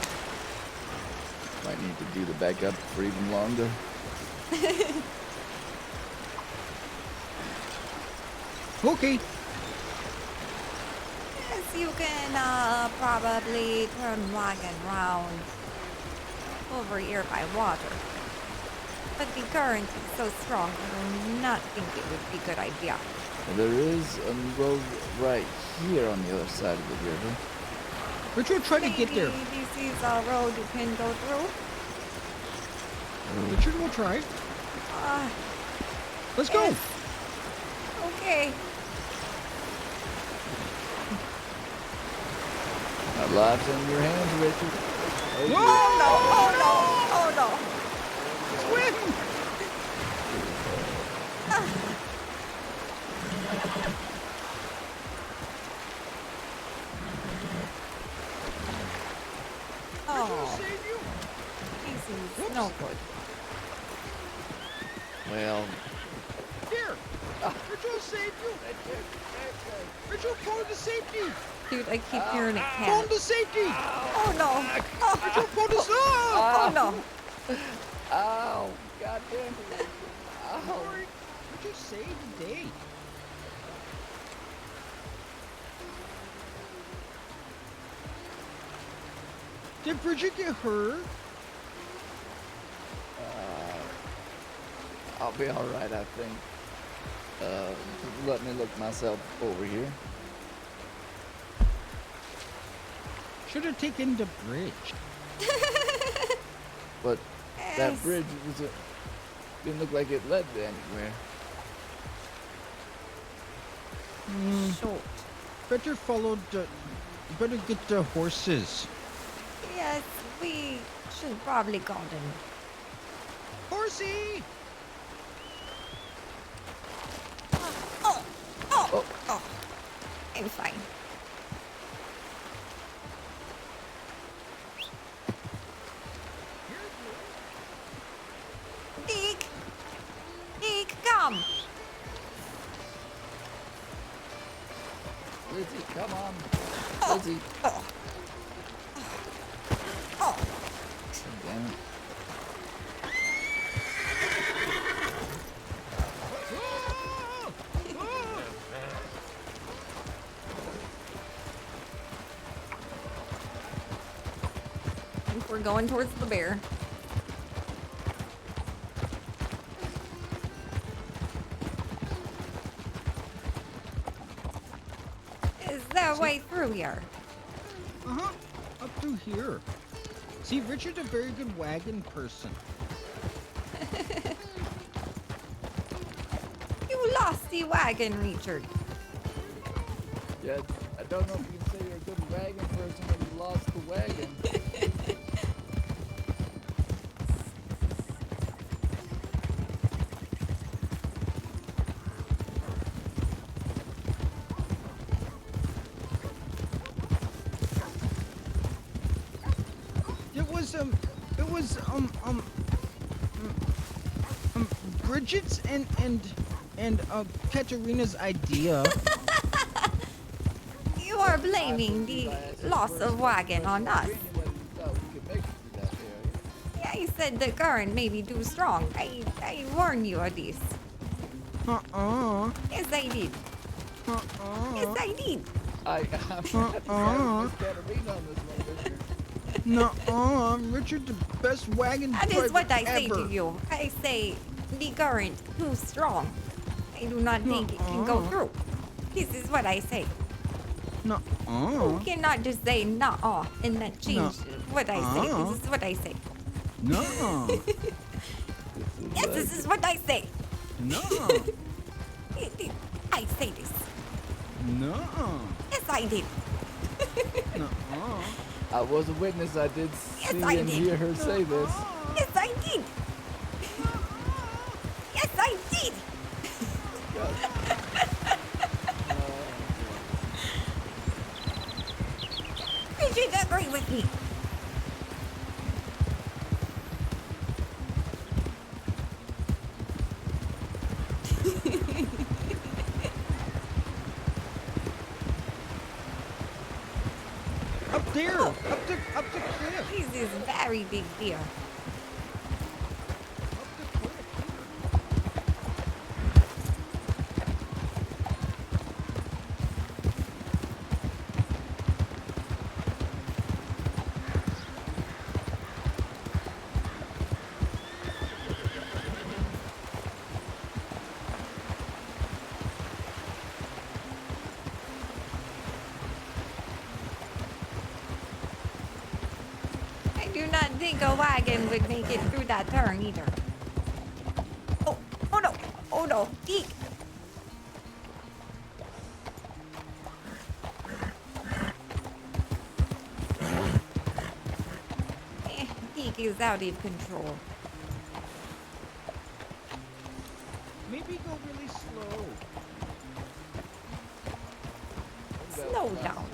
[SPEAKER 9] Might need to do the backup for even longer.
[SPEAKER 1] Okay.
[SPEAKER 2] Yes, you can probably turn wagon round over here by water. But the current is so strong, I do not think it would be a good idea.
[SPEAKER 9] Well, there is a road right here on the other side of the river.
[SPEAKER 1] Richard will try to get there.
[SPEAKER 2] Maybe this is a road you can go through.
[SPEAKER 1] Richard will try. Let's go.
[SPEAKER 2] Yes. Okay.
[SPEAKER 9] Our lives in your hands, Richard.
[SPEAKER 1] Whoa!
[SPEAKER 2] Oh no! Oh no!
[SPEAKER 1] Swim!
[SPEAKER 2] Oh,
[SPEAKER 1] Save you.
[SPEAKER 2] this is no good.
[SPEAKER 9] Well,
[SPEAKER 1] Here. Ritual saved you! Ritual, phone to safety!
[SPEAKER 2] Dude, I keep hearing a cat.
[SPEAKER 1] Phone to safety!
[SPEAKER 2] Oh no!
[SPEAKER 1] Ritual, phone to
[SPEAKER 2] Oh no!
[SPEAKER 9] Ow! God damn it! Ow!
[SPEAKER 1] Ritual saved the day. Did Bridget get hurt?
[SPEAKER 9] I'll be all right, I think. Let me look myself over here.
[SPEAKER 1] Should have taken the bridge.
[SPEAKER 9] But that
[SPEAKER 2] Yes.
[SPEAKER 9] bridge didn't look like it led to anywhere.
[SPEAKER 2] Short.
[SPEAKER 1] Better follow the. Better get the horses.
[SPEAKER 2] Yes, we should probably call them.
[SPEAKER 1] Horsey!
[SPEAKER 2] Oh, I'm fine. Deke, come.
[SPEAKER 9] Lizzie, come on. Lizzie.
[SPEAKER 2] Oh. Oh.
[SPEAKER 9] Damn it.
[SPEAKER 2] I think we're going towards the bear. Is that way through here?
[SPEAKER 1] Uh-huh. Up through here. See, Richard's a very good wagon person.
[SPEAKER 2] You lost the wagon, Richard.
[SPEAKER 9] Yeah, I don't know if you can say you're a good wagon person when you lost the wagon.
[SPEAKER 1] It was Bridget's and Katarina's idea.
[SPEAKER 2] You are blaming the loss of wagon on us. Yeah, I said the current may be too strong. I warned you of this. Yes, I did. Yes, I did.
[SPEAKER 9] I'm Katarina on this one, Richard.
[SPEAKER 1] No, Richard's the best wagon
[SPEAKER 2] That
[SPEAKER 1] driver
[SPEAKER 2] is what I say
[SPEAKER 1] ever.
[SPEAKER 2] to you. I say the current too strong. I do not think it can go through. This is what I say.
[SPEAKER 1] No,
[SPEAKER 2] You cannot just say nah and then change what I say. This is what I say.
[SPEAKER 1] no,
[SPEAKER 2] Yes, this is what I say.
[SPEAKER 1] no,
[SPEAKER 2] I say this.
[SPEAKER 1] no,
[SPEAKER 2] Yes, I did.
[SPEAKER 1] no.
[SPEAKER 9] I was a witness. I did
[SPEAKER 2] Yes,
[SPEAKER 9] see
[SPEAKER 2] I
[SPEAKER 9] and
[SPEAKER 2] did.
[SPEAKER 9] hear her say this.
[SPEAKER 2] Yes, I did. Yes, I did. Richard, agree with me.
[SPEAKER 1] Up there, up the cliff.
[SPEAKER 2] This is very big deal. I do not think a wagon would make it through that turn either. Oh no, Deke. Deke is out of control.
[SPEAKER 1] Maybe go really slow.
[SPEAKER 2] Slow down.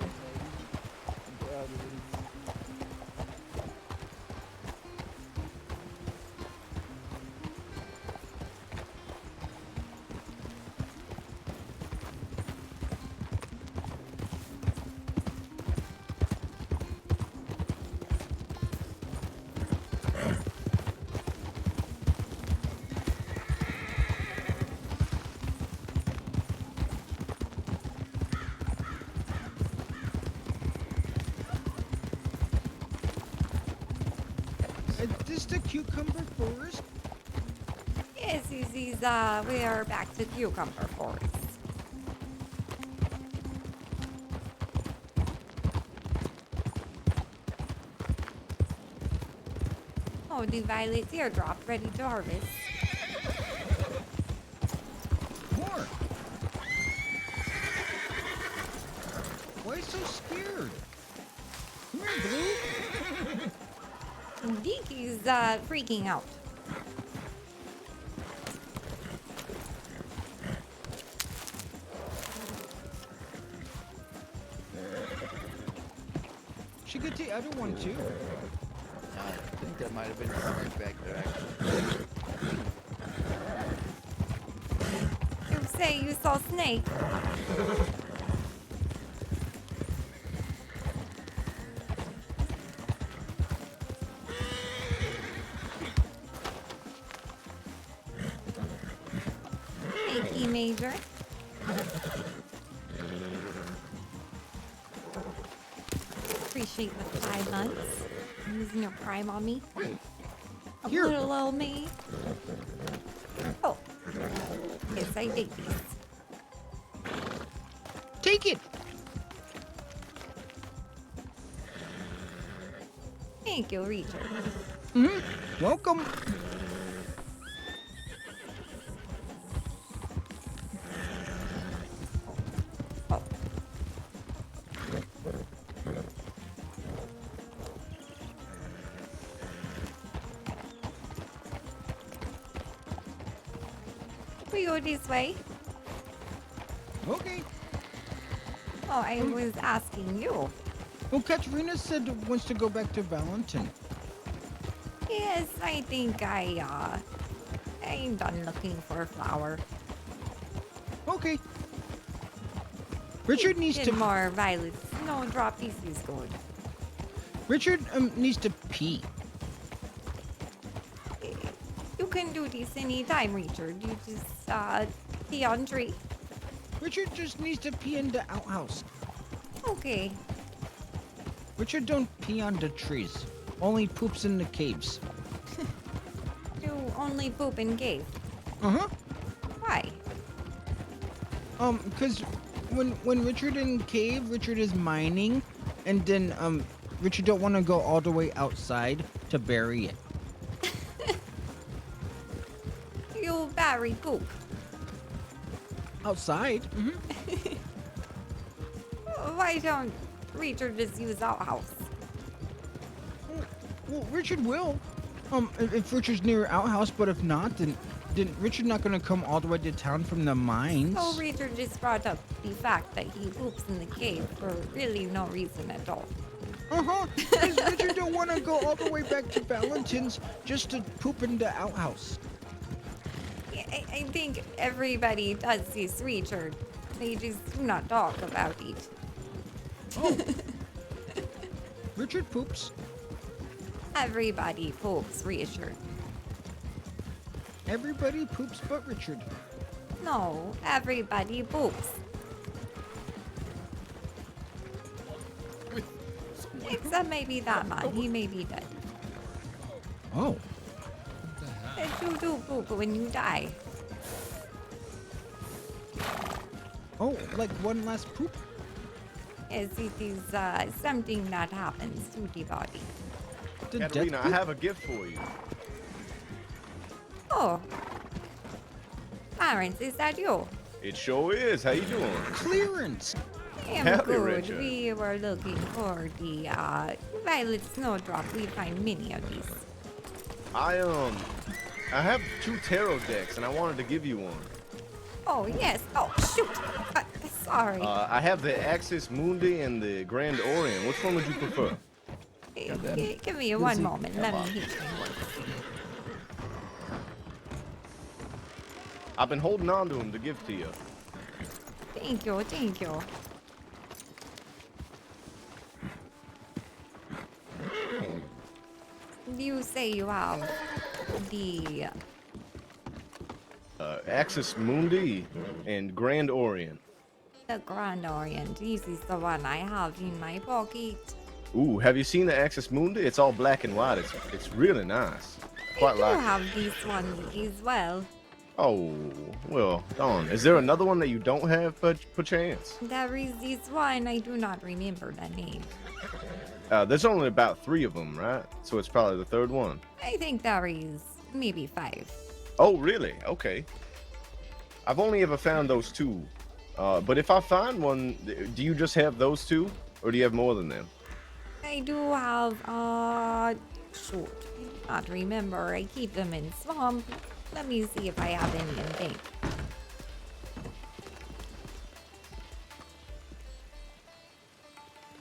[SPEAKER 1] this the cucumber forest?
[SPEAKER 2] Yes, this is, we are back to Cucumber Forest. Oh, the violet teardrop ready to harvest.
[SPEAKER 1] More. Why so scared? Come here, Blue.
[SPEAKER 2] Deke is, freaking out.
[SPEAKER 1] Should get the other one too.
[SPEAKER 9] I think that might have been a snake back there, actually.
[SPEAKER 2] You say you saw Snake. Thank you, Major. Appreciate the 5 months. Using your prime on me. A
[SPEAKER 1] Here.
[SPEAKER 2] little old me. Oh. Yes, I take these.
[SPEAKER 1] Take it.
[SPEAKER 2] Thank you, Richard.
[SPEAKER 1] Welcome.
[SPEAKER 2] Oh. We go this way.
[SPEAKER 1] Okay.
[SPEAKER 2] Oh, I was asking you.
[SPEAKER 1] Well, Katarina said wants to go back to Valentin.
[SPEAKER 2] Yes, I think I'm done looking for a flower.
[SPEAKER 1] Okay. Richard needs
[SPEAKER 2] Get
[SPEAKER 1] to.
[SPEAKER 2] more violets. No, drop this is good.
[SPEAKER 1] Richard needs to pee.
[SPEAKER 2] You can do this anytime, Richard. You just pee on tree.
[SPEAKER 1] Richard just needs to pee in the outhouse.
[SPEAKER 2] Okay.
[SPEAKER 1] Richard don't pee on the trees. Only poops in the caves.
[SPEAKER 2] You only poop in cave.
[SPEAKER 1] Uh-huh.
[SPEAKER 2] Why?
[SPEAKER 1] Cause when Richard in cave, Richard is mining, and then Richard don't want to go all the way outside to bury it.
[SPEAKER 2] You bury poop.
[SPEAKER 1] Outside?
[SPEAKER 2] Why don't Richard just use outhouse?
[SPEAKER 1] Well, Richard will. If Richard's near outhouse, but if not, then Richard not gonna come all the way to town from the mines.
[SPEAKER 2] So Richard just brought up the fact that he poops in the cave for really no reason at all.
[SPEAKER 1] Uh-huh. Because Richard don't want to go all the way back to Valentin's just to poop in the outhouse.
[SPEAKER 2] I think everybody does this, Richard. They just do not talk about it.
[SPEAKER 1] Oh. Richard poops.
[SPEAKER 2] Everybody poops, Richard.
[SPEAKER 1] Everybody poops but Richard.
[SPEAKER 2] No, everybody poops. Except maybe that man. He may be dead.
[SPEAKER 1] Oh.
[SPEAKER 2] You do poop when you die.
[SPEAKER 1] Oh, like one last poop?
[SPEAKER 2] Yes, it is something that happens to the body.
[SPEAKER 1] The
[SPEAKER 4] Katarina,
[SPEAKER 1] death
[SPEAKER 4] I
[SPEAKER 1] poop?
[SPEAKER 4] have a gift for you.
[SPEAKER 2] Oh. Clarence, is that you?
[SPEAKER 4] It sure is. How you doing?
[SPEAKER 1] Clearance.
[SPEAKER 2] I'm
[SPEAKER 4] Howdy,
[SPEAKER 2] good.
[SPEAKER 4] Richard.
[SPEAKER 2] We were looking for the violet snowdrop. We find many of these.
[SPEAKER 4] I have 2 tarot decks, and I wanted to give you one.
[SPEAKER 2] Oh, yes. Oh, shoot. Sorry.
[SPEAKER 4] I have the Axis Mundi and the Grand Orient. Which one would you prefer?
[SPEAKER 2] Give me one moment. Let me hit you.
[SPEAKER 4] I've been holding on to them to give to you.
[SPEAKER 2] Thank you. Thank you. You say you have the
[SPEAKER 4] Axis Mundi and Grand Orient.
[SPEAKER 2] Grand Orient. This is the one I have in my pocket.
[SPEAKER 12] Ooh, have you seen the Axis Mundi? It's all black and white. It's really nice. Quite
[SPEAKER 2] I do
[SPEAKER 12] like it.
[SPEAKER 2] have this one as well.
[SPEAKER 12] Oh, well, darn. Is there another one that you don't have, perchance?
[SPEAKER 2] There is this one, I do not remember the name.
[SPEAKER 12] There's only about 3 of them, right? So it's probably the 3rd one.
[SPEAKER 2] I think there is maybe 5.
[SPEAKER 12] Oh, really? Okay. I've only ever found those 2. But if I find one, do you just have those 2? Or do you have more than them?
[SPEAKER 2] I do have, shoot, I do not remember. I keep them in swamp. Let me see if I have any in bank.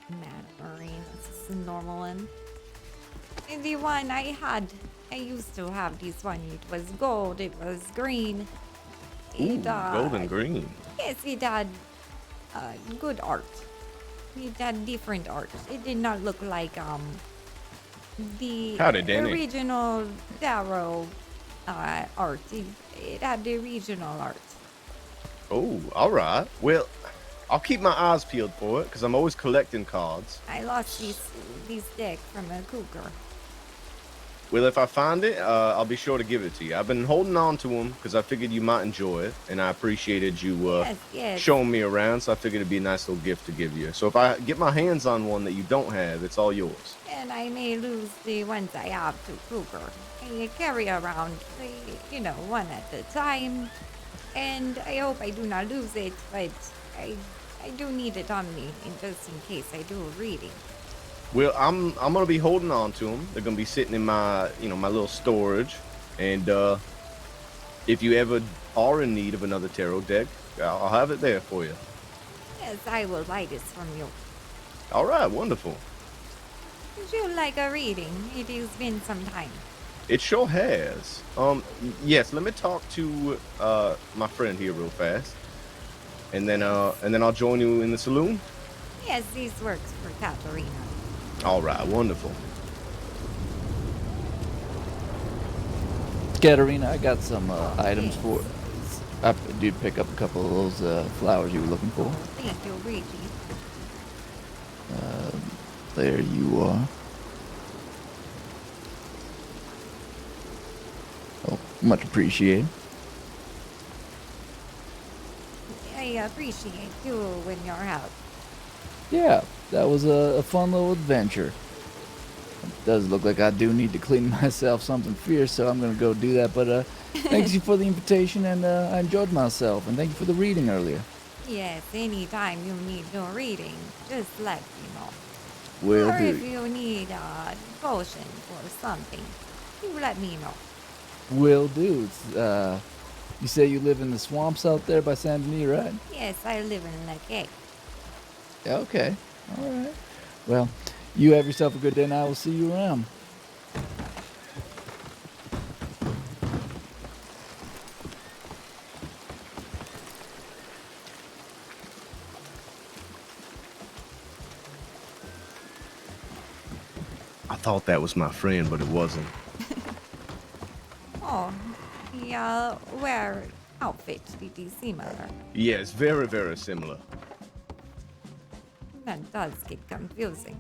[SPEAKER 2] Mad Marine, this is a normal one. And the one I used to have this one. It was gold, it was green.
[SPEAKER 12] Ooh, gold and green.
[SPEAKER 2] Yes, it had good art. It had different art. It did not look like the
[SPEAKER 12] Howdy, Danny.
[SPEAKER 2] original Darrow art. It had the original art.
[SPEAKER 12] Oh, all right. Well, I'll keep my eyes peeled for it because I'm always collecting cards.
[SPEAKER 2] I lost this deck from a cougar.
[SPEAKER 12] Well, if I find it, I'll be sure to give it to you. I've been holding on to them because I figured you might enjoy it, and I appreciated you
[SPEAKER 2] Yes.
[SPEAKER 12] showing me around, so I figured it'd be a nice little gift to give you. So if I get my hands on one that you don't have, it's all yours.
[SPEAKER 2] And I may lose the ones I have to cougar. I carry around, one at a time. And I hope I do not lose it, but I do need it on me, just in case I do a reading.
[SPEAKER 12] Well, I'm gonna be holding on to them. They're gonna be sitting in my my little storage, and if you ever are in need of another tarot deck, I'll have it there for you.
[SPEAKER 2] Yes, I will buy this from you.
[SPEAKER 12] All right, wonderful.
[SPEAKER 2] Would you like a reading? It has been some time.
[SPEAKER 12] It sure has. Yes. Let me talk to my friend here real fast, and then I'll join you in the saloon.
[SPEAKER 2] Yes, this works for Katarina.
[SPEAKER 12] All right, wonderful.
[SPEAKER 9] Katarina, I got some items for. I did pick up a couple of those flowers you were looking for.
[SPEAKER 2] Thank you, Reggie.
[SPEAKER 9] There you are. Oh, much appreciated.
[SPEAKER 2] I appreciate you and your help.
[SPEAKER 9] Yeah, that was a fun little adventure. It does look like I do need to clean myself something fierce, so I'm going to go do that. But thanks you for the invitation, and I enjoyed myself. And thank you for the reading earlier.
[SPEAKER 2] Yes, anytime you need no reading, just let me know.
[SPEAKER 9] Will
[SPEAKER 2] or
[SPEAKER 9] do.
[SPEAKER 2] if you need a potion or something, you let me know.
[SPEAKER 9] Will do. It's, you say you live in the swamps out there by Saint Denis, right?
[SPEAKER 2] Yes, I live in Lake.
[SPEAKER 9] Okay. All right. Well, you have yourself a good day, and I will see you around.
[SPEAKER 12] I thought that was my friend, but it wasn't.
[SPEAKER 2] Oh, the wear outfit is similar.
[SPEAKER 12] Yeah, it's very, very similar.
[SPEAKER 2] That does get confusing.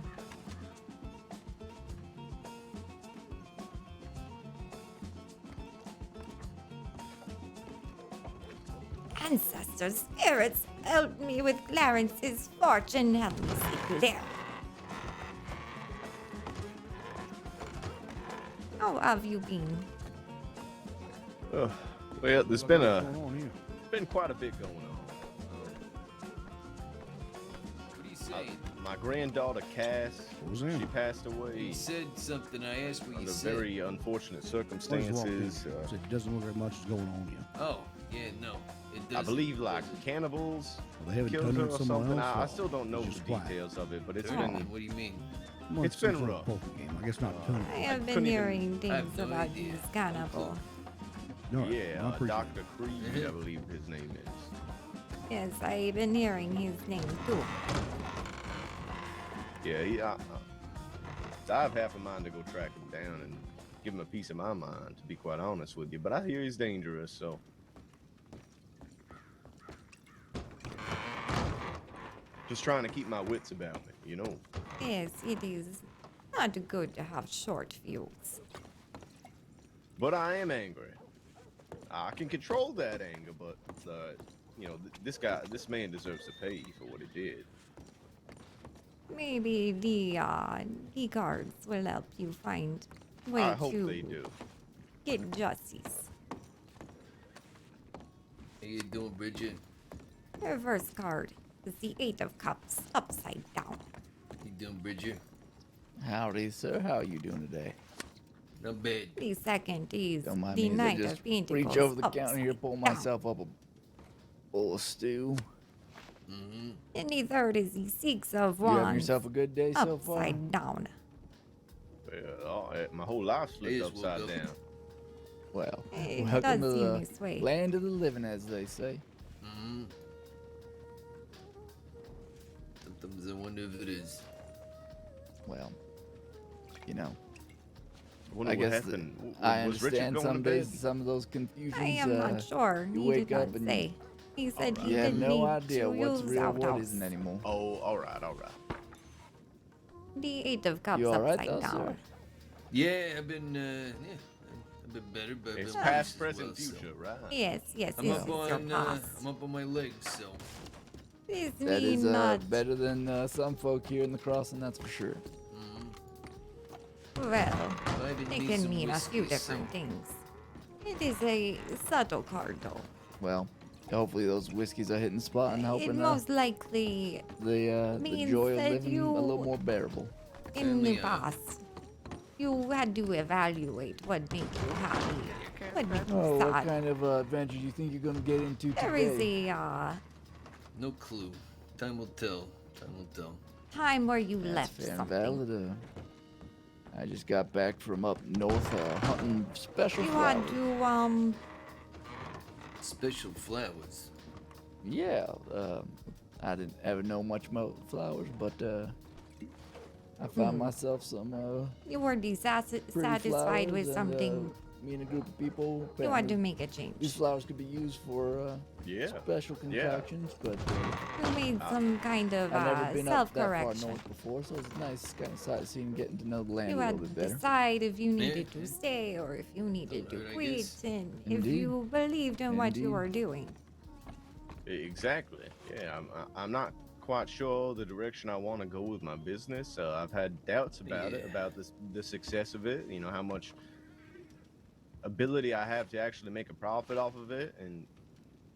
[SPEAKER 2] Ancestor spirits, help me with Clarence's fortune. Help me see Claire. How have you been?
[SPEAKER 12] Well, there's been quite a bit going on.
[SPEAKER 13] What do you say?
[SPEAKER 12] My granddaughter Cass, she passed away.
[SPEAKER 13] He said something. I asked what you
[SPEAKER 12] Under
[SPEAKER 13] said.
[SPEAKER 12] very unfortunate circumstances.
[SPEAKER 11] It doesn't look like much is going on here.
[SPEAKER 13] Oh, yeah, no. It doesn't.
[SPEAKER 12] I believe like cannibals
[SPEAKER 11] They haven't
[SPEAKER 12] killed
[SPEAKER 11] done
[SPEAKER 12] her
[SPEAKER 11] it
[SPEAKER 12] or
[SPEAKER 11] to someone
[SPEAKER 12] something.
[SPEAKER 11] else,
[SPEAKER 12] I
[SPEAKER 11] or
[SPEAKER 12] still don't know
[SPEAKER 11] it's
[SPEAKER 12] the
[SPEAKER 11] just quiet?
[SPEAKER 12] details of it, but it's
[SPEAKER 13] Tell
[SPEAKER 12] been
[SPEAKER 13] me, what do you mean?
[SPEAKER 11] Well,
[SPEAKER 12] It's been
[SPEAKER 11] some sort of
[SPEAKER 12] rough.
[SPEAKER 11] poker game. I guess not ton.
[SPEAKER 2] I have been
[SPEAKER 12] couldn't even-
[SPEAKER 2] hearing
[SPEAKER 13] I have
[SPEAKER 2] things
[SPEAKER 13] no
[SPEAKER 2] about
[SPEAKER 13] idea.
[SPEAKER 2] these cannibals.
[SPEAKER 11] No,
[SPEAKER 12] yeah,
[SPEAKER 11] I appreciate
[SPEAKER 12] Dr. Creed, I believe his name is.
[SPEAKER 2] Yes, I've been hearing his name too.
[SPEAKER 12] Yeah, I have half a mind to go track him down and give him a piece of my mind, to be quite honest with you. But I hear he's dangerous, so. Just trying to keep my wits about me, you know.
[SPEAKER 2] Yes, it is not good to have short fuse.
[SPEAKER 12] But I am angry. I can control that anger, but this man deserves to pay for what he did.
[SPEAKER 2] Maybe the guards will help you find way
[SPEAKER 12] I hope
[SPEAKER 2] to
[SPEAKER 12] they do.
[SPEAKER 2] get justice.
[SPEAKER 13] How you doing, Bridget?
[SPEAKER 2] Reverse card is the Eight of Cups upside down.
[SPEAKER 13] You doing, Bridget?
[SPEAKER 9] Howdy, sir. How are you doing today?
[SPEAKER 13] Not bad.
[SPEAKER 2] The second is
[SPEAKER 9] Don't mind
[SPEAKER 2] the
[SPEAKER 9] me as I
[SPEAKER 2] Knight
[SPEAKER 9] just
[SPEAKER 2] of Pentacles.
[SPEAKER 9] reach over the counter
[SPEAKER 2] upside
[SPEAKER 9] here, pull
[SPEAKER 2] down.
[SPEAKER 9] myself up a bowl of stew.
[SPEAKER 13] Mm-hmm.
[SPEAKER 2] And the third is the Six of
[SPEAKER 9] You having
[SPEAKER 2] Wands
[SPEAKER 9] yourself a good day so far?
[SPEAKER 2] upside down.
[SPEAKER 12] My whole life flipped
[SPEAKER 13] Yes, we'll
[SPEAKER 12] upside
[SPEAKER 13] go.
[SPEAKER 12] down.
[SPEAKER 9] Well,
[SPEAKER 2] It
[SPEAKER 9] welcome
[SPEAKER 2] does
[SPEAKER 9] to
[SPEAKER 2] seem
[SPEAKER 9] the
[SPEAKER 2] this way.
[SPEAKER 9] land of the living, as they say.
[SPEAKER 13] Mm-hmm. Sometimes I wonder if it is.
[SPEAKER 9] Well, you know,
[SPEAKER 12] Wonder
[SPEAKER 9] I
[SPEAKER 12] what
[SPEAKER 9] guess
[SPEAKER 12] happened.
[SPEAKER 9] I
[SPEAKER 12] Was Richard
[SPEAKER 9] understand
[SPEAKER 12] going
[SPEAKER 9] some
[SPEAKER 12] to bed?
[SPEAKER 9] days some of those confusions.
[SPEAKER 2] I am not sure.
[SPEAKER 9] You
[SPEAKER 2] He
[SPEAKER 9] wake
[SPEAKER 2] did not
[SPEAKER 9] up and
[SPEAKER 2] say. He said he
[SPEAKER 9] you have
[SPEAKER 2] didn't
[SPEAKER 9] no
[SPEAKER 2] need
[SPEAKER 9] idea
[SPEAKER 2] to
[SPEAKER 9] what's
[SPEAKER 2] use
[SPEAKER 9] real, what
[SPEAKER 2] outhouse.
[SPEAKER 9] isn't anymore.
[SPEAKER 12] Oh, all right.
[SPEAKER 2] The Eight of Cups
[SPEAKER 9] You all right,
[SPEAKER 2] upside
[SPEAKER 9] though,
[SPEAKER 2] down.
[SPEAKER 9] sir?
[SPEAKER 13] Yeah, I've been I've been better, but I've
[SPEAKER 12] It's
[SPEAKER 13] been
[SPEAKER 12] past,
[SPEAKER 13] busy as
[SPEAKER 12] present,
[SPEAKER 13] well, so-
[SPEAKER 12] future, right?
[SPEAKER 2] Yes, yes,
[SPEAKER 13] I'm
[SPEAKER 2] this
[SPEAKER 13] up
[SPEAKER 2] is your
[SPEAKER 13] on
[SPEAKER 2] past.
[SPEAKER 13] I'm up on my legs, so
[SPEAKER 2] This
[SPEAKER 9] That
[SPEAKER 2] means
[SPEAKER 9] is
[SPEAKER 2] not
[SPEAKER 9] better than some folk here in the crossing, that's for sure.
[SPEAKER 2] well.
[SPEAKER 13] I didn't
[SPEAKER 2] It
[SPEAKER 13] need
[SPEAKER 2] can
[SPEAKER 13] some
[SPEAKER 2] mean a few
[SPEAKER 13] whiskey,
[SPEAKER 2] different things. It is a subtle card, though.
[SPEAKER 9] Well, hopefully those whiskeys are hitting the spot and
[SPEAKER 2] It
[SPEAKER 9] helping
[SPEAKER 2] most likely,
[SPEAKER 9] the
[SPEAKER 2] means
[SPEAKER 9] joy of
[SPEAKER 2] that
[SPEAKER 9] living a little more bearable.
[SPEAKER 2] in the
[SPEAKER 13] Family,
[SPEAKER 2] past, you had to evaluate what made you happy, what made you
[SPEAKER 9] Oh, what
[SPEAKER 2] sad.
[SPEAKER 9] kind of adventure do you think you're gonna get into
[SPEAKER 2] There
[SPEAKER 9] today?
[SPEAKER 2] is a
[SPEAKER 13] no clue. Time will tell. Time will tell.
[SPEAKER 2] time where you
[SPEAKER 9] That's
[SPEAKER 2] left
[SPEAKER 9] fair and
[SPEAKER 2] something.
[SPEAKER 9] valid. I just got back from up north hunting special
[SPEAKER 2] You
[SPEAKER 9] flowers.
[SPEAKER 2] had to,
[SPEAKER 13] Special flowers.
[SPEAKER 9] Yeah, I didn't ever know much about flowers, but I found myself some
[SPEAKER 2] you were
[SPEAKER 9] pretty
[SPEAKER 2] dissatisfied
[SPEAKER 9] flowers
[SPEAKER 2] with
[SPEAKER 9] and,
[SPEAKER 2] something.
[SPEAKER 9] me and a group of people.
[SPEAKER 2] You had
[SPEAKER 9] apparently
[SPEAKER 2] to make a
[SPEAKER 9] These
[SPEAKER 2] change.
[SPEAKER 9] flowers could be used for
[SPEAKER 12] Yeah.
[SPEAKER 9] special concoctions, but
[SPEAKER 2] You made some kind of
[SPEAKER 9] I've never been up that far
[SPEAKER 2] self-correction.
[SPEAKER 9] north before, so it's nice kind of sightseeing, getting to know the land
[SPEAKER 2] You
[SPEAKER 9] a
[SPEAKER 2] had
[SPEAKER 9] little
[SPEAKER 2] to
[SPEAKER 9] bit better.
[SPEAKER 2] decide if you needed
[SPEAKER 13] Yeah.
[SPEAKER 2] to stay or if you needed to
[SPEAKER 13] Alright, I
[SPEAKER 2] quit,
[SPEAKER 13] guess.
[SPEAKER 2] and if
[SPEAKER 9] Indeed.
[SPEAKER 2] you believed in what you
[SPEAKER 9] Indeed.
[SPEAKER 2] were doing.
[SPEAKER 12] Exactly. Yeah, I'm not quite sure the direction I want to go with my business. I've had doubts about it,
[SPEAKER 13] Yeah.
[SPEAKER 12] about the success of it. You know, how much ability I have to actually make a profit off of it, and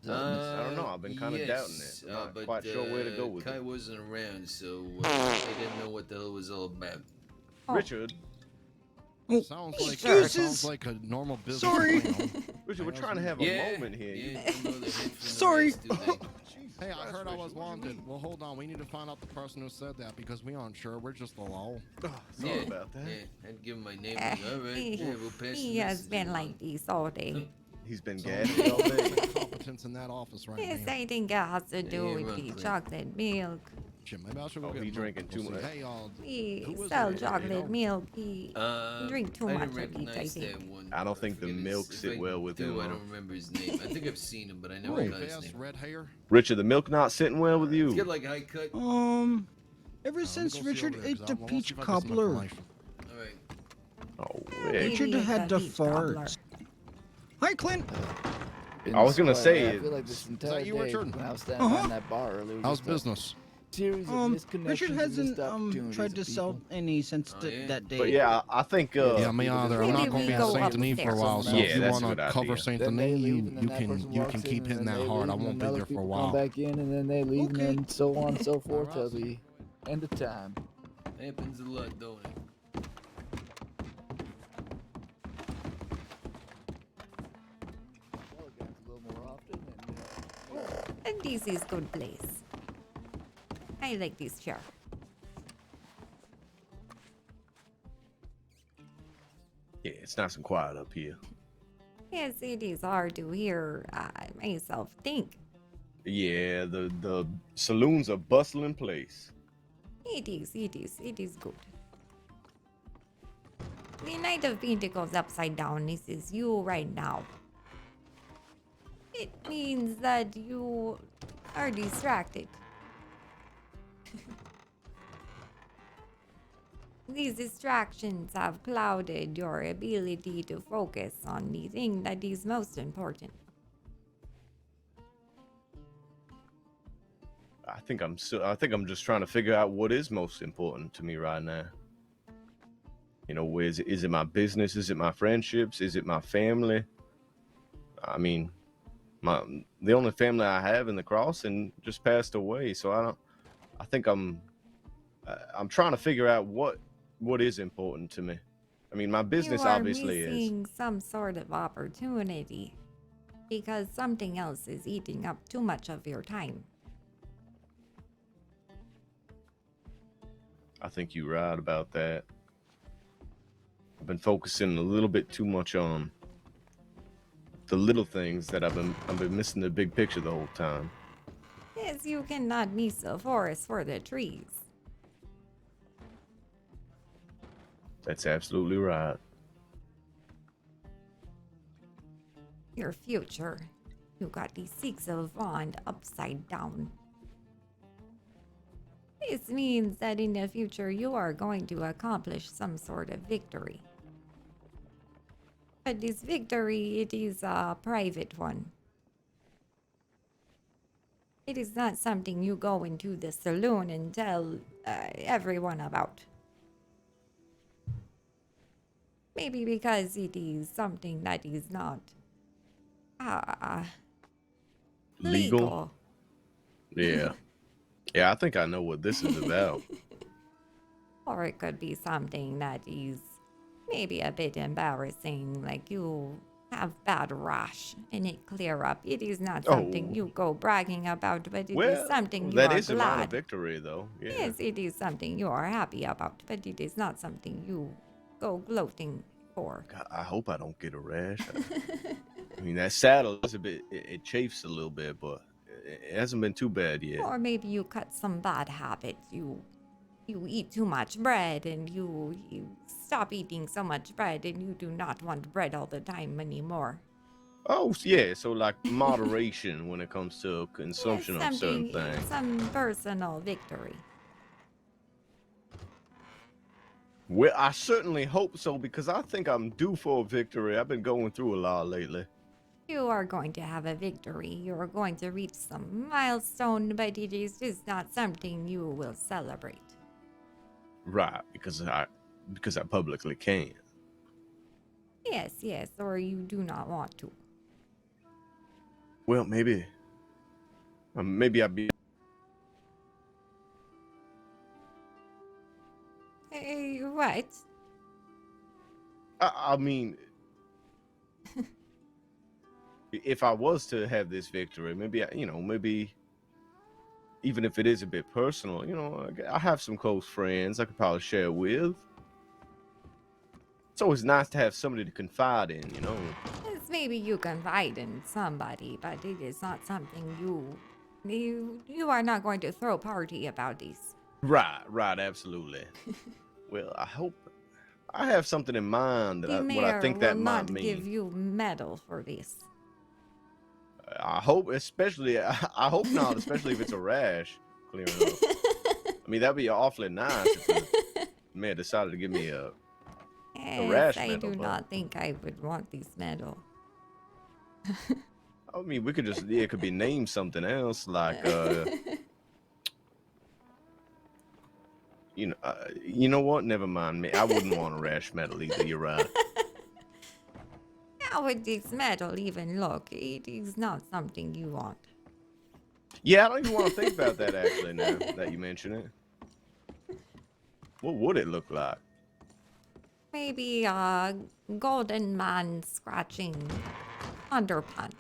[SPEAKER 12] I don't know. I've been kind of doubting it. I'm not
[SPEAKER 13] but,
[SPEAKER 12] quite sure where to go with
[SPEAKER 13] Kai
[SPEAKER 12] it.
[SPEAKER 13] wasn't around, so I didn't know what the hell it was all about.
[SPEAKER 2] Oh.
[SPEAKER 12] Richard,
[SPEAKER 8] Sounds like
[SPEAKER 2] Excuses.
[SPEAKER 8] sounds like a normal business.
[SPEAKER 1] Sorry.
[SPEAKER 8] plan.
[SPEAKER 12] Richard, we're trying to have
[SPEAKER 13] Yeah,
[SPEAKER 12] a moment here. You-
[SPEAKER 13] yeah, don't know the hint from the
[SPEAKER 1] Sorry.
[SPEAKER 13] rest, do they?
[SPEAKER 8] Hey, I heard I was
[SPEAKER 12] Richard, what do you
[SPEAKER 8] wanted.
[SPEAKER 12] mean?
[SPEAKER 8] Well, hold on. We need to find out the person who said that because we aren't sure. We're just alone.
[SPEAKER 12] Sorry
[SPEAKER 13] Yeah,
[SPEAKER 12] about that.
[SPEAKER 13] Yeah, I'd give him my name.
[SPEAKER 2] Eh,
[SPEAKER 13] Like, all right,
[SPEAKER 2] he
[SPEAKER 13] yeah, we'll pass
[SPEAKER 2] he
[SPEAKER 13] the
[SPEAKER 2] has
[SPEAKER 13] message
[SPEAKER 2] been
[SPEAKER 13] along.
[SPEAKER 2] like this all day.
[SPEAKER 12] He's been
[SPEAKER 8] So,
[SPEAKER 12] gassed all day.
[SPEAKER 8] competence in that office right
[SPEAKER 2] Yes,
[SPEAKER 8] now.
[SPEAKER 2] I think it has to do
[SPEAKER 13] Yeah,
[SPEAKER 2] with
[SPEAKER 13] run
[SPEAKER 2] the
[SPEAKER 13] clean.
[SPEAKER 2] chocolate milk.
[SPEAKER 8] Shit, maybe I should go
[SPEAKER 12] Oh,
[SPEAKER 8] get
[SPEAKER 12] he
[SPEAKER 8] milk.
[SPEAKER 12] drinking too
[SPEAKER 8] We'll see.
[SPEAKER 12] much.
[SPEAKER 8] Hey, y'all.
[SPEAKER 2] We
[SPEAKER 8] Who is
[SPEAKER 2] sell
[SPEAKER 8] it? You
[SPEAKER 2] chocolate
[SPEAKER 8] know?
[SPEAKER 2] milk. He drink too
[SPEAKER 13] I
[SPEAKER 2] much
[SPEAKER 13] didn't
[SPEAKER 2] of it, I
[SPEAKER 13] recognize
[SPEAKER 2] think.
[SPEAKER 13] that one.
[SPEAKER 12] I don't think the
[SPEAKER 13] forget
[SPEAKER 12] milk
[SPEAKER 13] his-
[SPEAKER 12] sit
[SPEAKER 13] if I
[SPEAKER 12] well with
[SPEAKER 13] do,
[SPEAKER 12] him,
[SPEAKER 13] I
[SPEAKER 12] huh?
[SPEAKER 13] don't remember his name. I think I've seen him, but I never
[SPEAKER 8] Big
[SPEAKER 13] got his
[SPEAKER 8] ass
[SPEAKER 13] name.
[SPEAKER 8] red hair.
[SPEAKER 12] Richard, the milk not sitting well with
[SPEAKER 13] He's
[SPEAKER 12] you.
[SPEAKER 13] got like high cut.
[SPEAKER 1] Ever
[SPEAKER 8] Let me
[SPEAKER 1] since
[SPEAKER 8] go see
[SPEAKER 1] Richard
[SPEAKER 8] over there,
[SPEAKER 1] ate
[SPEAKER 8] 'cause
[SPEAKER 1] the
[SPEAKER 8] I wanna see
[SPEAKER 1] peach
[SPEAKER 8] if I get some
[SPEAKER 1] cobbler,
[SPEAKER 8] information.
[SPEAKER 13] All right.
[SPEAKER 12] Oh, Rick.
[SPEAKER 1] Richard
[SPEAKER 2] Maybe
[SPEAKER 1] had
[SPEAKER 2] the
[SPEAKER 1] the
[SPEAKER 2] peach cobbler.
[SPEAKER 1] farts. Hi, Clint.
[SPEAKER 9] Been
[SPEAKER 12] I was gonna
[SPEAKER 9] sweating.
[SPEAKER 12] say
[SPEAKER 9] I
[SPEAKER 12] it-
[SPEAKER 9] feel like this entire
[SPEAKER 8] you,
[SPEAKER 9] day
[SPEAKER 8] Richard?
[SPEAKER 9] when I was standing behind that bar earlier.
[SPEAKER 8] How's
[SPEAKER 9] just a
[SPEAKER 8] business?
[SPEAKER 9] Series of misconnections
[SPEAKER 1] Richard
[SPEAKER 9] and
[SPEAKER 1] hasn't
[SPEAKER 9] missed opportunities
[SPEAKER 1] tried to
[SPEAKER 9] of
[SPEAKER 1] sell
[SPEAKER 9] people.
[SPEAKER 1] any since
[SPEAKER 13] Oh, yeah?
[SPEAKER 1] that day.
[SPEAKER 12] But yeah, I think
[SPEAKER 8] Yeah, me either. I'm
[SPEAKER 2] Maybe
[SPEAKER 8] not going
[SPEAKER 2] we
[SPEAKER 8] to be in
[SPEAKER 2] go
[SPEAKER 8] Saint Denis for a while, so
[SPEAKER 12] Yeah,
[SPEAKER 8] if you
[SPEAKER 12] that's a
[SPEAKER 8] want
[SPEAKER 12] good
[SPEAKER 8] to cover
[SPEAKER 12] idea.
[SPEAKER 8] Saint
[SPEAKER 9] Then they
[SPEAKER 8] Denis,
[SPEAKER 9] leave, and then
[SPEAKER 8] you
[SPEAKER 9] that
[SPEAKER 8] can
[SPEAKER 9] person
[SPEAKER 8] you
[SPEAKER 9] walks
[SPEAKER 8] can
[SPEAKER 9] in,
[SPEAKER 8] keep
[SPEAKER 9] and
[SPEAKER 8] hitting
[SPEAKER 9] then
[SPEAKER 8] that
[SPEAKER 9] they
[SPEAKER 8] hard.
[SPEAKER 9] leave,
[SPEAKER 8] I
[SPEAKER 9] and
[SPEAKER 8] won't
[SPEAKER 9] then
[SPEAKER 8] be
[SPEAKER 9] other
[SPEAKER 8] there for a
[SPEAKER 9] people
[SPEAKER 8] while.
[SPEAKER 9] Come back in, and then they leave,
[SPEAKER 1] Okay.
[SPEAKER 9] and then so on and so forth till the end of time.
[SPEAKER 13] Happens a lot, don't it?
[SPEAKER 9] A little more often, and
[SPEAKER 2] And this is good place. I like this chair.
[SPEAKER 12] Yeah, it's nice and quiet up here.
[SPEAKER 2] Yes, it is hard to hear myself think.
[SPEAKER 12] Yeah, the saloon's a bustling place.
[SPEAKER 2] It is good. The Knight of Pentacles upside down, this is you right now. It means that you are distracted. These distractions have clouded your ability to focus on the thing that is most important.
[SPEAKER 12] I think I'm just trying to figure out what is most important to me right now. You know, is it my business? Is it my friendships? Is it my family? I mean, the only family I have in the crossing just passed away, so I think I'm trying to figure out what is important to me. I mean, my business
[SPEAKER 2] You are
[SPEAKER 12] obviously is.
[SPEAKER 2] missing some sort of opportunity because something else is eating up too much of your time.
[SPEAKER 12] I think you're right about that. I've been focusing a little bit too much on the little things that I've been missing the big picture the whole time.
[SPEAKER 2] Yes, you cannot miss the forest for the trees.
[SPEAKER 12] That's absolutely right.
[SPEAKER 2] Your future. You got the Six of Wands upside down. This means that in the future you are going to accomplish some sort of victory. But this victory, it is a private one. It is not something you go into the saloon and tell everyone about. Maybe because it is something that is not legal.
[SPEAKER 12] Yeah. Yeah, I think I know what this is about.
[SPEAKER 2] Or it could be something that is maybe a bit embarrassing, like you have bad rash and it clear up. It is not something you go bragging about, but it is something you
[SPEAKER 12] that
[SPEAKER 2] are
[SPEAKER 12] is a minor
[SPEAKER 2] glad.
[SPEAKER 12] victory, though. Yeah.
[SPEAKER 2] Yes, it is something you are happy about, but it is not something you go gloating for.
[SPEAKER 12] God, I hope I don't get a rash. I mean, that saddle is a bit, it chafes a little bit, but it hasn't been too bad yet.
[SPEAKER 2] Or maybe you cut some bad habits. You eat too much bread and you stop eating so much bread and you do not want bread all the time anymore.
[SPEAKER 12] Oh, yeah. So, like, moderation when it comes to consumption
[SPEAKER 2] Yes,
[SPEAKER 12] of certain things.
[SPEAKER 2] some personal victory.
[SPEAKER 12] Well, I certainly hope so, because I think I'm due for a victory. I've been going through a lot lately.
[SPEAKER 2] You are going to have a victory. You are going to reach some milestone, but it is just not something you will celebrate.
[SPEAKER 12] Right, because I publicly can.
[SPEAKER 2] Yes, or you do not want to.
[SPEAKER 12] Well, maybe I'd be.
[SPEAKER 2] Hey, what?
[SPEAKER 12] I mean, if I was to have this victory, maybe maybe even if it is a bit personal, I have some close friends I could probably share with. It's always nice to have somebody to confide in,
[SPEAKER 2] Yes, maybe you confide in somebody, but it is not something you are not going to throw a party about this.
[SPEAKER 12] Right, absolutely. Well, I hope I have something in mind that what I think that might mean.
[SPEAKER 2] The mayor will not give you medal for this.
[SPEAKER 12] I hope, I hope not, especially if it's a rash clearing up. I mean, that'd be awfully nice if the mayor decided to give me a rash medal.
[SPEAKER 2] I do not think I would want this medal.
[SPEAKER 12] I mean, we could just, it could be named something else, like, you know what? Never mind me. I wouldn't want a rash medal either. You're right.
[SPEAKER 2] How would this medal even look? It is not something you want.
[SPEAKER 12] Yeah, I don't even want to think about that, actually, now that you mention it. What would it look like?
[SPEAKER 2] Maybe a golden man scratching underpants.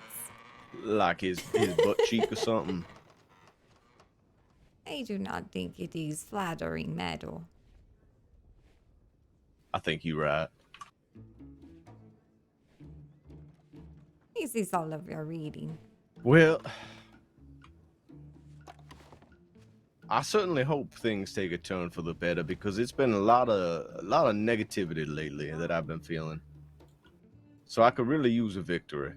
[SPEAKER 12] Like his butt cheek or something?
[SPEAKER 2] I do not think it is flattering medal.
[SPEAKER 12] I think you're right.
[SPEAKER 2] This is all of your reading.
[SPEAKER 12] Well, I certainly hope things take a turn for the better, because it's been a lot of negativity lately that I've been feeling. So I could really use a victory.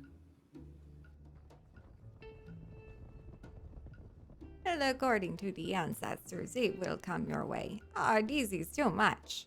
[SPEAKER 2] Well, according to the ancestors, it will come your way. This is too much.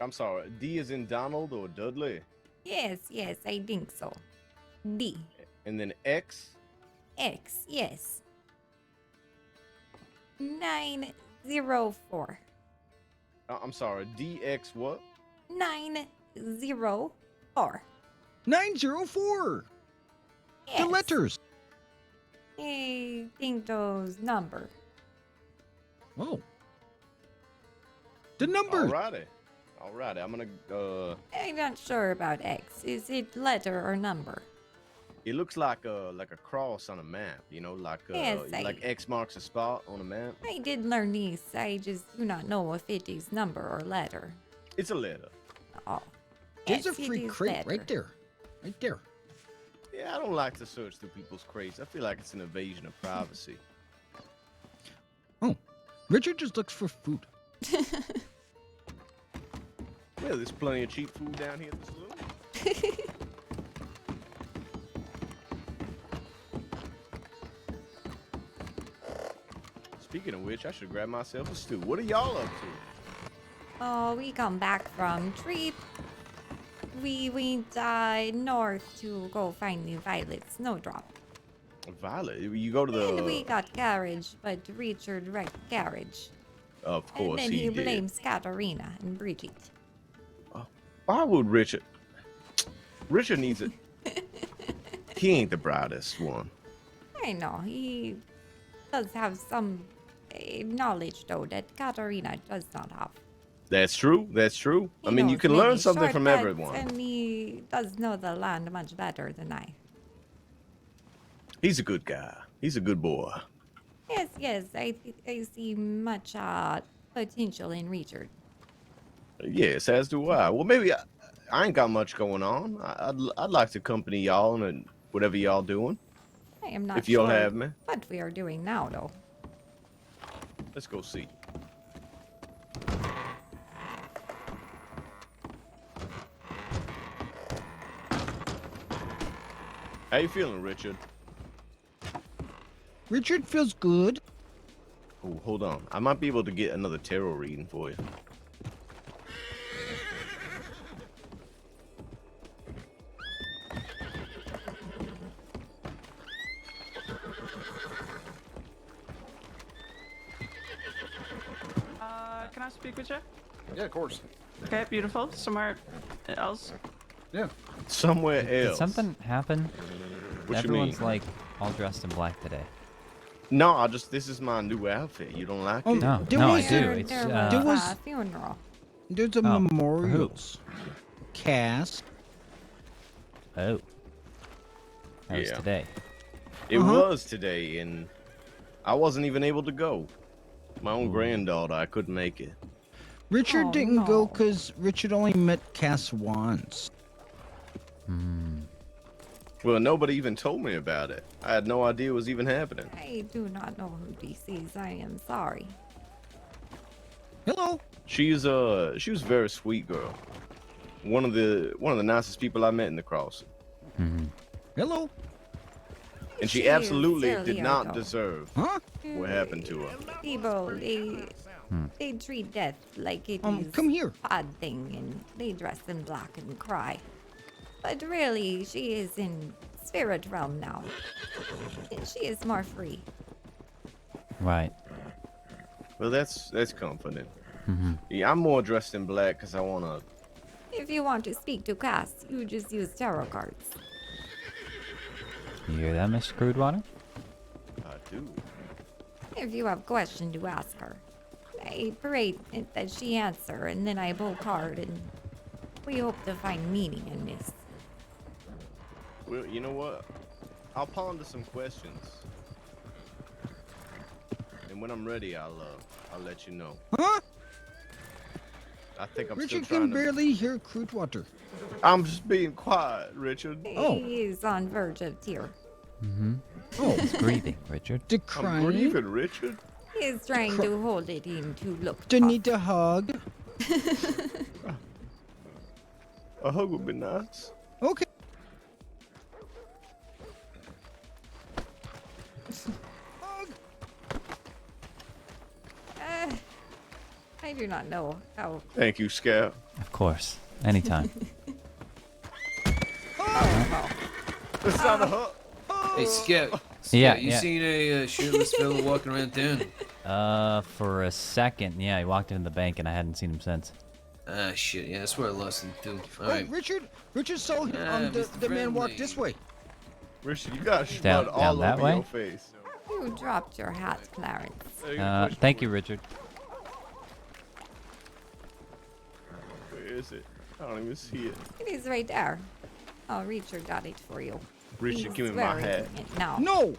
[SPEAKER 12] I'm sorry. D is in Donald or Dudley,
[SPEAKER 2] Yes, yes, I think so. D.
[SPEAKER 12] and then X.
[SPEAKER 2] X, yes. 904.
[SPEAKER 12] I'm sorry. DX what?
[SPEAKER 2] 904.
[SPEAKER 1] 904.
[SPEAKER 2] Yes.
[SPEAKER 1] The letters.
[SPEAKER 2] I think those number.
[SPEAKER 1] Oh. The numbers.
[SPEAKER 12] Alrighty. I'm gonna.
[SPEAKER 2] I'm not sure about X. Is it letter or number?
[SPEAKER 12] It looks like a cross on a map. You know, like
[SPEAKER 2] Yes,
[SPEAKER 12] like X marks a spot on a map.
[SPEAKER 2] I did learn this. I just do not know if it is number or letter.
[SPEAKER 12] It's a letter.
[SPEAKER 2] Oh.
[SPEAKER 1] There's
[SPEAKER 2] yes,
[SPEAKER 1] a
[SPEAKER 2] it
[SPEAKER 1] free
[SPEAKER 2] is
[SPEAKER 1] crate
[SPEAKER 2] letter.
[SPEAKER 1] right there. Right there.
[SPEAKER 12] Yeah, I don't like to search through people's crates. I feel like it's an invasion of privacy.
[SPEAKER 1] Oh. Richard just looks for food.
[SPEAKER 12] Well, there's plenty of cheap food down here at the saloon. Speaking of which, I should grab myself a stew. What are y'all up to?
[SPEAKER 2] Oh, we come back from trip. We went north to go find the Violet Snowdrop.
[SPEAKER 12] Violet, you go to the.
[SPEAKER 2] And we got carriage, but Richard wrecked carriage.
[SPEAKER 12] Of course
[SPEAKER 2] And then he
[SPEAKER 12] did.
[SPEAKER 2] blames Katarina and Bridget.
[SPEAKER 12] Why would Richard? Richard needs it. He ain't the brightest one.
[SPEAKER 2] I know, he does have some knowledge, though, that Katarina does not have.
[SPEAKER 12] That's true. That's true.
[SPEAKER 2] He
[SPEAKER 12] I mean, you
[SPEAKER 2] knows
[SPEAKER 12] can
[SPEAKER 2] many
[SPEAKER 12] learn something from
[SPEAKER 2] shortcuts,
[SPEAKER 12] everyone.
[SPEAKER 2] And he does know the land much better than I.
[SPEAKER 12] He's a good guy. He's a good boy.
[SPEAKER 2] Yes, I see much potential in Richard.
[SPEAKER 12] Yes, as do I. Well, maybe I ain't got much going on. I'd like to accompany y'all and whatever y'all doing.
[SPEAKER 2] I am not
[SPEAKER 12] If you'll
[SPEAKER 2] sure
[SPEAKER 12] have me.
[SPEAKER 2] what we are doing now, though.
[SPEAKER 12] Let's go see. How you feeling, Richard?
[SPEAKER 1] Richard feels good.
[SPEAKER 12] Oh, hold on. I might be able to get another tarot reading for you.
[SPEAKER 14] Can I speak with you?
[SPEAKER 15] Yeah, of course.
[SPEAKER 14] Okay, beautiful. Somewhere else?
[SPEAKER 15] Yeah.
[SPEAKER 12] Somewhere
[SPEAKER 16] Did
[SPEAKER 12] else.
[SPEAKER 16] something happen?
[SPEAKER 12] What you
[SPEAKER 16] Everyone's
[SPEAKER 12] mean?
[SPEAKER 16] like all dressed in black today.
[SPEAKER 12] No, this is my new outfit. You don't like it?
[SPEAKER 16] No,
[SPEAKER 1] there
[SPEAKER 16] no, I
[SPEAKER 1] was-
[SPEAKER 16] do.
[SPEAKER 2] There
[SPEAKER 16] It's
[SPEAKER 1] there was-
[SPEAKER 2] a funeral.
[SPEAKER 1] There's a
[SPEAKER 16] Oh, for who?
[SPEAKER 1] memorials. Cass.
[SPEAKER 16] Oh. That was
[SPEAKER 12] Yeah.
[SPEAKER 16] today.
[SPEAKER 12] It
[SPEAKER 1] Uh-huh.
[SPEAKER 12] was today, and I wasn't even able to go. My own granddaughter, I couldn't make it.
[SPEAKER 1] Richard
[SPEAKER 2] Oh,
[SPEAKER 1] didn't go
[SPEAKER 2] no.
[SPEAKER 1] because Richard only met Cass once.
[SPEAKER 16] Hmm.
[SPEAKER 12] Well, nobody even told me about it. I had no idea it was even happening.
[SPEAKER 2] I do not know who this is. I am sorry.
[SPEAKER 1] Hello.
[SPEAKER 12] She was a very sweet girl. One of the nicest people I met in the crossing.
[SPEAKER 16] Mm-hmm.
[SPEAKER 1] Hello.
[SPEAKER 12] And she
[SPEAKER 2] She is
[SPEAKER 12] absolutely
[SPEAKER 2] silly,
[SPEAKER 12] did not
[SPEAKER 2] though.
[SPEAKER 12] deserve
[SPEAKER 1] Huh?
[SPEAKER 12] what happened to her.
[SPEAKER 2] People, they treat death like it is
[SPEAKER 1] Come here.
[SPEAKER 2] a bad thing, and they dress in black and cry. But really, she is in spirit realm now. And she is more free.
[SPEAKER 16] Right.
[SPEAKER 12] Well, that's comforting.
[SPEAKER 16] Mm-hmm.
[SPEAKER 12] Yeah, I'm more dressed in black because I wanna.
[SPEAKER 2] If you want to speak to Cass, you just use tarot cards.
[SPEAKER 16] You hear that, Mr. Crudewater?
[SPEAKER 12] I do.
[SPEAKER 2] If you have question to ask her, I pray that she answer, and then I pull card, and we hope to find meaning in this.
[SPEAKER 12] Well, you know what? I'll ponder some questions, and when I'm ready, I'll let you know.
[SPEAKER 1] Huh?
[SPEAKER 12] I think I'm
[SPEAKER 1] Richard
[SPEAKER 12] still
[SPEAKER 1] can
[SPEAKER 12] trying to.
[SPEAKER 1] barely hear Crudewater.
[SPEAKER 12] I'm just being quiet, Richard.
[SPEAKER 1] Oh.
[SPEAKER 2] He is on verge of tear.
[SPEAKER 16] Mm-hmm.
[SPEAKER 1] Oh.
[SPEAKER 16] He's grieving, Richard.
[SPEAKER 1] The
[SPEAKER 12] I'm
[SPEAKER 1] crying.
[SPEAKER 12] grieving, Richard.
[SPEAKER 2] He is trying to hold it in to look
[SPEAKER 1] Do
[SPEAKER 2] tough.
[SPEAKER 1] need a hug.
[SPEAKER 12] A hug would be nice.
[SPEAKER 1] Okay. Hug.
[SPEAKER 2] I do not know how.
[SPEAKER 12] Thank you, Scout.
[SPEAKER 16] Of course. Anytime.
[SPEAKER 12] It's not a hook.
[SPEAKER 13] Hey, Scout.
[SPEAKER 16] Yeah,
[SPEAKER 13] You
[SPEAKER 16] yeah.
[SPEAKER 13] seen a shirtless fella walking around town?
[SPEAKER 16] For a second, yeah, he walked into the bank and I hadn't seen him since.
[SPEAKER 13] Ah, shit. Yeah, that's where I lost him too. All
[SPEAKER 1] Oh,
[SPEAKER 13] right.
[SPEAKER 1] Richard saw him.
[SPEAKER 13] Mr.
[SPEAKER 1] The man walked
[SPEAKER 13] Friendly.
[SPEAKER 1] this way.
[SPEAKER 12] Richard, you got
[SPEAKER 16] Down-
[SPEAKER 12] schmud
[SPEAKER 16] down
[SPEAKER 12] all
[SPEAKER 16] that
[SPEAKER 12] over
[SPEAKER 16] way?
[SPEAKER 12] your face.
[SPEAKER 2] You dropped your hat, Clarence.
[SPEAKER 16] Thank you, Richard.
[SPEAKER 12] Where is it? I don't even see it.
[SPEAKER 2] It is right there. Oh, Richard got it for you.
[SPEAKER 12] Richard,
[SPEAKER 2] He's
[SPEAKER 12] give me my
[SPEAKER 2] wearing
[SPEAKER 12] hat.
[SPEAKER 2] it now.
[SPEAKER 1] No.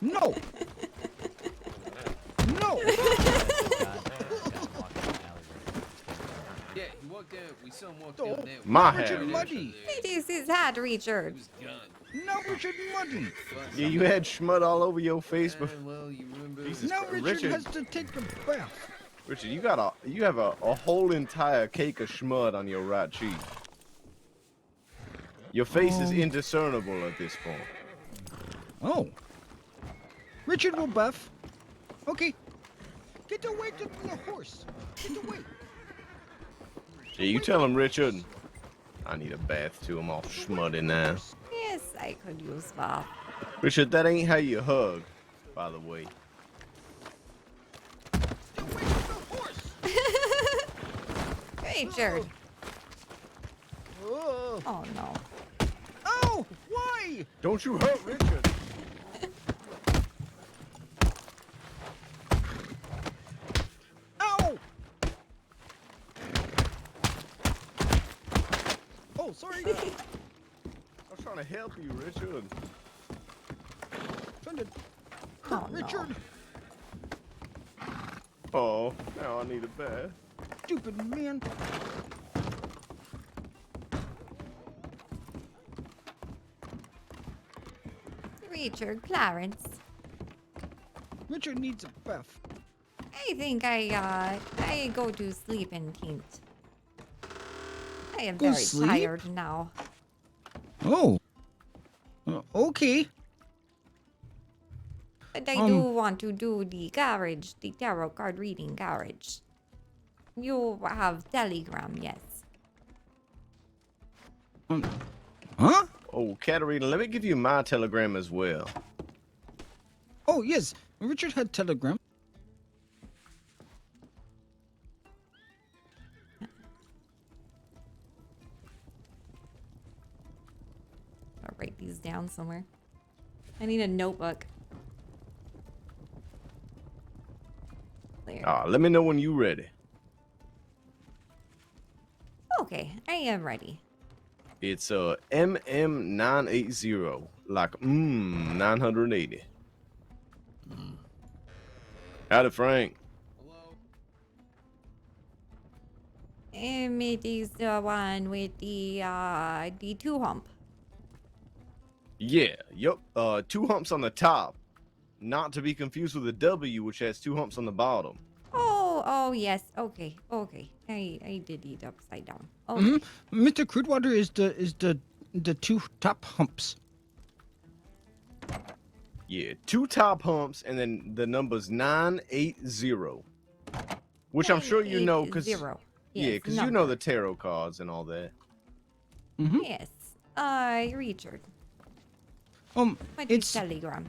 [SPEAKER 1] No. No.
[SPEAKER 13] Yeah, he walked out. We saw him walk down there.
[SPEAKER 12] My
[SPEAKER 1] Richard
[SPEAKER 12] hat.
[SPEAKER 1] Muddy.
[SPEAKER 2] It is his hat, Richard.
[SPEAKER 1] No, Richard Muddy.
[SPEAKER 12] Yeah, you had schmud all over your face before.
[SPEAKER 13] Well, you remember.
[SPEAKER 12] Jesus
[SPEAKER 1] Now
[SPEAKER 12] Christ.
[SPEAKER 1] Richard has to take a bath.
[SPEAKER 12] Richard, you have a whole entire cake of schmud on your right cheek. Your face is indiscernible at this point.
[SPEAKER 1] Oh. Richard will buff. Okay. Get away from the horse. Get away.
[SPEAKER 12] Yeah, you tell him, Richard. I need a bath too. I'm all schmuddy now.
[SPEAKER 2] Yes, I could use bath.
[SPEAKER 12] Richard, that ain't how you hug, by the way.
[SPEAKER 2] Richard.
[SPEAKER 1] Oh.
[SPEAKER 2] Oh no.
[SPEAKER 1] Oh, why?
[SPEAKER 12] Don't you hurt Richard.
[SPEAKER 1] Ow. Oh, sorry.
[SPEAKER 12] I was trying to help you, Richard.
[SPEAKER 1] Trying to
[SPEAKER 2] Oh,
[SPEAKER 1] hurt
[SPEAKER 2] no.
[SPEAKER 1] Richard.
[SPEAKER 12] Oh, now I need a bath.
[SPEAKER 1] Stupid man.
[SPEAKER 2] Richard, Clarence.
[SPEAKER 1] Richard needs a bath.
[SPEAKER 2] I think I go to sleep in tint. I am
[SPEAKER 1] Go
[SPEAKER 2] very
[SPEAKER 1] sleep?
[SPEAKER 2] tired now.
[SPEAKER 1] Oh. Okay.
[SPEAKER 2] But I do want to do the garage, the tarot card reading garage. You have Telegram, yes.
[SPEAKER 1] Huh?
[SPEAKER 12] Oh, Katarina, let me give you my telegram as well.
[SPEAKER 1] Oh, yes. Richard had Telegram.
[SPEAKER 2] I'll write these down somewhere. I need a notebook. There.
[SPEAKER 12] Let me know when you ready.
[SPEAKER 2] Okay, I am ready.
[SPEAKER 12] It's MM980, like 980. Howdy, Frank.
[SPEAKER 2] It is the one with the 2 hump.
[SPEAKER 12] Yeah, yup. 2 humps on the top, not to be confused with a W, which has 2 humps on the bottom.
[SPEAKER 2] Oh, yes. Okay. I did it upside down. Okay.
[SPEAKER 1] Mm-hmm. Mr. Crudewater is the 2 top humps.
[SPEAKER 12] Yeah, 2 top humps, and then the number's 980, which I'm sure you know, because
[SPEAKER 2] Yes,
[SPEAKER 12] because you know the tarot cards and all that.
[SPEAKER 1] Mm-hmm.
[SPEAKER 2] Yes. Richard. What's
[SPEAKER 1] It's
[SPEAKER 2] your Telegram?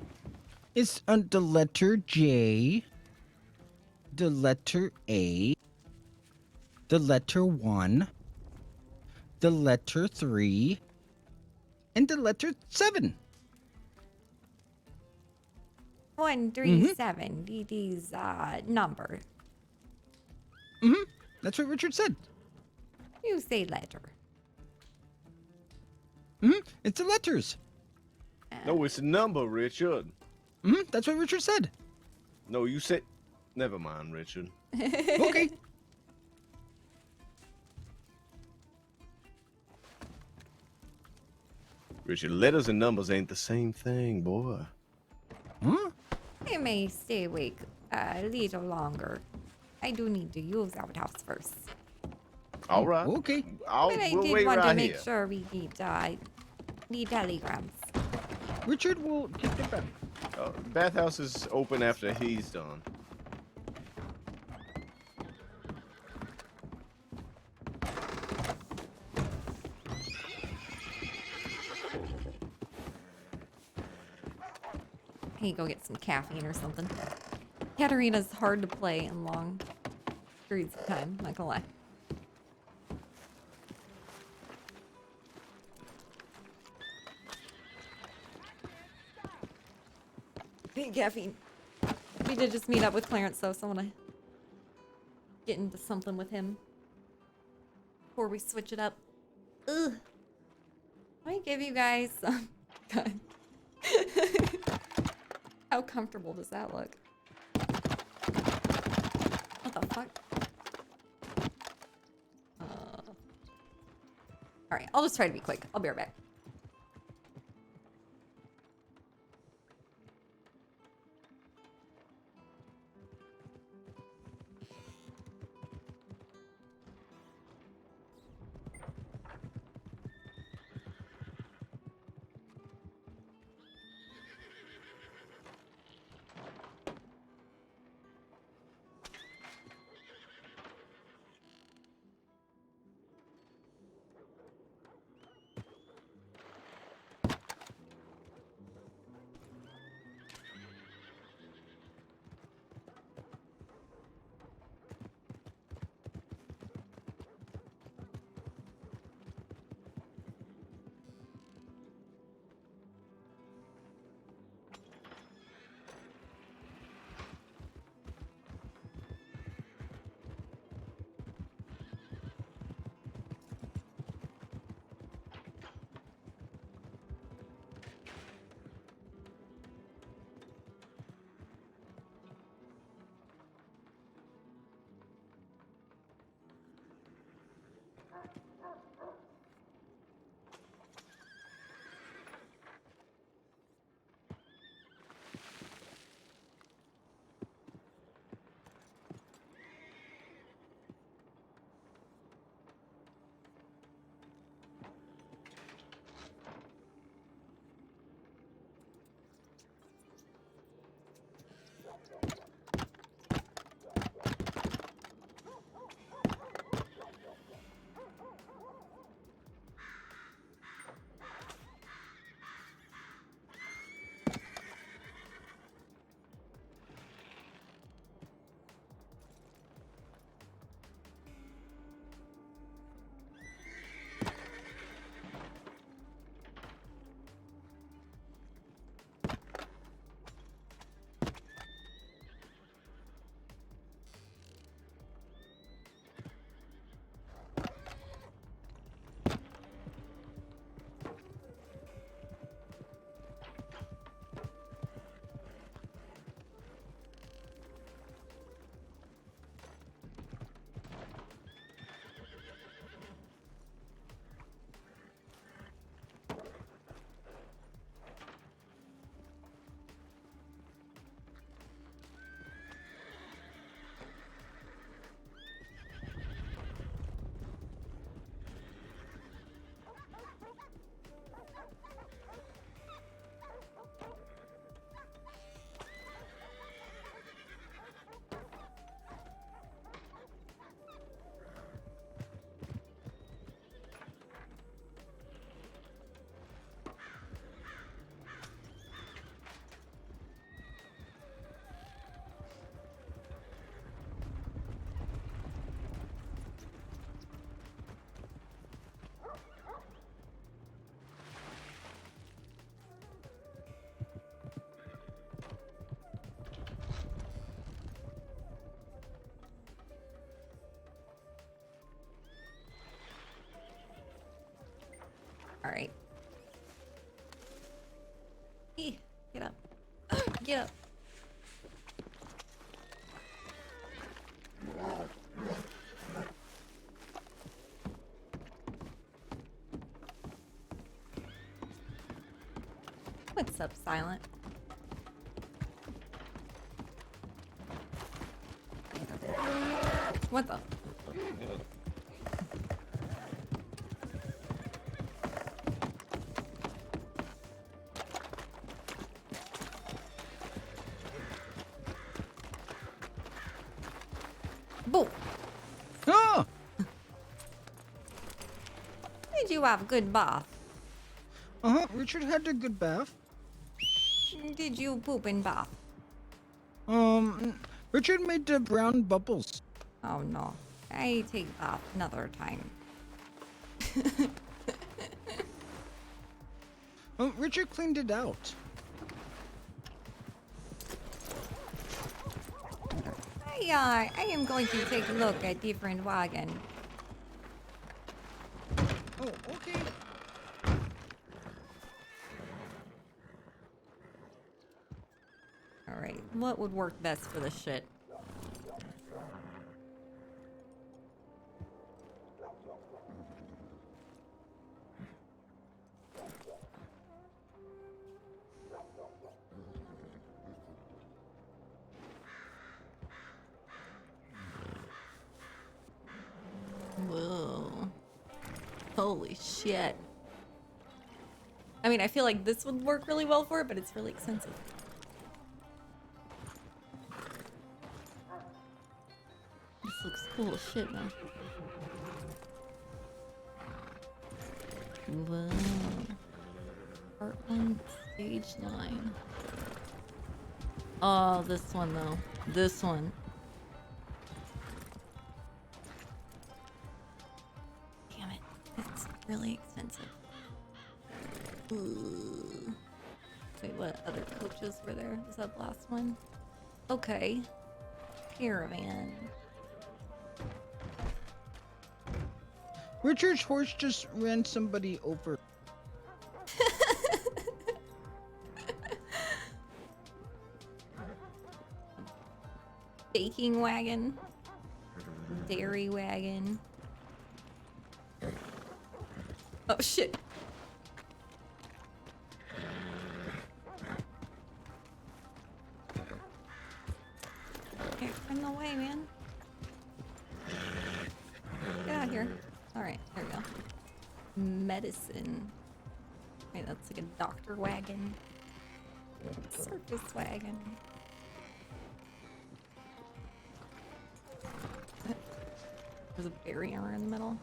[SPEAKER 1] It's the letter J, the letter A, the letter 1, the letter 3, and the letter 7.
[SPEAKER 2] 137. It is number.
[SPEAKER 1] Mm-hmm. That's what Richard said.
[SPEAKER 2] You say letter.
[SPEAKER 1] Mm-hmm. It's the letters.
[SPEAKER 12] No, it's a number, Richard.
[SPEAKER 1] Mm-hmm. That's what Richard said.
[SPEAKER 12] No, you said... Never mind, Richard.
[SPEAKER 1] Okay.
[SPEAKER 12] Richard, letters and numbers ain't the same thing, boy.
[SPEAKER 1] Huh?
[SPEAKER 2] I may stay awake a little longer. I do need to use outhouse first.
[SPEAKER 12] All right.
[SPEAKER 1] Okay.
[SPEAKER 2] But I
[SPEAKER 12] we'll
[SPEAKER 2] did
[SPEAKER 12] wait
[SPEAKER 2] want
[SPEAKER 12] right
[SPEAKER 2] to make
[SPEAKER 12] here.
[SPEAKER 2] sure we get the telegrams.
[SPEAKER 1] Richard will take the bath.
[SPEAKER 12] Bathhouse is open after he's done.
[SPEAKER 2] need to go get some caffeine or something. Katarina's hard to play in long periods of time, not gonna lie. Hey, caffeine. We did just meet up with Clarence though, so I wanna get into something with him before we switch it up. Ugh. Let me give you guys some. God. How comfortable does that look? What the fuck? Alright, I'll just try to be quick. I'll be right back. All right. Get up. Get up. What's up, Silent? What the? Boo!
[SPEAKER 1] Ah!
[SPEAKER 2] Did you have a good bath?
[SPEAKER 1] Richard had a good bath.
[SPEAKER 2] did you poop in bath?
[SPEAKER 1] Richard made the brown bubbles.
[SPEAKER 2] Oh no, I take bath another time.
[SPEAKER 1] Richard cleaned it out.
[SPEAKER 2] I am going to take a look at different wagon.
[SPEAKER 1] Oh, okay.
[SPEAKER 2] Alright, what would work best for this shit? Whoa. Holy shit. I mean, I feel like this would work really well for it, but it's really expensive. This looks cool as shit, though. Whoa. Part 1, stage 9. Oh, this one, though. This one. Damn it. It's really expensive. Ooh. Wait, what other coaches were there? Was that the last one? Okay. Caravan.
[SPEAKER 1] Richard's horse just ran somebody over.
[SPEAKER 2] Baking wagon. Dairy wagon. Oh shit. Here, in the way, man. Get out of here. Alright, there we go. Medicine. Wait, that's like a doctor wagon. Circus wagon. There's a barrier in the middle.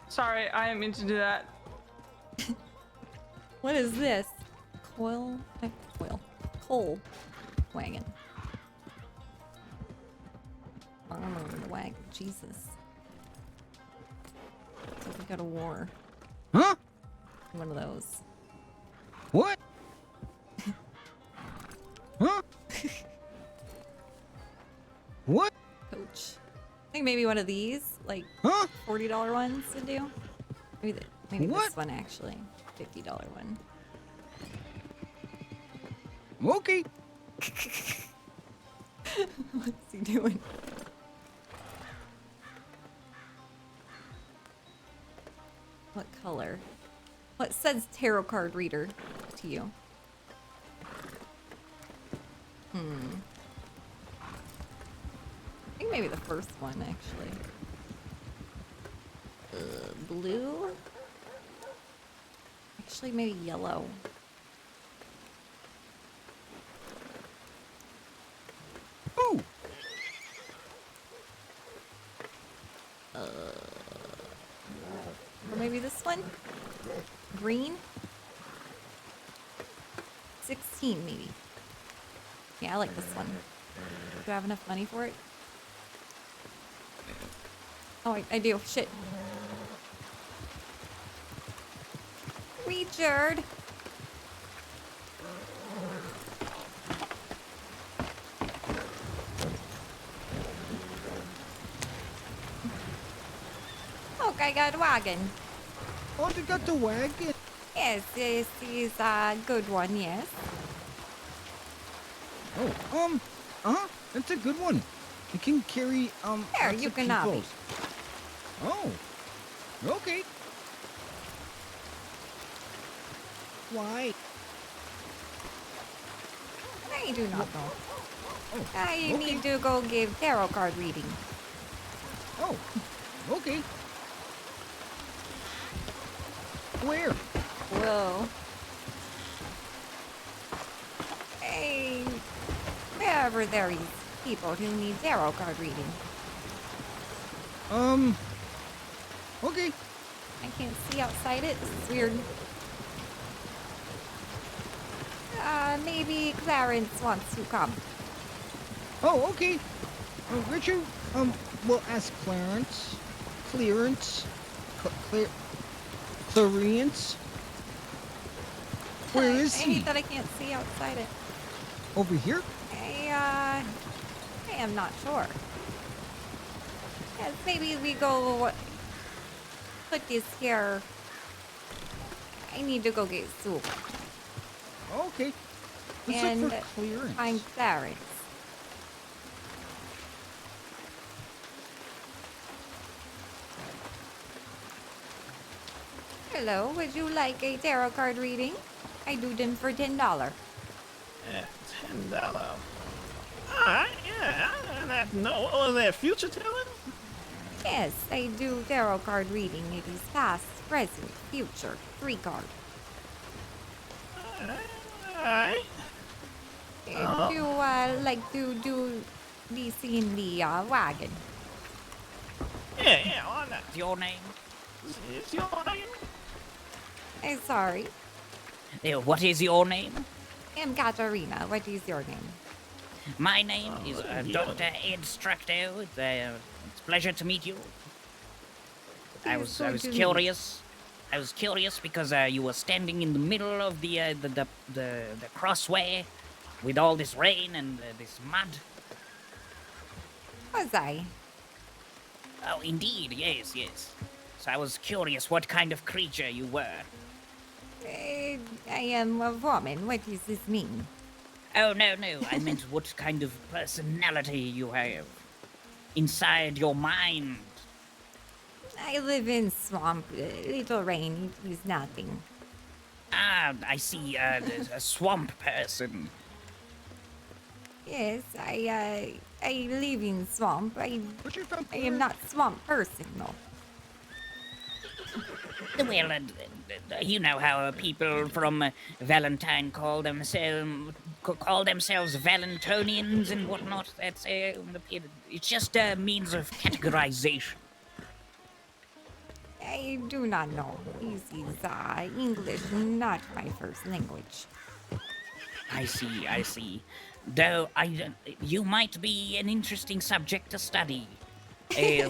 [SPEAKER 14] Sorry, I didn't mean to do that.
[SPEAKER 2] What is this? Coil wagon. Armor wagon. Jesus. So we go to war.
[SPEAKER 1] Huh?
[SPEAKER 2] One of those.
[SPEAKER 1] What? Huh? What?
[SPEAKER 2] Coach. I think maybe one of these, like $40 ones to do. Maybe this one actually. $50 one.
[SPEAKER 1] Okay.
[SPEAKER 2] What's he doing? What color? What says tarot card reader to you? I think maybe the first one actually. Blue? Actually, maybe yellow.
[SPEAKER 1] Ooh.
[SPEAKER 2] Or maybe this one? Green? 16 maybe. Yeah, I like this one. Do I have enough money for it? Oh, I do. Shit. Richard! Look, I got a wagon.
[SPEAKER 1] Oh, they got the wagon.
[SPEAKER 2] Yes, this is a good one, yes.
[SPEAKER 1] Oh, that's a good one. It can carry,
[SPEAKER 2] There,
[SPEAKER 1] lots
[SPEAKER 2] you
[SPEAKER 1] of
[SPEAKER 2] can have it.
[SPEAKER 1] peoples. Oh, okay. Why?
[SPEAKER 2] I do not know.
[SPEAKER 1] Oh,
[SPEAKER 2] I
[SPEAKER 1] okay.
[SPEAKER 2] need to go give tarot card reading.
[SPEAKER 1] Oh, okay. Where?
[SPEAKER 2] Whoa. Hey, wherever there is people who need tarot card reading.
[SPEAKER 1] Okay.
[SPEAKER 2] I can't see outside it. This is weird. Maybe Clarence wants to come.
[SPEAKER 1] Oh, okay. Richard, will ask Clarence. Clarence. Where is
[SPEAKER 2] I
[SPEAKER 1] he?
[SPEAKER 2] hate that I can't see outside it.
[SPEAKER 1] Over here?
[SPEAKER 2] I am not sure. Yes, maybe we go put this here. I need to go get soup.
[SPEAKER 1] Okay. Let's
[SPEAKER 2] and
[SPEAKER 1] look for clearance.
[SPEAKER 2] find Clarence. Hello, would you like a tarot card reading? I do them for $10.
[SPEAKER 15] $10. Alright, yeah. No, what was that, future telling?
[SPEAKER 2] Yes, I do tarot card reading. It is past, present, future. 3 card.
[SPEAKER 15] Alright.
[SPEAKER 2] If you like to do this in the wagon.
[SPEAKER 15] Yeah, why not? Your name? Is your name?
[SPEAKER 2] I'm sorry.
[SPEAKER 5] What is your name?
[SPEAKER 2] I'm Katarina. What is your name?
[SPEAKER 5] My name is Dr. Ed Structo. It's a pleasure to meet you. I was curious. I was curious because you were standing in the middle of the crossway with all this rain and this mud.
[SPEAKER 2] Was I?
[SPEAKER 5] Oh, indeed, yes. So I was curious what kind of creature you were.
[SPEAKER 2] I am a woman. What does this mean?
[SPEAKER 5] Oh, no. I meant what kind of personality you have inside your mind.
[SPEAKER 2] I live in swamp. Little rain. It is nothing.
[SPEAKER 5] Ah, I see. A swamp person.
[SPEAKER 2] Yes, I live in swamp. I am not swamp person, though.
[SPEAKER 5] Well, you know how people from Valentine call themselves Valentonians and whatnot. That's it's just a means of categorization.
[SPEAKER 2] I do not know. This is English, not my first language.
[SPEAKER 5] I see. Though you might be an interesting subject to study.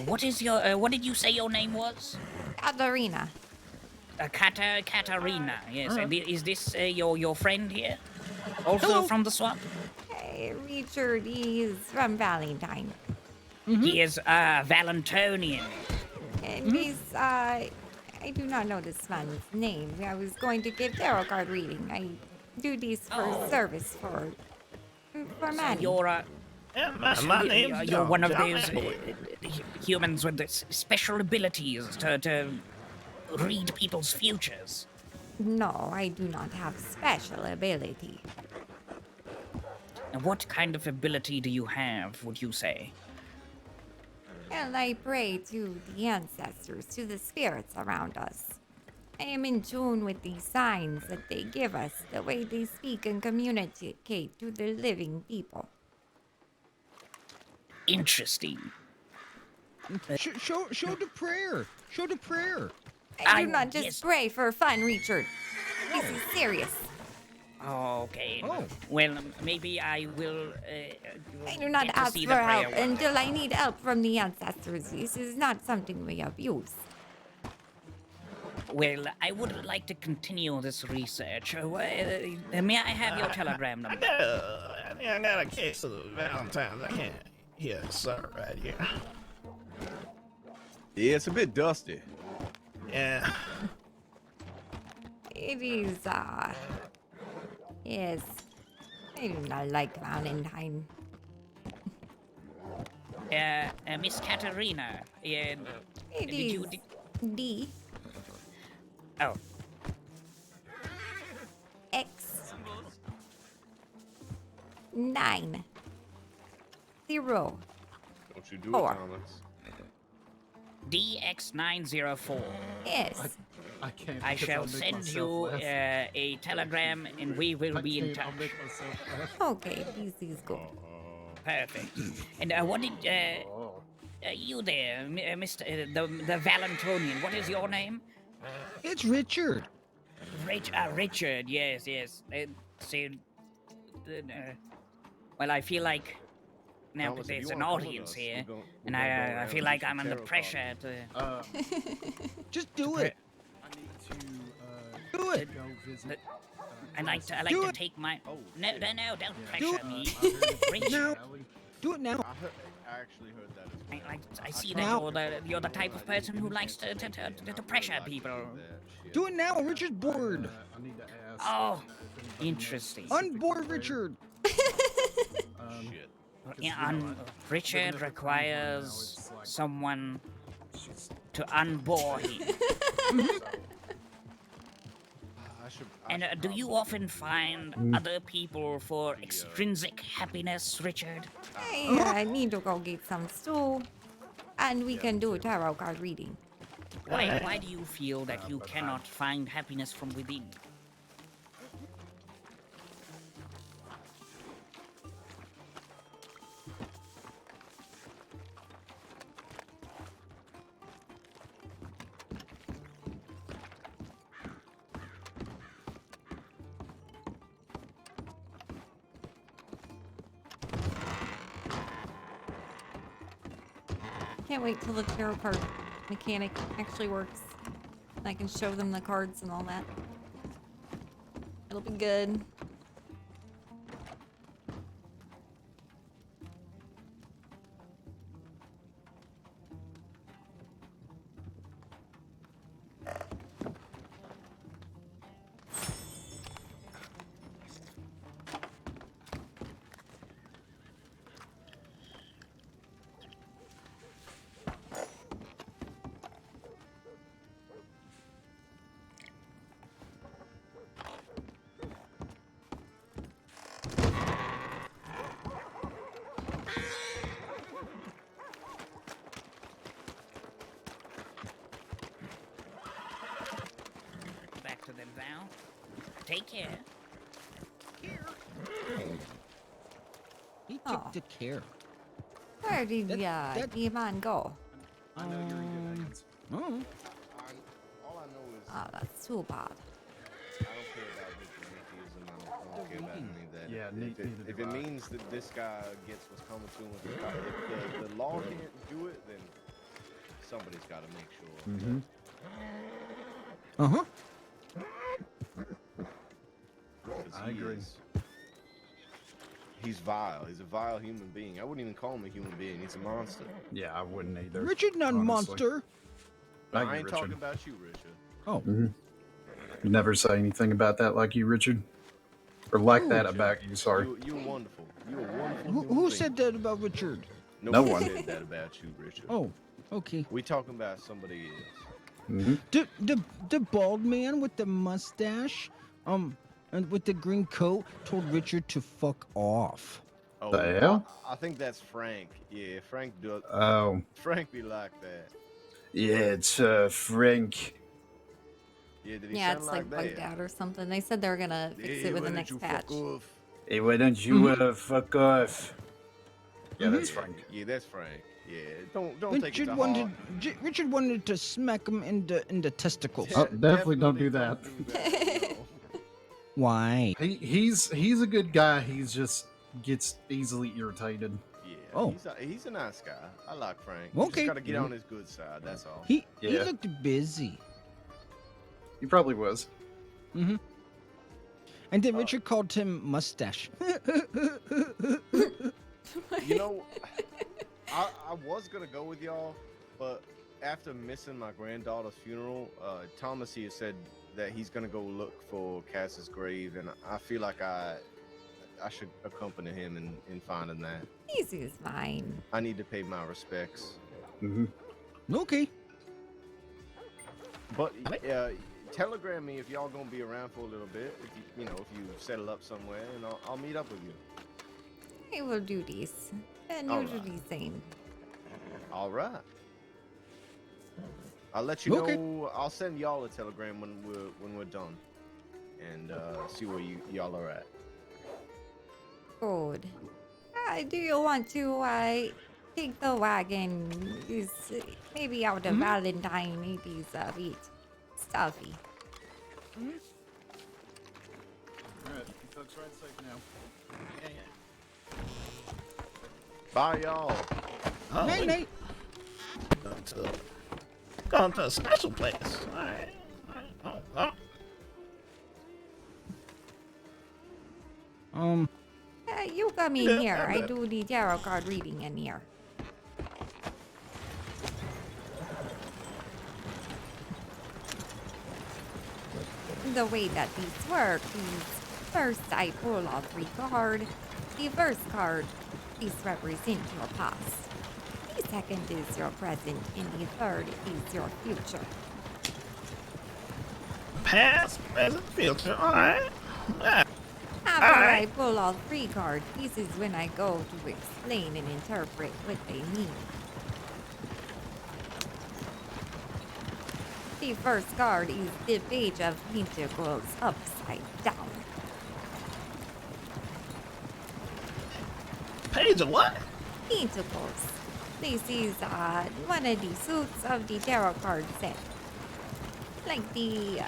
[SPEAKER 5] What is your? What did you say your name was?
[SPEAKER 2] Katarina.
[SPEAKER 5] Katarina. Yes. And is this your friend here? Also from the swamp?
[SPEAKER 2] Richard is from Valentine.
[SPEAKER 5] He is Valentonian.
[SPEAKER 2] And he's I do not know this man's name. I was going to give tarot card reading. I do this for service for money.
[SPEAKER 5] You're
[SPEAKER 15] my name's
[SPEAKER 5] you're one of
[SPEAKER 15] John.
[SPEAKER 5] those humans with special abilities to read people's futures.
[SPEAKER 2] No, I do not have special ability.
[SPEAKER 5] And what kind of ability do you have, would you say?
[SPEAKER 2] Well, I pray to the ancestors, to the spirits around us. I am in tune with the signs that they give us, the way they speak and communicate to the living people.
[SPEAKER 5] Interesting.
[SPEAKER 1] Show the prayer. Show the prayer.
[SPEAKER 2] I do not just pray for fun, Richard. This is serious.
[SPEAKER 5] Okay. Well, maybe I will.
[SPEAKER 2] I do not
[SPEAKER 5] get to
[SPEAKER 2] ask
[SPEAKER 5] see
[SPEAKER 2] for
[SPEAKER 5] the prayer
[SPEAKER 2] help
[SPEAKER 5] one.
[SPEAKER 2] until I need help from the ancestors. This is not something we abuse.
[SPEAKER 5] Well, I would like to continue this research. May I have your telegram number?
[SPEAKER 15] I got a case of Valentine's. I can't hear it, sir, right here.
[SPEAKER 12] Yeah, it's a bit dusty.
[SPEAKER 15] Yeah.
[SPEAKER 2] It is, yes. I do not like Valentine.
[SPEAKER 5] Miss Katarina.
[SPEAKER 2] It is D.
[SPEAKER 5] Oh.
[SPEAKER 2] X 9 0
[SPEAKER 12] Don't you do
[SPEAKER 2] 4.
[SPEAKER 12] it, Thomas.
[SPEAKER 5] DX904.
[SPEAKER 2] Yes.
[SPEAKER 17] I can't.
[SPEAKER 5] I
[SPEAKER 17] because
[SPEAKER 5] shall
[SPEAKER 17] I'll make
[SPEAKER 5] send
[SPEAKER 17] myself
[SPEAKER 5] you
[SPEAKER 17] laugh.
[SPEAKER 5] a telegram, and we will be in touch.
[SPEAKER 17] I'll make myself laugh.
[SPEAKER 2] Okay, this is good.
[SPEAKER 5] Perfect. And what did you there, Mr. The Valentonian? What is your name?
[SPEAKER 1] It's Richard.
[SPEAKER 5] Richard. Yes. So, well, I feel like now
[SPEAKER 12] Thomas,
[SPEAKER 5] that
[SPEAKER 12] if you
[SPEAKER 5] there's an
[SPEAKER 12] wanna come with
[SPEAKER 5] audience
[SPEAKER 12] us,
[SPEAKER 5] here,
[SPEAKER 12] we're
[SPEAKER 5] and
[SPEAKER 12] gonna go
[SPEAKER 5] I
[SPEAKER 12] around
[SPEAKER 5] feel
[SPEAKER 12] and
[SPEAKER 5] like
[SPEAKER 12] do some
[SPEAKER 5] I'm under
[SPEAKER 12] tarot
[SPEAKER 5] pressure
[SPEAKER 12] cards.
[SPEAKER 5] to.
[SPEAKER 1] Just do it.
[SPEAKER 17] I need to
[SPEAKER 1] Do it.
[SPEAKER 17] go visit.
[SPEAKER 5] I like to
[SPEAKER 1] Do
[SPEAKER 5] to
[SPEAKER 1] it.
[SPEAKER 5] take my. No, don't pressure
[SPEAKER 1] Do it.
[SPEAKER 5] me.
[SPEAKER 1] Now.
[SPEAKER 5] Richard.
[SPEAKER 1] Do it now.
[SPEAKER 12] I actually heard that as well.
[SPEAKER 5] I see
[SPEAKER 1] Now.
[SPEAKER 5] that you're the type of person who likes to pressure people.
[SPEAKER 1] Do it now. Richard's bored.
[SPEAKER 17] I need to ask.
[SPEAKER 5] Oh, interesting.
[SPEAKER 1] Unboard Richard.
[SPEAKER 12] Shit.
[SPEAKER 5] Yeah, Richard requires someone to unbore him. And do you often find other people for extrinsic happiness, Richard?
[SPEAKER 2] Hey, I need to go get some stew, and we can do a tarot card reading.
[SPEAKER 5] Why do you feel that you cannot find happiness from within?
[SPEAKER 2] Can't wait till the tarot card mechanic actually works. I can show them the cards and all that. It'll be good.
[SPEAKER 5] Back to them, Val. Take care.
[SPEAKER 1] He
[SPEAKER 2] Oh.
[SPEAKER 1] took the care.
[SPEAKER 2] Where did the man go?
[SPEAKER 17] I know you're in good hands.
[SPEAKER 1] Oh.
[SPEAKER 12] All I know is
[SPEAKER 2] Oh, that's too bad.
[SPEAKER 12] I don't care about Mickeyism. I don't care about any of that.
[SPEAKER 17] Yeah, neither
[SPEAKER 12] if
[SPEAKER 17] do
[SPEAKER 12] it
[SPEAKER 17] I.
[SPEAKER 12] means that this guy gets what's coming to him, if the law can't do it, then somebody's got to make sure.
[SPEAKER 11] Mm-hmm.
[SPEAKER 1] Uh-huh.
[SPEAKER 12] 'Cause
[SPEAKER 17] I agree.
[SPEAKER 12] He's vile. He's a vile human being. I wouldn't even call him a human being. He's a monster.
[SPEAKER 17] Yeah, I wouldn't either.
[SPEAKER 1] Richard, not a
[SPEAKER 17] honestly.
[SPEAKER 1] monster.
[SPEAKER 17] Thank
[SPEAKER 12] I
[SPEAKER 17] you,
[SPEAKER 12] ain't
[SPEAKER 17] Richard.
[SPEAKER 12] talking about you, Richard.
[SPEAKER 1] Oh.
[SPEAKER 17] Mm-hmm. You never say anything about that like you, Richard. Or like that
[SPEAKER 12] Richard.
[SPEAKER 17] about you, sorry.
[SPEAKER 12] You're wonderful. You're a wonderful
[SPEAKER 1] Who
[SPEAKER 12] human being.
[SPEAKER 1] said that about Richard?
[SPEAKER 17] No one.
[SPEAKER 12] said that about you, Richard.
[SPEAKER 1] Oh, okay.
[SPEAKER 12] We talking about somebody else.
[SPEAKER 17] Mm-hmm.
[SPEAKER 1] The bald man with the mustache, and with the green coat told Richard to fuck off.
[SPEAKER 12] Oh,
[SPEAKER 17] The hell?
[SPEAKER 12] I think that's Frank. Yeah, Frank does.
[SPEAKER 17] Oh.
[SPEAKER 12] Frank be like that.
[SPEAKER 17] Yeah, it's Frank.
[SPEAKER 12] Yeah, did he
[SPEAKER 2] Yeah,
[SPEAKER 12] sound
[SPEAKER 2] it's like
[SPEAKER 12] that?
[SPEAKER 2] bugged out or something. They said they were gonna fix it with the next patch.
[SPEAKER 17] Hey, why don't you fuck off? Yeah, that's Frank.
[SPEAKER 12] Yeah, that's Frank. Yeah, don't take it to
[SPEAKER 1] wanted
[SPEAKER 12] heart.
[SPEAKER 1] Richard wanted to smack him in the testicles.
[SPEAKER 17] Oh, definitely don't do that.
[SPEAKER 1] Why?
[SPEAKER 17] He's a good guy. He's just gets easily irritated.
[SPEAKER 12] Yeah,
[SPEAKER 1] Oh.
[SPEAKER 12] he's a nice guy. I like Frank. You
[SPEAKER 1] Okay.
[SPEAKER 12] just gotta get on his good side. That's all.
[SPEAKER 1] He
[SPEAKER 17] Yeah.
[SPEAKER 1] looked busy.
[SPEAKER 17] He probably was.
[SPEAKER 1] Mm-hmm. And then Richard called him mustache.
[SPEAKER 12] You know, I was gonna go with y'all, but after missing my granddaughter's funeral, Thomas here said that he's gonna go look for Cass's grave, and I feel like I should accompany him in finding that.
[SPEAKER 2] This is fine.
[SPEAKER 12] I need to pay my respects.
[SPEAKER 17] Mm-hmm.
[SPEAKER 1] Okay.
[SPEAKER 12] But telegram me if y'all gonna be around for a little bit. If you if you settle up somewhere, and I'll meet up with you.
[SPEAKER 2] I will do this, and
[SPEAKER 12] All
[SPEAKER 2] you do
[SPEAKER 12] right.
[SPEAKER 2] the same.
[SPEAKER 12] All right. I'll let you
[SPEAKER 1] Okay.
[SPEAKER 12] know. I'll send y'all a telegram when we're done, and see where y'all are at.
[SPEAKER 2] Good. Do you want to take the wagon? Is maybe out of Valentine, maybe it's a bit stuffy.
[SPEAKER 9] Alright, you folks ride safe now.
[SPEAKER 12] Bye, y'all.
[SPEAKER 15] Oh,
[SPEAKER 1] Night, night.
[SPEAKER 15] Going to a special place. Alright.
[SPEAKER 2] You come in here. I do the tarot card reading in here. The way that these work is first I pull all 3 cards. The first card, this represents your past. The second is your present, and the third is your future.
[SPEAKER 15] Past, present, future. Alright.
[SPEAKER 2] After I pull all 3 cards, this is when I go to explain and interpret what they mean. The first card is the Page of Pentacles upside down.
[SPEAKER 15] Page of what?
[SPEAKER 2] Pentacles. This is one of the suits of the tarot card set. Like the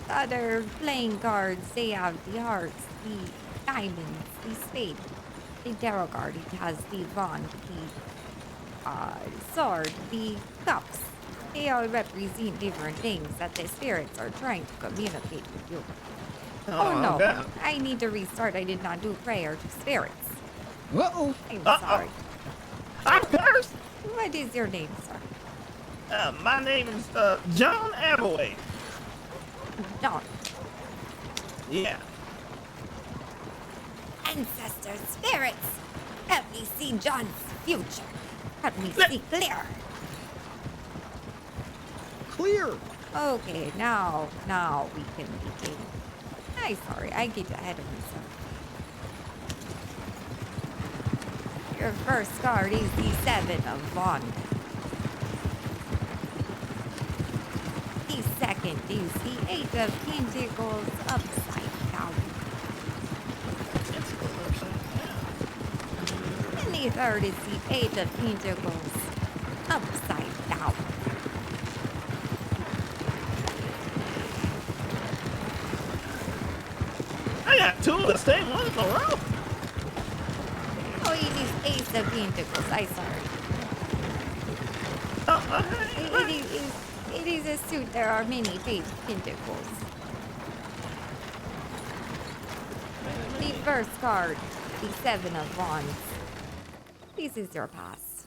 [SPEAKER 2] other playing cards, they have the hearts, the diamonds, the spade. The tarot card, it has the wand, the sword, the cups. They all represent different things that the spirits are trying to communicate with you. Oh no,
[SPEAKER 15] God.
[SPEAKER 2] I need to restart. I did not do prayer to spirits.
[SPEAKER 1] Uh-oh.
[SPEAKER 2] I'm sorry.
[SPEAKER 15] I'm cursed.
[SPEAKER 2] What is your name, sir?
[SPEAKER 15] My name is John Abaway.
[SPEAKER 2] John.
[SPEAKER 15] Yeah.
[SPEAKER 2] Ancestor spirits, help me see John's future. Help me see clear.
[SPEAKER 1] Clear.
[SPEAKER 2] Okay, now we can begin. I'm sorry, I get ahead of myself. Your first card is the 7 of Wands. The second is the 8 of Pentacles upside down. And the third is the Page of Pentacles upside down.
[SPEAKER 15] I got 2 of the same one in a row.
[SPEAKER 2] Oh, it is Ace of Pentacles. I'm sorry. It is a suit. There are many Page of Pentacles. The first card, the 7 of Wands. This is your past.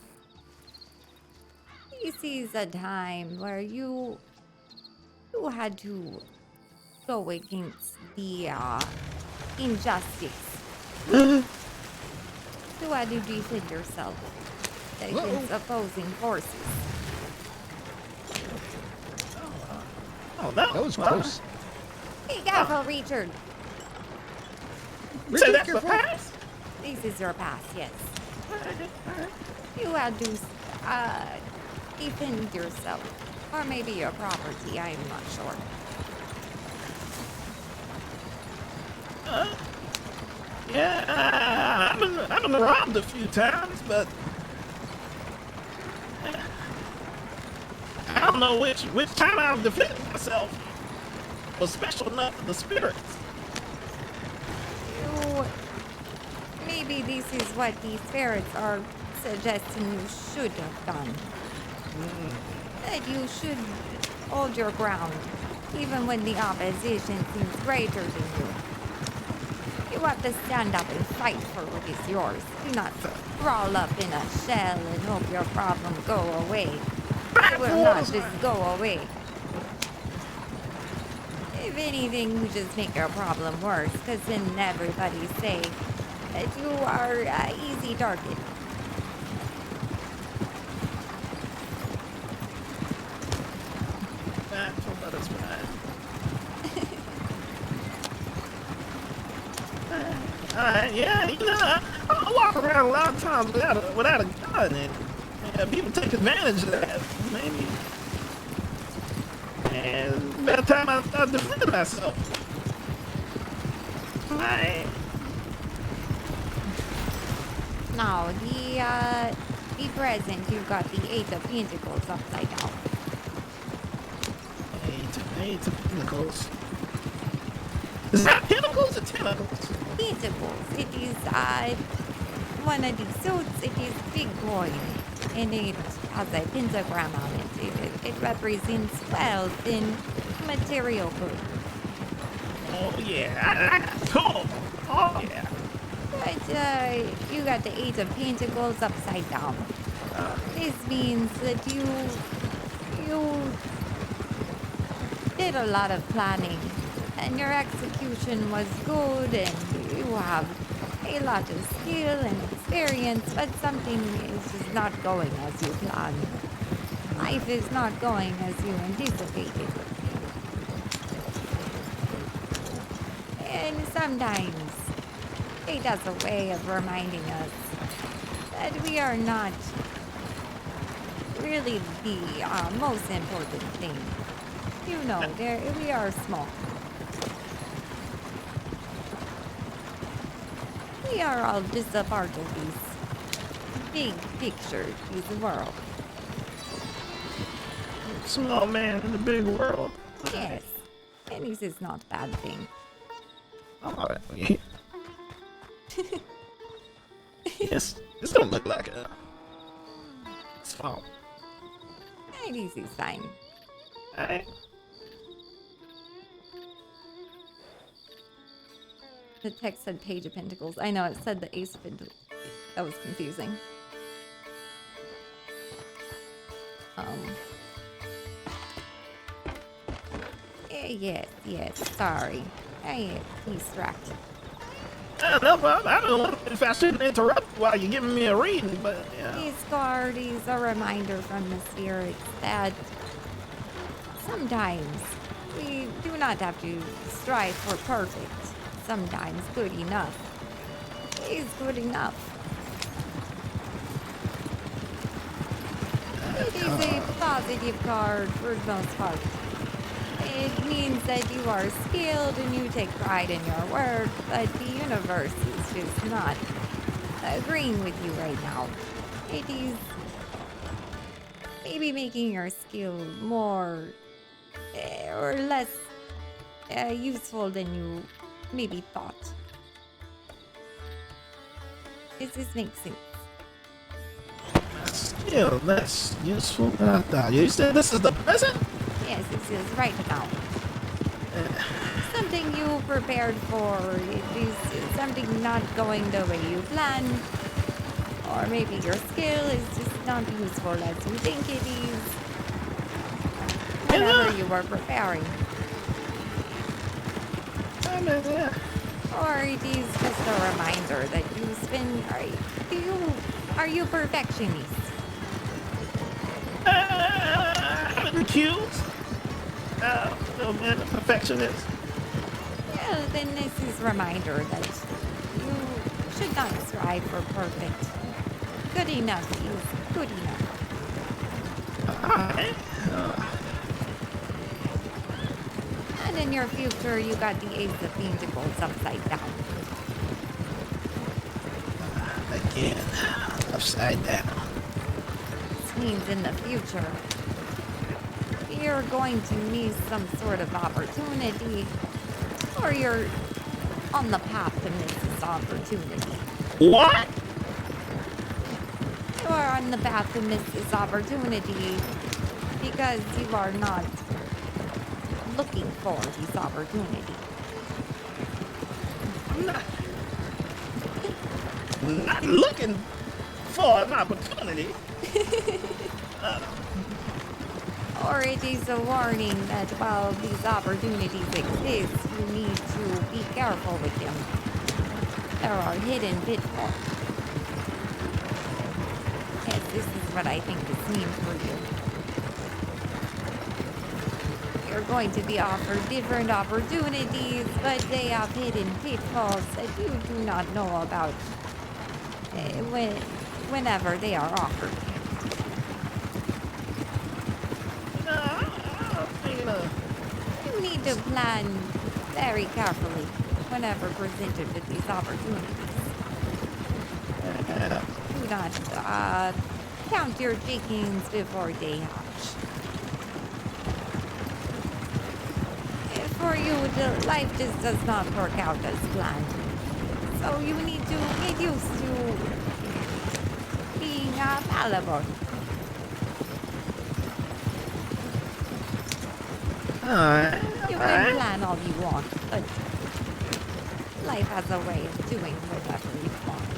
[SPEAKER 2] This is a time where you had to go against the injustice. You had to defend yourself against opposing forces.
[SPEAKER 15] Oh no.
[SPEAKER 1] That was close.
[SPEAKER 2] Be careful, Richard.
[SPEAKER 15] So that's the past?
[SPEAKER 2] This is your past, yes. You had to defend yourself. Or maybe your property, I am not sure.
[SPEAKER 15] Yeah, I've been robbed a few times, but I don't know which time I've defended myself was special enough for the spirits.
[SPEAKER 2] Maybe this is what the spirits are suggesting you should have done. That you should hold your ground, even when the opposition seems greater than you. You have to stand up and fight for what is yours. Do not crawl up in a shell and hope your problem go away. It will not just go away. If anything, you just make your problem worse, because then everybody say that you are easy target.
[SPEAKER 15] Yeah, you know, I walk around a lot of times without a gun, and people take advantage of that. Maybe And by the time I start defending myself,
[SPEAKER 2] Now, the present, you've got the Eight of Pentacles upside down.
[SPEAKER 15] Eight of Pentacles. Is that Pentacles or Tentacles?
[SPEAKER 2] Pentacles. It is, one of the suits. It is big coin. And it has a pentagram on it. It represents wealth in material goods.
[SPEAKER 15] Oh, yeah. Oh, yeah.
[SPEAKER 2] But, you got the Eight of Pentacles upside down. This means that you did a lot of planning, and your execution was good, and you have a lot of skill and experience, but something is just not going as you planned. Life is not going as you anticipated. And sometimes fate has a way of reminding us that we are not really the most important thing. You know, we are small. We are all just a part of this big picture, this world.
[SPEAKER 15] Small man in the big world.
[SPEAKER 2] Yes. And this is not a bad thing.
[SPEAKER 15] All right. Yes, this don't look like a swamp.
[SPEAKER 2] Hey, this is fine.
[SPEAKER 15] Hey.
[SPEAKER 2] The text said Page of Pentacles. I know, it said the Ace of Pentacles. That was confusing. Yes, sorry. I distracted.
[SPEAKER 15] No problem. I don't know if I shouldn't interrupt while you're giving me a reading, but yeah.
[SPEAKER 2] This card is a reminder from the spirits that sometimes we do not have to strive for perfect. Sometimes good enough is good enough. It is a positive card for the most part. It means that you are skilled and you take pride in your work, but the universe is just not agreeing with you right now. It is maybe making your skill more or less useful than you maybe thought. Does this make sense?
[SPEAKER 15] Still less useful than I thought. You said this is the present?
[SPEAKER 2] Yes, this is right now. Something you prepared for. It is something not going the way you planned. Or maybe your skill is just not useful as you think it is. Whatever you were preparing. Or it is just a reminder that you spend. Are you perfectionist?
[SPEAKER 15] I'm accused. No man, a perfectionist.
[SPEAKER 2] Well, then this is a reminder that you should not strive for perfect. Good enough is good enough. And in your future, you got the Ace of Pentacles upside down.
[SPEAKER 15] Again, upside down.
[SPEAKER 2] This means in the future, you're going to miss some sort of opportunity, or you're on the path to miss this opportunity.
[SPEAKER 15] What?
[SPEAKER 2] You are on the path to miss this opportunity because you are not looking for this opportunity.
[SPEAKER 15] Not looking for an opportunity.
[SPEAKER 2] Or it is a warning that while these opportunities exist, you need to be careful with them. There are hidden pitfalls. Yes, this is what I think this means for you. You're going to be offered different opportunities, but they have hidden pitfalls that you do not know about whenever they are offered.
[SPEAKER 15] I'm thinking of
[SPEAKER 2] to plan very carefully whenever presented with these opportunities. Do not count your chickens before they hatch. For you, life just does not work out as planned. So you need to get used to being fallible. You can plan all you want, but life has a way of doing whatever you want.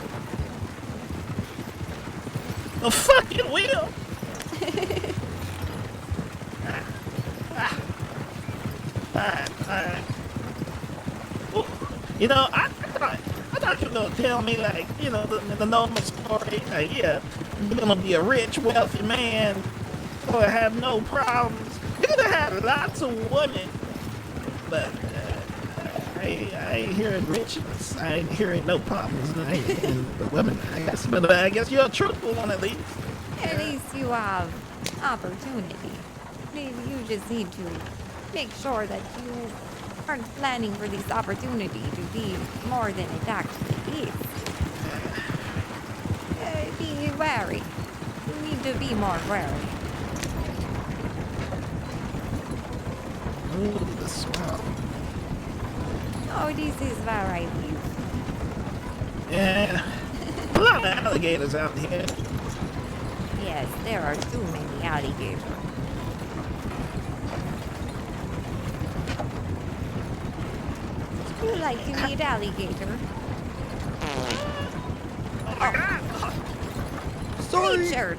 [SPEAKER 15] Oh, fuck it will. Alright. Well, you know, I thought you were gonna tell me, like, you know, the normal story. Like, yeah, you're gonna be a rich, wealthy man. You're gonna have no problems. You're gonna have lots of women. But I ain't hearing riches. I ain't hearing no problems. I ain't hearing the women. I guess you're a truthful one at least.
[SPEAKER 2] At least you have opportunity. Maybe you just need to make sure that you aren't planning for this opportunity to be more than it actually is. Be wary. You need to be more wary.
[SPEAKER 15] Ooh, the swamp.
[SPEAKER 2] Oh, this is where I live.
[SPEAKER 15] Yeah. A lot of alligators out here.
[SPEAKER 2] Yes, there are too many alligators. You like to eat alligator?
[SPEAKER 1] Sorry.
[SPEAKER 2] Richard!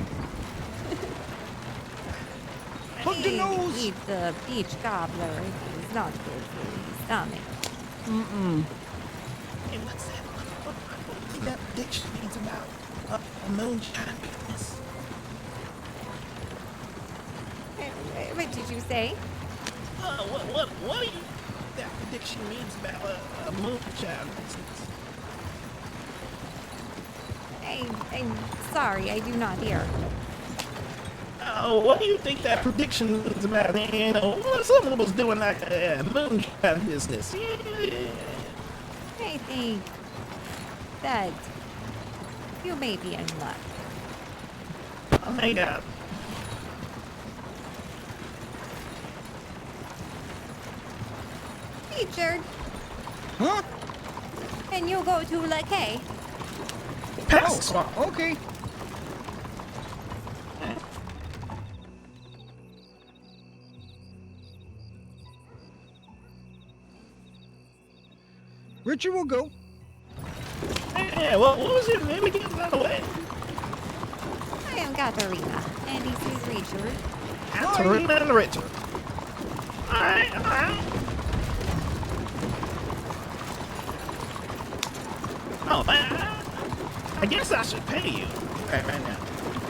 [SPEAKER 1] Hug the nose.
[SPEAKER 2] Eat the peach cobbler. It is not good for your stomach.
[SPEAKER 15] Hey, what's that? What do you think that prediction means about a moonshine business?
[SPEAKER 2] What did you say?
[SPEAKER 15] What do you think that prediction means about a moonshine business?
[SPEAKER 2] I'm sorry, I do not hear.
[SPEAKER 15] Oh, what do you think that prediction means about, you know, what someone was doing like a moonshine business? Yeah.
[SPEAKER 2] I think that you may be in luck.
[SPEAKER 15] Oh my God.
[SPEAKER 2] Richard,
[SPEAKER 1] Huh?
[SPEAKER 2] can you go to La K?
[SPEAKER 15] Pass the swamp.
[SPEAKER 1] Okay. Richard will go.
[SPEAKER 15] Yeah, well, what was it? Let me get that away.
[SPEAKER 2] I am Katarina, and this is Richard.
[SPEAKER 15] Katarina and Richard. Alright. Oh, I guess I should pay you right now.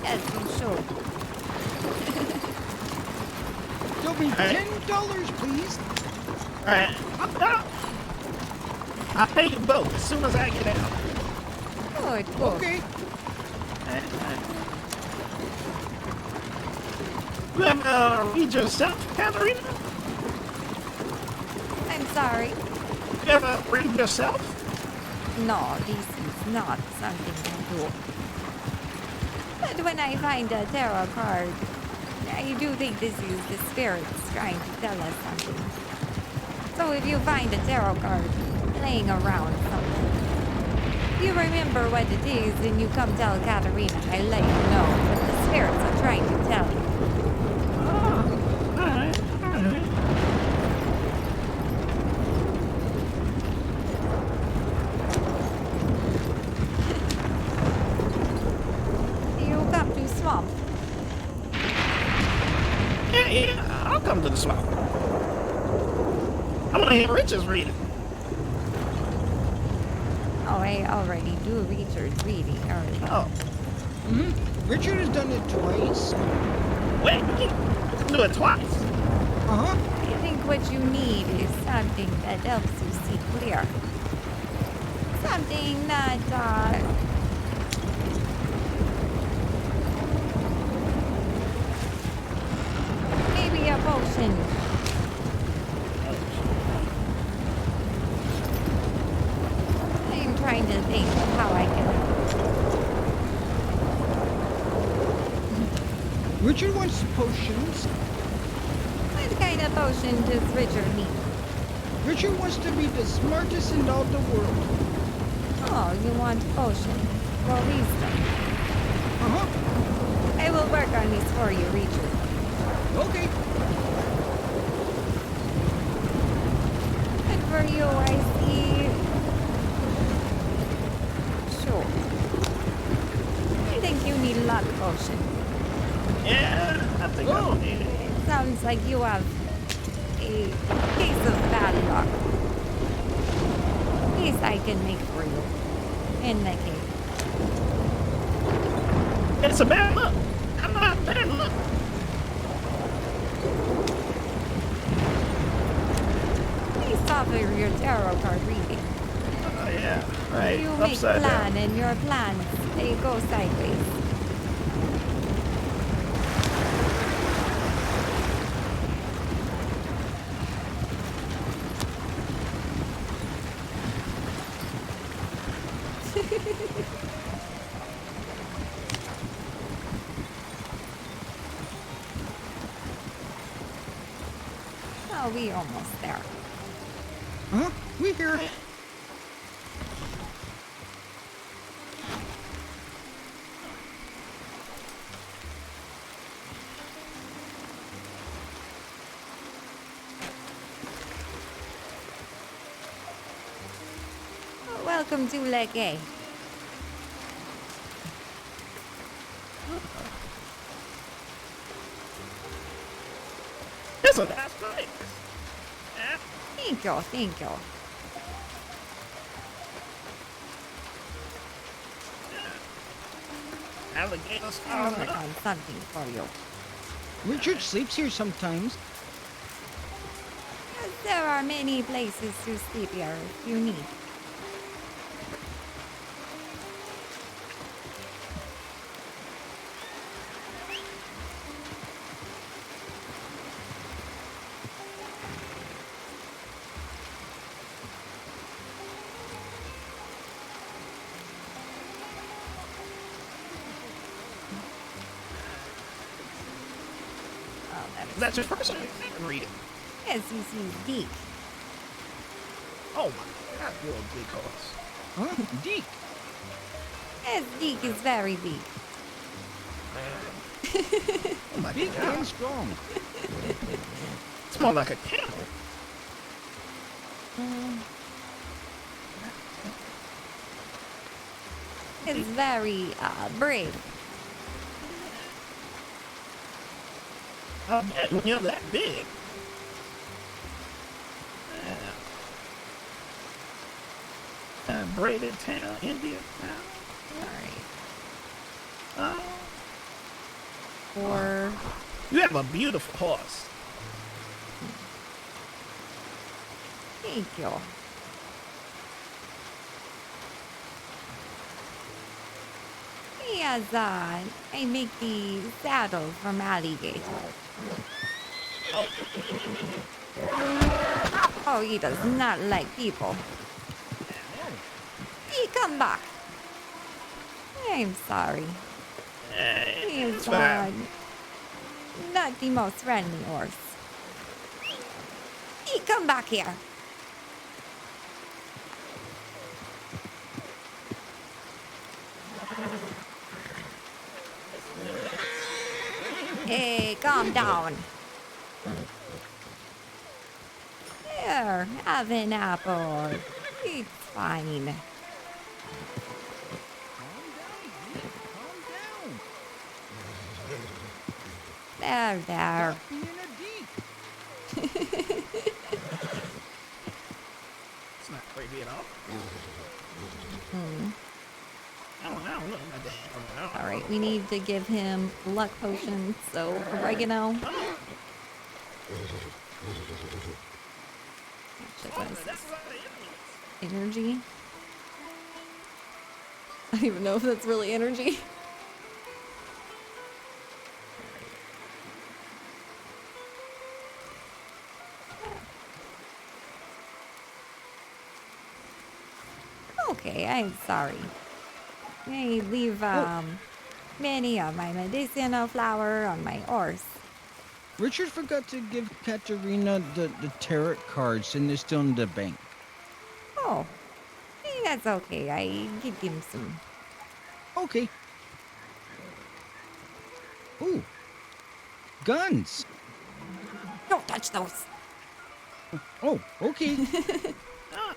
[SPEAKER 2] Yes, you should.
[SPEAKER 1] There'll be $10, please.
[SPEAKER 15] Alright. I'll pay you both as soon as I get out.
[SPEAKER 2] Good.
[SPEAKER 1] Okay.
[SPEAKER 15] You have read yourself, Katarina?
[SPEAKER 2] I'm sorry.
[SPEAKER 15] You ever read yourself?
[SPEAKER 2] No, this is not something I do. But when I find a tarot card, I do think this is the spirits trying to tell us something. So if you find a tarot card laying around somewhere, you remember what it is and you come tell Katarina, I let you know what the spirits are trying to tell you.
[SPEAKER 15] Alright.
[SPEAKER 2] You come to swamp.
[SPEAKER 15] Yeah, I'll come to the swamp. I want to hear Richard's reading.
[SPEAKER 2] Oh, I already do Richard's reading earlier.
[SPEAKER 15] Oh.
[SPEAKER 1] Richard has done it twice.
[SPEAKER 15] Wait, you can do it twice.
[SPEAKER 1] Uh-huh.
[SPEAKER 2] I think what you need is something that helps you see clear. Something that, maybe a potion.
[SPEAKER 1] Richard wants potions.
[SPEAKER 2] What kind of potion does Richard need?
[SPEAKER 1] Richard wants to be the smartest in all the world.
[SPEAKER 2] Oh, you want potion for wisdom?
[SPEAKER 1] Uh-huh.
[SPEAKER 2] I will work on this for you, Richard.
[SPEAKER 1] Okay.
[SPEAKER 2] And for you, I see. Sure. I think you need luck potion.
[SPEAKER 15] Yeah, I think I need it.
[SPEAKER 2] It sounds like you have a case of bad luck. This I can make for you. In the case.
[SPEAKER 15] It's a bad luck. I'm not bad luck.
[SPEAKER 2] Please offer your tarot card reading.
[SPEAKER 15] Oh, yeah, right.
[SPEAKER 2] You make
[SPEAKER 15] Upside
[SPEAKER 2] plan
[SPEAKER 15] down.
[SPEAKER 2] and your plans, they go sideways. Oh, we almost there.
[SPEAKER 1] Huh? We here.
[SPEAKER 2] Welcome to Leke.
[SPEAKER 15] It's a nice place.
[SPEAKER 2] Thank you, thank you.
[SPEAKER 15] Alligators.
[SPEAKER 2] I'll work on something for you.
[SPEAKER 1] Richard sleeps here sometimes.
[SPEAKER 2] Yes, there are many places to sleep here if you need.
[SPEAKER 15] That's your first time I can read it.
[SPEAKER 2] Yes, this is Deke.
[SPEAKER 15] Oh my God, you're a big horse.
[SPEAKER 1] Huh? Deke.
[SPEAKER 2] Yes, Deke is very big.
[SPEAKER 15] Oh my
[SPEAKER 1] Big
[SPEAKER 15] God.
[SPEAKER 1] and strong.
[SPEAKER 15] It's more like a camel.
[SPEAKER 2] It's very brave.
[SPEAKER 15] I bet when you're that big. Braided tail, India.
[SPEAKER 2] Alright. Or
[SPEAKER 15] You have a beautiful horse.
[SPEAKER 2] thank you. Yes, I make the saddle from alligator. Oh, he does not like people. He come back. I'm sorry. He is not the most friendly horse. He come back here. Hey, calm down. Here, have an apple. It's fine. There.
[SPEAKER 15] It's not crazy at all. I don't know about that.
[SPEAKER 2] All right, we need to give him luck potions. So oregano. Shit, what is this? Energy. I don't even know if that's really energy. Okay, I'm sorry. I leave many of my medicinal flower on my horse.
[SPEAKER 1] Richard forgot to give Katarina the tarot cards, and they're still in the bank.
[SPEAKER 2] Oh, that's okay. I give him some.
[SPEAKER 1] Okay. Ooh. Guns.
[SPEAKER 2] Don't touch those.
[SPEAKER 1] Oh, okay.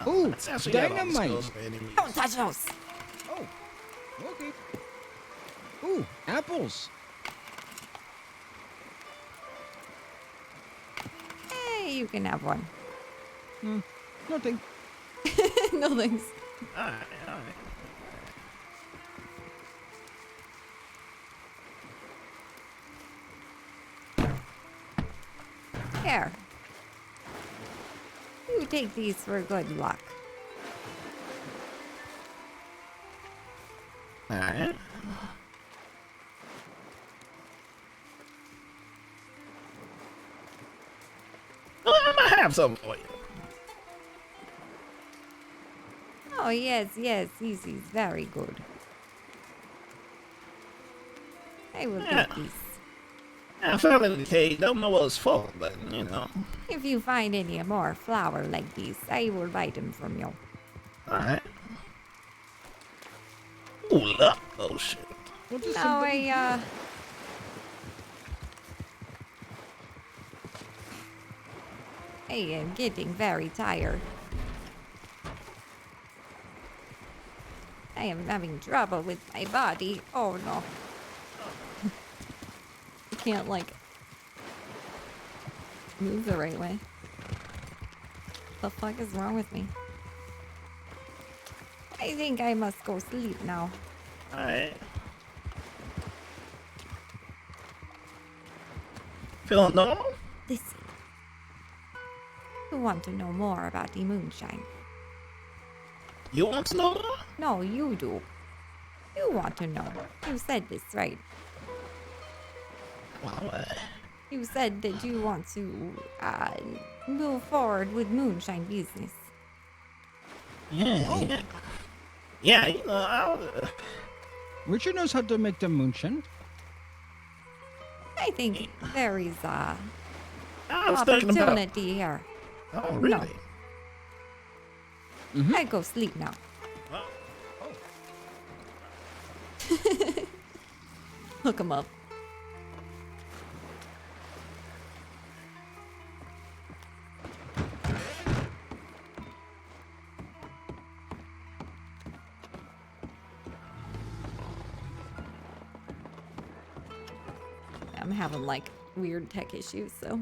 [SPEAKER 1] Ooh,
[SPEAKER 15] That's actually got all the
[SPEAKER 1] dynamite.
[SPEAKER 15] skills of enemies.
[SPEAKER 2] Don't touch those.
[SPEAKER 1] Oh, okay. Ooh, apples.
[SPEAKER 2] Hey, you can have one.
[SPEAKER 1] Nothing.
[SPEAKER 2] No thanks.
[SPEAKER 15] Alright, alright.
[SPEAKER 2] Here. You take these for good luck.
[SPEAKER 15] Alright. Well, I might have something for you.
[SPEAKER 2] Oh, yes, this is very good. I will
[SPEAKER 15] Yeah.
[SPEAKER 2] take these.
[SPEAKER 15] I found it in the cave. Don't know what it's for, but you know.
[SPEAKER 2] If you find any more flower like this, I will buy them from you.
[SPEAKER 15] Alright. Ooh, look. Oh shit.
[SPEAKER 1] What does
[SPEAKER 2] Now
[SPEAKER 1] somebody...
[SPEAKER 2] I am getting very tired. I am having trouble with my body. Oh no. I can't, like, move the right way. The fuck is wrong with me? I think I must go sleep now.
[SPEAKER 15] Alright. Feeling normal?
[SPEAKER 2] Listen. You want to know more about the moonshine?
[SPEAKER 15] You want to know more?
[SPEAKER 2] No, you do. You want to know. You said this, right?
[SPEAKER 15] Well,
[SPEAKER 2] You said that you want to move forward with moonshine business.
[SPEAKER 15] yeah, yeah. Yeah, you know,
[SPEAKER 1] Richard knows how to make the moonshine.
[SPEAKER 2] I think there is
[SPEAKER 15] I was thinking about...
[SPEAKER 2] opportunity here.
[SPEAKER 15] Oh, really?
[SPEAKER 2] No. I go sleep now. Hook him up. I'm having like weird tech issues, so.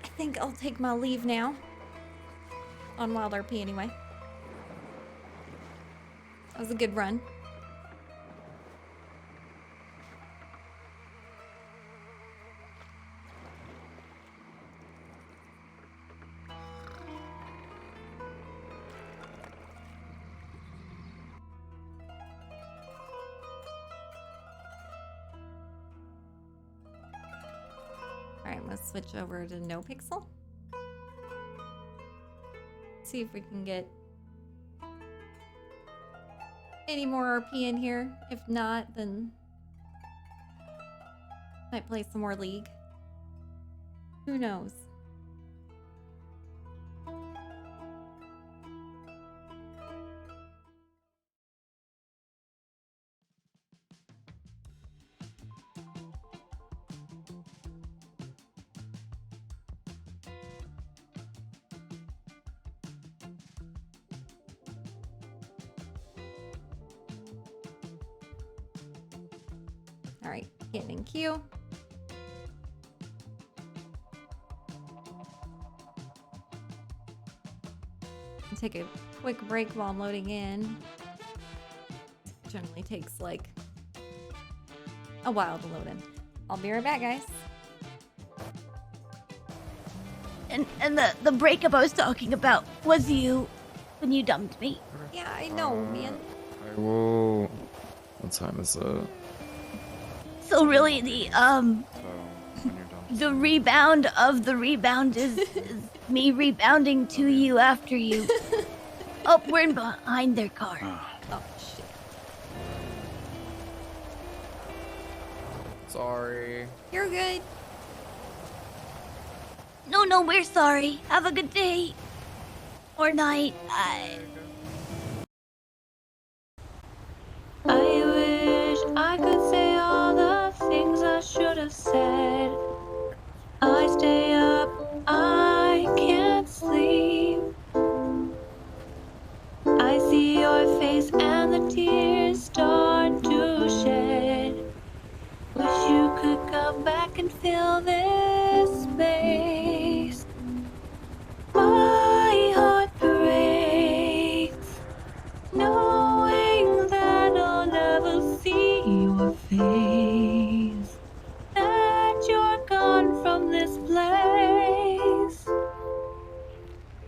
[SPEAKER 2] I think I'll take my leave now. On WildRP anyway. That was a good run. Alright, let's switch over to NoPixel. See if we can get any more RP in here. If not, then might play some more League. Who knows? Alright, getting in queue. Take a quick break while I'm loading in. Generally takes like a while to load in. I'll be right back, guys.
[SPEAKER 18] And the breakup I was talking about was you when you dumped me.
[SPEAKER 2] Yeah, I know, man.
[SPEAKER 19] I will. What time is it?
[SPEAKER 18] So really the rebound of the rebound is me rebounding to you after you Oh, we're in behind their car.
[SPEAKER 2] Oh, shit.
[SPEAKER 19] Sorry.
[SPEAKER 2] You're good.
[SPEAKER 18] No, we're sorry. Have a good day. Or night.
[SPEAKER 7] I wish I could say all the things I should have said. I stay up, I can't sleep. I see your face and the tears start to shed. Wish you could come back and fill this space. My heart breaks, knowing that I'll never see your face. That you're gone from this place.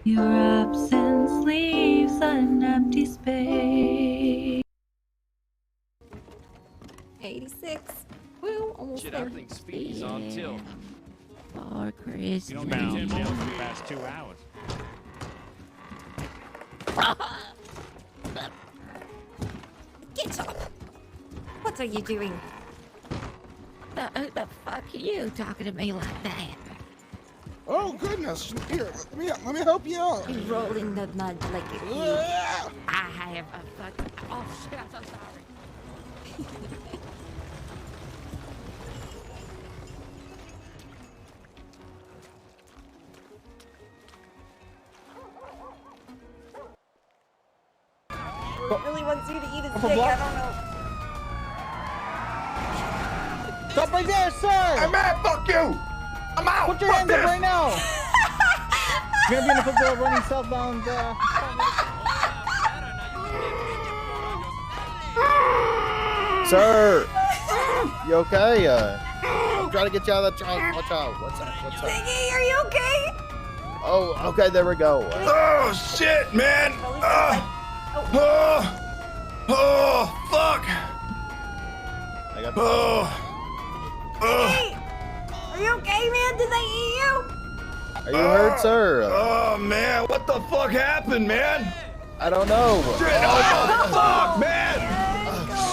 [SPEAKER 7] Your absence leaves an empty space.
[SPEAKER 2] 86. Woo, almost
[SPEAKER 20] Shit,
[SPEAKER 2] there.
[SPEAKER 20] I think Speedy's on tilt.
[SPEAKER 6] For Chris.
[SPEAKER 20] You don't get 10 mils in the past 2 hours.
[SPEAKER 2] Get up! What are you doing?
[SPEAKER 6] Who the fuck are you talking to me like that?
[SPEAKER 21] Oh goodness! Here, let me help you out.
[SPEAKER 2] You're rolling the mud like a pig.
[SPEAKER 6] I have a fucking. Oh shit! I'm so sorry.
[SPEAKER 2] He really wants you to eat his dick. I don't know.
[SPEAKER 1] Stop right there, sir!
[SPEAKER 21] Hey man, fuck you! I'm out!
[SPEAKER 1] Put your
[SPEAKER 21] Fuck
[SPEAKER 1] hands
[SPEAKER 21] this.
[SPEAKER 1] up right now! You're gonna be in the football running southbound.
[SPEAKER 12] Sir! You okay? I'm trying to get you out of the trunk. Watch out. What's up? What's up?
[SPEAKER 2] Ziggy, are you okay?
[SPEAKER 12] Oh, okay, there we go.
[SPEAKER 21] Oh shit, man! Oh, fuck!
[SPEAKER 12] I got
[SPEAKER 2] Hey! Are you okay, man? Did they eat you?
[SPEAKER 12] Are you hurt, sir?
[SPEAKER 21] Oh man, what the fuck happened, man?
[SPEAKER 12] I don't know.
[SPEAKER 21] Shit, oh fuck, man!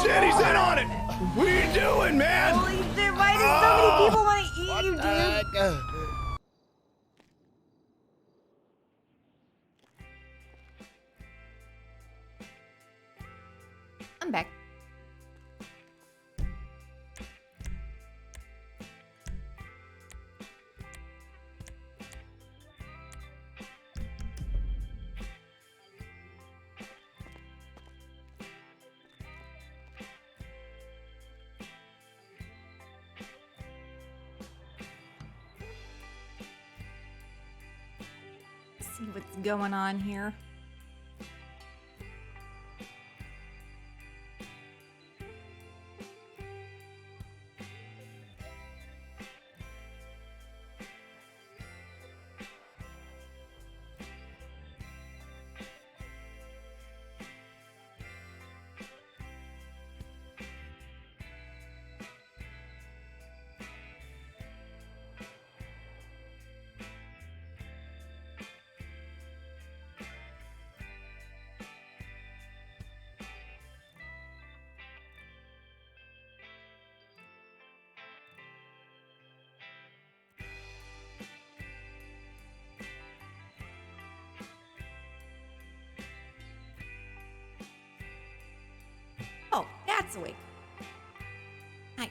[SPEAKER 21] Shit, he's in on it! What are you doing, man?
[SPEAKER 2] Holy shit, why do so many people want to eat you, dude? I'm back. See what's going on here. Oh, that's a wig. Nice.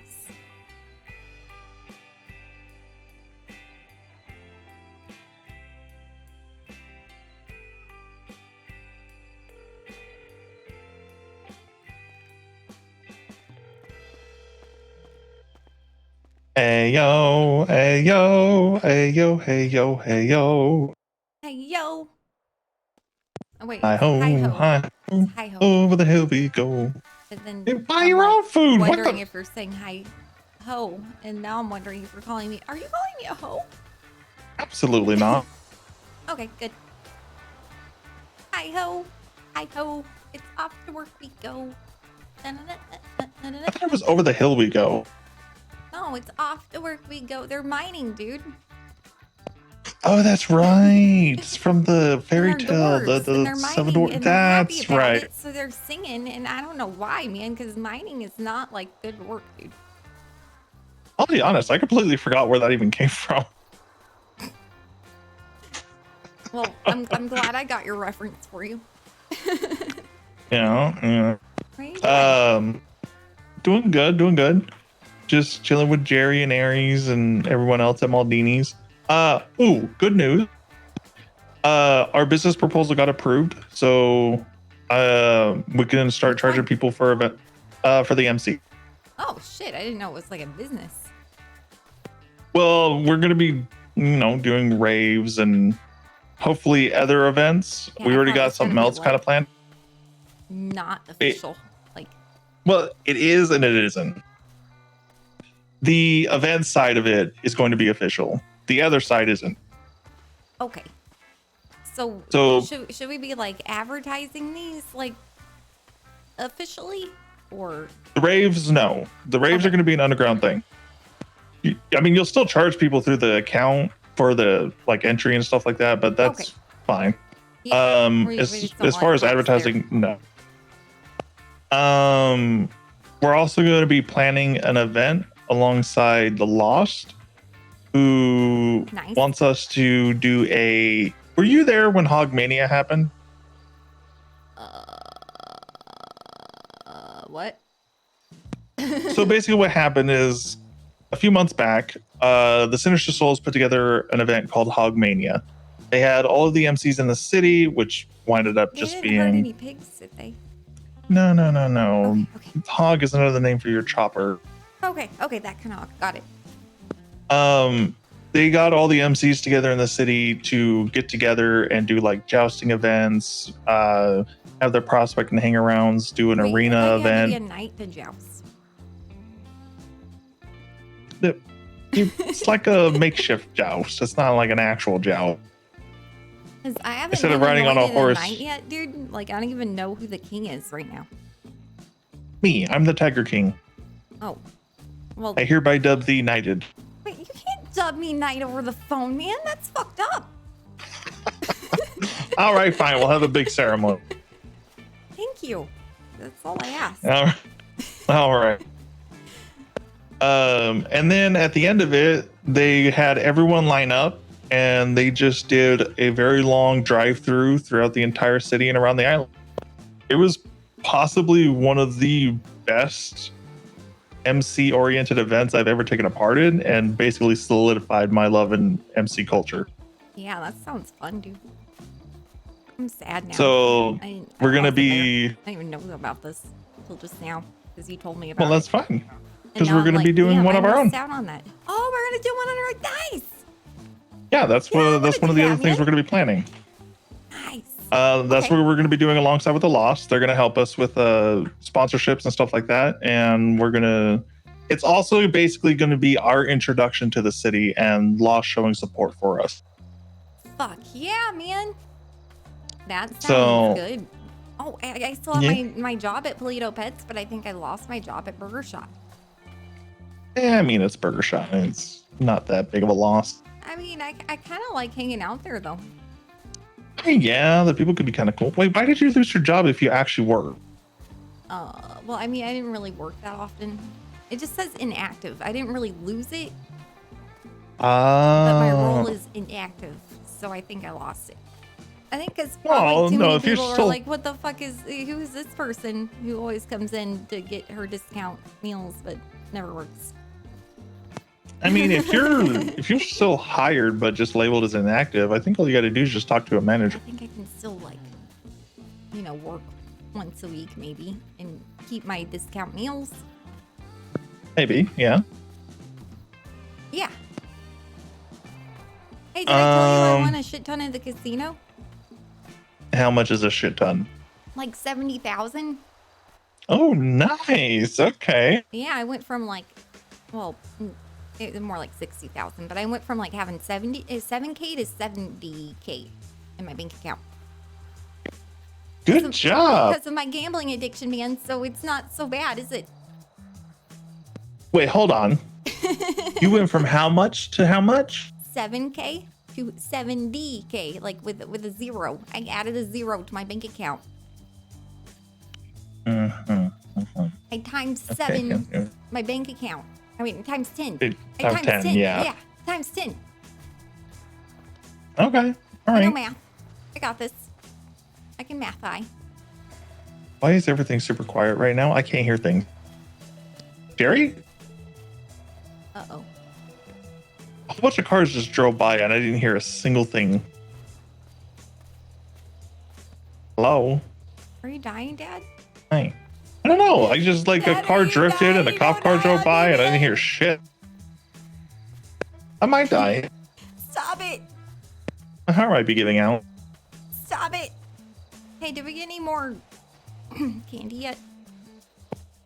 [SPEAKER 22] Hey yo, hey yo, hey yo, hey yo, hey yo.
[SPEAKER 2] Hey, yo. Oh, wait.
[SPEAKER 22] Hi ho, hi ho,
[SPEAKER 2] Hi ho.
[SPEAKER 22] over the hill we go.
[SPEAKER 2] And then
[SPEAKER 22] Hey, buy
[SPEAKER 2] I'm
[SPEAKER 22] your
[SPEAKER 2] like
[SPEAKER 22] own food. What
[SPEAKER 2] wondering
[SPEAKER 22] the?
[SPEAKER 2] if you're saying hi ho, and now I'm wondering if you're calling me. Are you calling me a hoe?
[SPEAKER 22] Absolutely not.
[SPEAKER 2] Okay, good. Hi ho, hi ho. It's off to work we go.
[SPEAKER 22] I thought it was over the hill we go.
[SPEAKER 2] No, it's off to work we go. They're mining, dude.
[SPEAKER 22] Oh, that's right. It's from the fairy
[SPEAKER 2] They're
[SPEAKER 22] tale.
[SPEAKER 2] dwarves, and they're
[SPEAKER 22] Seven
[SPEAKER 2] mining,
[SPEAKER 22] dwarfs.
[SPEAKER 2] and they're happy
[SPEAKER 22] That's
[SPEAKER 2] about
[SPEAKER 22] right.
[SPEAKER 2] it, so they're singing, and I don't know why, man, because mining is not like good work, dude.
[SPEAKER 22] I'll be honest. I completely forgot where that even came from.
[SPEAKER 2] Well, I'm glad I got your reference for you.
[SPEAKER 22] Yeah.
[SPEAKER 2] What are you doing?
[SPEAKER 22] Doing good. Doing good. Just chilling with Jerry and Aries and everyone else at Maldini's. Ooh, good news. Our business proposal got approved, so we can start charging people for event for the MC.
[SPEAKER 2] Oh shit! I didn't know it was like a business.
[SPEAKER 22] Well, we're gonna be, doing raves and hopefully other events.
[SPEAKER 2] Yeah,
[SPEAKER 22] We
[SPEAKER 2] I
[SPEAKER 22] already
[SPEAKER 2] thought it
[SPEAKER 22] got
[SPEAKER 2] was gonna
[SPEAKER 22] something
[SPEAKER 2] be,
[SPEAKER 22] else kind of
[SPEAKER 2] like,
[SPEAKER 22] planned.
[SPEAKER 2] Not official.
[SPEAKER 22] Well, it is and it isn't. The event side of it is going to be official. The other side isn't.
[SPEAKER 2] Okay. So should we be like advertising these like officially or?
[SPEAKER 22] The raves, no. The raves are going to be an underground thing. I mean, you'll still charge people through the account for the like entry and stuff like that, but that's fine.
[SPEAKER 2] We just don't
[SPEAKER 22] As far
[SPEAKER 2] want
[SPEAKER 22] as advertising, no. We're also going to be planning an event alongside the Lost, who wants us to do a. Were you there when Hogmania happened?
[SPEAKER 2] What?
[SPEAKER 22] So basically, what happened is a few months back, the Sinister Souls put together an event called Hogmania. They had all of the MCs in the city, which winded up
[SPEAKER 2] They
[SPEAKER 22] just
[SPEAKER 2] didn't
[SPEAKER 22] being.
[SPEAKER 2] hurt any pigs, did they?
[SPEAKER 22] No. Hog is another name for your chopper.
[SPEAKER 2] Okay, that can got it.
[SPEAKER 22] They got all the MCs together in the city to get together and do like jousting events, have their prospect and hang-arounds, do an arena event.
[SPEAKER 2] Be a night to joust.
[SPEAKER 22] It's like a makeshift joust. It's not like an actual joust.
[SPEAKER 2] Cause I haven't
[SPEAKER 22] Instead of
[SPEAKER 2] been
[SPEAKER 22] riding on a
[SPEAKER 2] anointed
[SPEAKER 22] horse.
[SPEAKER 2] night yet, dude. Like I don't even know who the king is right now.
[SPEAKER 22] Me, I'm the Tiger King.
[SPEAKER 2] Oh, well.
[SPEAKER 22] I hereby dub thee knighted.
[SPEAKER 2] Wait, you can't dub me knight over the phone, man. That's fucked up.
[SPEAKER 22] All right, fine. We'll have a big ceremony.
[SPEAKER 2] Thank you. That's all I asked.
[SPEAKER 22] All right. And then at the end of it, they had everyone line up and they just did a very long drive-through throughout the entire city and around the island. It was possibly one of the best MC-oriented events I've ever taken a part in, and basically solidified my love in MC culture.
[SPEAKER 2] Yeah, that sounds fun, dude. I'm sad now.
[SPEAKER 22] So we're gonna be.
[SPEAKER 2] I didn't even know about this until just now because you told me about.
[SPEAKER 22] Well, that's
[SPEAKER 2] it.
[SPEAKER 22] fine.
[SPEAKER 2] And
[SPEAKER 22] Because
[SPEAKER 2] now
[SPEAKER 22] we're
[SPEAKER 2] I'm
[SPEAKER 22] gonna
[SPEAKER 2] like,
[SPEAKER 22] be doing
[SPEAKER 2] damn,
[SPEAKER 22] one of
[SPEAKER 2] I
[SPEAKER 22] our own.
[SPEAKER 2] missed out on that. Oh, we're gonna do one on our dice.
[SPEAKER 22] Yeah, that's one of the other things we're gonna be planning.
[SPEAKER 2] Nice.
[SPEAKER 22] That's what we're going to be doing alongside with the Lost. They're going to help us with sponsorships and stuff like that. And it's also basically going to be our introduction to the city and Lost showing support for us.
[SPEAKER 2] Fuck yeah, man. That sounds good. Oh, I still have my job at Polito Pets, but I think I lost my job at Burger Shop.
[SPEAKER 22] Yeah, I mean, it's Burger Shop. It's not that big of a loss.
[SPEAKER 2] I mean, I kind of like hanging out there, though.
[SPEAKER 22] Hey, yeah, the people could be kind of cool. Wait, why did you lose your job if you actually were?
[SPEAKER 2] Well, I mean, I didn't really work that often. It just says inactive. I didn't really lose it, but my role is inactive, so I think I lost it. I think because probably too many people were like, what the fuck who is this person who always comes in to get her discount meals, but never works.
[SPEAKER 22] I mean, if you're still hired but just labeled as inactive, I think all you got to do is just talk to a manager.
[SPEAKER 2] I think I can still work once a week maybe and keep my discount meals.
[SPEAKER 22] Maybe, yeah.
[SPEAKER 2] Yeah. Hey, did I tell you I won a shit ton at the casino?
[SPEAKER 22] How much is a shit ton?
[SPEAKER 2] Like 70,000.
[SPEAKER 22] Oh, nice. Okay.
[SPEAKER 2] Yeah, I went from it was more like 60,000, but I went from having 7K to 70K in my bank account.
[SPEAKER 22] Good job.
[SPEAKER 2] Because of my gambling addiction, man. So it's not so bad, is it?
[SPEAKER 22] Wait, hold on. You went from how much to how much?
[SPEAKER 2] 7K to 70K, like with a zero. I added a zero to my bank account. I times 7 my bank account. I mean, times 10. I
[SPEAKER 22] Times 10, yeah.
[SPEAKER 2] Yeah, times 10.
[SPEAKER 22] Okay, all
[SPEAKER 2] I know
[SPEAKER 22] right.
[SPEAKER 2] math. I got this. I can math high.
[SPEAKER 22] Why is everything super quiet right now? I can't hear things. Jerry?
[SPEAKER 2] Uh-oh.
[SPEAKER 22] A whole bunch of cars just drove by and I didn't hear a single thing. Hello?
[SPEAKER 2] Are you dying, Dad?
[SPEAKER 22] Hi. I don't know. I just like a car drifted and a cop car drove by and I didn't hear shit. I might die.
[SPEAKER 2] Stop it!
[SPEAKER 22] My heart might be giving out.
[SPEAKER 2] Stop it! Hey, did we get any more candy yet?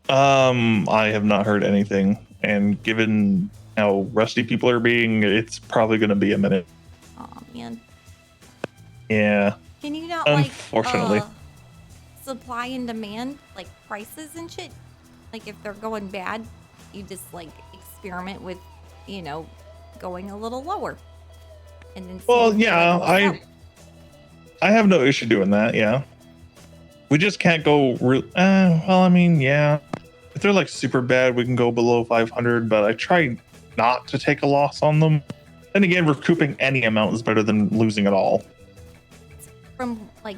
[SPEAKER 22] I have not heard anything, and given how rusty people are being, it's probably going to be a minute.
[SPEAKER 2] Oh man.
[SPEAKER 22] Yeah.
[SPEAKER 2] Can you not
[SPEAKER 22] Unfortunately.
[SPEAKER 2] like supply and demand like prices and shit? Like if they're going bad, you just like experiment with, you know, going a little lower. And then
[SPEAKER 22] Well, yeah, I have no issue doing that. Yeah. We just can't go well, I mean, yeah. If they're like super bad, we can go below 500, but I try not to take a loss on them. Then again, recouping any amount is better than losing it all.
[SPEAKER 2] from like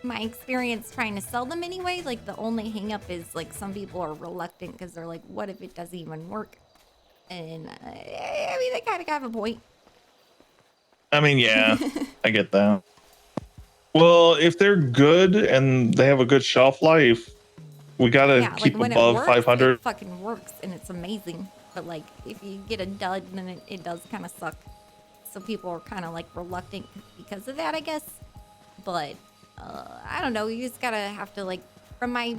[SPEAKER 2] my experience trying to sell them anyway, like the only hang up is like some people are reluctant because they're like, what if it doesn't even work? And I mean, they kind of have a point.
[SPEAKER 22] I mean, yeah, I get that. Well, if they're good and they have a good shelf life, we gotta keep
[SPEAKER 2] when
[SPEAKER 22] above
[SPEAKER 2] it works,
[SPEAKER 22] 500.
[SPEAKER 2] It fucking works and it's amazing. But like if you get a dud, then it does kind of suck. So people are kind of like reluctant because of that, I guess. But I don't know. You just gotta have to like, from my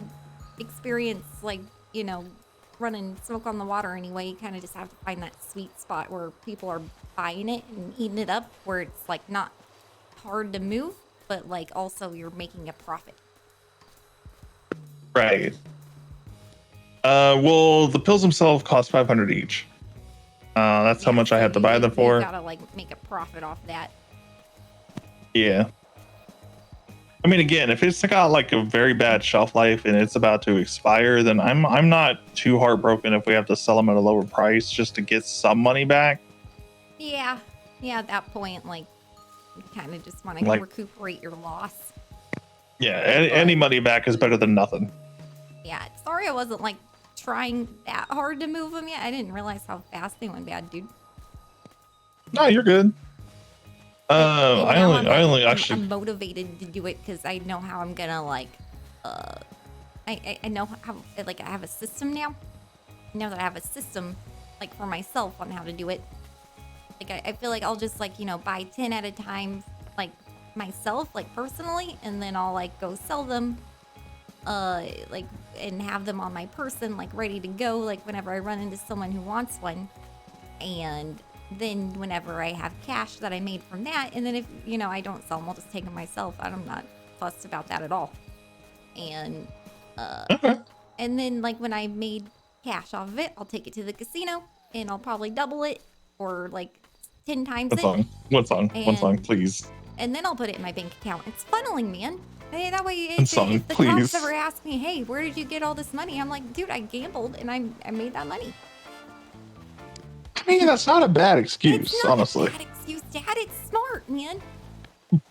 [SPEAKER 2] experience, like, you know, running Smoke on the Water anyway, you kind of just have to find that sweet spot where people are buying it and eating it up, where it's like not hard to move, but like also you're making a profit.
[SPEAKER 22] Right. Well, the pills themselves cost 500 each. That's how much I have to buy them for.
[SPEAKER 2] You gotta like make a profit off that.
[SPEAKER 22] Yeah. I mean, again, if it's got like a very bad shelf life and it's about to expire, then I'm not too heartbroken if we have to sell them at a lower price just to get some money back.
[SPEAKER 2] Yeah. At that point, like, you kind of just want to
[SPEAKER 22] Like-
[SPEAKER 2] recuperate your loss.
[SPEAKER 22] Yeah, any money back is better than nothing.
[SPEAKER 2] Yeah, sorry I wasn't like trying that hard to move them yet. I didn't realize how fast they went bad, dude.
[SPEAKER 22] No, you're good.
[SPEAKER 2] And
[SPEAKER 22] I
[SPEAKER 2] now
[SPEAKER 22] only
[SPEAKER 2] I'm
[SPEAKER 22] actually.
[SPEAKER 2] motivated to do it because I know how I'm gonna like. I know how like I have a system now. Now that I have a system, like for myself on how to do it. Like I feel like I'll just like, you know, buy 10 at a time, like myself, like personally, and then I'll like go sell them, like and have them on my person, like ready to go, like whenever I run into someone who wants one, and then whenever I have cash that I made from that, and then if, you know, I don't sell them, I'll just take them myself. I'm not fussed about that at all. And and then like when I made cash off of it, I'll take it to the casino and I'll probably double it or like 10 times it.
[SPEAKER 22] One song, please.
[SPEAKER 2] And then I'll put it in my bank account. It's funneling, man. Hey, that way
[SPEAKER 22] One
[SPEAKER 2] if
[SPEAKER 22] song,
[SPEAKER 2] the
[SPEAKER 22] please.
[SPEAKER 2] cops ever ask me, hey, where did you get all this money? I'm like, dude, I gambled and I made that money.
[SPEAKER 22] I mean, that's not a bad excuse,
[SPEAKER 2] It's not
[SPEAKER 22] honestly.
[SPEAKER 2] a bad excuse, Dad. It's smart, man.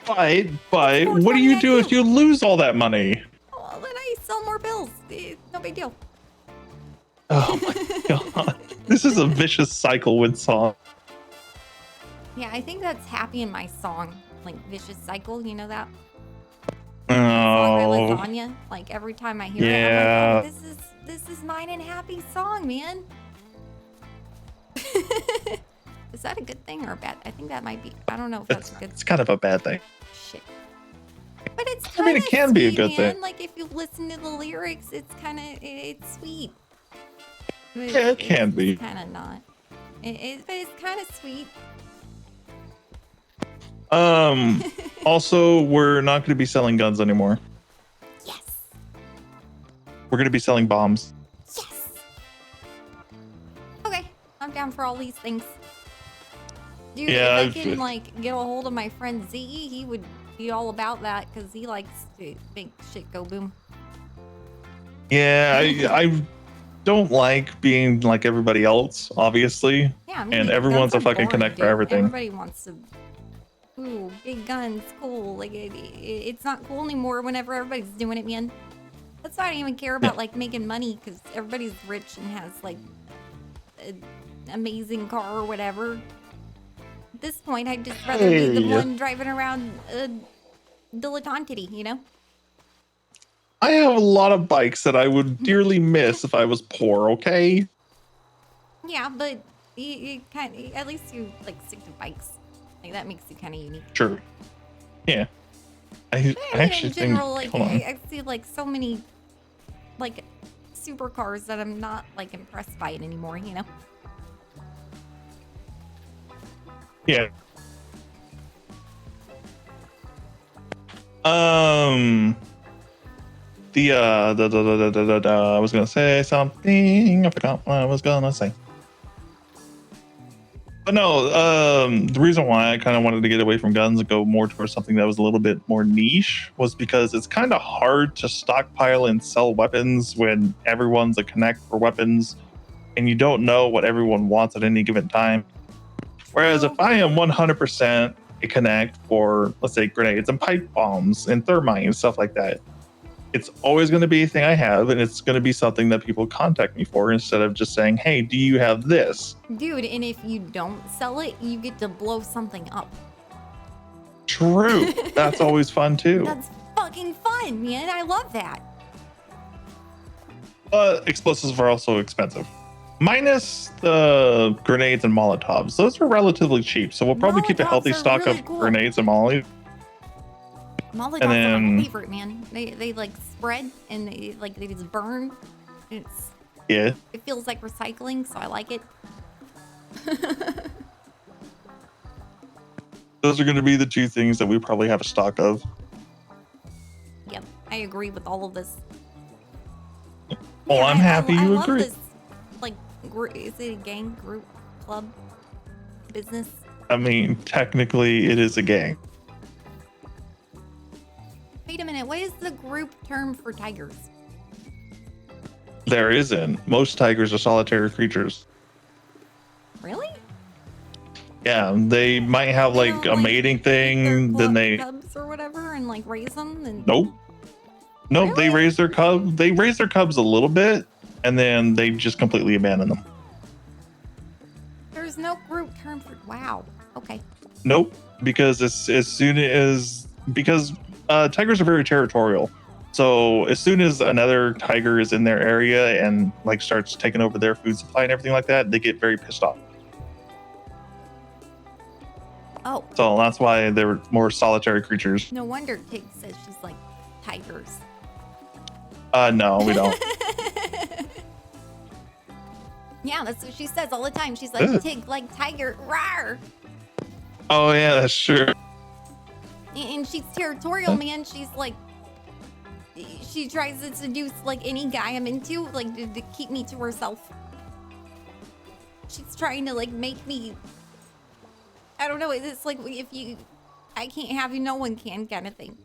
[SPEAKER 22] But what do you do if you lose all that money?
[SPEAKER 2] Well, then I sell more bills. No big deal.
[SPEAKER 22] Oh my god, this is a vicious cycle with song.
[SPEAKER 2] Yeah, I think that's happy in my song, like Vicious Cycle. You know that?
[SPEAKER 22] Oh,
[SPEAKER 2] Lasagna. Like every time I hear it,
[SPEAKER 22] yeah.
[SPEAKER 2] I'm like, oh, this is mine and happy song, man. Is that a good thing or a bad? I think that might be. I don't know if that's a good.
[SPEAKER 22] It's kind of a bad thing.
[SPEAKER 2] Shit. But it's.
[SPEAKER 22] I mean, it can be a good
[SPEAKER 2] man.
[SPEAKER 22] thing.
[SPEAKER 2] Like if you listen to the lyrics, it's kind of it's sweet. But
[SPEAKER 22] Yeah, it can be.
[SPEAKER 2] Kind of not. But it's kind of sweet.
[SPEAKER 22] Also, we're not going to be selling guns anymore.
[SPEAKER 2] Yes.
[SPEAKER 22] We're going to be selling bombs.
[SPEAKER 2] Okay, I'm down for all these things. Dude,
[SPEAKER 22] Yeah,
[SPEAKER 2] if I can like get a hold of my friend Z, he would be all about that because he likes to make shit go boom.
[SPEAKER 22] Yeah, I don't like being like everybody else, obviously.
[SPEAKER 2] Yeah, me
[SPEAKER 22] And
[SPEAKER 2] neither.
[SPEAKER 22] everyone's
[SPEAKER 2] Guns
[SPEAKER 22] a
[SPEAKER 2] are
[SPEAKER 22] fucking
[SPEAKER 2] boring,
[SPEAKER 22] connect for
[SPEAKER 2] dude.
[SPEAKER 22] everything.
[SPEAKER 2] Everybody wants to. Ooh, big guns, cool. Like it's not cool anymore. Whenever everybody's doing it, man. That's why I don't even care about like making money because everybody's rich and has like an amazing car or whatever. At this point, I'd just rather be the
[SPEAKER 22] Hey.
[SPEAKER 2] one driving around dilettante, you know?
[SPEAKER 22] I have a lot of bikes that I would dearly miss if I was poor, okay?
[SPEAKER 2] Yeah, but you kind of, at least you like stick to bikes. Like that makes you kind of unique.
[SPEAKER 22] Sure. Yeah. I
[SPEAKER 2] I mean,
[SPEAKER 22] actually
[SPEAKER 2] in general,
[SPEAKER 22] think.
[SPEAKER 2] like
[SPEAKER 22] Hold on.
[SPEAKER 2] I see like so many like supercars that I'm not like impressed by it anymore, you know?
[SPEAKER 22] Yeah. I was gonna say something. I forgot what I was gonna say. But no, the reason why I kind of wanted to get away from guns and go more towards something that was a little bit more niche was because it's kind of hard to stockpile and sell weapons when everyone's a connect for weapons and you don't know what everyone wants at any given time. Whereas if I am 100% a connect for, let's say, grenades and pipe bombs and thermite and stuff like that, it's always going to be a thing I have, and it's going to be something that people contact me for instead of just saying, hey, do you have this?
[SPEAKER 2] Dude, and if you don't sell it, you get to blow something up.
[SPEAKER 22] True. That's always fun too.
[SPEAKER 2] That's fucking fun, man. I love that.
[SPEAKER 22] But explosives are also expensive. Minus the grenades and Molotovs. Those are relatively cheap, so we'll probably keep a healthy
[SPEAKER 2] Molotovs are
[SPEAKER 22] stock
[SPEAKER 2] really
[SPEAKER 22] of
[SPEAKER 2] cool.
[SPEAKER 22] grenades and Molly.
[SPEAKER 2] Molotovs
[SPEAKER 22] And
[SPEAKER 2] are
[SPEAKER 22] then-
[SPEAKER 2] my favorite, man. They like spread and they just burn.
[SPEAKER 22] Yeah.
[SPEAKER 2] It feels like recycling, so I like it.
[SPEAKER 22] Those are going to be the two things that we probably have a stock of.
[SPEAKER 2] Yep, I agree with all of this.
[SPEAKER 22] Well, I'm happy
[SPEAKER 2] I
[SPEAKER 22] you
[SPEAKER 2] love
[SPEAKER 22] agree.
[SPEAKER 2] this, like, is it a gang, group, club, business?
[SPEAKER 22] I mean, technically, it is a gang.
[SPEAKER 2] Wait a minute, what is the group term for tigers?
[SPEAKER 22] There isn't. Most tigers are solitary creatures.
[SPEAKER 2] Really?
[SPEAKER 22] Yeah, they might have
[SPEAKER 2] They
[SPEAKER 22] like
[SPEAKER 2] don't,
[SPEAKER 22] a mating thing, then they.
[SPEAKER 2] Cubs or whatever, and like raise them. And
[SPEAKER 22] Nope. Nope, they raise their cubs. They raise their cubs a little bit, and then they just completely abandon them.
[SPEAKER 2] There's no group term for. Wow. Okay.
[SPEAKER 22] Nope, because as soon as tigers are very territorial, so as soon as another tiger is in their area and like starts taking over their food supply and everything like that, they get very pissed off.
[SPEAKER 2] Oh.
[SPEAKER 22] So that's why they're more solitary creatures.
[SPEAKER 2] No wonder Tig says she's like tigers.
[SPEAKER 22] No, we don't.
[SPEAKER 2] Yeah, that's what she says all the time. She's like,
[SPEAKER 22] Ugh.
[SPEAKER 2] Tig, like tiger, rawr.
[SPEAKER 22] Oh yeah, that's true.
[SPEAKER 2] And she's territorial, man. She's like, she tries to seduce like any guy I'm into, like to keep me to herself. She's trying to like make me. I don't know. It's like if you, I can't have you, no one can, kind of thing.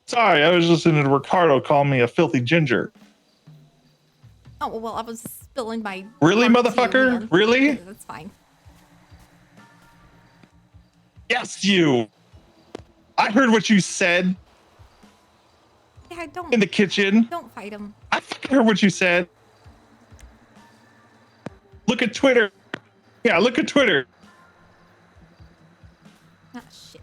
[SPEAKER 22] Sorry, I was listening to Ricardo call me a filthy ginger.
[SPEAKER 2] Oh well, I was spilling my.
[SPEAKER 22] Really,
[SPEAKER 2] heart to you,
[SPEAKER 22] motherfucker?
[SPEAKER 2] man.
[SPEAKER 22] Really?
[SPEAKER 2] That's fine.
[SPEAKER 22] Yes, you. I heard what you said
[SPEAKER 2] Yeah, don't.
[SPEAKER 22] in the kitchen.
[SPEAKER 2] Don't fight him.
[SPEAKER 22] I fucking heard what you said. Look at Twitter. Yeah, look at Twitter.
[SPEAKER 2] Ah, shit.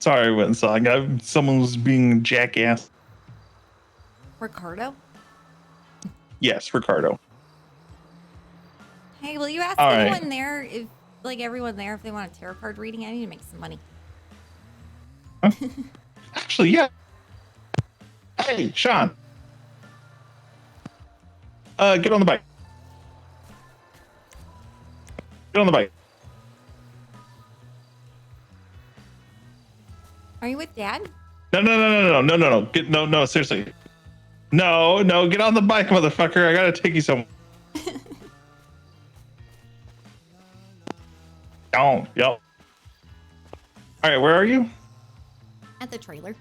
[SPEAKER 22] Sorry, I went and saw. Someone was being a jackass.
[SPEAKER 2] Ricardo?
[SPEAKER 22] Yes, Ricardo.
[SPEAKER 2] Hey, will you ask
[SPEAKER 22] All right.
[SPEAKER 2] anyone there if, like everyone there, if they want a tarot card reading? I need to make some money.
[SPEAKER 22] Actually, yeah. Hey, Sean. Get on the bike. Get on the bike.
[SPEAKER 2] Are you with Dad?
[SPEAKER 22] No. Get no. Seriously. No, get on the bike, motherfucker. I gotta take you somewhere. Don't, yep. All right, where are you?
[SPEAKER 2] At the trailer.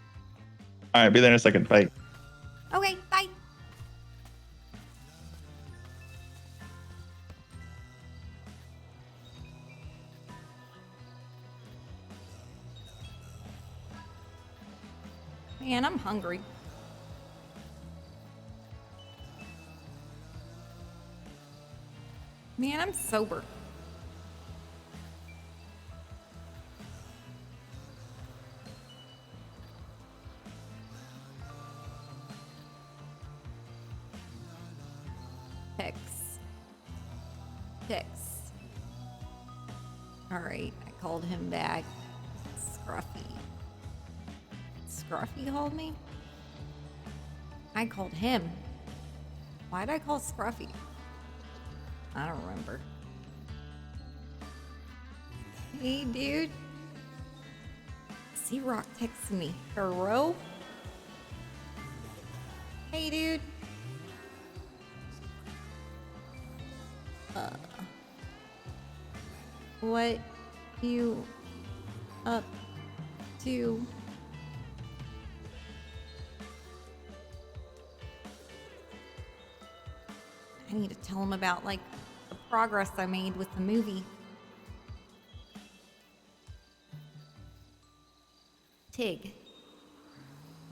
[SPEAKER 22] All right, be there in a second. Bye.
[SPEAKER 2] Okay, bye. Man, I'm hungry. Man, I'm sober. Text. Alright, I called him back. Scruffy called me? I called him. Why'd I call Scruffy? I don't remember. Hey, dude. C-Rock texted me. Bro? Hey, dude. What you up to? I need to tell him about, like, the progress I made with the movie. Tig.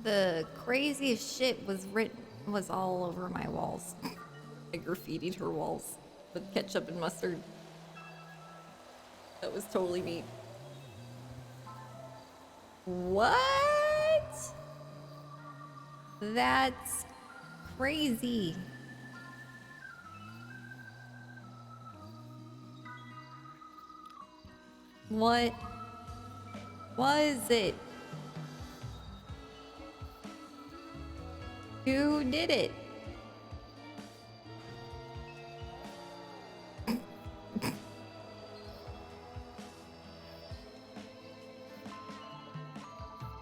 [SPEAKER 2] The craziest shit was all over my walls. I graffitied her walls with ketchup and mustard. That was totally me. What? That's crazy. What was it? Who did it?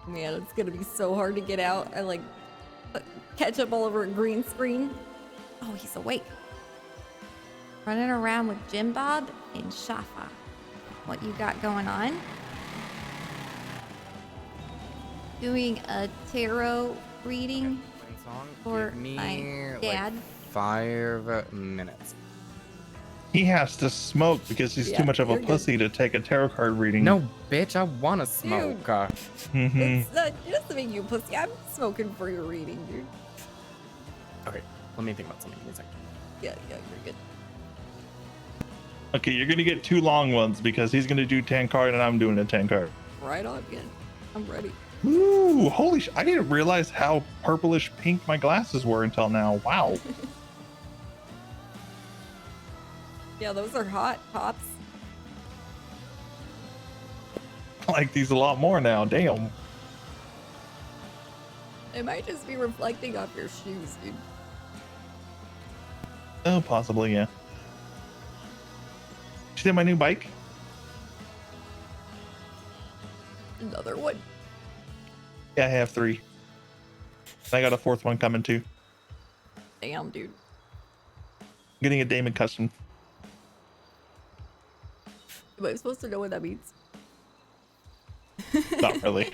[SPEAKER 2] Man, it's gonna be so hard to get out. I like put ketchup all over a green screen. Oh, he's awake. Running around with Jim Bob and Shafa. What you got going on? Doing a tarot reading for my dad.
[SPEAKER 3] 5 minutes.
[SPEAKER 22] He has to smoke because he's too much of a pussy to take a tarot card reading.
[SPEAKER 3] No, bitch, I want to smoke.
[SPEAKER 22] Mhm.
[SPEAKER 2] It doesn't make you a pussy. I'm smoking for your reading, dude.
[SPEAKER 3] Okay, let me think about something. Give me a second.
[SPEAKER 2] Yeah, you're good.
[SPEAKER 22] Okay, you're gonna get 2 long ones because he's gonna do 10 card and I'm doing a 10 card.
[SPEAKER 2] Right on, again. I'm ready.
[SPEAKER 22] Ooh, holy sh! I didn't realize how purplish pink my glasses were until now. Wow.
[SPEAKER 2] Yeah, those are hot pops.
[SPEAKER 22] I like these a lot more now. Damn.
[SPEAKER 2] It might just be reflecting off your shoes, dude.
[SPEAKER 22] Oh, possibly, yeah. You see my new bike?
[SPEAKER 2] Another one.
[SPEAKER 22] Yeah, I have 3. I got a 4th one coming too.
[SPEAKER 2] Damn, dude.
[SPEAKER 22] I'm getting a Damon custom.
[SPEAKER 2] Am I supposed to know what that means?
[SPEAKER 22] Not really.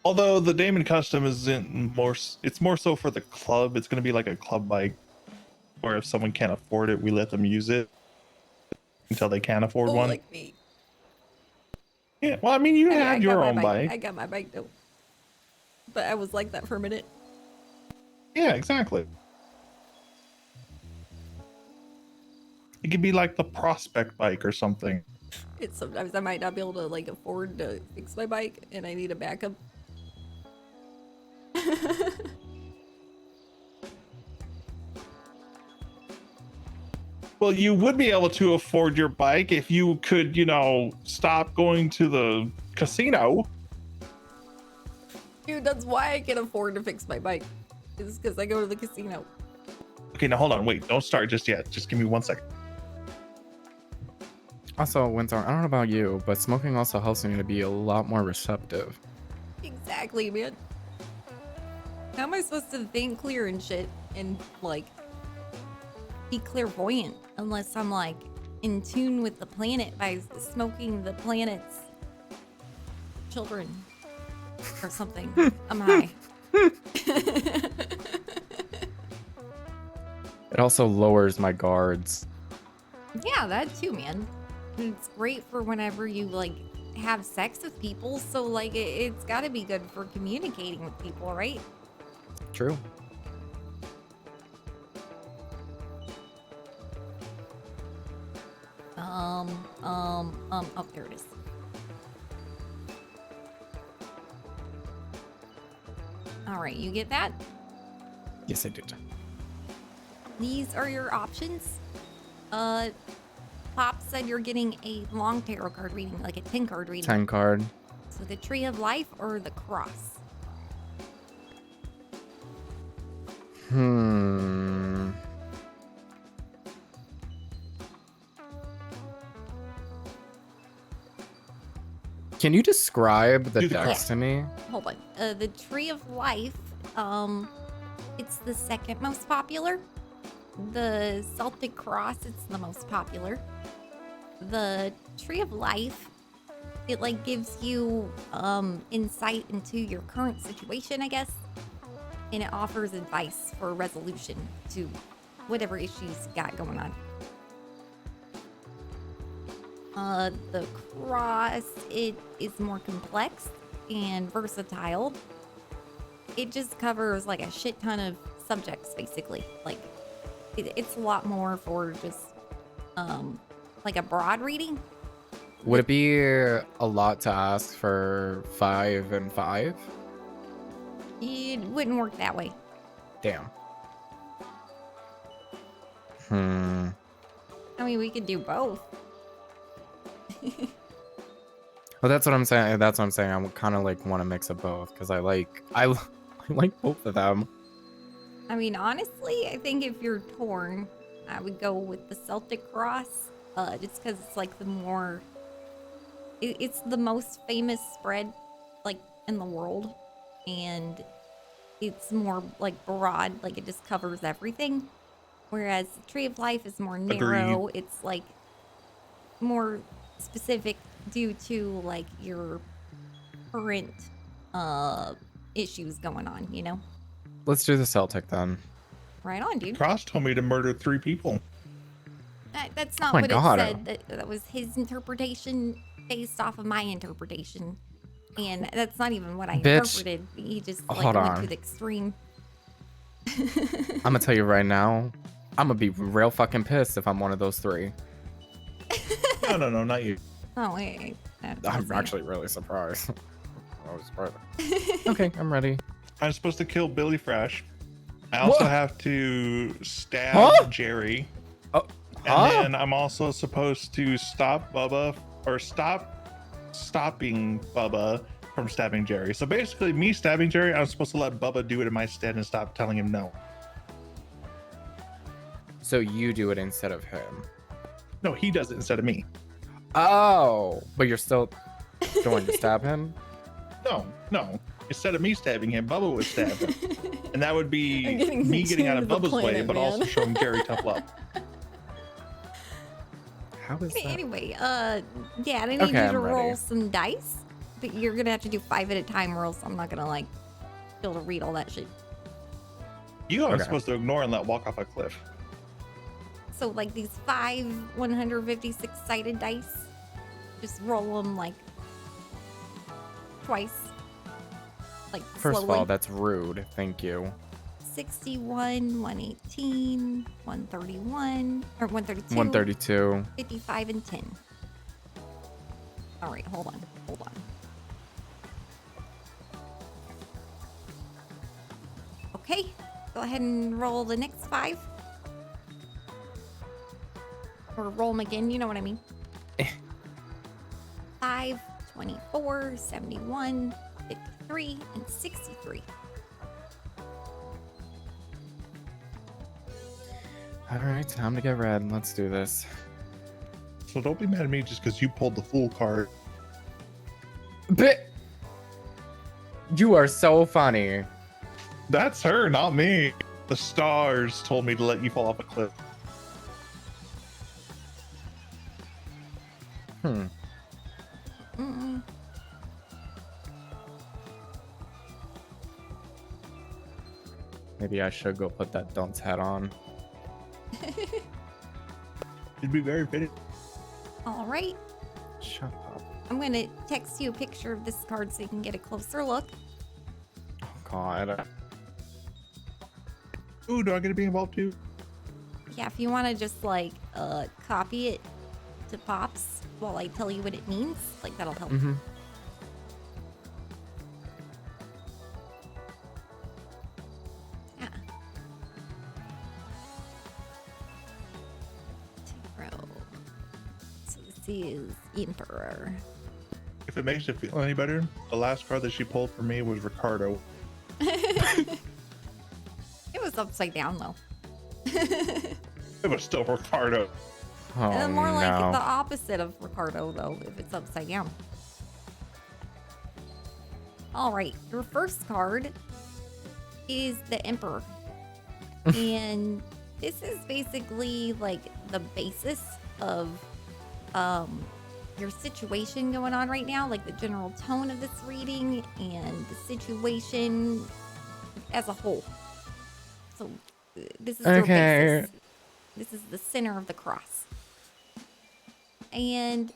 [SPEAKER 22] Although the Damon custom isn't more, it's more so for the club. It's going to be like a club bike where if someone can't afford it, we let them use it until they can afford one.
[SPEAKER 2] Like me.
[SPEAKER 22] Yeah, well, I mean, you have your own bike.
[SPEAKER 2] I got my bike though. But I was like that for a minute.
[SPEAKER 22] Yeah, exactly. It could be like the Prospect bike or something.
[SPEAKER 2] It's sometimes I might not be able to like afford to fix my bike and I need a backup.
[SPEAKER 22] Well, you would be able to afford your bike if you could, you know, stop going to the casino.
[SPEAKER 2] Dude, that's why I can afford to fix my bike. It's because I go to the casino.
[SPEAKER 22] Okay, now hold on. Wait, don't start just yet. Just give me 1 second.
[SPEAKER 3] Also, Winter, I don't know about you, but smoking also helps me to be a lot more receptive.
[SPEAKER 2] Exactly, man. How am I supposed to think clear and shit and like be clairvoyant unless I'm like in tune with the planet by smoking the planet's children or something? I'm high.
[SPEAKER 3] It also lowers my guards.
[SPEAKER 2] Yeah, that too, man. And it's great for whenever you like have sex with people, so like it's got to be good for communicating with people, right?
[SPEAKER 3] True.
[SPEAKER 2] Oh, there it is. All right, you get that?
[SPEAKER 3] Yes, I did.
[SPEAKER 2] These are your options. Pop said you're getting a long tarot card reading, like a 10 card reading.
[SPEAKER 3] 10 card.
[SPEAKER 2] So the Tree of Life or the Cross?
[SPEAKER 3] Can you describe the
[SPEAKER 2] Do the
[SPEAKER 3] decks
[SPEAKER 2] cross.
[SPEAKER 3] to me?
[SPEAKER 2] Hold on. The Tree of Life, it's the second most popular. The Celtic Cross, it's the most popular. The Tree of Life, it like gives you insight into your current situation, I guess, and it offers advice for resolution to whatever issues you got going on. The Cross, it is more complex and versatile. It just covers like a shit ton of subjects, basically. Like, it's a lot more for just like a broad reading.
[SPEAKER 3] Would it be a lot to ask for 5 and 5?
[SPEAKER 2] It wouldn't work that way.
[SPEAKER 3] Damn.
[SPEAKER 2] I mean, we could do both.
[SPEAKER 3] Well, that's what I'm saying. That's what I'm saying. I kind of like want to mix of both because I like both of them.
[SPEAKER 2] I mean, honestly, I think if you're torn, I would go with the Celtic Cross, just because it's like the more, it's the most famous spread, like, in the world, and it's more, like, broad, like, it just covers everything, whereas the Tree of Life is more narrow.
[SPEAKER 22] Agreed.
[SPEAKER 2] It's, like, more specific due to, like, your current, issues going on, you know?
[SPEAKER 3] Let's do the Celtic then.
[SPEAKER 2] Right on, dude.
[SPEAKER 22] Cross told me to murder 3 people.
[SPEAKER 2] That's not
[SPEAKER 3] my
[SPEAKER 2] what
[SPEAKER 3] God.
[SPEAKER 2] it said. That was his interpretation based off of my interpretation. And that's not even what I
[SPEAKER 3] Bitch.
[SPEAKER 2] interpreted. He just like
[SPEAKER 3] Hold
[SPEAKER 2] went
[SPEAKER 3] on.
[SPEAKER 2] to the extreme.
[SPEAKER 3] I'm gonna tell you right now, I'm gonna be real fucking pissed if I'm one of those 3.
[SPEAKER 22] No, not you.
[SPEAKER 2] Oh, wait.
[SPEAKER 3] I'm actually really surprised. I was surprised. Okay, I'm ready.
[SPEAKER 22] I'm supposed to kill Billy Fresh. I also have to stab
[SPEAKER 3] Huh?
[SPEAKER 22] Jerry.
[SPEAKER 3] Oh,
[SPEAKER 22] and then I'm also supposed to stop Bubba or stopping Bubba from stabbing Jerry. So basically, me stabbing Jerry, I'm supposed to let Bubba do it in my stead and stop telling him no.
[SPEAKER 3] So you do it instead of him.
[SPEAKER 22] No, he does it instead of me.
[SPEAKER 3] Oh, but you're still going to stab him?
[SPEAKER 22] No. Instead of me stabbing him, Bubba would stab him. And that would be
[SPEAKER 2] I'm getting
[SPEAKER 22] me getting out of
[SPEAKER 2] tuned to the
[SPEAKER 22] Bubba's way,
[SPEAKER 2] planet,
[SPEAKER 22] but
[SPEAKER 2] man.
[SPEAKER 22] also showing Jerry tough love.
[SPEAKER 3] How is that?
[SPEAKER 2] Anyway, Dad, I need
[SPEAKER 3] Okay,
[SPEAKER 2] you to
[SPEAKER 3] I'm ready.
[SPEAKER 2] roll some dice. But you're gonna have to do 5 at a time or else I'm not gonna like be able to read all that shit.
[SPEAKER 22] You are
[SPEAKER 3] Okay.
[SPEAKER 22] supposed to ignore and let walk off a cliff.
[SPEAKER 2] So like these 5 156 sided dice, just roll them like twice. Like
[SPEAKER 3] First
[SPEAKER 2] slowly.
[SPEAKER 3] of all, that's rude. Thank you.
[SPEAKER 2] 61, 118, 131, or 132.
[SPEAKER 3] 132.
[SPEAKER 2] 55 and 10. All right, hold on. Okay, go ahead and roll the next 5. Or roll them again, you know what I mean. 5, 24, 71, 53, and 63.
[SPEAKER 3] All right, time to get red. Let's do this.
[SPEAKER 22] So don't be mad at me just because you pulled the fool card.
[SPEAKER 3] Bit. You are so funny.
[SPEAKER 22] That's her, not me. The stars told me to let you fall off a cliff.
[SPEAKER 3] Maybe I should go put that dunce hat on.
[SPEAKER 22] It'd be very fitting.
[SPEAKER 2] All right.
[SPEAKER 3] Shut up.
[SPEAKER 2] I'm going to text you a picture of this card so you can get a closer look.
[SPEAKER 3] Oh, God.
[SPEAKER 22] Ooh, do I get to be involved too?
[SPEAKER 2] Yeah, if you want to just like copy it to Pops while I tell you what it means, like that'll help.
[SPEAKER 3] Mm-hmm.
[SPEAKER 2] Yeah. Tarot. So this is Emperor.
[SPEAKER 22] If it makes it feel any better, the last card that she pulled for me was Ricardo.
[SPEAKER 2] It was upside down though.
[SPEAKER 22] It was still Ricardo.
[SPEAKER 3] Oh,
[SPEAKER 2] More like
[SPEAKER 3] no.
[SPEAKER 2] the opposite of Ricardo though, if it's upside down. All right, your first card is the Emperor. And this is basically like the basis of your situation going on right now, like the general tone of this reading and the situation as a whole. So this is your basis. This is the center of the cross. And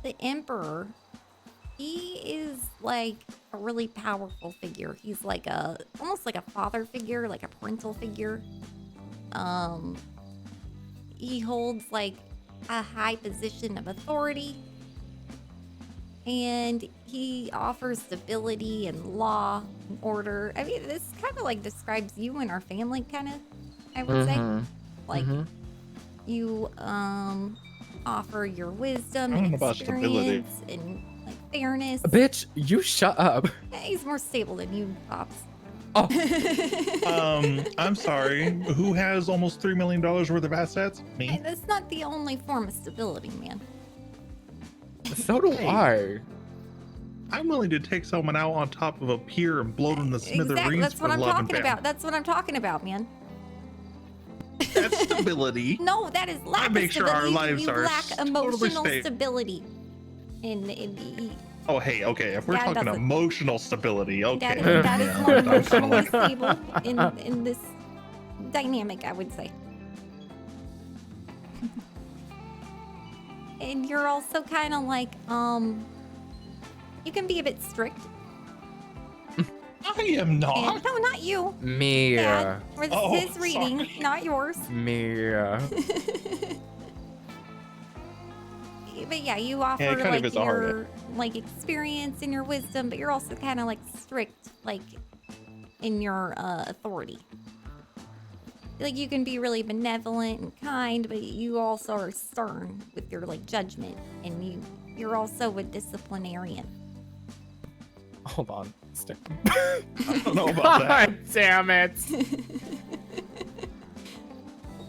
[SPEAKER 2] the Emperor, he is like a really powerful figure. He's like almost like a father figure, like a parental figure. He holds like a high position of authority. And he offers stability and law and order. I mean, this kind of like describes you and our family, kind of, I would say. Like, you offer your wisdom and experience and like fairness.
[SPEAKER 3] Bitch, you shut up.
[SPEAKER 2] He's more stable than you, Pops.
[SPEAKER 3] Oh.
[SPEAKER 22] I'm sorry. Who has almost $3 million worth of assets? Me.
[SPEAKER 2] Hey, that's not the only form of stability, man.
[SPEAKER 3] So do I.
[SPEAKER 22] I'm willing to take someone out on top of a pier and blow them to smithereens
[SPEAKER 2] Exactly. That's what
[SPEAKER 22] for
[SPEAKER 2] I'm
[SPEAKER 22] love and
[SPEAKER 2] talking
[SPEAKER 22] family.
[SPEAKER 2] about. That's what I'm talking about, man.
[SPEAKER 22] That's stability.
[SPEAKER 2] No, that is lack
[SPEAKER 22] I
[SPEAKER 2] of
[SPEAKER 22] make sure our
[SPEAKER 2] stability.
[SPEAKER 22] lives
[SPEAKER 2] You
[SPEAKER 22] are
[SPEAKER 2] lack
[SPEAKER 22] totally
[SPEAKER 2] emotional
[SPEAKER 22] stable.
[SPEAKER 2] stability. In
[SPEAKER 22] Oh, hey, okay. If we're
[SPEAKER 2] Dad
[SPEAKER 22] talking
[SPEAKER 2] doesn't.
[SPEAKER 22] emotional stability, okay.
[SPEAKER 2] that is more
[SPEAKER 22] I'm kinda
[SPEAKER 2] emotionally
[SPEAKER 22] like-
[SPEAKER 2] stable in this dynamic, I would say. And you're also kind of like, you can be a bit strict.
[SPEAKER 22] I am not.
[SPEAKER 2] And, no, not you.
[SPEAKER 3] Me.
[SPEAKER 2] Dad, or this
[SPEAKER 22] Oh,
[SPEAKER 2] is his reading,
[SPEAKER 22] sorry.
[SPEAKER 2] not yours.
[SPEAKER 3] Me.
[SPEAKER 2] But yeah, you offer
[SPEAKER 22] kind of
[SPEAKER 2] like
[SPEAKER 22] is a hard
[SPEAKER 2] your like experience and your wisdom, but you're also kind of like strict, like in your authority. Like you can be really benevolent and kind, but you also are stern with your like judgment, and you're also a disciplinarian.
[SPEAKER 3] Hold on. Stick.
[SPEAKER 22] I don't know about that.
[SPEAKER 3] God damn it.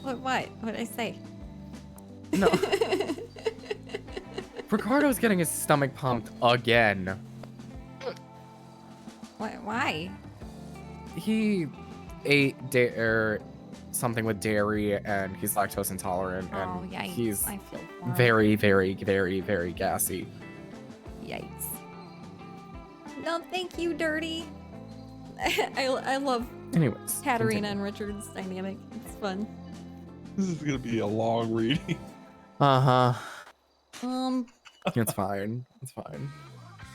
[SPEAKER 2] What did I say?
[SPEAKER 3] No. Ricardo's getting his stomach pumped again.
[SPEAKER 2] Why?
[SPEAKER 3] He ate something with dairy, and he's lactose intolerant,
[SPEAKER 2] Oh,
[SPEAKER 3] and
[SPEAKER 2] yikes.
[SPEAKER 3] he's
[SPEAKER 2] I feel for him.
[SPEAKER 3] very, very, very, very gassy.
[SPEAKER 2] Yikes. No, thank you, Dirty. I love
[SPEAKER 3] Anyways,
[SPEAKER 2] Katarina and Richard's dynamic. It's fun.
[SPEAKER 22] This is gonna be a long reading.
[SPEAKER 3] Uh-huh.
[SPEAKER 2] It's
[SPEAKER 3] fine. It's fine.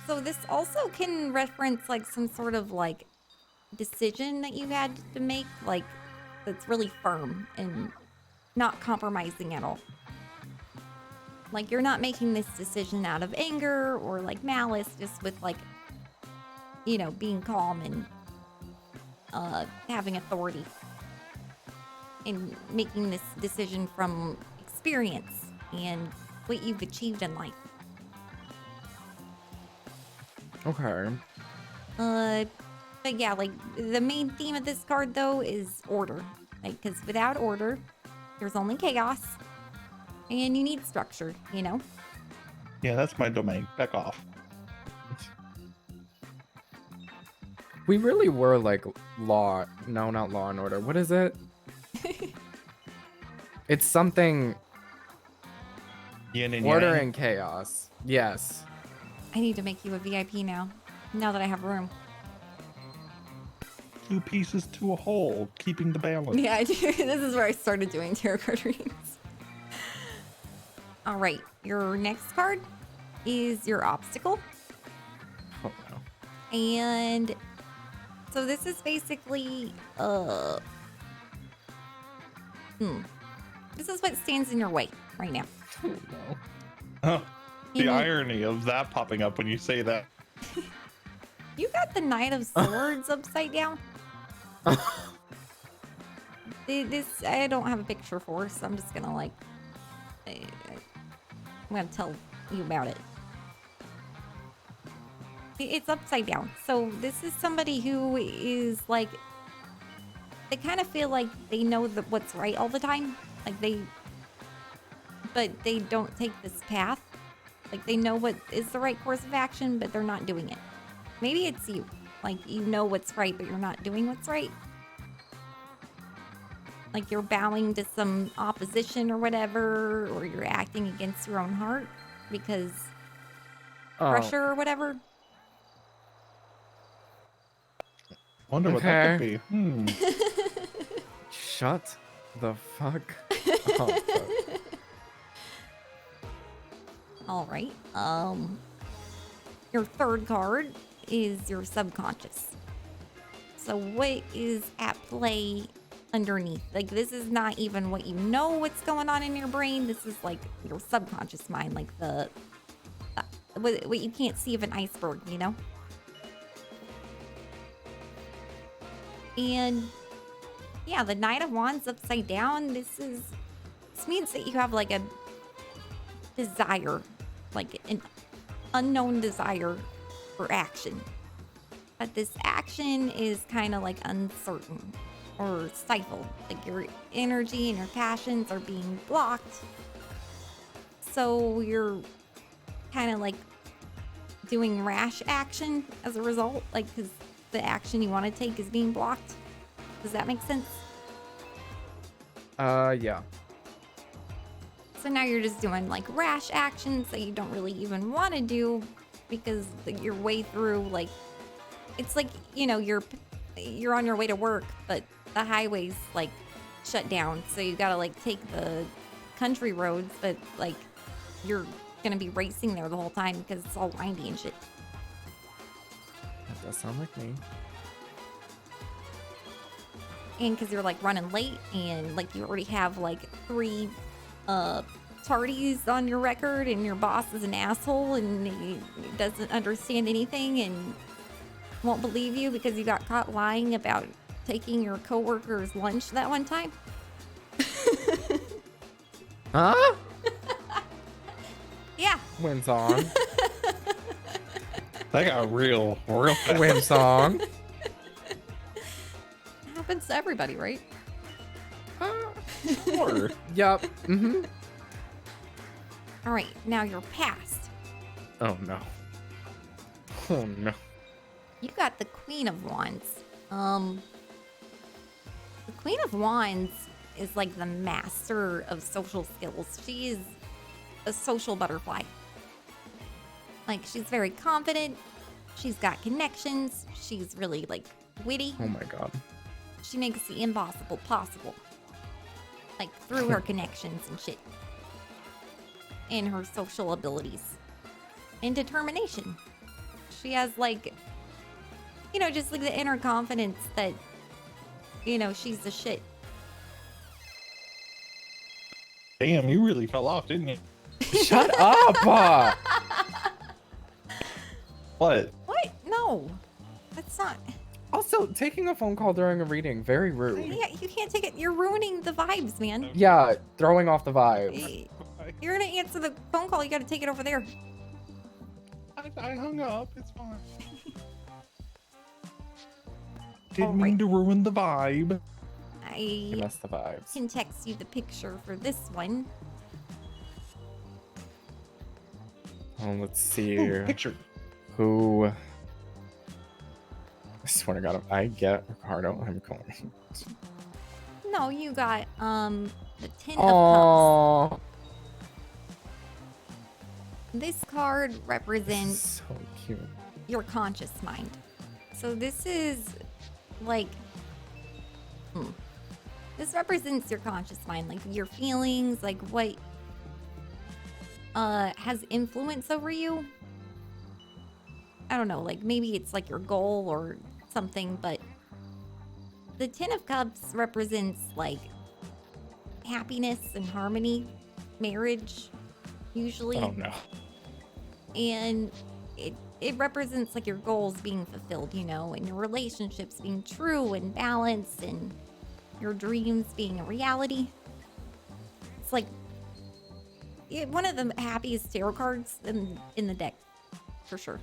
[SPEAKER 2] So this also can reference like some sort of like decision that you had to make, like that's really firm and not compromising at all. Like you're not making this decision out of anger or like malice, just with like, you know, being calm and having authority and making this decision from experience and what you've achieved in life.
[SPEAKER 3] Okay.
[SPEAKER 2] But yeah, like the main theme of this card though is order. Like, because without order, there's only chaos, and you need structure. You know.
[SPEAKER 22] Yeah, that's my domain. Back off.
[SPEAKER 3] We really were like law. No, not Law and Order. What is it? It's something.
[SPEAKER 22] Yin and
[SPEAKER 3] Order
[SPEAKER 22] yang.
[SPEAKER 3] and chaos. Yes.
[SPEAKER 2] I need to make you a VIP now. Now that I have room.
[SPEAKER 22] 2 pieces to a whole, keeping the balance.
[SPEAKER 2] Yeah, this is where I started doing tarot card readings. All right, your next card is your obstacle.
[SPEAKER 3] Oh no.
[SPEAKER 2] And so this is basically this is what stands in your way right now.
[SPEAKER 22] Oh, no. Huh. The
[SPEAKER 2] And
[SPEAKER 22] irony of that popping up when you say that.
[SPEAKER 2] you got the Knight of Swords upside down. This I don't have a picture for, so I'm just gonna like I'm gonna tell you about it. It's upside down. So this is somebody who is like, they kind of feel like they know what's right all the time. Like but they don't take this path. Like they know what is the right course of action, but they're not doing it. Maybe it's you. Like you know what's right, but you're not doing what's right. Like you're bowing to some opposition or whatever, or you're acting against your own heart because pressure or whatever.
[SPEAKER 22] Wonder what that could be.
[SPEAKER 3] Shut the fuck up.
[SPEAKER 2] All right. Your third card is your subconscious. So what is at play underneath? Like this is not even what you know what's going on in your brain. This is like your subconscious mind, like the what you can't see of an iceberg, you know? And yeah, the Knight of Wands upside down. This means that you have like a desire, like an unknown desire for action. But this action is kind of like uncertain or stifled. Like your energy and your passions are being blocked. So you're kind of like doing rash action as a result, like because the action you want to take is being blocked. Does that make sense?
[SPEAKER 3] Yeah.
[SPEAKER 2] So now you're just doing like rash actions that you don't really even want to do because your way through, like, it's like, you know, you're on your way to work, but the highway's like shut down. So you gotta like take the country roads, but like you're gonna be racing there the whole time because it's all windy and shit.
[SPEAKER 3] That does sound like me.
[SPEAKER 2] And because you're like running late and like you already have like 3 tardies on your record and your boss is an asshole and he doesn't understand anything and won't believe you because you got caught lying about taking your coworker's lunch that one time.
[SPEAKER 3] Huh?
[SPEAKER 2] Yeah.
[SPEAKER 3] Win song.
[SPEAKER 22] That got real
[SPEAKER 3] Win song.
[SPEAKER 2] Happens to everybody, right?
[SPEAKER 22] Sure.
[SPEAKER 3] Yup. Mm-hmm.
[SPEAKER 2] All right, now your past.
[SPEAKER 3] Oh no. Oh no.
[SPEAKER 2] You got the Queen of Wands. The Queen of Wands is like the master of social skills. She is a social butterfly. Like she's very confident. She's got connections. She's really like witty.
[SPEAKER 3] Oh my god.
[SPEAKER 2] She makes the impossible possible. Like through her connections and shit. And her social abilities. And determination. She has like, you know, just like the inner confidence that, you know, she's the shit.
[SPEAKER 22] Damn, you really fell off, didn't you?
[SPEAKER 3] Shut up!
[SPEAKER 22] What?
[SPEAKER 2] What? No. That's not.
[SPEAKER 3] Also, taking a phone call during a reading, very rude.
[SPEAKER 2] Yeah, you can't take it. You're ruining the vibes, man.
[SPEAKER 3] Yeah, throwing off the vibe.
[SPEAKER 2] You're gonna answer the phone call. You gotta take it over there.
[SPEAKER 22] I hung up. It's fine. Didn't mean to ruin the vibe.
[SPEAKER 3] You
[SPEAKER 2] I
[SPEAKER 3] messed the vibes.
[SPEAKER 2] can text you the picture for this one.
[SPEAKER 3] Oh, let's see
[SPEAKER 22] Ooh,
[SPEAKER 3] here.
[SPEAKER 22] picture.
[SPEAKER 3] Who swear to God, if I get Ricardo, I'm going.
[SPEAKER 2] No, you got the Ten of
[SPEAKER 3] Oh,
[SPEAKER 2] Cups. This card represents
[SPEAKER 3] so cute.
[SPEAKER 2] your conscious mind. So this is like this represents your conscious mind, like your feelings, like what has influence over you. I don't know, like maybe it's like your goal or something, but the Ten of Cups represents like happiness and harmony, marriage, usually.
[SPEAKER 3] Oh no.
[SPEAKER 2] And it represents like your goals being fulfilled, you know, and your relationships being true and balanced and your dreams being a reality. It's like one of the happiest tarot cards in the deck, for sure.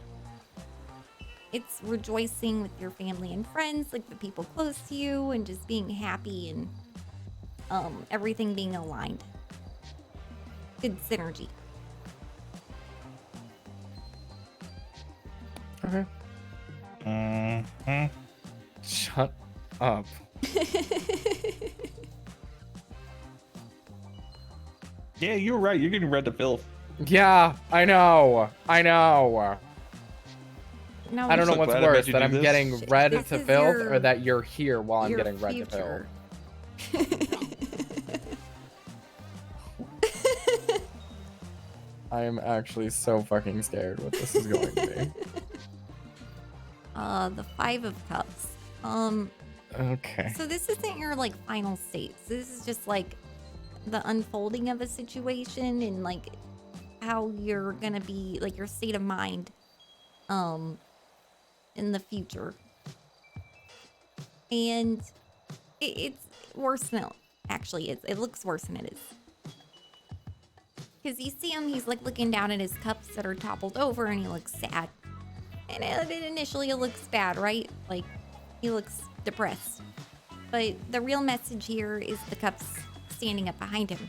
[SPEAKER 2] It's rejoicing with your family and friends, like the people close to you, and just being happy and everything being aligned. Good synergy.
[SPEAKER 3] Okay. Shut up.
[SPEAKER 22] Yeah, you're right. You're getting red to filth.
[SPEAKER 3] Yeah, I know.
[SPEAKER 2] No,
[SPEAKER 3] I don't know
[SPEAKER 22] so
[SPEAKER 3] what's
[SPEAKER 22] glad I
[SPEAKER 3] worse,
[SPEAKER 22] made you
[SPEAKER 3] that
[SPEAKER 22] do
[SPEAKER 3] I'm
[SPEAKER 22] this.
[SPEAKER 3] getting red
[SPEAKER 2] This
[SPEAKER 3] to
[SPEAKER 2] is
[SPEAKER 3] filth,
[SPEAKER 2] your-
[SPEAKER 3] or that you're here while I'm
[SPEAKER 2] your
[SPEAKER 3] getting red to filth.
[SPEAKER 2] future.
[SPEAKER 3] I am actually so fucking scared what this is going to be.
[SPEAKER 2] The Five of Cups.
[SPEAKER 3] Okay.
[SPEAKER 2] So this isn't your like final states. This is just like the unfolding of a situation and like how you're gonna be, like your state of mind in the future. And it's worse than it actually is. It looks worse than it is. Because you see him, he's like looking down at his cups that are toppled over and he looks sad. And initially it looks bad, right? Like he looks depressed. But the real message here is the cups standing up behind him.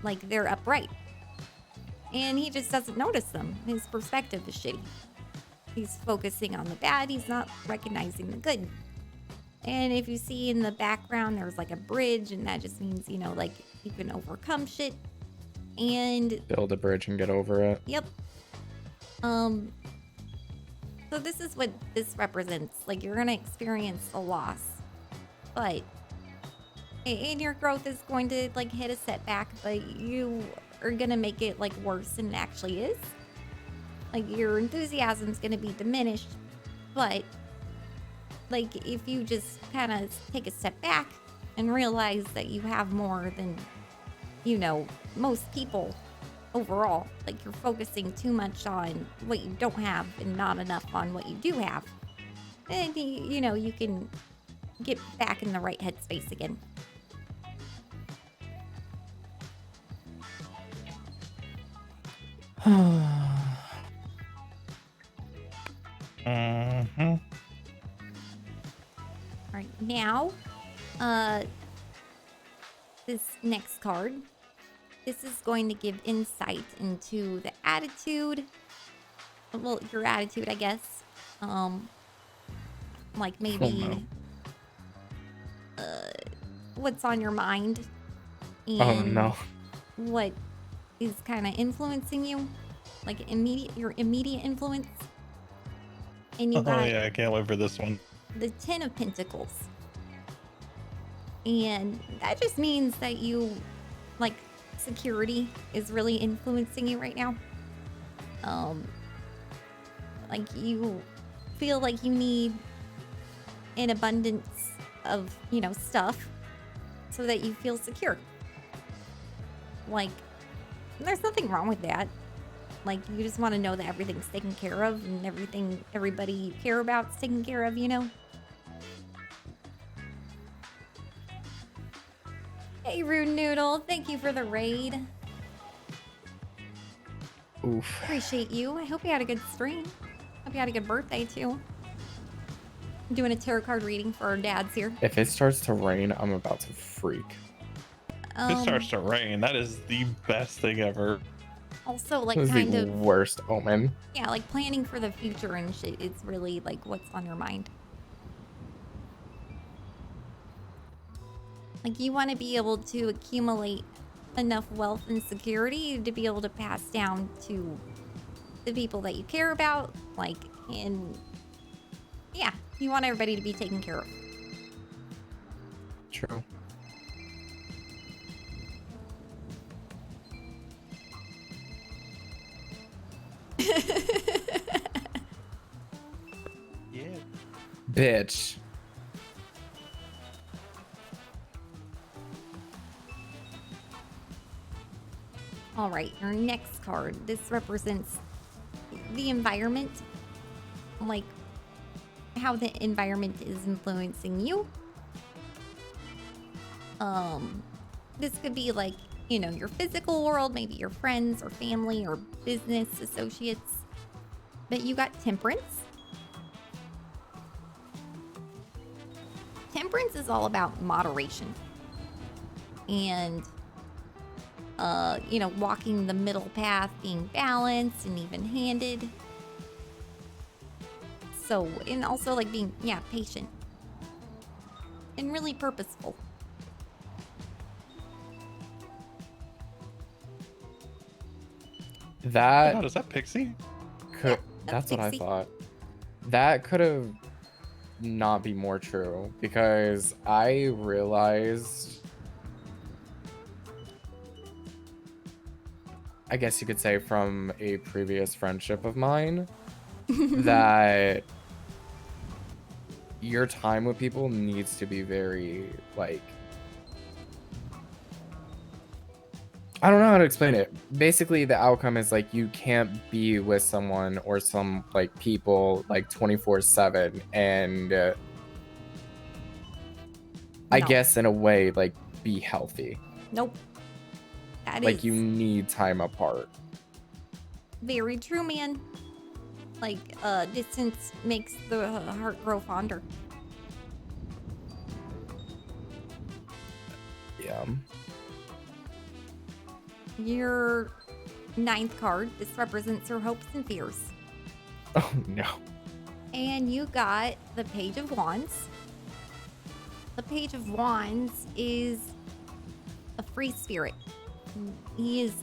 [SPEAKER 2] Like they're upright. And he just doesn't notice them. His perspective is shitty. He's focusing on the bad, he's not recognizing the good. And if you see in the background, there's like a bridge, and that just means, you know, like you can overcome shit. And
[SPEAKER 3] Build a bridge and get over it.
[SPEAKER 2] yep. So this is what this represents. Like you're gonna experience a loss, but and your growth is going to like hit a setback, but you are gonna make it like worse than it actually is. Like your enthusiasm is gonna be diminished, but like if you just kind of take a step back and realize that you have more than, you know, most people overall. Like you're focusing too much on what you don't have and not enough on what you do have. And you know, you can get back in the right headspace again.
[SPEAKER 22] Mhm.
[SPEAKER 2] All right, now, this next card, this is going to give insight into the attitude, well, your attitude, I guess. Like maybe, what's on your mind and
[SPEAKER 3] Oh no.
[SPEAKER 2] what is kind of influencing you, like your immediate influence. And you
[SPEAKER 22] Oh
[SPEAKER 2] got
[SPEAKER 22] yeah, I can't wait for this one.
[SPEAKER 2] the Ten of Pentacles. And that just means that you, like, security is really influencing you right now. Like you feel like you need an abundance of, you know, stuff so that you feel secure. Like, there's nothing wrong with that. Like, you just want to know that everything's taken care of and everybody you care about is taken care of, you know? Hey, Rude Noodle, thank you for the raid.
[SPEAKER 3] Oof.
[SPEAKER 2] Appreciate you. I hope you had a good stream. Hope you had a good birthday, too. I'm doing a tarot card reading for our dads here.
[SPEAKER 3] If it starts to rain, I'm about to freak.
[SPEAKER 22] If it starts to rain, that is the best thing ever.
[SPEAKER 2] Also, like,
[SPEAKER 3] This is
[SPEAKER 2] kind
[SPEAKER 3] the
[SPEAKER 2] of,
[SPEAKER 3] worst omen.
[SPEAKER 2] yeah, like planning for the future and shit. It's really like what's on your mind. Like, you want to be able to accumulate enough wealth and security to be able to pass down to the people that you care about. Like, and yeah, you want everybody to be taken care of.
[SPEAKER 3] True.
[SPEAKER 22] Yeah.
[SPEAKER 3] Bitch.
[SPEAKER 2] All right, our next card. This represents the environment, like how the environment is influencing you. This could be like, you know, your physical world, maybe your friends or family or business associates. But you got temperance. Temperance is all about moderation. And you know, walking the middle path, being balanced and even-handed. So, and also like being, yeah, patient. And really purposeful.
[SPEAKER 3] That
[SPEAKER 22] God, is that Pixie?
[SPEAKER 3] could, that's what I
[SPEAKER 2] Pixie.
[SPEAKER 3] thought. That could have not be more true because I realized, I guess you could say from a previous friendship of mine, that your time with people needs to be very, like, I don't know how to explain it. Basically, the outcome is like you can't be with someone or some like people like 24/7, and I
[SPEAKER 2] No.
[SPEAKER 3] guess in a way like be healthy.
[SPEAKER 2] Nope. That
[SPEAKER 3] Like
[SPEAKER 2] is
[SPEAKER 3] you need time apart.
[SPEAKER 2] very true, man. Like, distance makes the heart grow fonder.
[SPEAKER 3] Yeah.
[SPEAKER 2] Your 9th card, this represents your hopes and fears.
[SPEAKER 3] Oh no.
[SPEAKER 2] And you got the Page of Wands. The Page of Wands is a free spirit. He is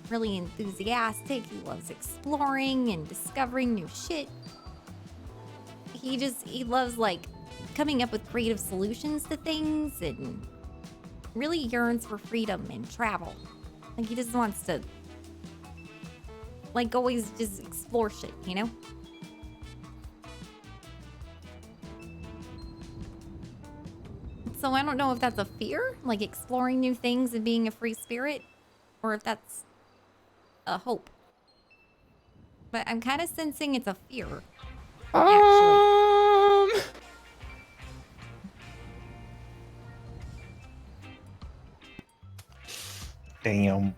[SPEAKER 2] really enthusiastic. He loves exploring and discovering new shit. He loves like coming up with creative solutions to things and really yearns for freedom and travel. Like he just wants to like always just explore shit, you know? So I don't know if that's a fear, like exploring new things and being a free spirit, or if that's a hope. But I'm kind of sensing it's a fear.
[SPEAKER 22] Damn.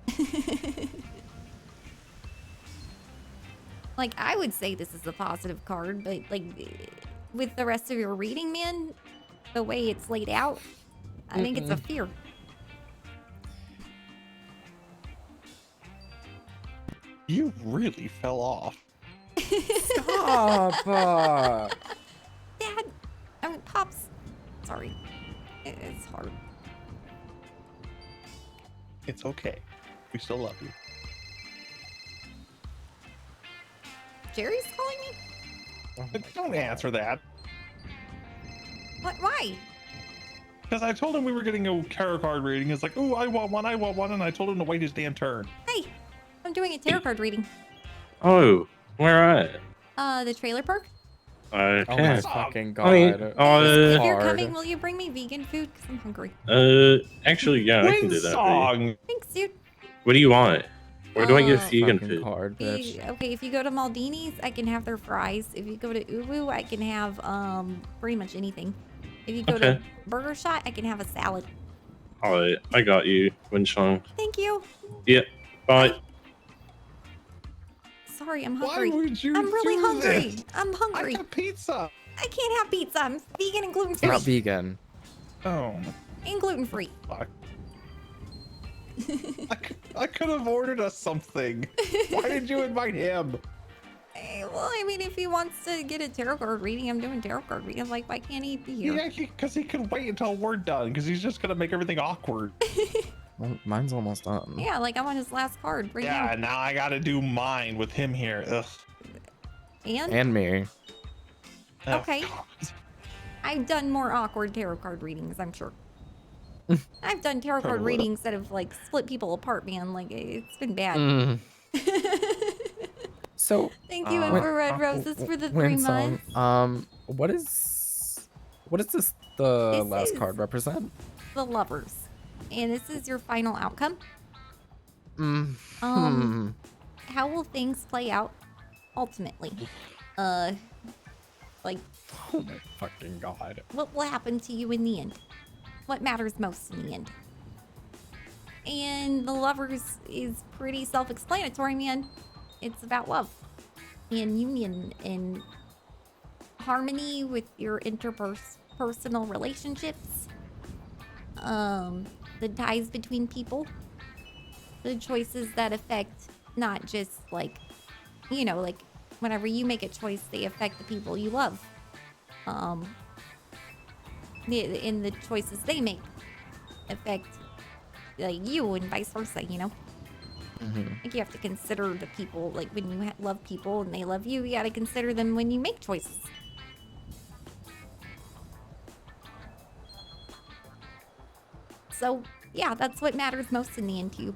[SPEAKER 2] Like, I would say this is a positive card, but like with the rest of your reading, man, the way it's laid out, I think it's a fear.
[SPEAKER 22] You really fell off.
[SPEAKER 3] Stop.
[SPEAKER 2] Dad, I mean, Pops, sorry. It's hard.
[SPEAKER 22] It's okay. We still love you.
[SPEAKER 2] Jerry's calling me?
[SPEAKER 22] Don't answer that.
[SPEAKER 2] What? Why?
[SPEAKER 22] Because I told him we were getting a tarot card reading. He's like, oh, I want one, and I told him to wait his damn turn.
[SPEAKER 2] Hey, I'm doing a tarot card reading.
[SPEAKER 4] Oh, where at?
[SPEAKER 2] The trailer park.
[SPEAKER 4] Okay.
[SPEAKER 3] Oh my fucking god.
[SPEAKER 4] I mean,
[SPEAKER 2] If you're coming, will you bring me vegan food? Because I'm hungry.
[SPEAKER 4] actually, yeah, I can do that. for you.
[SPEAKER 2] Thanks, dude.
[SPEAKER 4] What do you want? Where do I get vegan food?
[SPEAKER 2] Okay, if you go to Maldini's, I can have their fries. If you go to Uwu, I can have pretty much anything. If you go to
[SPEAKER 4] Okay.
[SPEAKER 2] Burger Shot, I can have a salad.
[SPEAKER 4] All right, I got you, Winchong.
[SPEAKER 2] Thank you.
[SPEAKER 4] Yep. Bye.
[SPEAKER 2] Sorry, I'm
[SPEAKER 22] Why
[SPEAKER 2] hungry.
[SPEAKER 22] would you
[SPEAKER 2] I'm really
[SPEAKER 22] do
[SPEAKER 2] hungry.
[SPEAKER 22] this?
[SPEAKER 2] I'm hungry.
[SPEAKER 22] I got pizza.
[SPEAKER 2] I can't have pizza. I'm vegan and gluten free.
[SPEAKER 3] Not vegan.
[SPEAKER 22] Oh.
[SPEAKER 2] And gluten free.
[SPEAKER 22] Fuck. I could have ordered us something. Why did you invite him?
[SPEAKER 2] Well, I mean, if he wants to get a tarot card reading, I'm doing tarot card reading. Like, why can't he be here?
[SPEAKER 22] Yeah, because he can wait until we're done, because he's just gonna make everything awkward.
[SPEAKER 19] Well, mine's almost done.
[SPEAKER 2] Yeah, like I want his last card right now.
[SPEAKER 22] Yeah, now I gotta do mine with him here. Ugh.
[SPEAKER 2] And
[SPEAKER 19] me.
[SPEAKER 2] okay. I've done more awkward tarot card readings, I'm sure. I've done tarot card readings that have like split people apart, man. Like it's been bad.
[SPEAKER 3] So
[SPEAKER 2] Thank you, Emperor Red Roses, for the 3 months.
[SPEAKER 3] What is this the last card represent?
[SPEAKER 2] The Lovers. And this is your final outcome. How will things play out ultimately? Like,
[SPEAKER 3] oh my fucking god.
[SPEAKER 2] what will happen to you in the end? What matters most in the end? And the Lovers is pretty self-explanatory, man. It's about love and union and harmony with your interpersonal relationships, the ties between people, the choices that affect not just like, you know, like whenever you make a choice, they affect the people you love. In the choices they make affect like you and vice versa, you know? Like you have to consider the people, like when you love people and they love you, you gotta consider them when you make choices. So, yeah, that's what matters most in the end to you.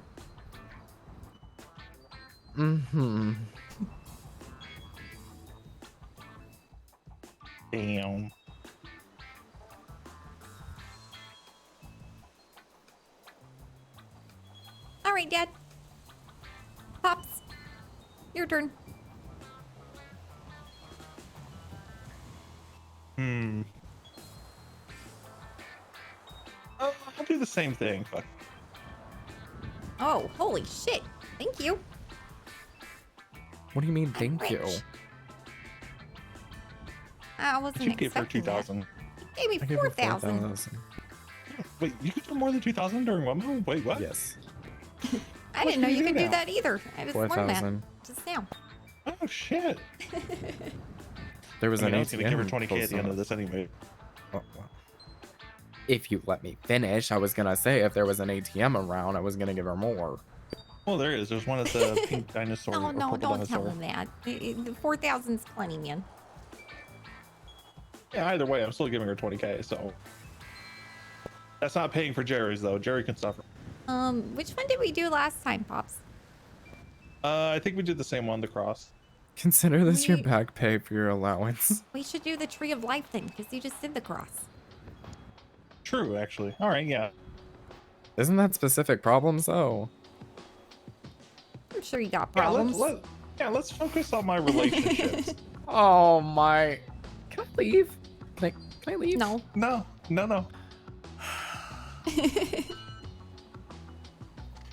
[SPEAKER 22] Damn.
[SPEAKER 2] All right, Dad. Pops, your turn.
[SPEAKER 22] I'll do the same thing. Fuck.
[SPEAKER 2] Oh, holy shit. Thank you.
[SPEAKER 3] What do you mean, thank you?
[SPEAKER 2] I wasn't
[SPEAKER 22] You give her
[SPEAKER 2] expecting
[SPEAKER 22] 2,000.
[SPEAKER 2] that. Gave me 4,000.
[SPEAKER 22] Wait, you give her more than 2,000 during one month? Wait, what?
[SPEAKER 3] Yes.
[SPEAKER 2] I didn't know you could do that either. I just learned that
[SPEAKER 3] 4,000.
[SPEAKER 2] just now.
[SPEAKER 22] Oh shit.
[SPEAKER 3] There was an
[SPEAKER 22] I was gonna give her
[SPEAKER 3] ATM
[SPEAKER 22] 20K at the
[SPEAKER 3] posted
[SPEAKER 22] end
[SPEAKER 3] on
[SPEAKER 22] of this anyway.
[SPEAKER 3] Oh, well. If you let me finish, I was gonna say if there was an ATM around, I was gonna give her more.
[SPEAKER 22] Well, there is. There's one at the pink dinosaur.
[SPEAKER 2] No,
[SPEAKER 22] or
[SPEAKER 2] no,
[SPEAKER 22] purple
[SPEAKER 2] don't tell
[SPEAKER 22] dinosaur.
[SPEAKER 2] him that. The 4,000's plenty, man.
[SPEAKER 22] Yeah, either way, I'm still giving her 20K, so. That's not paying for Jerry's, though. Jerry can suffer.
[SPEAKER 2] Which one did we do last time, Pops?
[SPEAKER 22] I think we did the same one, the cross.
[SPEAKER 3] Consider this your back pay for your allowance.
[SPEAKER 2] We should do the Tree of Life then, because you just did the cross.
[SPEAKER 22] True, actually. All right, yeah.
[SPEAKER 3] Isn't that specific problems, though?
[SPEAKER 2] I'm sure you got problems.
[SPEAKER 22] Let's focus on my relationships.
[SPEAKER 3] Oh my. Can I leave? Can I leave?
[SPEAKER 2] No.
[SPEAKER 22] No.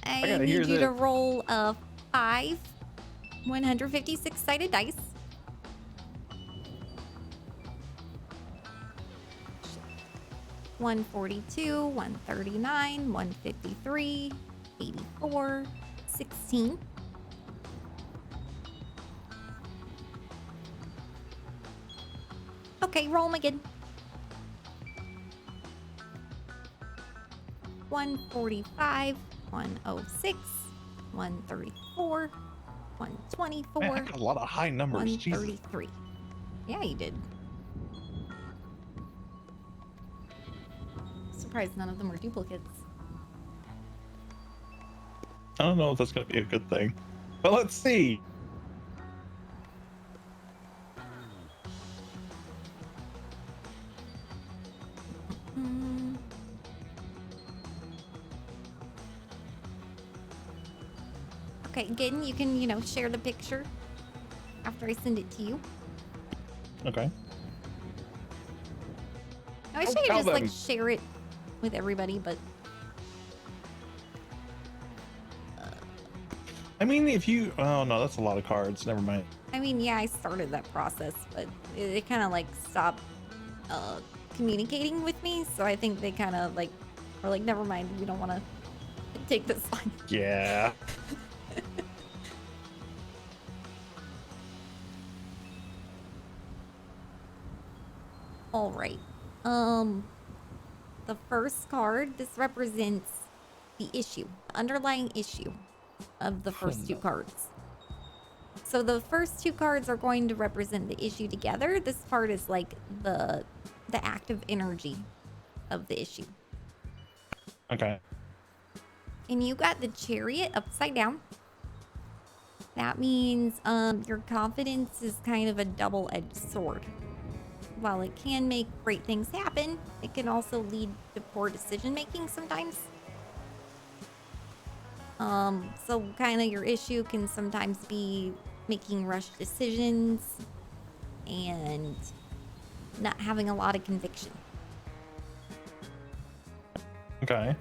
[SPEAKER 2] I
[SPEAKER 22] gotta
[SPEAKER 2] need
[SPEAKER 22] hear
[SPEAKER 2] you
[SPEAKER 22] this.
[SPEAKER 2] to roll 5 156-sided dice. $142, 139, 153, 84, 16. Okay, roll them again. 145, 106, 134, 124.
[SPEAKER 22] Man, I got a lot of high numbers. Jesus.
[SPEAKER 2] 133. Yeah, you did. Surprised none of them were duplicates.
[SPEAKER 22] I don't know if that's going to be a good thing. But let's see.
[SPEAKER 2] Okay, again, you can, share the picture after I send it to you.
[SPEAKER 22] Okay.
[SPEAKER 2] I wish I
[SPEAKER 22] Don't
[SPEAKER 2] could
[SPEAKER 22] tell
[SPEAKER 2] just,
[SPEAKER 22] them.
[SPEAKER 2] share it with everybody, but
[SPEAKER 22] I mean, if you... Oh, no, that's a lot of cards. Never mind.
[SPEAKER 2] I mean, yeah, I started that process, but it kind of, stopped communicating with me, so I think they kind of, were like, never mind, we don't want to Take this one.
[SPEAKER 22] Yeah.
[SPEAKER 2] All right. The first card, this represents the issue, the underlying issue of the first two cards. So the first two cards are going to represent the issue together. This part is like the active energy of the issue.
[SPEAKER 22] Okay.
[SPEAKER 2] And you got the Chariot upside down. That means your confidence is kind of a double-edged sword. While it can make great things happen, it can also lead to poor decision-making sometimes. So kind of your issue can sometimes be making rushed decisions and not having a lot of conviction.
[SPEAKER 22] Okay.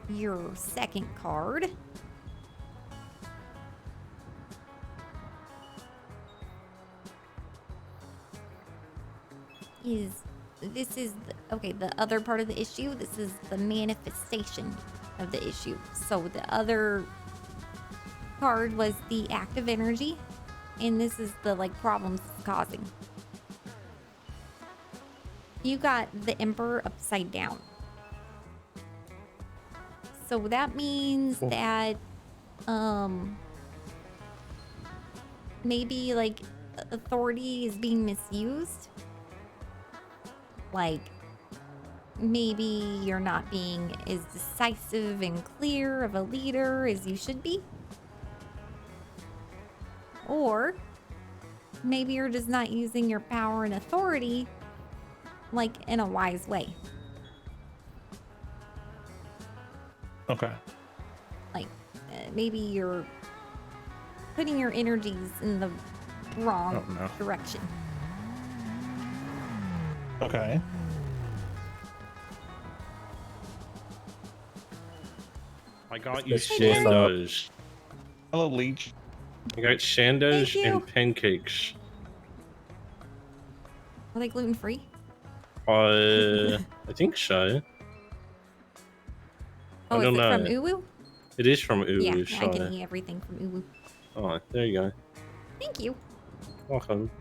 [SPEAKER 2] Your second card is the other part of the issue. This is the manifestation of the issue. So the other card was the active energy, and this is the like problems it's causing. You got the Emperor upside down. So that means that maybe like authority is being misused. Like maybe you're not being as decisive and clear of a leader as you should be. Or maybe you're just not using your power and authority like in a wise way.
[SPEAKER 22] Okay.
[SPEAKER 2] Like maybe you're putting your energies in the wrong direction.
[SPEAKER 22] Okay.
[SPEAKER 4] I got you
[SPEAKER 22] What's up?
[SPEAKER 4] shandos.
[SPEAKER 22] Hello, Leech.
[SPEAKER 4] I got shandos
[SPEAKER 2] Thank you.
[SPEAKER 4] and pancakes.
[SPEAKER 2] Are they gluten-free?
[SPEAKER 4] I think so.
[SPEAKER 2] Oh,
[SPEAKER 4] I don't
[SPEAKER 2] is it
[SPEAKER 4] know.
[SPEAKER 2] from Uwu?
[SPEAKER 4] It is from Uwu.
[SPEAKER 2] Yeah, I
[SPEAKER 4] so.
[SPEAKER 2] can eat everything from Uwu.
[SPEAKER 4] Oh, there you go.
[SPEAKER 2] Thank you.
[SPEAKER 4] Welcome.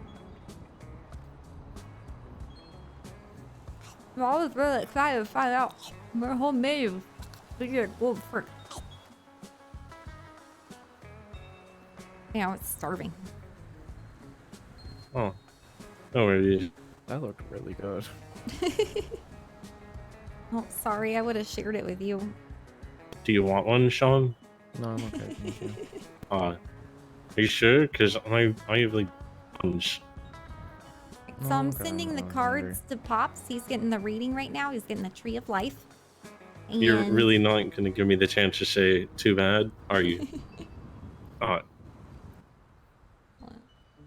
[SPEAKER 2] Well, I was really excited to find out their whole menu to get gluten-free. Yeah, I was starving.
[SPEAKER 4] Oh, no worries.
[SPEAKER 19] That looked really good.
[SPEAKER 2] Oh, sorry, I would have shared it with you.
[SPEAKER 4] Do you want one, Sean?
[SPEAKER 19] No, I'm okay. Thank you.
[SPEAKER 4] Are you sure? Because I have like tons.
[SPEAKER 2] So I'm sending the cards to Pops. He's getting the reading right now. He's getting the Tree of Life. And
[SPEAKER 4] You're really not going to give me the chance to say too bad, are you?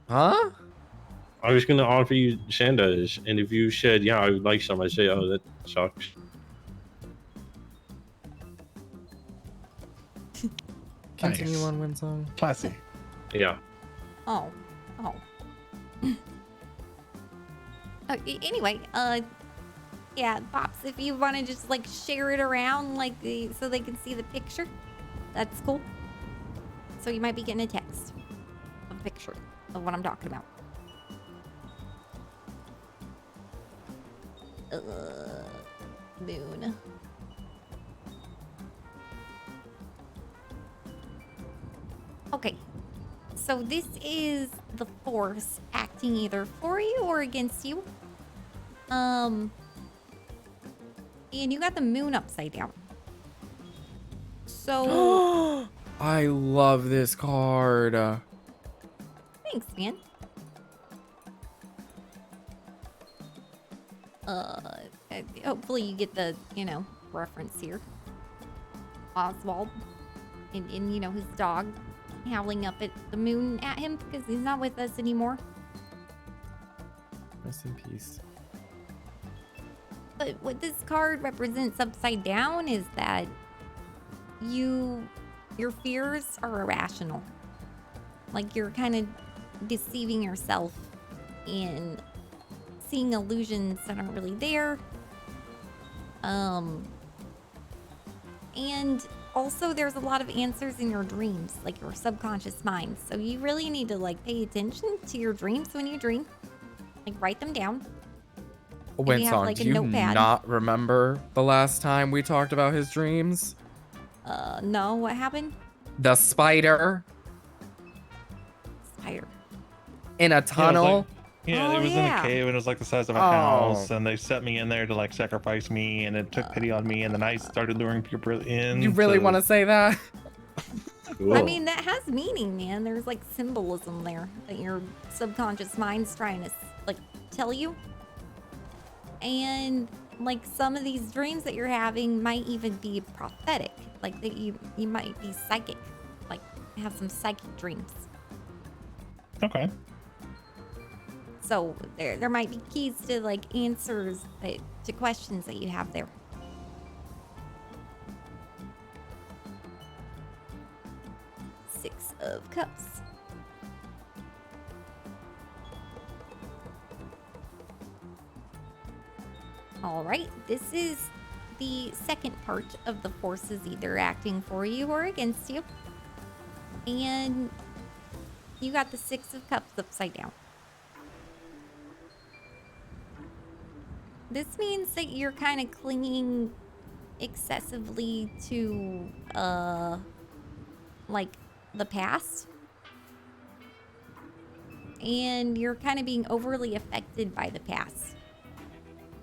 [SPEAKER 19] Huh?
[SPEAKER 4] I was going to offer you shandos, and if you said, yeah, I would like some, I'd say, oh, that sucks.
[SPEAKER 19] Continue on Winsong.
[SPEAKER 22] Classy.
[SPEAKER 4] Yeah.
[SPEAKER 2] Oh. Anyway, yeah, Pops, if you want to just like share it around like so they can see the picture, that's cool. So you might be getting a text, a picture of what I'm talking about. Moon. Okay, so this is the Force acting either for you or against you. And you got the moon upside down. So
[SPEAKER 19] I love this card.
[SPEAKER 2] thanks, man. Hopefully you get the, reference here. Oswald and his dog howling up at the moon at him because he's not with us anymore.
[SPEAKER 19] Rest in peace.
[SPEAKER 2] But what this card represents upside down is that your fears are irrational. Like you're kind of deceiving yourself and seeing illusions that aren't really there. And also there's a lot of answers in your dreams, like your subconscious mind. So you really need to like pay attention to your dreams when you dream. Like write them down. If you have,
[SPEAKER 19] Winsong,
[SPEAKER 2] like,
[SPEAKER 19] do
[SPEAKER 2] a
[SPEAKER 19] you
[SPEAKER 2] notepad.
[SPEAKER 19] not remember the last time we talked about his dreams?
[SPEAKER 2] No, what happened?
[SPEAKER 19] The spider
[SPEAKER 2] Spider.
[SPEAKER 19] in a tunnel.
[SPEAKER 22] Yeah,
[SPEAKER 2] Oh,
[SPEAKER 22] it was in
[SPEAKER 2] yeah.
[SPEAKER 22] a cave and it was like the size of a
[SPEAKER 19] Oh.
[SPEAKER 22] house, and they set me in there to like sacrifice me, and it took pity on me, and then I started luring people in.
[SPEAKER 19] You really want to say that?
[SPEAKER 2] I mean, that has meaning, man. There's like symbolism there that your subconscious mind's trying to like tell you. And like some of these dreams that you're having might even be prophetic, like that you might be psychic, like have some psychic dreams.
[SPEAKER 22] Okay.
[SPEAKER 2] So there might be keys to like answers to questions that you have there. Six of Cups. All right, this is the second part of the forces either acting for you or against you. And you got the Six of Cups upside down. This means that you're kind of clinging excessively to, like, the past. And you're kind of being overly affected by the past.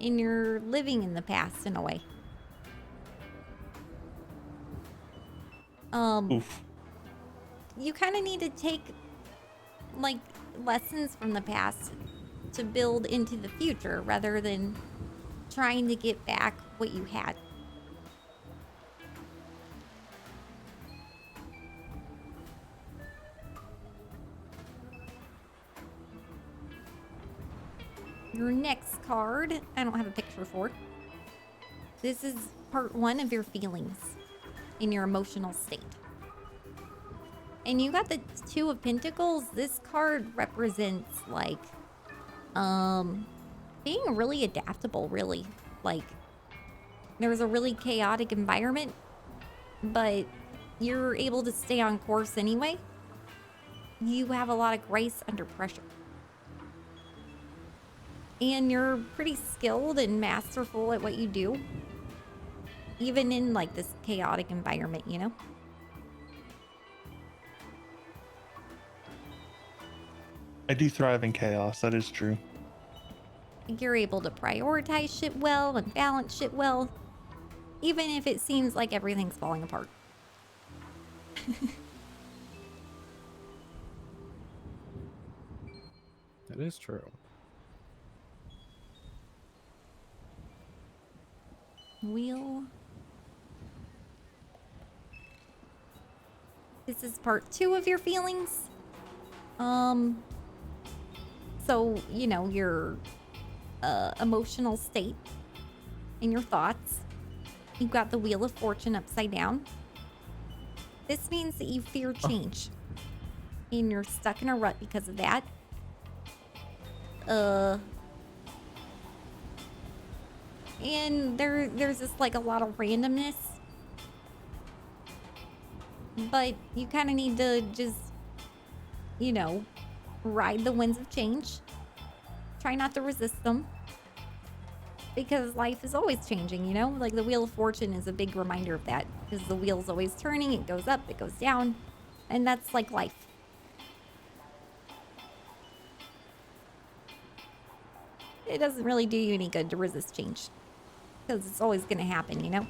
[SPEAKER 2] And you're living in the past in a way.
[SPEAKER 22] Oof.
[SPEAKER 2] You kind of need to take, like, lessons from the past to build into the future rather than trying to get back what you had. Your next card, I don't have a picture for. This is part one of your feelings in your emotional state. And you got the Two of Pentacles. This card represents like being really adaptable, really. Like there's a really chaotic environment, but you're able to stay on course anyway. You have a lot of grace under pressure. And you're pretty skilled and masterful at what you do. Even in like this chaotic environment, you know?
[SPEAKER 22] I do thrive in chaos. That is true.
[SPEAKER 2] You're able to prioritize shit well and balance shit well, even if it seems like everything's falling apart.
[SPEAKER 19] That is true.
[SPEAKER 2] Wheel. This is part two of your feelings. So, you know, your emotional state and your thoughts. You've got the Wheel of Fortune upside down. This means that you fear change. And you're stuck in a rut because of that. And there's just like a lot of randomness. But you kind of need to just, you know, ride the winds of change. Try not to resist them. Because life is always changing, you know? Like the Wheel of Fortune is a big reminder of that. Because the wheel's always turning, it goes up, it goes down. And that's like life. It doesn't really do you any good to resist change. Because it's always going to happen, you know?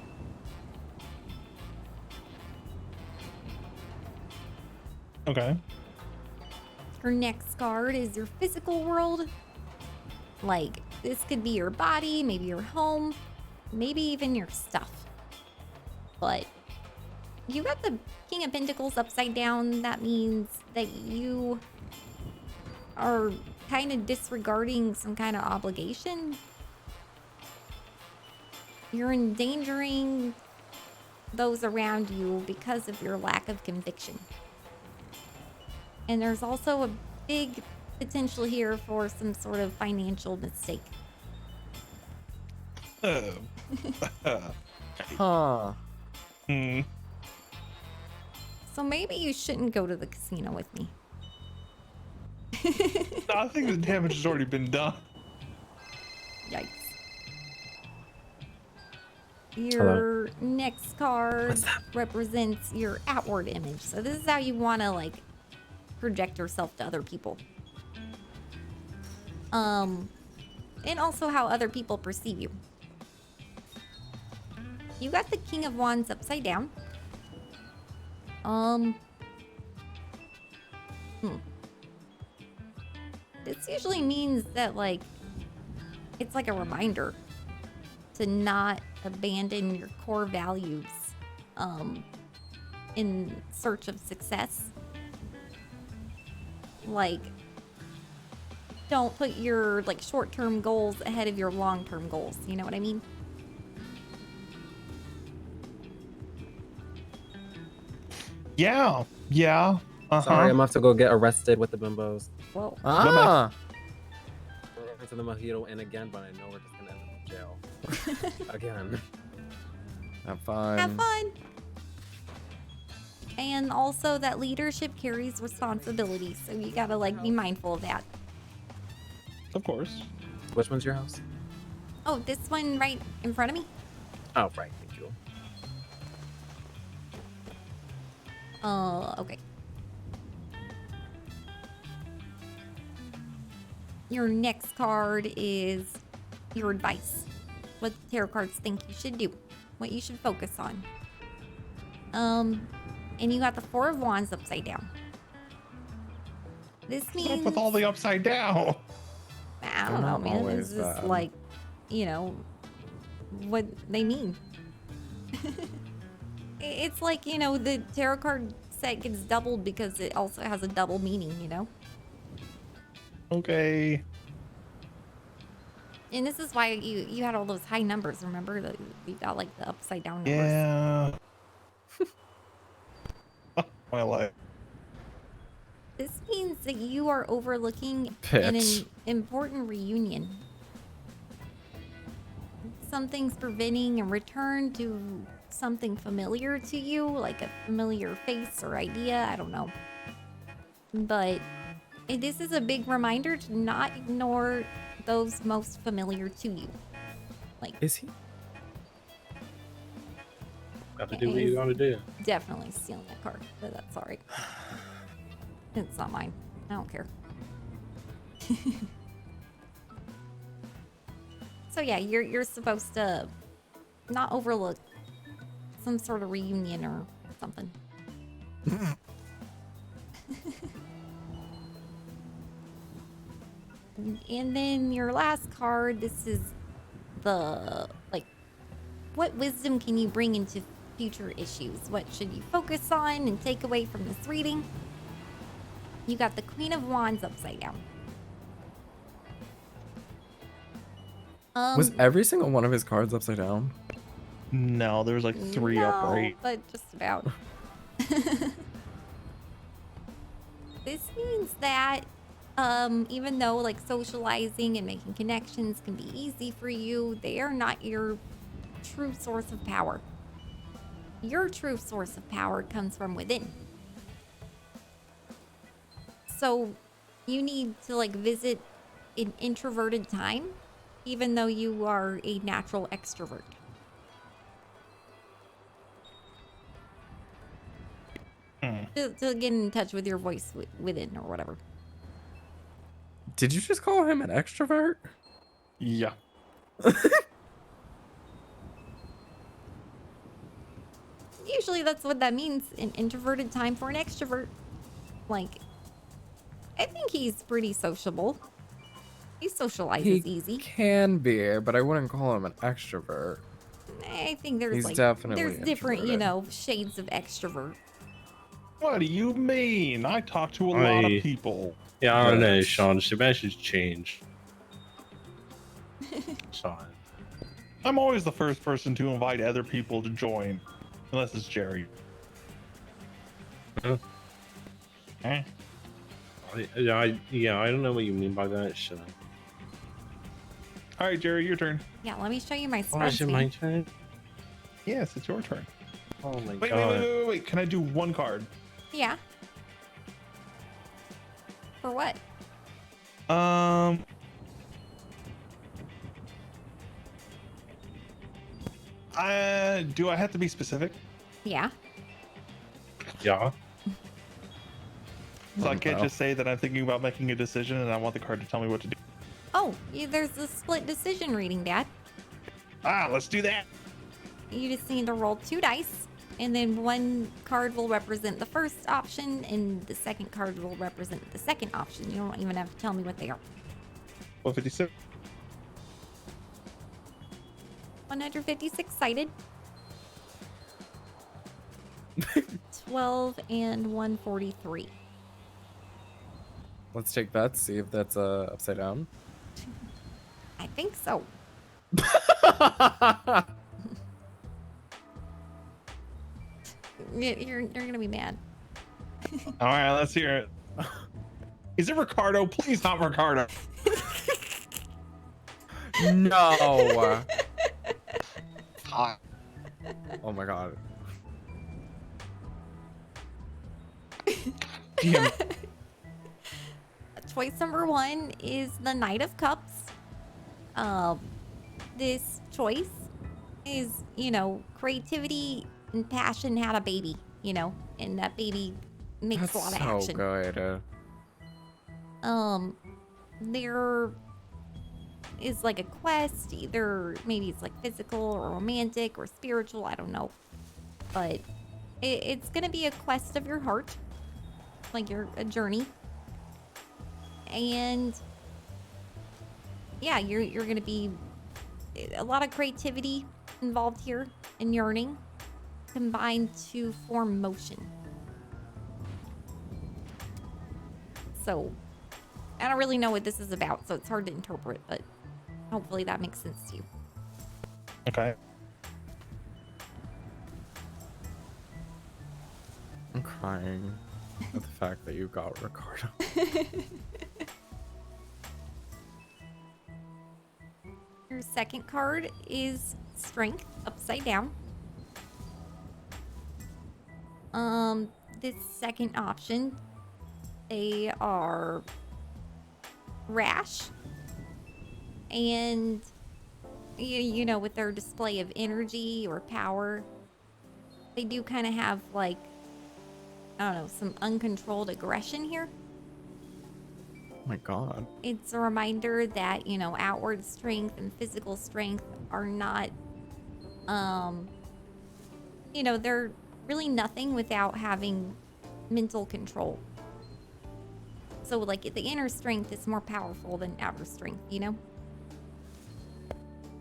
[SPEAKER 22] Okay.
[SPEAKER 2] Your next card is your physical world. Like, this could be your body, maybe your home, maybe even your stuff. But you got the King of Pentacles upside down. That means that you are kind of disregarding some kind of obligation. You're endangering those around you because of your lack of conviction. And there's also a big potential here for some sort of financial mistake.
[SPEAKER 19] Huh.
[SPEAKER 22] Hmm.
[SPEAKER 2] So maybe you shouldn't go to the casino with me.
[SPEAKER 22] No, I think the damage has already been done.
[SPEAKER 2] Yikes. Your next card represents your outward image. So this is how you want to like project yourself to other people. And also how other people perceive you. You got the King of Wands upside down. This usually means that like it's like a reminder to not abandon your core values in search of success. Like, don't put your like short-term goals ahead of your long-term goals. You know what I mean?
[SPEAKER 22] Yeah. Yeah.
[SPEAKER 8] Sorry, I'm off to go get arrested with the bimbos.
[SPEAKER 2] Whoa.
[SPEAKER 19] Ah.
[SPEAKER 8] We're going to the Mojito Inn again, but I know we're just gonna end up in jail. Again.
[SPEAKER 19] Have fun.
[SPEAKER 2] Have fun. And also that leadership carries responsibility, so you gotta like be mindful of that.
[SPEAKER 22] Of course.
[SPEAKER 8] Which one's your house?
[SPEAKER 2] Oh, this one right in front of me?
[SPEAKER 8] Oh, right. Thank you.
[SPEAKER 2] Okay. Your next card is your advice. What the tarot cards think you should do. What you should focus on. And you got the Four of Wands upside down. This means...
[SPEAKER 22] What's up with all the upside down?
[SPEAKER 2] I don't know, man. It's just like, you know, what they mean. It's like, you know, the tarot card set gets doubled because it also has a double meaning, you know?
[SPEAKER 22] Okay.
[SPEAKER 2] And this is why you had all those high numbers, remember? That you got like the upside down numbers.
[SPEAKER 22] Yeah. My life.
[SPEAKER 2] This means that you are overlooking an important reunion. Something's preventing a return to something familiar to you, like a familiar face or idea, I don't know. But this is a big reminder to not ignore those most familiar to you. Like,
[SPEAKER 19] is he?
[SPEAKER 4] Got to do what you gotta do.
[SPEAKER 2] Definitely stealing that card, but that's alright. It's not mine. I don't care. So yeah, you're supposed to not overlook some sort of reunion or something. And then your last card, this is the, like, what wisdom can you bring into future issues? What should you focus on and take away from this reading? You got the Queen of Wands upside down.
[SPEAKER 19] Was every single one of his cards upside down?
[SPEAKER 22] No, there's like three upright.
[SPEAKER 2] But just about. This means that even though like socializing and making connections can be easy for you, they are not your true source of power. Your true source of power comes from within. So you need to like visit an introverted time, even though you are a natural extrovert. To get in touch with your voice within or whatever.
[SPEAKER 19] Did you just call him an extrovert?
[SPEAKER 22] Yeah.
[SPEAKER 2] Usually that's what that means, an introverted time for an extrovert. Like, I think he's pretty sociable. He socializes easy.
[SPEAKER 19] Can be, but I wouldn't call him an extrovert.
[SPEAKER 2] I think there's
[SPEAKER 19] He's
[SPEAKER 2] like
[SPEAKER 19] definitely
[SPEAKER 2] there's different, you
[SPEAKER 19] introverted.
[SPEAKER 2] know, shades of extrovert.
[SPEAKER 22] What do you mean? I talk to a lot of people.
[SPEAKER 4] Yeah, I don't know, Sean. Sebastian's changed. Sean.
[SPEAKER 22] I'm always the first person to invite other people to join, unless it's Jerry.
[SPEAKER 4] Huh?
[SPEAKER 22] Eh?
[SPEAKER 4] I don't know what you mean by that, so.
[SPEAKER 22] All right, Jerry, your turn.
[SPEAKER 2] Yeah, let me show you my
[SPEAKER 4] Oh,
[SPEAKER 2] spreadsheet.
[SPEAKER 4] is it my turn?
[SPEAKER 22] Yes, it's your turn.
[SPEAKER 4] Oh my
[SPEAKER 22] Wait,
[SPEAKER 4] god.
[SPEAKER 22] wait. Can I do one card?
[SPEAKER 2] Yeah. For what?
[SPEAKER 22] Do I have to be specific?
[SPEAKER 2] Yeah.
[SPEAKER 4] Yeah.
[SPEAKER 22] So I can't just say that I'm thinking about making a decision and I want the card to tell me what to do.
[SPEAKER 2] Oh, there's a split decision reading, Dad.
[SPEAKER 22] Ah, let's do that.
[SPEAKER 2] You just need to roll 2 dice, and then one card will represent the first option, and the second card will represent the second option. You don't even have to tell me what they are.
[SPEAKER 22] 156.
[SPEAKER 2] 156 sided. 12 and 143.
[SPEAKER 19] Let's take bets, see if that's upside down.
[SPEAKER 2] I think so. You're gonna be mad.
[SPEAKER 22] All right, let's hear it. Is it Ricardo? Please not Ricardo.
[SPEAKER 19] No. Oh my god.
[SPEAKER 22] Damn.
[SPEAKER 2] Choice number 1 is the Knight of Cups. This choice is, creativity and passion had a baby, and that baby makes
[SPEAKER 19] That's
[SPEAKER 2] a lot of
[SPEAKER 19] so
[SPEAKER 2] action.
[SPEAKER 19] good.
[SPEAKER 2] There is like a quest, either maybe it's like physical or romantic or spiritual, I don't know. But it's gonna be a quest of your heart, like a journey. And yeah, you're gonna be a lot of creativity involved here and yearning combined to form motion. So I don't really know what this is about, so it's hard to interpret, but hopefully that makes sense to you.
[SPEAKER 22] Okay.
[SPEAKER 19] I'm crying at the fact that you got Ricardo.
[SPEAKER 2] Your second card is Strength, upside down. This second option, they are rash, and with their display of energy or power, they do kind of have like, I don't know, some uncontrolled aggression here.
[SPEAKER 19] Oh my god.
[SPEAKER 2] It's a reminder that, outward strength and physical strength are not, they're really nothing without having mental control. So, like, the inner strength is more powerful than outer strength,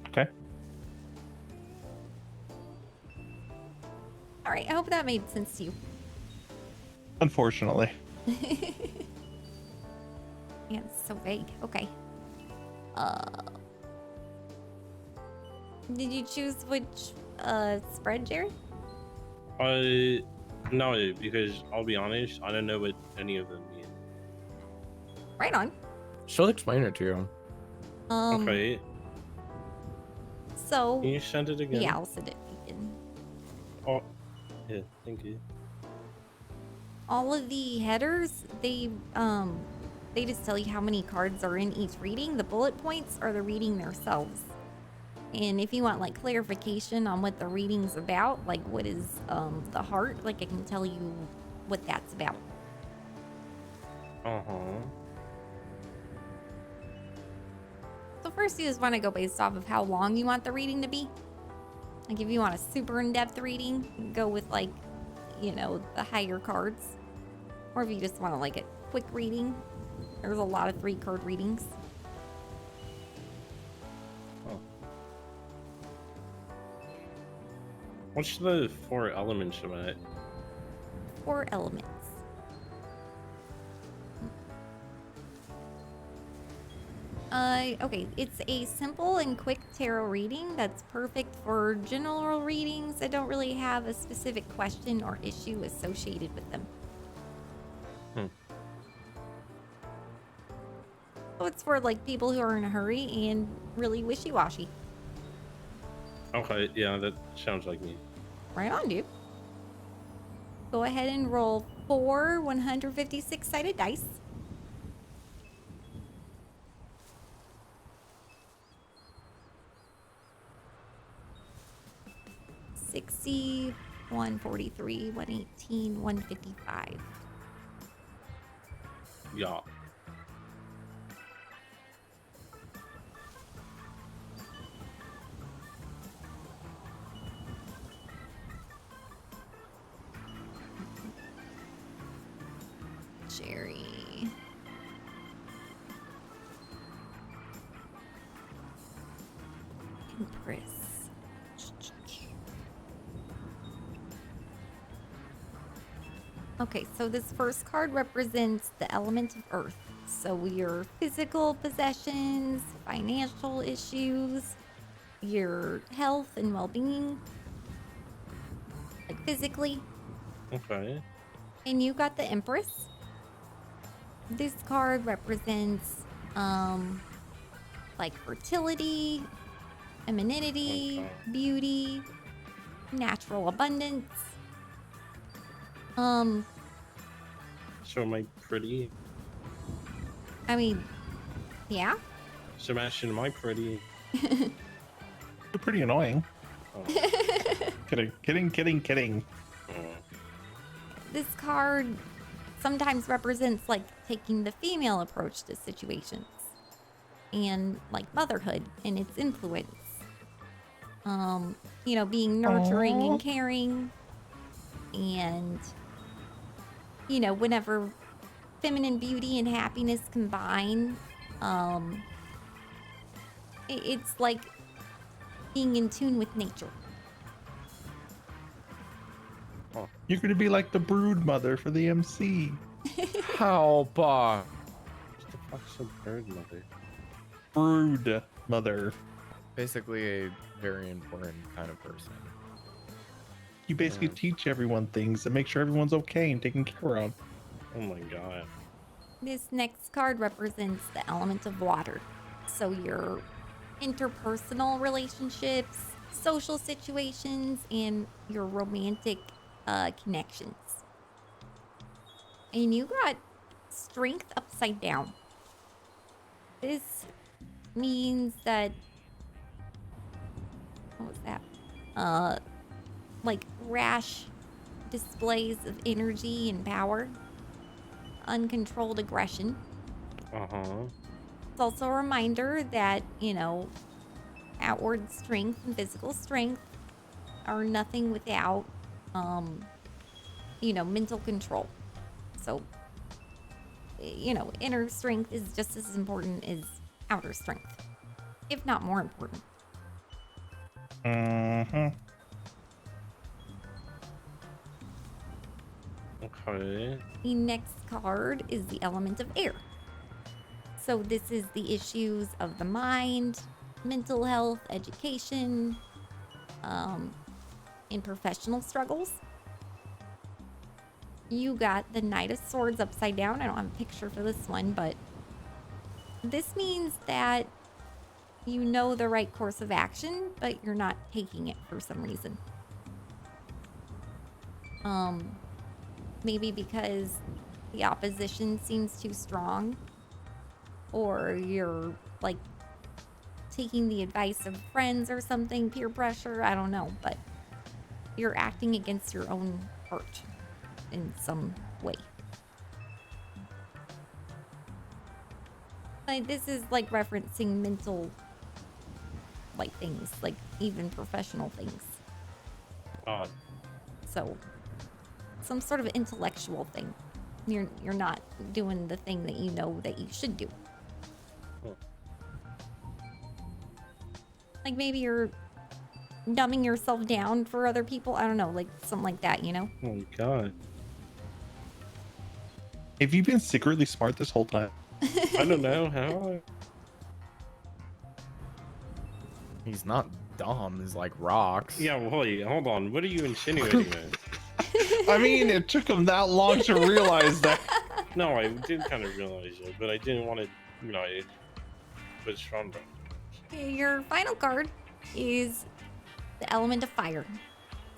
[SPEAKER 22] Okay.
[SPEAKER 2] All right, I hope that made sense to you.
[SPEAKER 22] Unfortunately.
[SPEAKER 2] Yeah, it's so vague. Okay. Did you choose which spread, Jerry?
[SPEAKER 4] No, because I'll be honest, I don't know what any of them mean.
[SPEAKER 2] Right on.
[SPEAKER 19] She'll explain it to you.
[SPEAKER 4] Okay.
[SPEAKER 2] So.
[SPEAKER 4] Can you send it again?
[SPEAKER 2] Yeah, I'll send it again.
[SPEAKER 4] Oh, yeah, thank you.
[SPEAKER 2] All of the headers, they just tell you how many cards are in each reading. The bullet points are the reading themselves. And if you want like clarification on what the reading's about, like what is the heart, like I can tell you what that's about. So first you just want to go based off of how long you want the reading to be. Like if you want a super in-depth reading, go with like, the higher cards. Or if you just want like a quick reading, there's a lot of 3-card readings.
[SPEAKER 4] What's the 4 elements of it?
[SPEAKER 2] 4 elements. Okay, it's a simple and quick tarot reading that's perfect for general readings that don't really have a specific question or issue associated with them. So it's for like people who are in a hurry and really wishy-washy.
[SPEAKER 4] Okay, yeah, that sounds like me.
[SPEAKER 2] Right on, dude. Go ahead and roll 4 156-sided dice. $60, 143, 118, 155.
[SPEAKER 4] Yeah.
[SPEAKER 2] Jerry. Empress. Okay, so this first card represents the element of earth. So your physical possessions, financial issues, your health and well-being, like physically.
[SPEAKER 4] Okay.
[SPEAKER 2] And you got the Empress. This card represents like fertility, femininity, beauty, natural abundance.
[SPEAKER 4] So am I pretty?
[SPEAKER 2] I mean, yeah.
[SPEAKER 4] Sebastian, am I pretty?
[SPEAKER 22] You're pretty annoying.
[SPEAKER 4] Oh.
[SPEAKER 22] Kidding.
[SPEAKER 2] This card sometimes represents like taking the female approach to situations and like motherhood and its influence. You know, being nurturing and caring, and you know, whenever feminine beauty and happiness combine, it's like being in tune with nature.
[SPEAKER 22] You're gonna be like the brood mother for the MC.
[SPEAKER 3] How
[SPEAKER 4] What the fuck's a bird mother?
[SPEAKER 22] Brood mother.
[SPEAKER 3] Basically a very important kind of person.
[SPEAKER 22] You basically teach everyone things and make sure everyone's okay and taken care of.
[SPEAKER 4] Oh my god.
[SPEAKER 2] This next card represents the element of water. So your interpersonal relationships, social situations, and your romantic connections. And you got strength upside down. This means that, what was that? Like rash displays of energy and power, uncontrolled aggression. It's also a reminder that, you know, outward strength and physical strength are nothing without, you know, mental control. So, you know, inner strength is just as important as outer strength, if not more important.
[SPEAKER 4] Okay.
[SPEAKER 2] The next card is the element of air. So this is the issues of the mind, mental health, education, and professional struggles. You got the Knight of Swords upside down. I don't have a picture for this one, but this means that you know the right course of action, but you're not taking it for some reason. Maybe because the opposition seems too strong, or you're like taking the advice of friends or something, peer pressure, I don't know, but you're acting against your own heart in some way. Like, this is like referencing mental like things, like even professional things.
[SPEAKER 4] Odd.
[SPEAKER 2] So some sort of intellectual thing. You're not doing the thing that you know that you should do. Like maybe you're dumbing yourself down for other people. I don't know, like something like that, you know?
[SPEAKER 4] Oh my god.
[SPEAKER 22] Have you been secretly smart this whole time?
[SPEAKER 4] I don't know how.
[SPEAKER 3] He's not dumb, he's like rocks.
[SPEAKER 4] Yeah, wait, hold on. What are you insinuating, man?
[SPEAKER 22] I mean, it took him that long to realize that.
[SPEAKER 4] No, I did kind of realize it, but I didn't want to, you know, it was from them.
[SPEAKER 2] Your final card is the element of fire.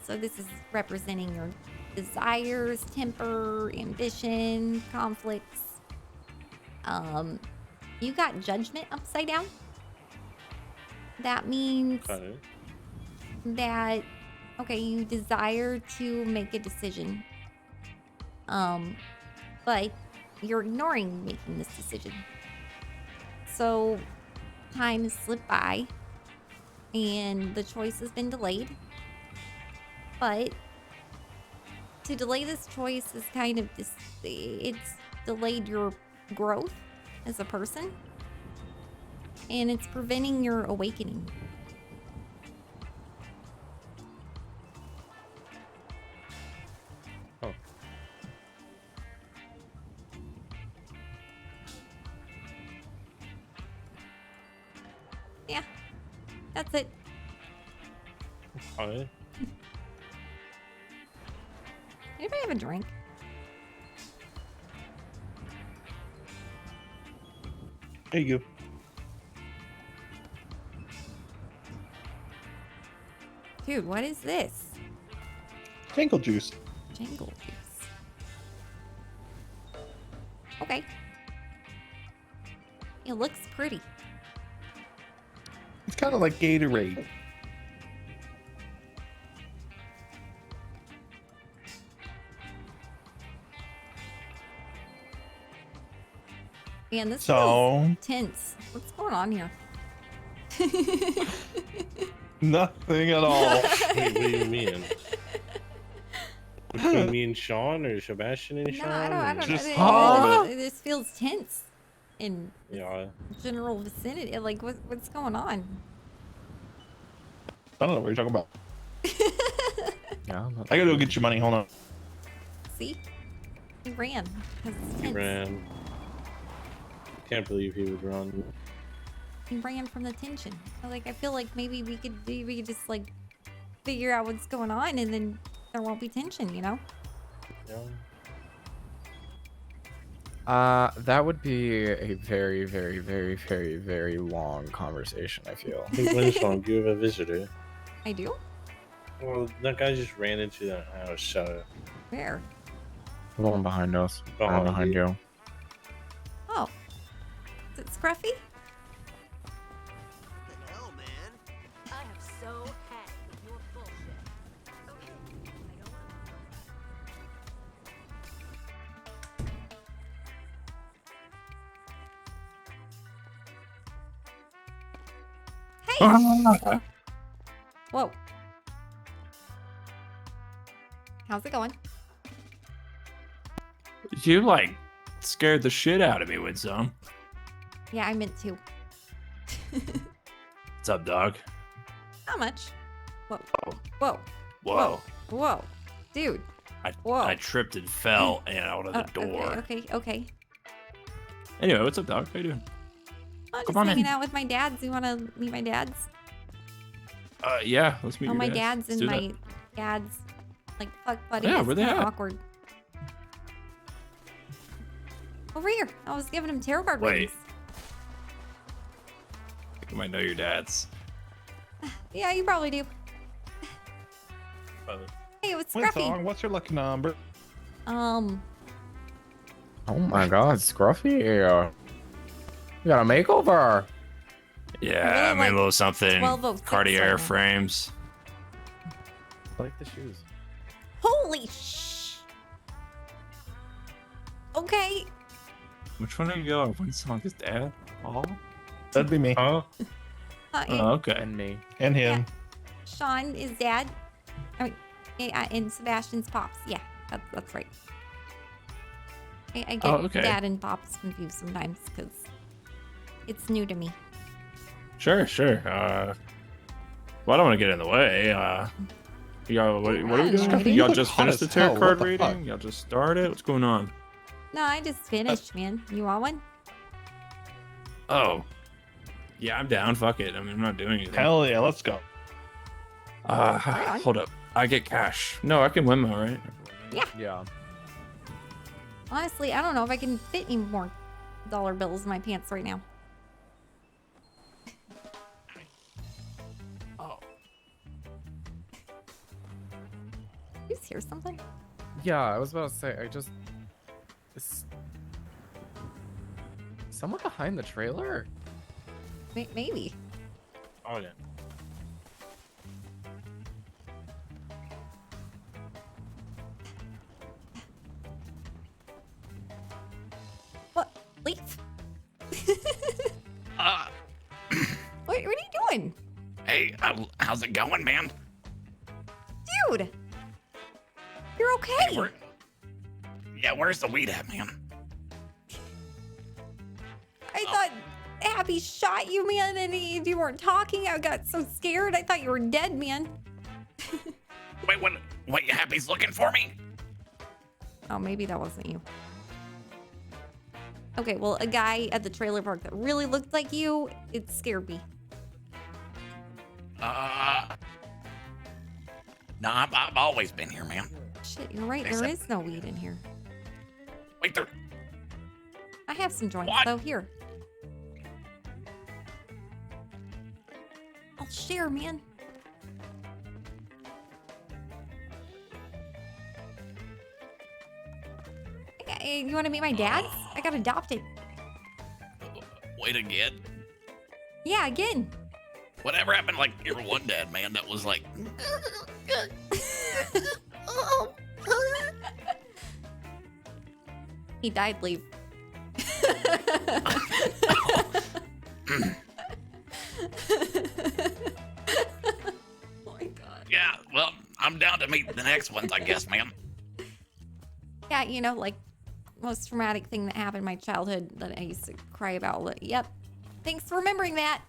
[SPEAKER 2] So this is representing your desires, temper, ambition, conflicts. You got judgment upside down. That means that, okay, you desire to make a decision. But you're ignoring making this decision. So time has slipped by and the choice has been delayed. But to delay this choice is kind of it's delayed your growth as a person. And it's preventing your awakening.
[SPEAKER 4] Oh.
[SPEAKER 2] Yeah, that's it.
[SPEAKER 4] Okay.
[SPEAKER 2] Anybody have a drink?
[SPEAKER 22] There you go.
[SPEAKER 2] Dude, what is this?
[SPEAKER 22] Jangle juice.
[SPEAKER 2] Jangle juice. Okay. It looks pretty.
[SPEAKER 22] It's kind of like Gatorade.
[SPEAKER 2] Man, this
[SPEAKER 22] So-
[SPEAKER 2] feels tense. What's going on here?
[SPEAKER 22] Nothing at all.
[SPEAKER 4] Wait, what do you mean? Between me and Sean, or Sebastian and Sean?
[SPEAKER 2] I don't
[SPEAKER 22] Just
[SPEAKER 2] know. This feels tense in
[SPEAKER 4] Yeah.
[SPEAKER 2] general vicinity. Like, what's going on?
[SPEAKER 22] I don't know what you're talking about.
[SPEAKER 3] Yeah,
[SPEAKER 22] I gotta go get your money. Hold on.
[SPEAKER 2] See? He ran. 'Cause it's
[SPEAKER 4] He
[SPEAKER 2] tense.
[SPEAKER 4] ran. Can't believe he would run.
[SPEAKER 2] He ran from the tension. Like, I feel like maybe we could just like figure out what's going on, and then there won't be tension, you know?
[SPEAKER 4] Yeah.
[SPEAKER 3] That would be a very, very, very, very, very long conversation, I feel.
[SPEAKER 4] Hey, Winston, you have a visitor.
[SPEAKER 2] I do?
[SPEAKER 4] Well, that guy just ran into that house, so.
[SPEAKER 2] Where?
[SPEAKER 3] The one behind us. Behind you.
[SPEAKER 2] Oh. Is it Scruffy?
[SPEAKER 7] I have so had with your bullshit. Okay, I don't want
[SPEAKER 2] Whoa. How's it going?
[SPEAKER 10] You like scared the shit out of me, Winsome.
[SPEAKER 2] Yeah, I meant to.
[SPEAKER 10] What's up, dog?
[SPEAKER 2] Not much. Whoa. Whoa.
[SPEAKER 10] Whoa.
[SPEAKER 2] Whoa. Dude. Whoa.
[SPEAKER 10] I tripped and fell out of the door.
[SPEAKER 2] Okay.
[SPEAKER 10] Anyway, what's up, dog? How you doing?
[SPEAKER 2] I'm just
[SPEAKER 10] Come on
[SPEAKER 2] hanging
[SPEAKER 10] in.
[SPEAKER 2] out with my dads. You want to meet my dads?
[SPEAKER 10] Yeah, let's meet
[SPEAKER 2] Oh,
[SPEAKER 10] your
[SPEAKER 2] my
[SPEAKER 10] dads.
[SPEAKER 2] dad's
[SPEAKER 10] Let's
[SPEAKER 2] and
[SPEAKER 10] do
[SPEAKER 2] my
[SPEAKER 10] that.
[SPEAKER 2] dad's like fuck buddy.
[SPEAKER 10] Yeah,
[SPEAKER 2] It's
[SPEAKER 10] where they
[SPEAKER 2] kinda
[SPEAKER 10] at?
[SPEAKER 2] awkward. Over here. I was giving him tarot card
[SPEAKER 10] Wait.
[SPEAKER 2] readings.
[SPEAKER 10] I think I might know your dads.
[SPEAKER 2] Yeah, you probably do. Hey, what's Scruffy?
[SPEAKER 22] Winsong, what's your lucky number?
[SPEAKER 2] Um,
[SPEAKER 3] Oh my god, Scruffy. You got a makeover.
[SPEAKER 10] Yeah, I made a little something.
[SPEAKER 2] 1206
[SPEAKER 10] Cartier
[SPEAKER 2] right now.
[SPEAKER 10] frames.
[SPEAKER 3] I like the shoes.
[SPEAKER 2] holy sh. Okay.
[SPEAKER 10] Which one are you going? Winsong, his dad? Oh,
[SPEAKER 22] That'd be me.
[SPEAKER 4] Huh?
[SPEAKER 10] Oh, okay.
[SPEAKER 3] And me.
[SPEAKER 22] And him.
[SPEAKER 2] Sean is dad. I mean, and Sebastian's pops. Yeah, that's right. I get
[SPEAKER 10] Oh, okay.
[SPEAKER 2] dad and pops confused sometimes because it's new to me.
[SPEAKER 10] Sure. Well, I don't want to get in the way. Y'all, what are we doing?
[SPEAKER 22] You
[SPEAKER 10] Y'all
[SPEAKER 22] look
[SPEAKER 10] just
[SPEAKER 22] hot
[SPEAKER 10] finished the
[SPEAKER 22] as
[SPEAKER 10] tarot
[SPEAKER 22] hell.
[SPEAKER 10] card
[SPEAKER 22] What the fuck?
[SPEAKER 10] reading? Y'all just started? What's going on?
[SPEAKER 2] No, I just finished, man. You want one?
[SPEAKER 10] Oh. Yeah, I'm down. Fuck it. I mean, I'm not doing anything.
[SPEAKER 22] Hell yeah, let's go.
[SPEAKER 10] Hold up. I get cash. No, I can Venmo, right?
[SPEAKER 2] Yeah.
[SPEAKER 3] Yeah.
[SPEAKER 2] Honestly, I don't know if I can fit any more dollar bills in my pants right now. you hear something?
[SPEAKER 19] Yeah, I was about to say, is someone behind the trailer?
[SPEAKER 2] Maybe.
[SPEAKER 4] Oh yeah.
[SPEAKER 2] What? Leaf? What are you doing?
[SPEAKER 13] Hey, how's it going, man?
[SPEAKER 2] Dude! You're okay!
[SPEAKER 13] Yeah, where's the weed at, man?
[SPEAKER 2] I thought Happy shot you, man, and you weren't talking. I got so scared. I thought you were dead, man.
[SPEAKER 13] Wait, what? Happy's looking for me?
[SPEAKER 2] Oh, maybe that wasn't you. Okay, well, a guy at the trailer park that really looked like you, it scared me.
[SPEAKER 13] No, I've always been here, man.
[SPEAKER 2] Shit, you're right.
[SPEAKER 13] They
[SPEAKER 2] There
[SPEAKER 13] said-
[SPEAKER 2] is no weed in here.
[SPEAKER 13] Wait, there.
[SPEAKER 2] I have some joints, though. Here. I'll share, man. Hey, you want to meet my dad? I got adopted.
[SPEAKER 13] Wait again.
[SPEAKER 2] Yeah, again.
[SPEAKER 13] Whatever happened, like your one dad, man? That was like.
[SPEAKER 2] He died, Leaf.
[SPEAKER 13] Yeah, well, I'm down to meet the next ones, I guess, man.
[SPEAKER 2] Yeah, you know, like, most traumatic thing that happened in my childhood that I used to cry about. Yep. Thanks for remembering that.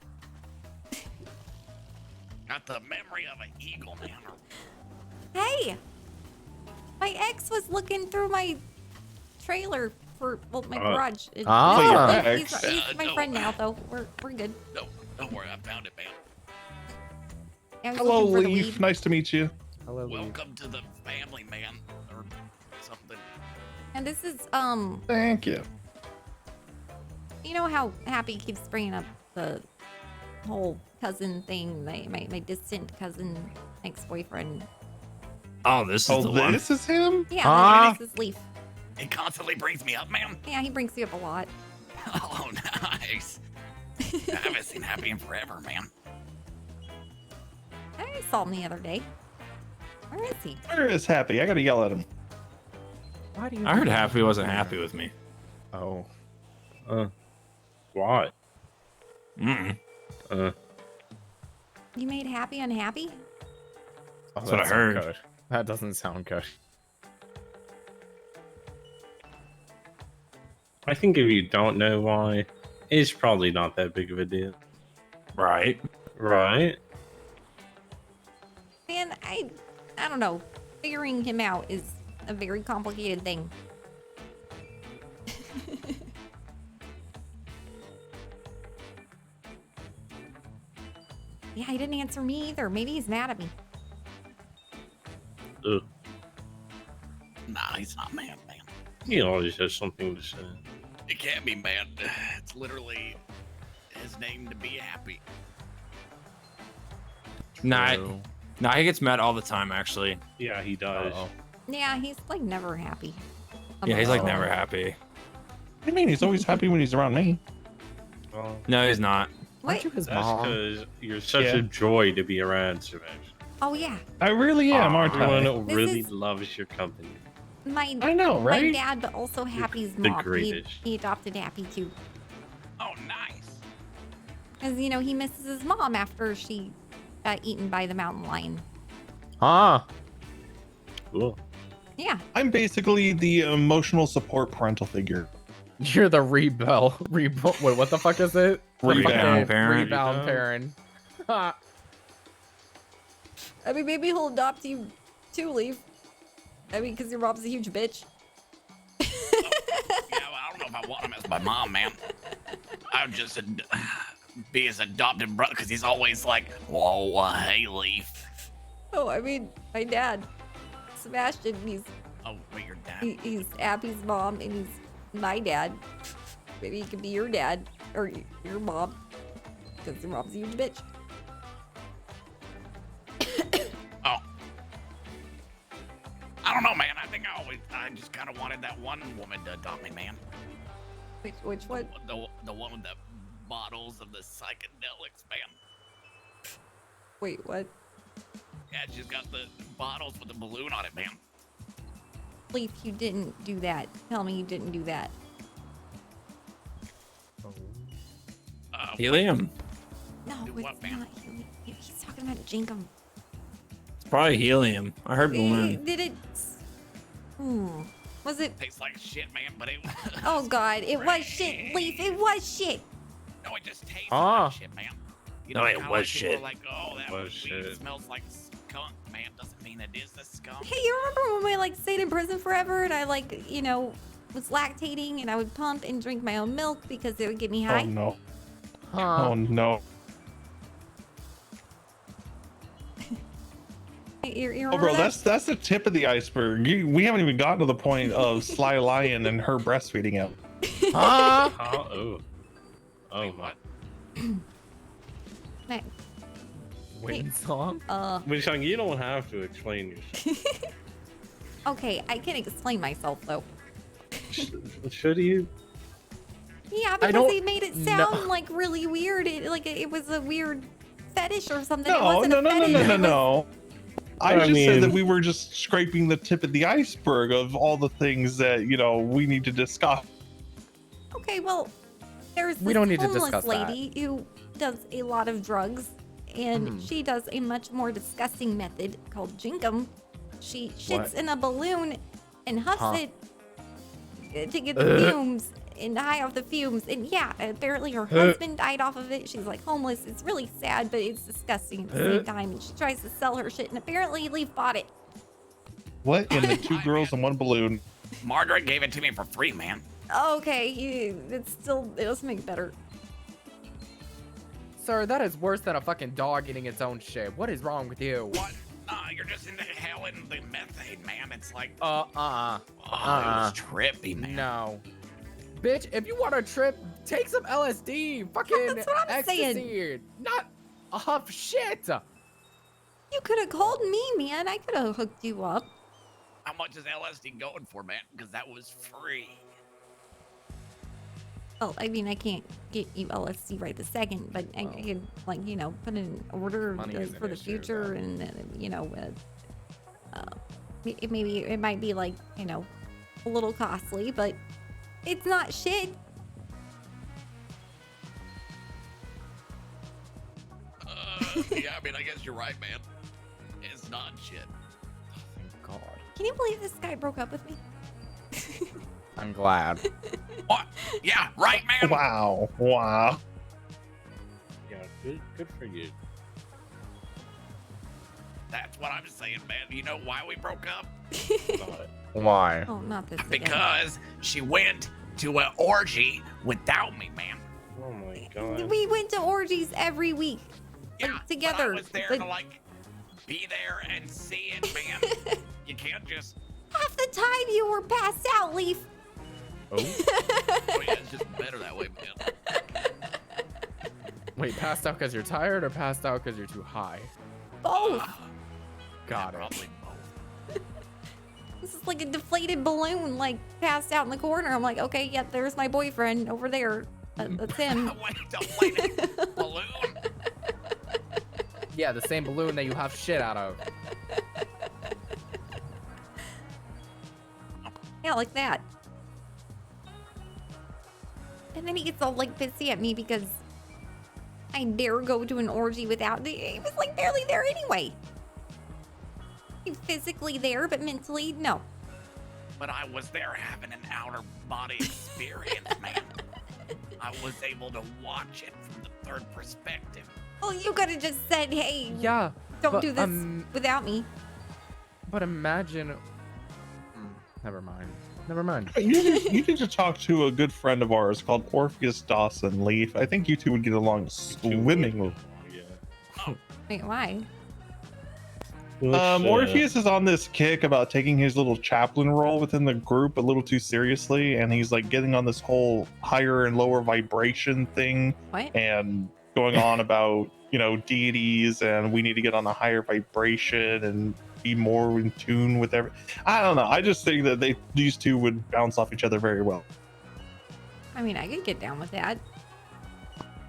[SPEAKER 13] Got the memory of an eagle, man.
[SPEAKER 2] Hey! My ex was looking through my trailer for, well, my garage. He's my friend now, though. We're good.
[SPEAKER 13] No, don't worry, I found it, man.
[SPEAKER 2] Yeah, I was
[SPEAKER 22] Hello,
[SPEAKER 2] looking for the
[SPEAKER 22] Leaf.
[SPEAKER 2] weed.
[SPEAKER 22] Nice to meet you.
[SPEAKER 19] Hello,
[SPEAKER 13] Welcome to the family, man, or something.
[SPEAKER 2] And this is,
[SPEAKER 22] Thank you.
[SPEAKER 2] you know how Happy keeps bringing up the whole cousin thing, my distant cousin ex-boyfriend.
[SPEAKER 10] Oh, this is the one.
[SPEAKER 22] This is him?
[SPEAKER 2] Yeah, this is Leaf.
[SPEAKER 13] It constantly brings me up, man.
[SPEAKER 2] Yeah, he brings you up a lot.
[SPEAKER 13] Oh, nice. I haven't seen Happy in forever, man.
[SPEAKER 2] I saw him the other day. Where is he?
[SPEAKER 22] Where is Happy? I gotta yell at him.
[SPEAKER 2] Why do you
[SPEAKER 10] I heard Happy wasn't happy with me.
[SPEAKER 22] Oh.
[SPEAKER 4] Why?
[SPEAKER 2] You made Happy unhappy?
[SPEAKER 10] That's what I heard.
[SPEAKER 19] Good. That doesn't sound good.
[SPEAKER 4] I think if you don't know why, it's probably not that big of a deal.
[SPEAKER 10] Right.
[SPEAKER 4] Right?
[SPEAKER 2] Man, I don't know. Figuring him out is a very complicated thing. Yeah, he didn't answer me either. Maybe he's mad at me.
[SPEAKER 4] Ugh.
[SPEAKER 13] Nah, he's not mad, man.
[SPEAKER 4] He always has something to say.
[SPEAKER 13] It can't be mad. It's literally his name to be happy.
[SPEAKER 10] Nah, he gets mad all the time, actually.
[SPEAKER 4] Yeah, he does.
[SPEAKER 2] Yeah, he's like never happy.
[SPEAKER 10] Yeah, he's like never happy.
[SPEAKER 22] What do you mean? He's always happy when he's around me.
[SPEAKER 4] Well,
[SPEAKER 10] No, he's not.
[SPEAKER 2] What?
[SPEAKER 4] that's because you're such a joy to be around, Sebastian.
[SPEAKER 2] Oh yeah.
[SPEAKER 22] I really am, aren't I?
[SPEAKER 4] Everyone
[SPEAKER 2] This
[SPEAKER 4] really
[SPEAKER 2] is-
[SPEAKER 4] loves your company.
[SPEAKER 2] I
[SPEAKER 22] know,
[SPEAKER 2] My
[SPEAKER 22] right?
[SPEAKER 2] dad, but also Happy's
[SPEAKER 4] the
[SPEAKER 2] mom.
[SPEAKER 4] greatest.
[SPEAKER 2] He adopted Happy too.
[SPEAKER 13] Oh, nice.
[SPEAKER 2] Because, you know, he misses his mom after she got eaten by the mountain lion.
[SPEAKER 4] Cool.
[SPEAKER 2] Yeah.
[SPEAKER 22] I'm basically the emotional support parental figure.
[SPEAKER 19] You're the wait, what the fuck is it?
[SPEAKER 22] Rebound
[SPEAKER 10] parent.
[SPEAKER 19] Rebound parent.
[SPEAKER 2] I mean, maybe he'll adopt you too, Leaf. I mean, because your mom's a huge bitch.
[SPEAKER 13] Yeah, well, I don't know if I want him as my mom, man. I would just be his adopted brother because he's always like, whoa, hey, Leaf.
[SPEAKER 2] Oh, I mean, my dad, Sebastian,
[SPEAKER 13] Oh, wait, your dad.
[SPEAKER 2] he's Abby's mom, and he's my dad. Maybe he could be your dad, or your mom, because your mom's a huge bitch.
[SPEAKER 13] just kind of wanted that one woman to adopt me, man.
[SPEAKER 2] Which one?
[SPEAKER 13] The one with the bottles of the psychedelics, man.
[SPEAKER 2] Wait, what?
[SPEAKER 13] Yeah, she's got the bottles with the balloon on it, man.
[SPEAKER 2] Leaf, you didn't do that. Tell me you didn't do that.
[SPEAKER 10] Helium.
[SPEAKER 2] No, it's not helium. He's talking about Jinkum.
[SPEAKER 10] It's probably helium. I heard balloon.
[SPEAKER 2] Did it? Was it?
[SPEAKER 13] Tastes like shit, man, but it.
[SPEAKER 2] Oh God, it was shit, Leaf. It was shit.
[SPEAKER 13] No, it just tastes like shit, man. You know,
[SPEAKER 10] No, it
[SPEAKER 13] kinda
[SPEAKER 10] was
[SPEAKER 13] like people
[SPEAKER 10] shit.
[SPEAKER 13] are like, oh, that
[SPEAKER 4] Was
[SPEAKER 13] weed
[SPEAKER 4] shit.
[SPEAKER 13] smells like skunk, man. Doesn't mean it is the skunk.
[SPEAKER 2] Hey, you remember when I stayed in prison forever and I was lactating and I would pump and drink my own milk because it would get me high?
[SPEAKER 22] Oh no. Oh no.
[SPEAKER 2] You
[SPEAKER 22] Oh, bro,
[SPEAKER 2] remember that?
[SPEAKER 22] that's the tip of the iceberg. We haven't even gotten to the point of Sly Lion and her breastfeeding him.
[SPEAKER 4] Oh my.
[SPEAKER 2] Hey.
[SPEAKER 19] Wind song?
[SPEAKER 4] Wishang, you don't have to explain yourself.
[SPEAKER 2] Okay, I can explain myself though.
[SPEAKER 4] Should you?
[SPEAKER 2] Yeah,
[SPEAKER 22] I
[SPEAKER 2] because
[SPEAKER 22] don't
[SPEAKER 2] he made it sound like really weird. It was a weird fetish or something. It
[SPEAKER 22] No,
[SPEAKER 2] wasn't
[SPEAKER 22] no,
[SPEAKER 2] a
[SPEAKER 22] no, no,
[SPEAKER 2] fetish.
[SPEAKER 22] no,
[SPEAKER 2] It
[SPEAKER 22] no,
[SPEAKER 2] was-
[SPEAKER 22] no. I
[SPEAKER 4] I
[SPEAKER 22] just said that
[SPEAKER 4] mean-
[SPEAKER 22] we were just scraping the tip of the iceberg of all the things that, we need to discuss.
[SPEAKER 2] Okay, well, there's
[SPEAKER 19] We
[SPEAKER 2] this
[SPEAKER 19] don't need to
[SPEAKER 2] homeless
[SPEAKER 19] discuss that.
[SPEAKER 2] lady who does a lot of drugs, and
[SPEAKER 19] Mhm.
[SPEAKER 2] she does a much more disgusting method called jinkum. She shits
[SPEAKER 19] What?
[SPEAKER 2] in a balloon and huffs
[SPEAKER 19] Huh.
[SPEAKER 2] it to get the fumes and high off the fumes. And yeah, apparently her husband died off of it. She's like homeless. It's really sad, but it's disgusting at the same time. And she tries to sell her shit, and apparently Leaf bought it.
[SPEAKER 22] What in the two girls and one balloon?
[SPEAKER 13] Margaret gave it to me for free, man.
[SPEAKER 2] Okay, it doesn't make it better.
[SPEAKER 19] Sir, that is worse than a fucking dog eating its own shit. What is wrong with you?
[SPEAKER 13] What? You're just inhaling the methane, man. It's like.
[SPEAKER 19] Oh,
[SPEAKER 13] it was trippy, man.
[SPEAKER 19] No. Bitch, if you want a trip, take some LSD. Fucking
[SPEAKER 2] That's what I'm saying.
[SPEAKER 19] ecstasy. Not a huff shit.
[SPEAKER 2] You could have called me, man. I could have hooked you up.
[SPEAKER 13] How much is LSD going for, man? Because that was free.
[SPEAKER 2] Oh, I mean, I can't get you LSD right this second, but I could, put in an order
[SPEAKER 19] Money is an
[SPEAKER 2] for the
[SPEAKER 19] issue,
[SPEAKER 2] future, and maybe it might be a little costly, but it's not shit.
[SPEAKER 13] Yeah, I mean, I guess you're right, man. It's not shit.
[SPEAKER 19] Thank God.
[SPEAKER 2] Can you believe this guy broke up with me?
[SPEAKER 19] I'm glad.
[SPEAKER 13] What? Yeah, right, man.
[SPEAKER 22] Wow. Wow.
[SPEAKER 4] Yeah, good for you.
[SPEAKER 13] That's what I'm saying, man. You know why we broke up?
[SPEAKER 19] Why?
[SPEAKER 2] Oh, not this again.
[SPEAKER 13] Because she went to an orgy without me, man.
[SPEAKER 4] Oh my god.
[SPEAKER 2] We went to orgies every week,
[SPEAKER 13] Yeah,
[SPEAKER 2] together.
[SPEAKER 13] But I was there
[SPEAKER 2] but
[SPEAKER 13] to be there and see it, man. You can't just.
[SPEAKER 2] half the time you were passed out, Leaf.
[SPEAKER 13] Oh yeah, it's just better that way, man.
[SPEAKER 19] Wait, passed out because you're tired or passed out because you're too high?
[SPEAKER 2] Both.
[SPEAKER 19] Got it.
[SPEAKER 13] Probably both.
[SPEAKER 2] This is like a deflated balloon, passed out in the corner. I'm like, okay, yep, there's my boyfriend over there. That's him.
[SPEAKER 13] Wait, deflated balloon.
[SPEAKER 19] Yeah, the same balloon that you have shit out of.
[SPEAKER 2] Yeah, like that. And then he gets all pissy at me because I dare go to an orgy without. He was barely there anyway. He's physically there, but mentally, no.
[SPEAKER 13] But I was there having an outer body experience, man. I was able to watch it from the third perspective.
[SPEAKER 2] Well, you could have just said, hey,
[SPEAKER 19] Yeah.
[SPEAKER 2] don't
[SPEAKER 19] but,
[SPEAKER 2] do this without me.
[SPEAKER 19] But imagine. Never mind. Never mind.
[SPEAKER 22] You need to talk to a good friend of ours called Orpheus Dawson, Leaf. I think you two would get along swimmingly.
[SPEAKER 2] Wait, why?
[SPEAKER 22] Orpheus is on this kick about taking his little chaplain role within the group a little too seriously, and he's getting on this whole higher and lower vibration thing.
[SPEAKER 2] What?
[SPEAKER 22] And going on about deities, and we need to get on a higher vibration, and be more in tune with every. I don't know. I just think that these two would bounce off each other very well.
[SPEAKER 2] I mean, I could get down with that.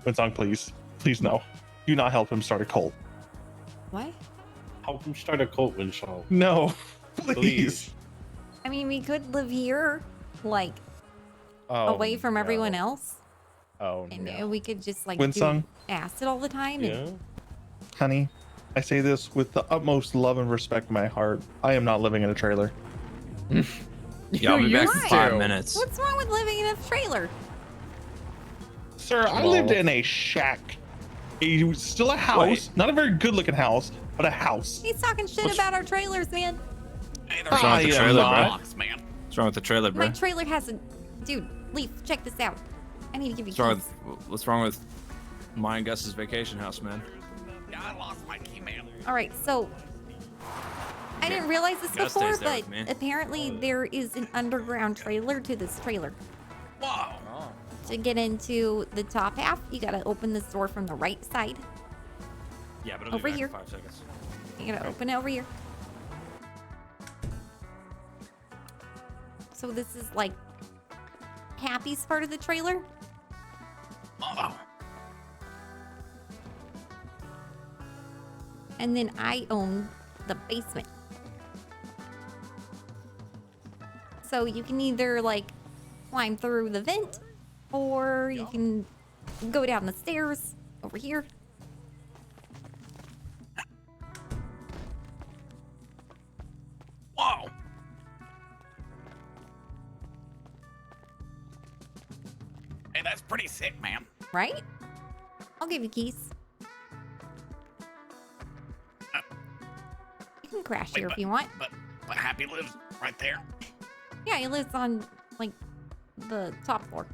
[SPEAKER 22] Winsong, please, please no. Do not help him start a cult.
[SPEAKER 2] What?
[SPEAKER 4] Help him start a cult, Winsong.
[SPEAKER 22] No, please.
[SPEAKER 2] I mean, we could live here, like, away from everyone else.
[SPEAKER 3] Oh,
[SPEAKER 2] and we could just, like,
[SPEAKER 22] Winsong?
[SPEAKER 2] do acid all the time. And
[SPEAKER 22] Honey, I say this with the utmost love and respect in my heart. I am not living in a trailer.
[SPEAKER 10] Yeah, I'll be back in 5 minutes.
[SPEAKER 2] What's wrong with living in a trailer?
[SPEAKER 22] Sir, I lived in a shack. Still a house. Not a very good looking house, but a house.
[SPEAKER 2] He's talking shit about our trailers, man.
[SPEAKER 10] What's wrong with the trailer, bro?
[SPEAKER 13] Man.
[SPEAKER 10] What's wrong with the trailer, bro?
[SPEAKER 2] My trailer has a... Dude, Leaf, check this out. I need to give you keys.
[SPEAKER 10] What's wrong with mine and Gus's vacation house, man?
[SPEAKER 13] Yeah, I lost my key, man.
[SPEAKER 2] All right, so... I didn't realize this
[SPEAKER 10] Gus
[SPEAKER 2] before,
[SPEAKER 10] stays there
[SPEAKER 2] but
[SPEAKER 10] with me.
[SPEAKER 2] apparently there is an underground trailer to this trailer.
[SPEAKER 13] Whoa.
[SPEAKER 2] To get into the top half, you gotta open this door from the right side.
[SPEAKER 10] Yeah, but I'll
[SPEAKER 2] Over
[SPEAKER 10] be back
[SPEAKER 2] here.
[SPEAKER 10] in 5 seconds.
[SPEAKER 2] You gotta open it over here. So this is like Happy's part of the trailer.
[SPEAKER 13] Oh.
[SPEAKER 2] And then I own the basement. So you can either like climb through the vent, or you can go down the stairs over here.
[SPEAKER 13] Whoa. Hey, that's pretty sick, man.
[SPEAKER 2] Right? I'll give you keys. You can crash here if you want.
[SPEAKER 13] But Happy lives right there.
[SPEAKER 2] Yeah, he lives on like the top floor.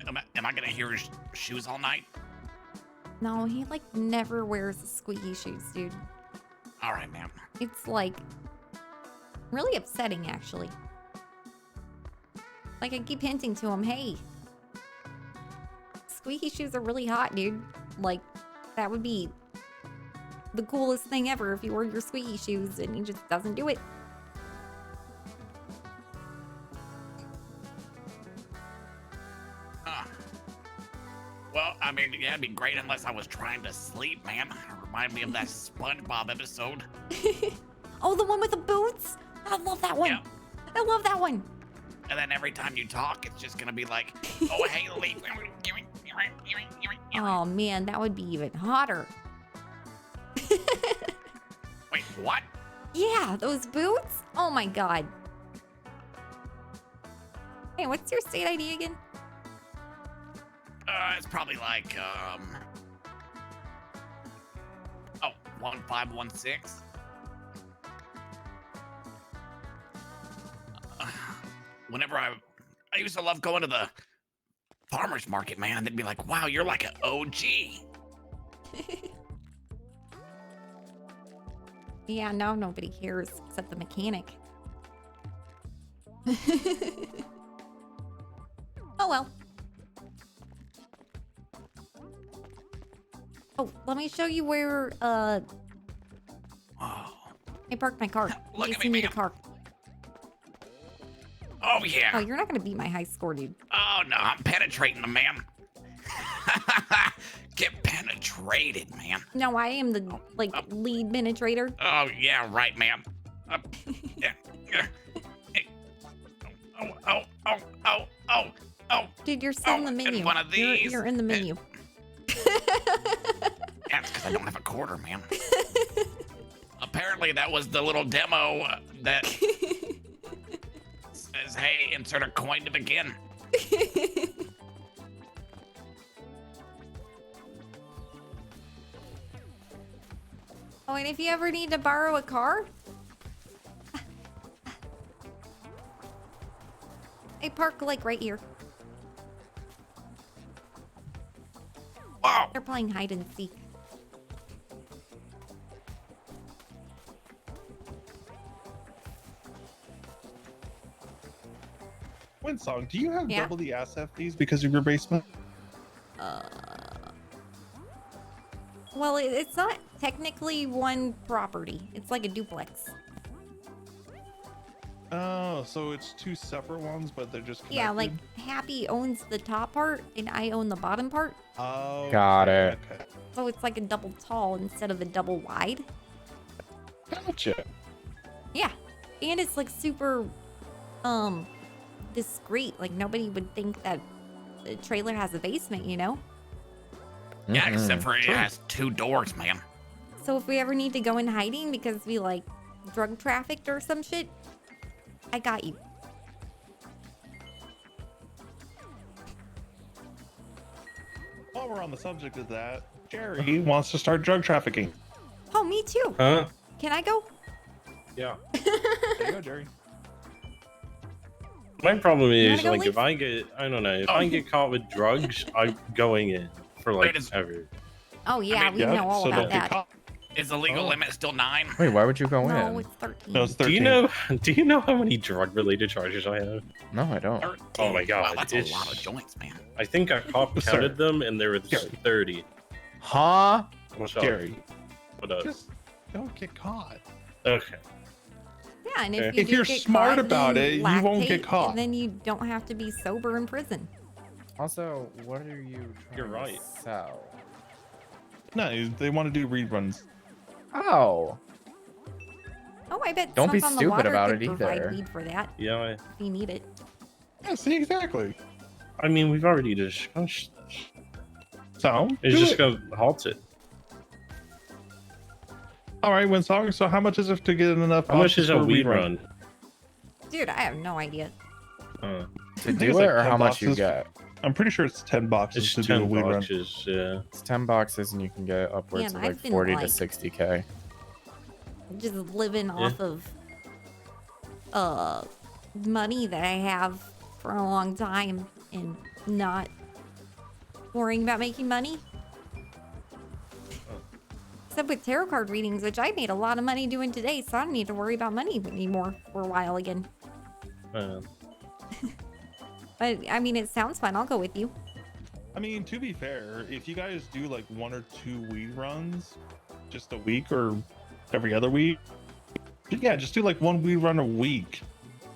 [SPEAKER 13] Am I gonna hear his shoes all night?
[SPEAKER 2] No, he like never wears the squeaky shoes, dude.
[SPEAKER 13] All right, man.
[SPEAKER 2] It's like really upsetting, actually. Like I keep hinting to him, hey, squeaky shoes are really hot, dude. Like that would be the coolest thing ever if you wore your squeaky shoes, and he just doesn't do it.
[SPEAKER 13] Well, I mean, yeah, it'd be great unless I was trying to sleep, man. Remind me of that SpongeBob episode.
[SPEAKER 2] Oh, the one with the boots? I love that one.
[SPEAKER 13] Yeah.
[SPEAKER 2] I love that one.
[SPEAKER 13] And then every time you talk, it's just gonna be like, oh, hey, Lee.
[SPEAKER 2] Oh man, that would be even hotter.
[SPEAKER 13] Wait, what?
[SPEAKER 2] Yeah, those boots? Oh my god. Hey, what's your state ID again?
[SPEAKER 13] It's probably like, 1516. Whenever I used to love going to the farmer's market, man. They'd be like, wow, you're like an OG.
[SPEAKER 2] Yeah, now nobody cares except the mechanic. Oh well. Oh, let me show you where I parked my car.
[SPEAKER 13] Look
[SPEAKER 2] in
[SPEAKER 13] at
[SPEAKER 2] case you
[SPEAKER 13] me,
[SPEAKER 2] need a car.
[SPEAKER 13] Oh, yeah.
[SPEAKER 2] Oh, you're not gonna beat my high score, dude.
[SPEAKER 13] Oh, no, I'm penetrating them, man. Get penetrated, man.
[SPEAKER 2] No, I am the lead penetrator.
[SPEAKER 13] Oh, yeah, right, man. Yeah. Oh.
[SPEAKER 2] Dude, you're still in the menu.
[SPEAKER 13] one of these.
[SPEAKER 2] You're in the menu.
[SPEAKER 13] That's because I don't have a quarter, man. Apparently, that was the little demo that says, hey, insert a coin to begin.
[SPEAKER 2] Oh, and if you ever need to borrow a car, I park like right here.
[SPEAKER 13] Wow.
[SPEAKER 2] They're playing hide and seek.
[SPEAKER 22] Winsong, do you have
[SPEAKER 2] Yeah.
[SPEAKER 22] double the asset fees because of your basement?
[SPEAKER 2] Well, it's not technically one property. It's like a duplex.
[SPEAKER 22] Oh, so it's two separate ones, but they're just connected?
[SPEAKER 2] Yeah, like Happy owns the top part and I own the bottom part.
[SPEAKER 22] Oh,
[SPEAKER 3] Got it.
[SPEAKER 22] Okay.
[SPEAKER 2] So it's like a double tall instead of a double wide.
[SPEAKER 22] Gotcha.
[SPEAKER 2] Yeah. And it's like super discreet. Like nobody would think that the trailer has a basement, you know?
[SPEAKER 13] Yeah, except for it has 2 doors, man.
[SPEAKER 2] So if we ever need to go in hiding because we like drug trafficked or some shit, I got you.
[SPEAKER 22] While we're on the subject of that, Jerry wants to start drug trafficking.
[SPEAKER 2] Oh, me too.
[SPEAKER 4] Huh?
[SPEAKER 2] Can I go?
[SPEAKER 4] Yeah.
[SPEAKER 22] There you go, Jerry.
[SPEAKER 4] My problem
[SPEAKER 2] You
[SPEAKER 4] is,
[SPEAKER 2] wanna go,
[SPEAKER 4] like,
[SPEAKER 2] Leaf?
[SPEAKER 4] if I get, I don't know, if I get caught with drugs, I'm going in for, like, ever.
[SPEAKER 2] Oh yeah, we know all about that.
[SPEAKER 13] Is the legal limit still 9?
[SPEAKER 3] Wait, why would you go
[SPEAKER 2] No,
[SPEAKER 3] in?
[SPEAKER 2] it's 13.
[SPEAKER 22] No, it's
[SPEAKER 4] Do
[SPEAKER 22] 13.
[SPEAKER 4] you know how many drug-related charges I have?
[SPEAKER 3] No, I don't.
[SPEAKER 4] Oh my god,
[SPEAKER 13] Wow, that's a lot of joints, man.
[SPEAKER 4] I think a cop
[SPEAKER 22] Sir.
[SPEAKER 4] counted them, and there were 30.
[SPEAKER 3] Huh?
[SPEAKER 4] What's up?
[SPEAKER 22] Jerry.
[SPEAKER 4] What up?
[SPEAKER 22] Just don't get caught.
[SPEAKER 4] Okay.
[SPEAKER 2] Yeah, and
[SPEAKER 4] Okay.
[SPEAKER 2] if you
[SPEAKER 22] If
[SPEAKER 2] do
[SPEAKER 22] you're
[SPEAKER 2] get
[SPEAKER 22] smart
[SPEAKER 2] caught,
[SPEAKER 22] about
[SPEAKER 2] then
[SPEAKER 22] it, you won't get
[SPEAKER 2] lactate,
[SPEAKER 22] caught.
[SPEAKER 2] And then you don't have to be sober in prison.
[SPEAKER 3] Also, what are you trying
[SPEAKER 4] You're right.
[SPEAKER 3] to sell?
[SPEAKER 22] No, they want to do reruns.
[SPEAKER 3] Oh.
[SPEAKER 2] Oh, I bet
[SPEAKER 3] Don't be
[SPEAKER 2] Smoke on the
[SPEAKER 3] stupid
[SPEAKER 2] Water
[SPEAKER 3] about
[SPEAKER 2] could
[SPEAKER 3] it
[SPEAKER 2] provide
[SPEAKER 3] either.
[SPEAKER 2] weed for that
[SPEAKER 4] Yeah,
[SPEAKER 2] if you need it.
[SPEAKER 22] Yeah, see, exactly.
[SPEAKER 4] I mean, we've already discussed this.
[SPEAKER 22] So,
[SPEAKER 4] It's
[SPEAKER 22] do
[SPEAKER 4] just
[SPEAKER 22] it.
[SPEAKER 4] gonna halt it.
[SPEAKER 22] All right, Winsong, so how much is it to get enough?
[SPEAKER 4] How much
[SPEAKER 22] boxes
[SPEAKER 4] is a
[SPEAKER 22] for
[SPEAKER 4] weed
[SPEAKER 22] rerun?
[SPEAKER 4] run?
[SPEAKER 2] Dude, I have no idea.
[SPEAKER 4] Uh,
[SPEAKER 3] To
[SPEAKER 22] think
[SPEAKER 3] do
[SPEAKER 22] it's
[SPEAKER 3] it,
[SPEAKER 22] like
[SPEAKER 3] or
[SPEAKER 22] 10
[SPEAKER 3] how much you
[SPEAKER 22] boxes.
[SPEAKER 3] get?
[SPEAKER 22] I'm pretty sure it's 10 boxes
[SPEAKER 4] it's
[SPEAKER 22] to do a
[SPEAKER 4] 10
[SPEAKER 22] weed run.
[SPEAKER 4] boxes, yeah.
[SPEAKER 3] It's 10 boxes, and you can get upwards
[SPEAKER 2] Man,
[SPEAKER 3] of
[SPEAKER 2] I've
[SPEAKER 3] like
[SPEAKER 2] been,
[SPEAKER 3] 40
[SPEAKER 2] like-
[SPEAKER 3] to 60K.
[SPEAKER 2] Just living off of money that I have for a long time and not worrying about making money. Except with tarot card readings, which I made a lot of money doing today, so I don't need to worry about money anymore for a while again. But I mean, it sounds fun. I'll go with you.
[SPEAKER 22] I mean, to be fair, if you guys do like 1 or 2 weed runs, just a week or every other week, yeah, just do like 1 weed run a week,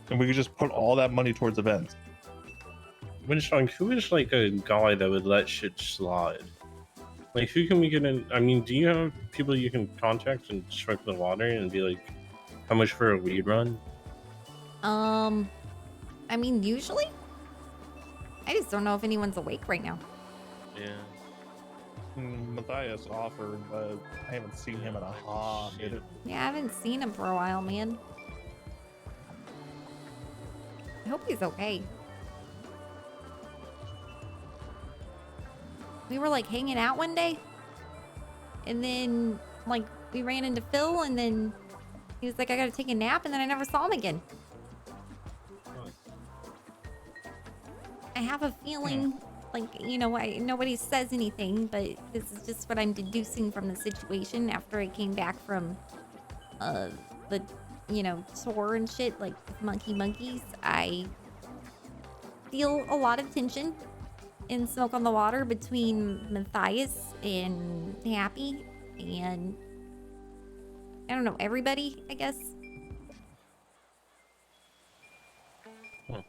[SPEAKER 22] and we could just put all that money towards events.
[SPEAKER 4] Winchong, who is like a guy that would let shit slide? Like, who can we get in? I mean, do you have people you can contact and smoke the water and be like, how much for a weed run?
[SPEAKER 2] I mean, usually. I just don't know if anyone's awake right now.
[SPEAKER 4] Yeah.
[SPEAKER 22] Matthias offered, but I haven't seen him in a hot minute.
[SPEAKER 2] Yeah, I haven't seen him for a while, man. I hope he's okay. We were like hanging out one day, and then like we ran into Phil, and then he was like, I gotta take a nap, and then I never saw him again. I have a feeling, like, you know, nobody says anything, but this is just what I'm deducing from the situation after I came back from the, you know, tour and shit, like monkeys. I feel a lot of tension in Smoke on the Water between Matthias and Happy and, I don't know, everybody, I guess.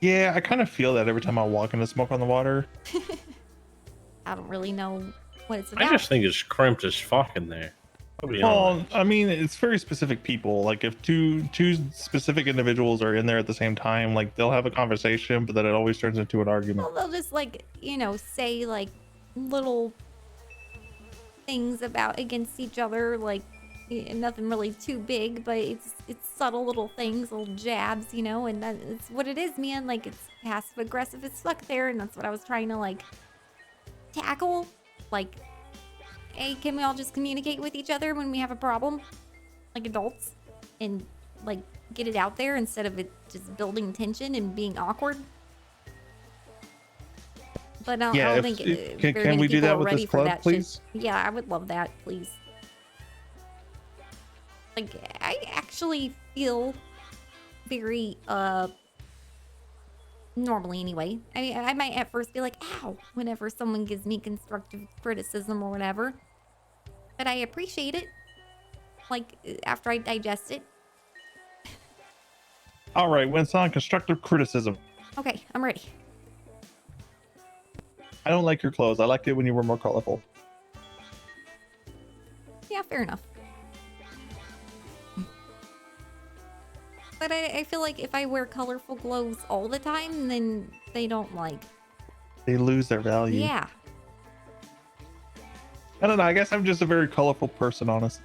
[SPEAKER 22] Yeah, I kind of feel that every time I walk into Smoke on the Water.
[SPEAKER 2] I don't really know what it's about.
[SPEAKER 4] I just think it's cramped as fuck in there. I'll be honest.
[SPEAKER 22] Well, I mean, it's very specific people. Like, if two specific individuals are in there at the same time, like, they'll have a conversation, but then it always turns into an argument.
[SPEAKER 2] Well, they'll just, like, you know, say, like, little things about against each other, like, nothing really too big, but it's subtle little things, little jabs, you know, and that's what it is, man. Like, it's passive aggressive as fuck there, and that's what I was trying to, like, tackle. Like, hey, can we all just communicate with each other when we have a problem, like adults, and like get it out there instead of it just building tension and being awkward? But I
[SPEAKER 22] Yeah,
[SPEAKER 2] don't think very
[SPEAKER 22] can
[SPEAKER 2] many
[SPEAKER 22] we do
[SPEAKER 2] people
[SPEAKER 22] that
[SPEAKER 2] are
[SPEAKER 22] with
[SPEAKER 2] ready
[SPEAKER 22] this
[SPEAKER 2] for
[SPEAKER 22] club,
[SPEAKER 2] that
[SPEAKER 22] please?
[SPEAKER 2] shit. Yeah, I would love that, please. Like, I actually feel very normally anyway. I mean, I might at first be like, ow, whenever someone gives me constructive criticism or whatever. but I appreciate it. Like, after I digest it.
[SPEAKER 22] All right, when it's on constructive criticism.
[SPEAKER 2] Okay, I'm ready.
[SPEAKER 22] I don't like your clothes. I liked it when you were more colorful.
[SPEAKER 2] Yeah, fair enough. But I feel like if I wear colorful clothes all the time, then they don't like...
[SPEAKER 22] They lose their value.
[SPEAKER 2] Yeah.
[SPEAKER 22] I don't know. I guess I'm just a very colorful person, honest.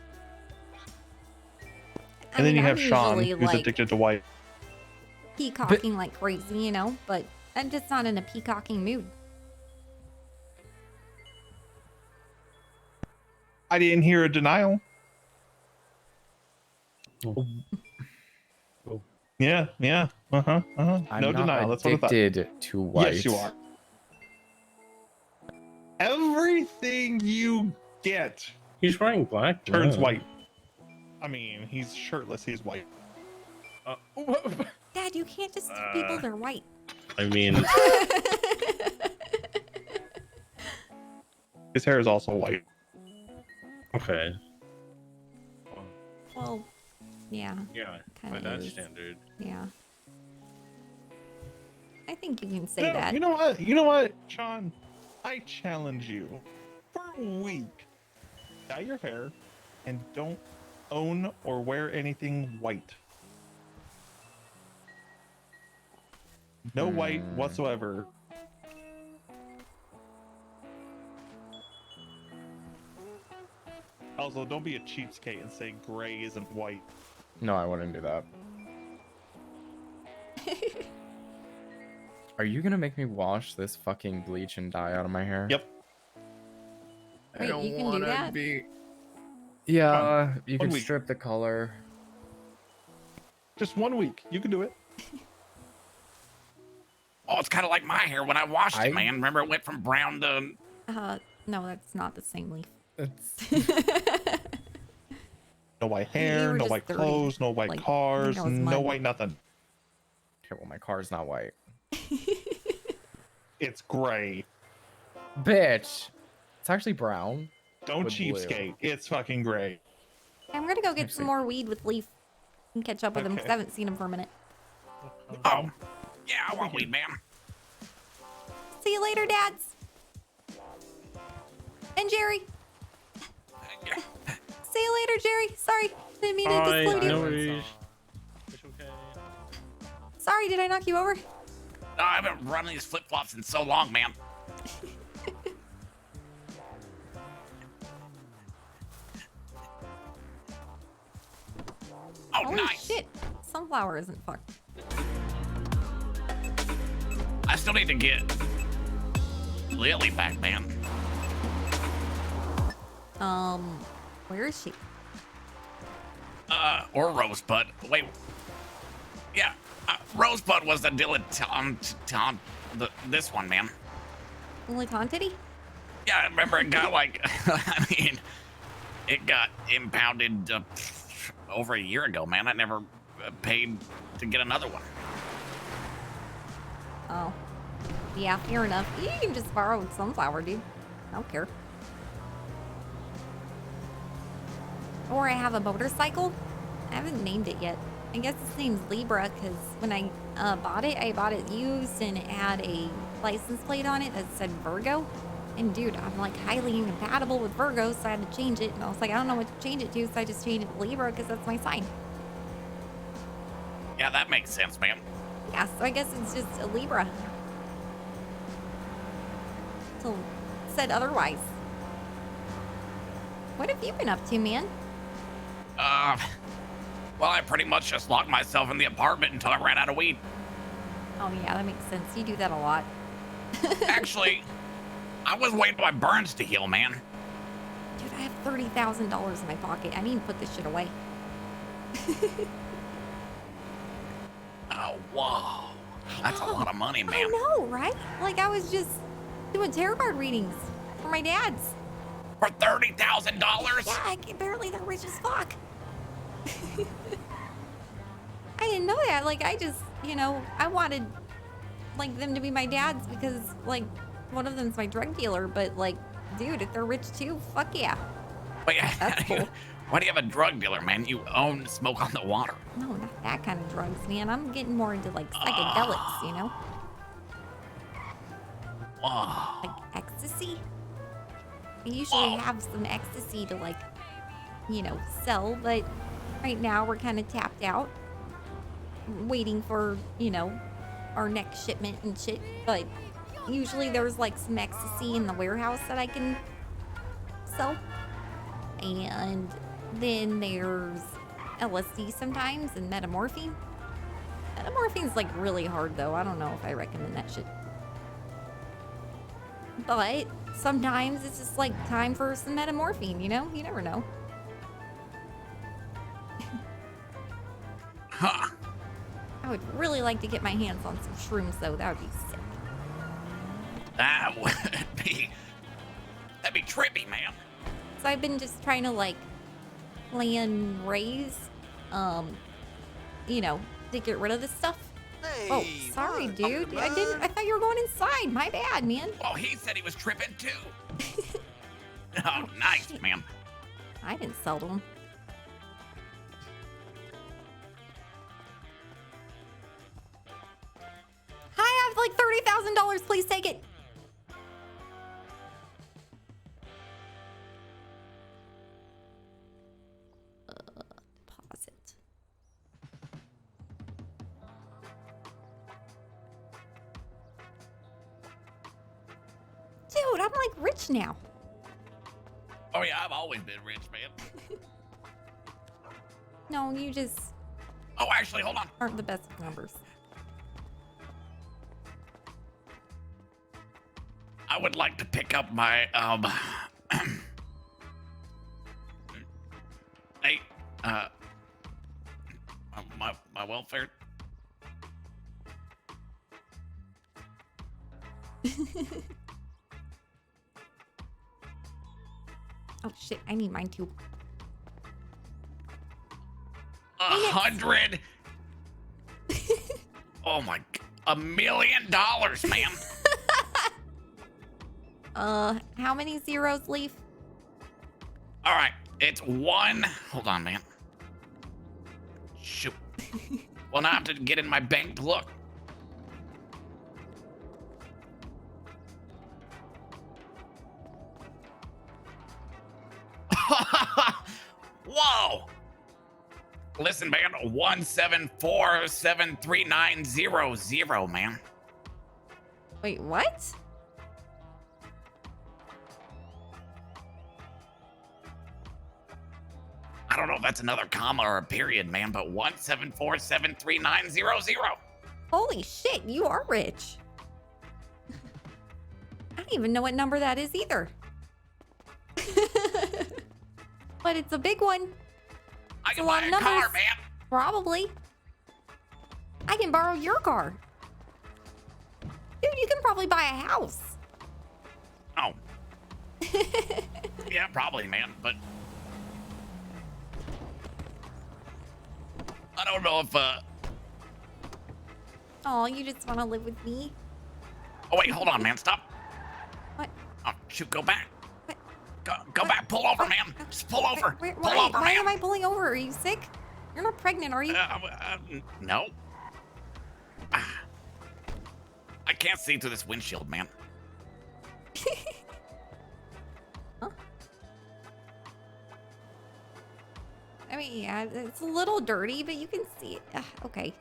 [SPEAKER 22] And then you have Sean,
[SPEAKER 2] usually,
[SPEAKER 22] who's
[SPEAKER 2] like,
[SPEAKER 22] addicted to white.
[SPEAKER 2] peacocking like crazy, you know? But I'm just not in a peacocking mood.
[SPEAKER 22] I didn't hear a denial. Yeah, yeah. Uh-huh, uh-huh.
[SPEAKER 3] I'm
[SPEAKER 22] No
[SPEAKER 3] not
[SPEAKER 22] denial. That's what I thought.
[SPEAKER 3] addicted to white.
[SPEAKER 22] Yes, you are. Everything you get.
[SPEAKER 4] He's wearing black.
[SPEAKER 22] Turns
[SPEAKER 4] yeah.
[SPEAKER 22] white. I mean, he's shirtless. He's white.
[SPEAKER 2] Dad, you can't just tell people they're white.
[SPEAKER 4] I mean,
[SPEAKER 22] His hair is also white.
[SPEAKER 4] okay.
[SPEAKER 2] Well, yeah.
[SPEAKER 4] Yeah, by
[SPEAKER 2] Kinda
[SPEAKER 4] that
[SPEAKER 2] is.
[SPEAKER 4] standard.
[SPEAKER 2] Yeah. I think you can say
[SPEAKER 22] No,
[SPEAKER 2] that.
[SPEAKER 22] You know what? You know what, Sean? I challenge you for a week. Dye your hair and don't own or wear anything white. No white whatsoever. Also, don't be a cheapskate and say gray isn't white.
[SPEAKER 3] No, I wouldn't do that. Are you gonna make me wash this fucking bleach and dye out of my hair?
[SPEAKER 22] Yep.
[SPEAKER 3] I
[SPEAKER 2] Wait,
[SPEAKER 3] don't
[SPEAKER 2] you can do
[SPEAKER 3] wanna
[SPEAKER 2] that?
[SPEAKER 3] be. Yeah, you
[SPEAKER 22] 1
[SPEAKER 3] can
[SPEAKER 22] week.
[SPEAKER 3] strip the color.
[SPEAKER 22] Just 1 week. You can do it.
[SPEAKER 13] Oh, it's kind of like my hair when I washed it, man. Remember, it went from brown to.
[SPEAKER 2] No, that's not the same leaf.
[SPEAKER 22] No white
[SPEAKER 2] You
[SPEAKER 22] hair,
[SPEAKER 2] were
[SPEAKER 22] no
[SPEAKER 2] just
[SPEAKER 22] white
[SPEAKER 2] dirty.
[SPEAKER 22] clothes, no white
[SPEAKER 2] Like, I think
[SPEAKER 22] cars,
[SPEAKER 2] that was
[SPEAKER 22] no
[SPEAKER 2] mud.
[SPEAKER 22] white nothing.
[SPEAKER 3] Okay, well, my car's not white.
[SPEAKER 22] It's gray.
[SPEAKER 3] Bitch. It's actually brown.
[SPEAKER 22] Don't
[SPEAKER 3] with blue.
[SPEAKER 22] cheapskate. It's fucking gray.
[SPEAKER 2] I'm gonna go get some more weed with Leaf and catch up with him because I haven't seen him for a minute.
[SPEAKER 13] Oh, yeah, I want weed, man.
[SPEAKER 2] See you later, Dads. And Jerry. See you later, Jerry. Sorry, didn't mean to disclude you.
[SPEAKER 4] No worries.
[SPEAKER 2] Sorry, did I knock you over?
[SPEAKER 13] No, I haven't run these flip flops in so long, man. Oh,
[SPEAKER 2] Holy
[SPEAKER 13] nice.
[SPEAKER 2] shit. Sunflower isn't fucked.
[SPEAKER 13] I still need to get Lily back, man.
[SPEAKER 2] Where is she?
[SPEAKER 13] Or Rosebud. Wait. Yeah, Rosebud was the dilettante. This one, man.
[SPEAKER 2] Titty?
[SPEAKER 13] Yeah, I remember it got like, I mean, it got impounded over a year ago, man. I never paid to get another one.
[SPEAKER 2] Oh. Yeah, fair enough. You can just borrow Sunflower, dude. I don't care. Or I have a motorcycle. I haven't named it yet. I guess its name's Libra because when I bought it used and it had a license plate on it that said Virgo. And dude, I'm like highly incompatible with Virgo, so I had to change it. And I was like, I don't know what to change it to, so I just changed it to Libra because that's my sign.
[SPEAKER 13] Yeah, that makes sense, man.
[SPEAKER 2] Yeah, so I guess it's just a Libra. Till said otherwise. What have you been up to, man?
[SPEAKER 13] Well, I pretty much just locked myself in the apartment until I ran out of weed.
[SPEAKER 2] Oh yeah, that makes sense. You do that a lot.
[SPEAKER 13] Actually, I was waiting for my burns to heal, man.
[SPEAKER 2] Dude, I have $30,000 in my pocket. I need to put this shit away.
[SPEAKER 13] Oh, whoa. That's a lot of money, man.
[SPEAKER 2] I know, right? Like I was just doing tarot card readings for my dad's.
[SPEAKER 13] For $30,000?
[SPEAKER 2] Yeah, apparently they're rich as fuck. I didn't know that. Like I just, you know, I wanted like them to be my dad's because like one of them's my drug dealer, but like, dude, if they're rich too, fuck yeah.
[SPEAKER 13] Wait,
[SPEAKER 2] That's cool.
[SPEAKER 13] why do you have a drug dealer, man? You own Smoke on the Water.
[SPEAKER 2] No, not that kind of drugs, man. I'm getting more into like psychedelics, you know?
[SPEAKER 13] Whoa.
[SPEAKER 2] Like ecstasy. I usually have some ecstasy to like, you know, sell, but right now we're kind of tapped out. Waiting for, you know, our next shipment and shit. But usually there's like some ecstasy in the warehouse that I can sell. And then there's LSD sometimes and metamorphine. Metamorphine's like really hard though. I don't know if I recommend that shit. But sometimes it's just like time for some metamorphine, you know? You never know.
[SPEAKER 13] Huh.
[SPEAKER 2] I would really like to get my hands on some shrooms though. That would be sick.
[SPEAKER 13] That'd be trippy, man.
[SPEAKER 2] So I've been just trying to like plan raise, you know, to get rid of this stuff. Oh, sorry, dude. I thought you were going inside. My bad, man.
[SPEAKER 13] Well, he said he was tripping too. Oh, nice, man.
[SPEAKER 2] I didn't sell to him. Hi, I have like $30,000. Please take it. Deposit. Dude, I'm like rich now.
[SPEAKER 13] Oh yeah, I've always been rich, man.
[SPEAKER 2] No, you just
[SPEAKER 13] Oh, actually, hold on.
[SPEAKER 2] aren't the best of numbers.
[SPEAKER 13] I would like to pick up my hey, my welfare.
[SPEAKER 2] Oh shit, I need mine too.
[SPEAKER 13] 100. Oh my, $1 million, man.
[SPEAKER 2] How many zeros, Leaf?
[SPEAKER 13] All right, it's one. Hold on, man. Shoot. Well, now I have to get in my bank to look. Whoa! Listen, man, 1747390, man.
[SPEAKER 2] Wait, what?
[SPEAKER 13] I don't know if that's another comma or a period, man, but 1747390.
[SPEAKER 2] Holy shit, you are rich. I don't even know what number that is either. But it's a big one.
[SPEAKER 13] I
[SPEAKER 2] It's
[SPEAKER 13] can
[SPEAKER 2] a lot
[SPEAKER 13] buy
[SPEAKER 2] of
[SPEAKER 13] a car,
[SPEAKER 2] numbers.
[SPEAKER 13] man.
[SPEAKER 2] Probably. I can borrow your car. Dude, you can probably buy a house.
[SPEAKER 13] Oh. Yeah, probably, man, but I don't know if
[SPEAKER 2] Oh, you just want to live with me?
[SPEAKER 13] Oh wait, hold on, man, stop.
[SPEAKER 2] What?
[SPEAKER 13] Oh shoot, go back. Go back, pull over, man. Just pull over. Pull over,
[SPEAKER 2] Why
[SPEAKER 13] man.
[SPEAKER 2] am I pulling over? Are you sick? You're not pregnant, are you?
[SPEAKER 13] No. I can't see through this windshield, man.
[SPEAKER 2] I mean, yeah, it's a little dirty, but you can see it. Okay.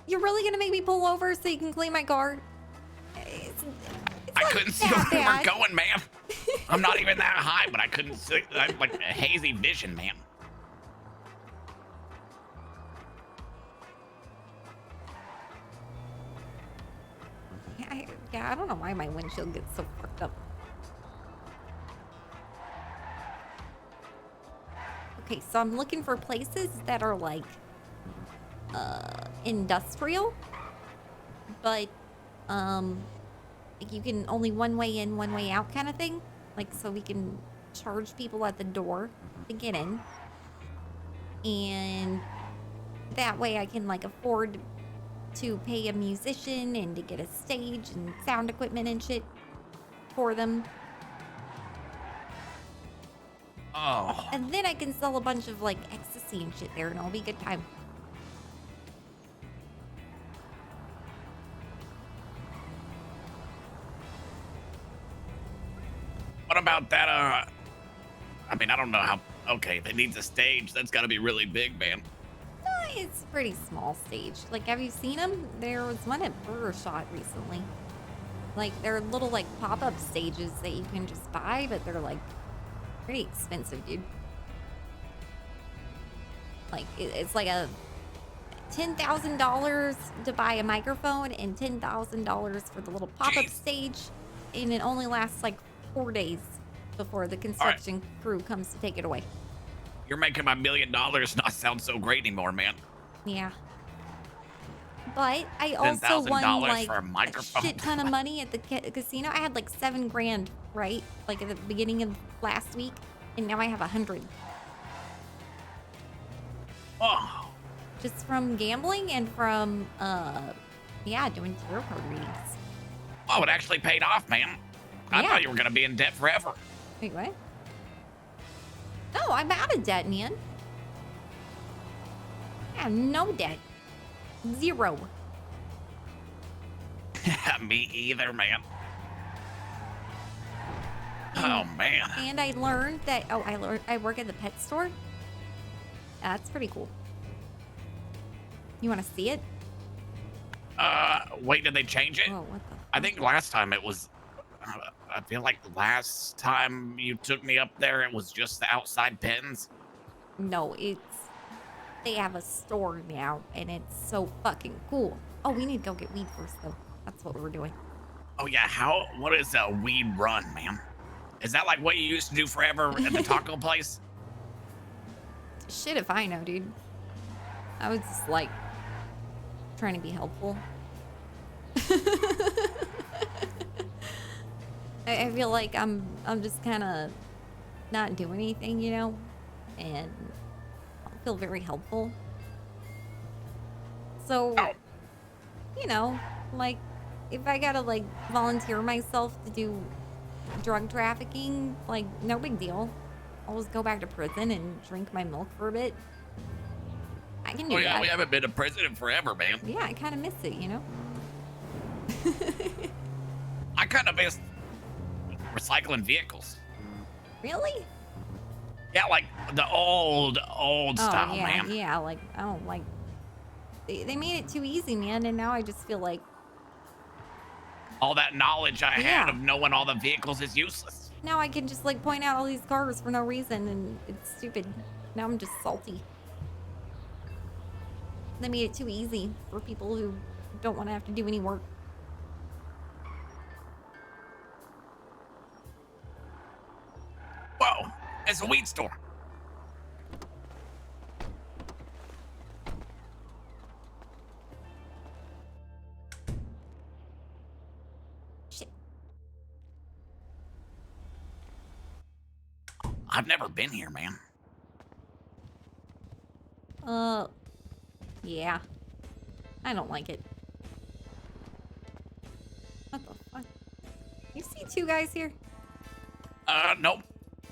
[SPEAKER 2] You're really gonna make me pull over so you can clean my car?
[SPEAKER 13] I couldn't see where we were going, man. I'm not even that high, but I couldn't see. I have like a hazy vision, man.
[SPEAKER 2] Yeah, I don't know why my windshield gets so fucked up. Okay, so I'm looking for places that are like industrial, but like you can only one way in, one way out kind of thing. Like, so we can charge people at the door to get in, and that way I can like afford to pay a musician and to get a stage and sound equipment and shit for them.
[SPEAKER 13] Oh.
[SPEAKER 2] And then I can sell a bunch of like ecstasy and shit there, and it'll be a good time.
[SPEAKER 13] What about that? I mean, I don't know how. Okay, that needs a stage. That's got to be really big, man.
[SPEAKER 2] It's a pretty small stage. Like, have you seen them? There was one at Burger Shot recently. Like, they're little like pop-up stages that you can just buy, but they're like pretty expensive, dude. Like, it's like a $10,000 to buy a microphone and $10,000 for the little pop-up stage, and it only lasts like 4 days before the construction crew comes to take it away.
[SPEAKER 13] You're making my $1 million not sound so great anymore, man.
[SPEAKER 2] Yeah. But I also won
[SPEAKER 13] $10,000
[SPEAKER 2] like
[SPEAKER 13] for a microphone.
[SPEAKER 2] shit ton of money at the casino. I had like $7 grand, right? Like at the beginning of last week, and now I have 100.
[SPEAKER 13] Oh.
[SPEAKER 2] Just from gambling and from yeah, doing tarot card readings.
[SPEAKER 13] Oh, it actually paid off, man. I thought you were gonna be in debt forever.
[SPEAKER 2] Wait, what? No, I'm out of debt, man. I have no debt. 0.
[SPEAKER 13] Me either, man. Oh man.
[SPEAKER 2] And I learned that I work at the pet store. That's pretty cool. You want to see it?
[SPEAKER 13] Wait, did they change it?
[SPEAKER 2] Oh, what the?
[SPEAKER 13] I think last time it was. I feel like the last time you took me up there, it was just the outside pens.
[SPEAKER 2] No, they have a store now, and it's so fucking cool. Oh, we need to go get weed first, though. That's what we're doing.
[SPEAKER 13] Oh yeah, what is a weed run, man? Is that like what you used to do forever at the taco place?
[SPEAKER 2] Shit if I know, dude. I was just like trying to be helpful. I feel like I'm just kind of not doing anything, you know, and I feel very helpful. So, you know, like if I gotta like volunteer myself to do drug trafficking, like no big deal. I'll just go back to prison and drink my milk for a bit. I can do
[SPEAKER 13] Oh yeah,
[SPEAKER 2] that.
[SPEAKER 13] we haven't been to prison in forever, man.
[SPEAKER 2] Yeah, I kind of miss it, you know?
[SPEAKER 13] I kind of miss recycling vehicles.
[SPEAKER 2] Really?
[SPEAKER 13] Yeah, like the old style,
[SPEAKER 2] yeah,
[SPEAKER 13] man.
[SPEAKER 2] Yeah, like, I don't like... They made it too easy, man, and now I just feel like...
[SPEAKER 13] All that knowledge I had of knowing all the vehicles is useless.
[SPEAKER 2] Now I can just, like, point out all these cars for no reason, and it's stupid. Now I'm just salty. They made it too easy for people who don't want to have to do any work.
[SPEAKER 13] Whoa, it's a weed store.
[SPEAKER 2] Shit.
[SPEAKER 13] I've never been here, man.
[SPEAKER 2] Yeah. I don't like it. What the fuck? You see 2 guys here?
[SPEAKER 13] Nope.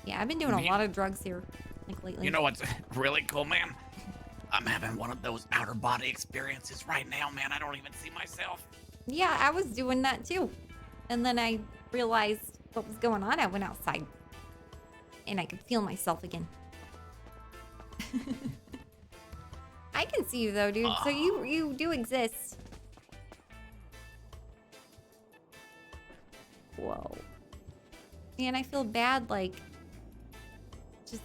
[SPEAKER 2] Yeah, I've been doing a lot of drugs here, like lately.
[SPEAKER 13] You know what's really cool, man? I'm having one of those outer body experiences right now, man. I don't even see myself.
[SPEAKER 2] Yeah, I was doing that too. And then I realized what was going on. I went outside and I could feel myself again. I can see you though, dude. So you do exist. Whoa. Man, I feel bad, like, just,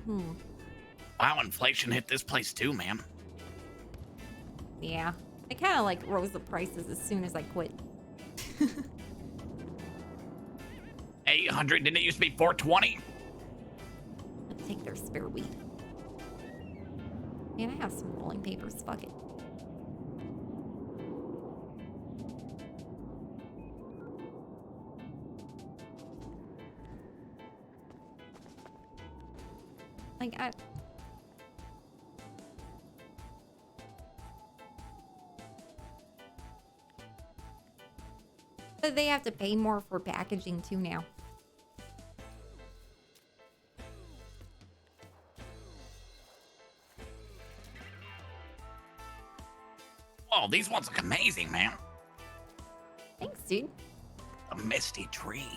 [SPEAKER 13] Wow, inflation hit this place too, man.
[SPEAKER 2] Yeah. I kind of, like, rose the prices as soon as I quit.
[SPEAKER 13] 800, didn't it used to be 420?
[SPEAKER 2] I'll take their spare weed. Man, I have some rolling papers. Fuck it. Like, but they have to pay more for packaging too now.
[SPEAKER 13] Oh, these ones look amazing, man.
[SPEAKER 2] Thanks, dude.
[SPEAKER 13] A misty tree.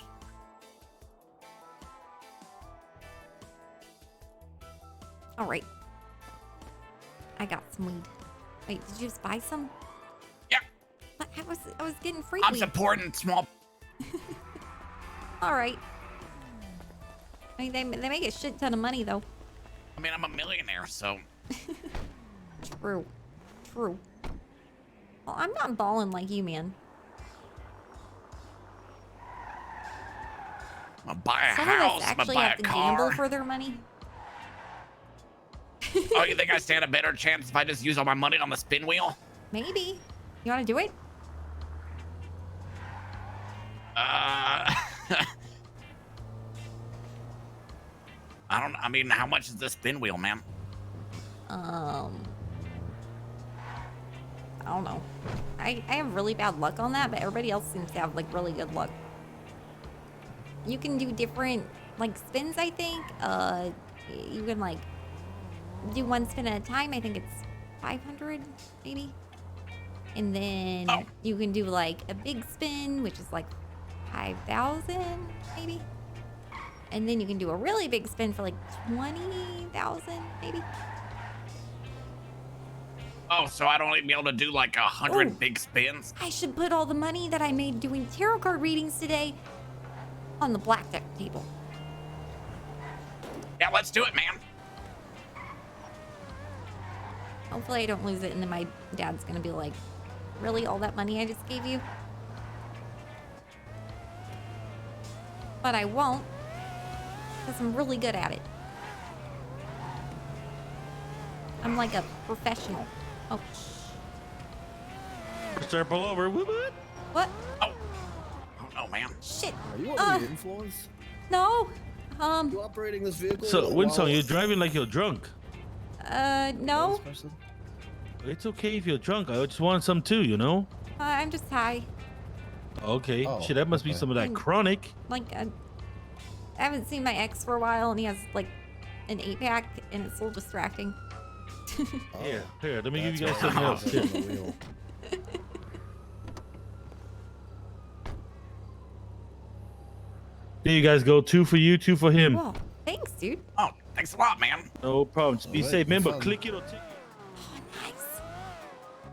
[SPEAKER 2] All right. I got some weed. Wait, did you just buy some?
[SPEAKER 13] Yeah.
[SPEAKER 2] But I was getting free
[SPEAKER 13] I'm
[SPEAKER 2] weed.
[SPEAKER 13] supporting small.
[SPEAKER 2] All right. I mean, they make a shit ton of money though.
[SPEAKER 13] I mean, I'm a millionaire, so.
[SPEAKER 2] True. True. Well, I'm not balling like you, man.
[SPEAKER 13] I'm gonna buy a
[SPEAKER 2] Some
[SPEAKER 13] house.
[SPEAKER 2] of us
[SPEAKER 13] I'm gonna
[SPEAKER 2] actually
[SPEAKER 13] buy
[SPEAKER 2] have
[SPEAKER 13] a
[SPEAKER 2] to
[SPEAKER 13] car.
[SPEAKER 2] gamble for their money.
[SPEAKER 13] Oh, you think I stand a better chance if I just use all my money on the spin wheel?
[SPEAKER 2] Maybe. You want to do it?
[SPEAKER 13] I don't. I mean, how much is the spin wheel, man?
[SPEAKER 2] I don't know. I have really bad luck on that, but everybody else seems to have like really good luck. You can do different like spins, I think. You can like do one spin at a time. I think it's 500 maybe. And then you can do like a big spin, which is like 5,000 maybe. And then you can do a really big spin for like 20,000 maybe.
[SPEAKER 13] Oh, so I don't even be able to do like 100 big spins?
[SPEAKER 2] I should put all the money that I made doing tarot card readings today on the blackjack table.
[SPEAKER 13] Yeah, let's do it, man.
[SPEAKER 2] Hopefully I don't lose it and then my dad's gonna be like, really, all that money I just gave you? But I won't, because I'm really good at it. I'm like a professional. Oh.
[SPEAKER 14] Start pull over. Whoop, whoop.
[SPEAKER 2] What?
[SPEAKER 13] Oh no, man.
[SPEAKER 2] Shit.
[SPEAKER 11] Are you under the influence?
[SPEAKER 2] No.
[SPEAKER 11] You operating this vehicle?
[SPEAKER 14] So, Winston,
[SPEAKER 11] while-
[SPEAKER 14] you're driving like you're drunk.
[SPEAKER 2] No.
[SPEAKER 14] It's okay if you're drunk. I just want some too, you know?
[SPEAKER 2] I'm just high.
[SPEAKER 14] Okay.
[SPEAKER 11] Oh,
[SPEAKER 14] Shit, that must be some of that chronic.
[SPEAKER 2] Like, I haven't seen my ex for a while, and he has like an 8-pack, and it's a little distracting.
[SPEAKER 14] Here, let me give you guys
[SPEAKER 11] That's
[SPEAKER 14] something
[SPEAKER 11] why
[SPEAKER 14] else.
[SPEAKER 11] I'm
[SPEAKER 14] Here.
[SPEAKER 11] on the wheel.
[SPEAKER 14] There you guys go. 2 for you, 2 for him.
[SPEAKER 2] Whoa, thanks, dude.
[SPEAKER 13] Oh, thanks a lot, man.
[SPEAKER 14] No problem. Just be
[SPEAKER 11] Alright,
[SPEAKER 14] safe. Remember,
[SPEAKER 11] fun.
[SPEAKER 14] click it or ticket.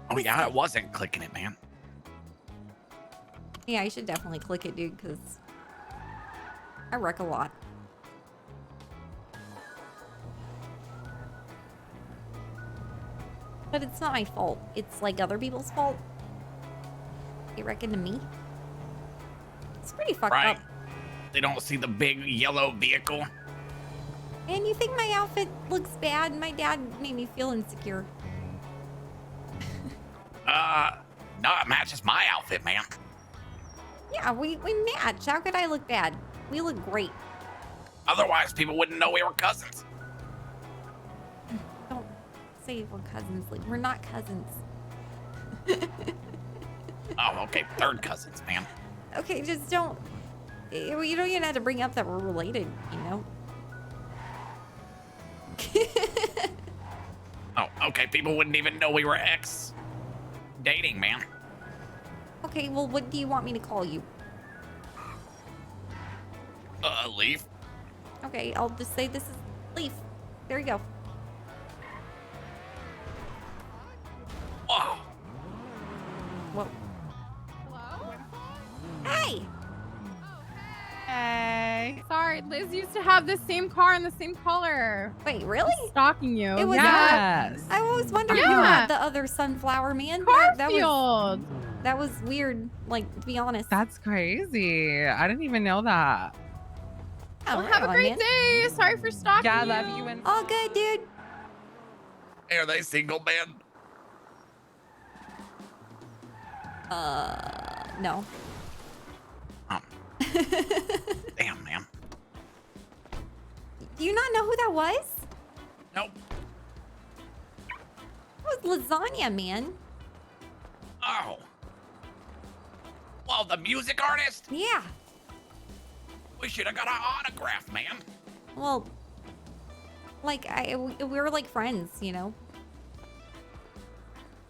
[SPEAKER 13] Oh yeah, I wasn't clicking it, man.
[SPEAKER 2] Yeah, I should definitely click it, dude, because I wreck a lot. But it's not my fault. It's like other people's fault. You reckon to me? It's pretty fucked
[SPEAKER 13] Right.
[SPEAKER 2] up.
[SPEAKER 13] They don't see the big yellow vehicle.
[SPEAKER 2] And you think my outfit looks bad? My dad made me feel insecure.
[SPEAKER 13] No, it matches my outfit, man.
[SPEAKER 2] Yeah, we match. How could I look bad? We look great.
[SPEAKER 13] Otherwise, people wouldn't know we were cousins.
[SPEAKER 2] Don't say we're cousins. Like, we're not cousins.
[SPEAKER 13] Oh, okay, third cousins, man.
[SPEAKER 2] Okay, just don't. You don't even have to bring up that we're related, you know?
[SPEAKER 13] Oh, okay, people wouldn't even know we were dating, man.
[SPEAKER 2] Okay, well, what do you want me to call you?
[SPEAKER 13] Leaf.
[SPEAKER 2] Okay, I'll just say this is Leaf. There you go.
[SPEAKER 13] Whoa.
[SPEAKER 2] Whoa. Hey!
[SPEAKER 16] Hey. Sorry, Liz used to have the same car and the same color.
[SPEAKER 2] Wait, really?
[SPEAKER 16] Stalking you.
[SPEAKER 2] It was
[SPEAKER 16] yes.
[SPEAKER 2] I always wondered who
[SPEAKER 16] Yeah.
[SPEAKER 2] had the other sunflower man.
[SPEAKER 16] Garfield.
[SPEAKER 2] That was weird, like, to be honest.
[SPEAKER 16] That's crazy. I didn't even know that.
[SPEAKER 2] Oh,
[SPEAKER 16] Well, have a great day. Sorry for stalking
[SPEAKER 2] Yeah,
[SPEAKER 16] you.
[SPEAKER 2] love you. And all good, dude.
[SPEAKER 13] Hey, are they single, man?
[SPEAKER 2] No.
[SPEAKER 13] Damn, man.
[SPEAKER 2] Do you not know who that was?
[SPEAKER 13] Nope.
[SPEAKER 2] That was Lasagna, man.
[SPEAKER 13] Oh. Well, the music artist?
[SPEAKER 2] Yeah.
[SPEAKER 13] We should have got an autograph, man.
[SPEAKER 2] Well, like, we were like friends, you know?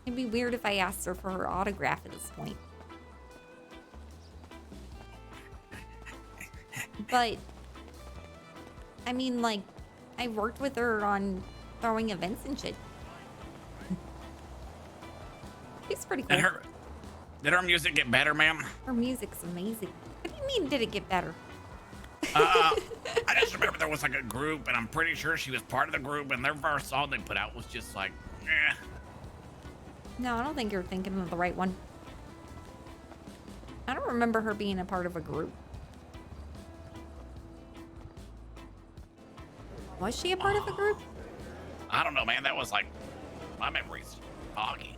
[SPEAKER 2] It'd be weird if I asked her for her autograph at this point. But, I mean, like, I worked with her on throwing events and shit. She's pretty cool.
[SPEAKER 13] Did her music get better, ma'am?
[SPEAKER 2] Her music's amazing. What do you mean, did it get better?
[SPEAKER 13] I just remember there was like a group, and I'm pretty sure she was part of the group, and their first song they put out was just like, eh.
[SPEAKER 2] No, I don't think you're thinking of the right one. I don't remember her being a part of a group. Was she a part of a group?
[SPEAKER 13] I don't know, man. That was like, my memory's foggy.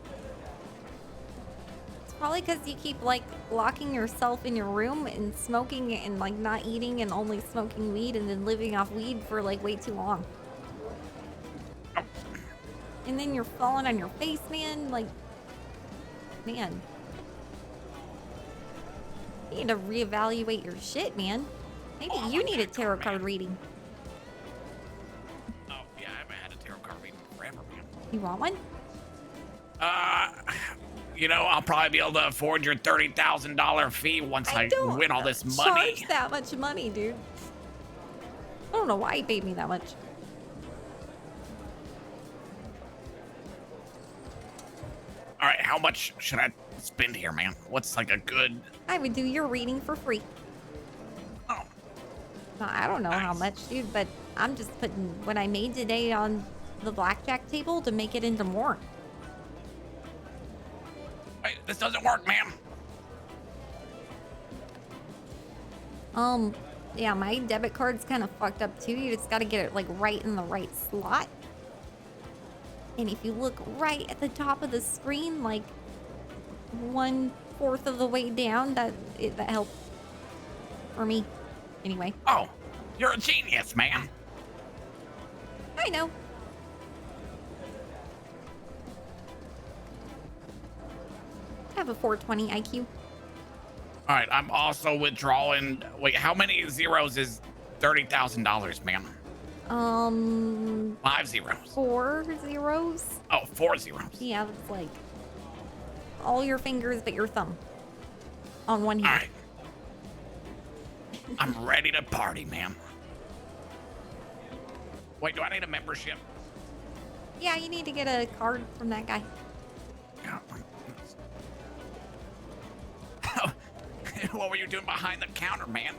[SPEAKER 2] It's probably because you keep, like, locking yourself in your room and smoking and, like, not eating and only smoking weed and then living off weed for, like, way too long. And then you're falling on your face, man. Like, man. You need to reevaluate your shit, man. Maybe you need a tarot card reading.
[SPEAKER 13] Oh, yeah, I haven't had a tarot card reading forever, man.
[SPEAKER 2] You want one?
[SPEAKER 13] You know, I'll probably be able to afford your $30,000 fee once I win all this money.
[SPEAKER 2] Charge that much money, dude. I don't know why he paid me that much.
[SPEAKER 13] All right, how much should I spend here, man? What's like a good...
[SPEAKER 2] I would do your reading for free.
[SPEAKER 13] Oh.
[SPEAKER 2] No, I don't know how much, dude, but I'm just putting what I made today on the blackjack table to make it into more.
[SPEAKER 13] Wait, this doesn't work, ma'am.
[SPEAKER 2] Yeah, my debit card's kind of fucked up too. You just gotta get it like right in the right slot. And if you look right at the top of the screen, like 1/4 of the way down, that helped for me. Anyway.
[SPEAKER 13] Oh, you're a genius, man.
[SPEAKER 2] I know. I have a 420 IQ.
[SPEAKER 13] All right, I'm also withdrawing. Wait, how many zeros is $30,000, ma'am? 5 zeros.
[SPEAKER 2] 4 zeros.
[SPEAKER 13] Oh, 4 zeros.
[SPEAKER 2] Yeah, that's like all your fingers but your thumb on one hand.
[SPEAKER 13] All right. I'm ready to party, ma'am. Wait, do I need a membership?
[SPEAKER 2] Yeah, you need to get a card from that guy.
[SPEAKER 13] Yeah. What were you doing behind the counter, man?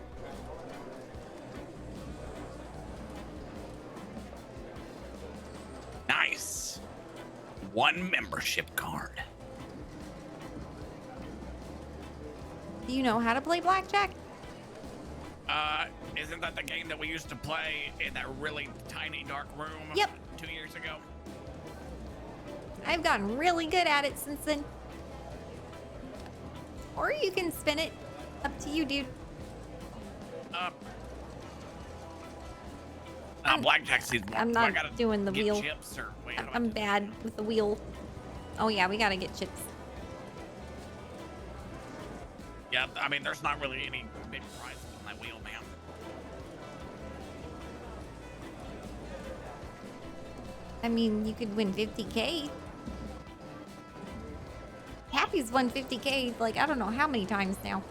[SPEAKER 13] Nice. 1 membership card.
[SPEAKER 2] Do you know how to play blackjack?
[SPEAKER 13] Isn't that the game that we used to play in that really tiny dark room?
[SPEAKER 2] Yep.
[SPEAKER 13] 2 years ago?
[SPEAKER 2] I've gotten really good at it since then. Or you can spin it. Up to you, dude.
[SPEAKER 13] Blackjack season 1.
[SPEAKER 2] I'm
[SPEAKER 13] Do I
[SPEAKER 2] not
[SPEAKER 13] gotta
[SPEAKER 2] doing the
[SPEAKER 13] get
[SPEAKER 2] wheel.
[SPEAKER 13] Chips or wait,
[SPEAKER 2] I'm bad with the wheel. Oh yeah, we gotta get chips.
[SPEAKER 13] yeah, I mean, there's not really any big prizes on that wheel, man.
[SPEAKER 2] I mean, you could win 50K. Happy's won 50K, like, I don't know how many times now.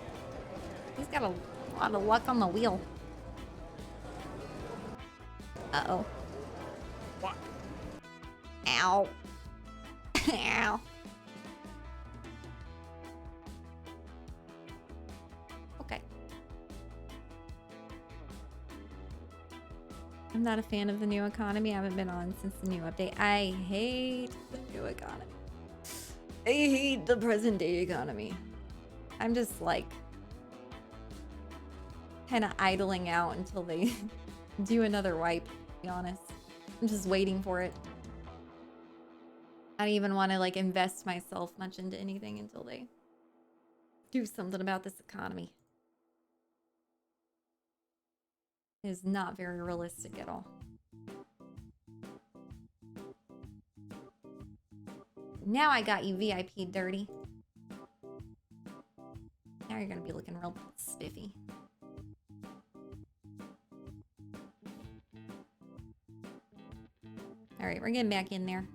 [SPEAKER 2] He's got a lot of luck on the wheel. Uh-oh.
[SPEAKER 13] What?
[SPEAKER 2] Ow. Ow. Okay. I'm not a fan of the new economy. I haven't been on since the new update. I hate the new economy. I hate the present day economy. I'm just like kind of idling out until they do another wipe, to be honest. I'm just waiting for it. I don't even want to like invest myself much into anything until they do something about this economy. It is not very realistic at all. Now I got you VIP dirty. Now you're gonna be looking real spiffy. All right, we're getting back in there.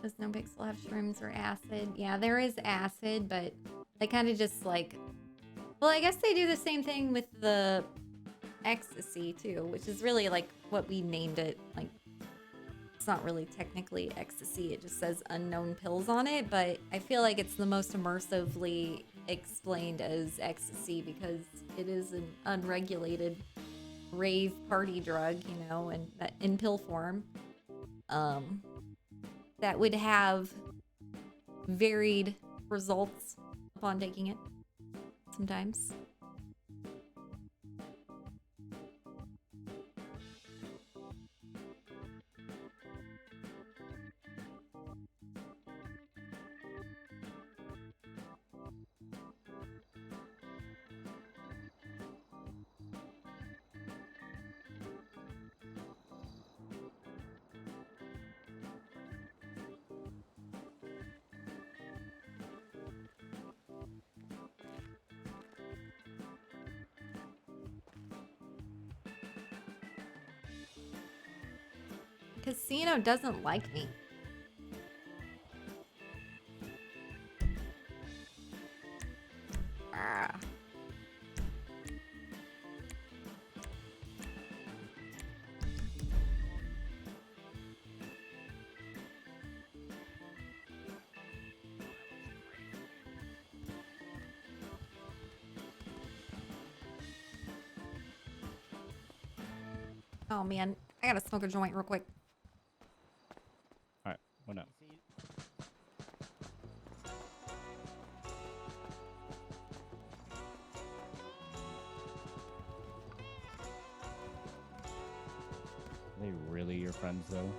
[SPEAKER 2] Does NoPixel have shrooms or acid? Yeah, there is acid, but they kind of just like... Well, I guess they do the same thing with the ecstasy too, which is really like what we named it. Like, it's not really technically ecstasy, it just says unknown pills on it, but I feel like it's the most immersively explained as ecstasy because it is an unregulated rave party drug, you know, and that in pill form. That would have varied results upon taking it sometimes. Casino doesn't like me. Ah. Oh man, I gotta smoke a joint real quick.
[SPEAKER 20] Alright, what up? Are they really your friends though?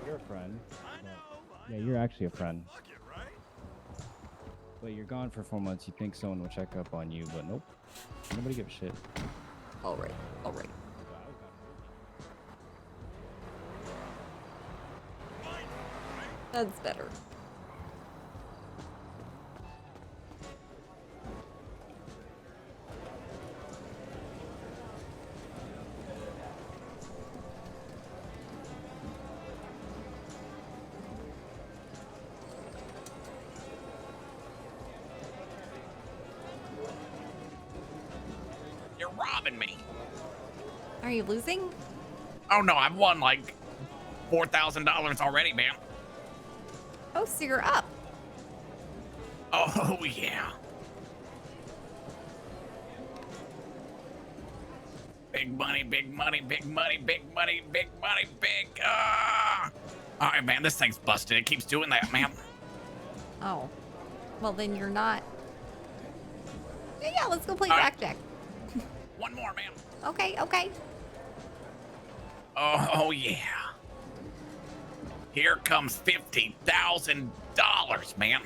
[SPEAKER 20] You're a friend. Yeah, you're actually a friend. But you're gone for 4 months. You think someone will check up on you, but nope. Nobody gives a shit.
[SPEAKER 2] Alright, alright. That's better.
[SPEAKER 13] You're robbing me.
[SPEAKER 2] Are you losing?
[SPEAKER 13] Oh no, I've won like $4,000 already, man.
[SPEAKER 2] Oh, so you're up.
[SPEAKER 13] Oh yeah. Big money, big money, big money, big money, big money, big. All right, man, this thing's busted. It keeps doing that, man.
[SPEAKER 2] Oh. Well, then you're not. Yeah, let's go play
[SPEAKER 13] All right.
[SPEAKER 2] blackjack.
[SPEAKER 13] One more, man.
[SPEAKER 2] Okay, okay.
[SPEAKER 13] Oh yeah. Here comes $50,000, man.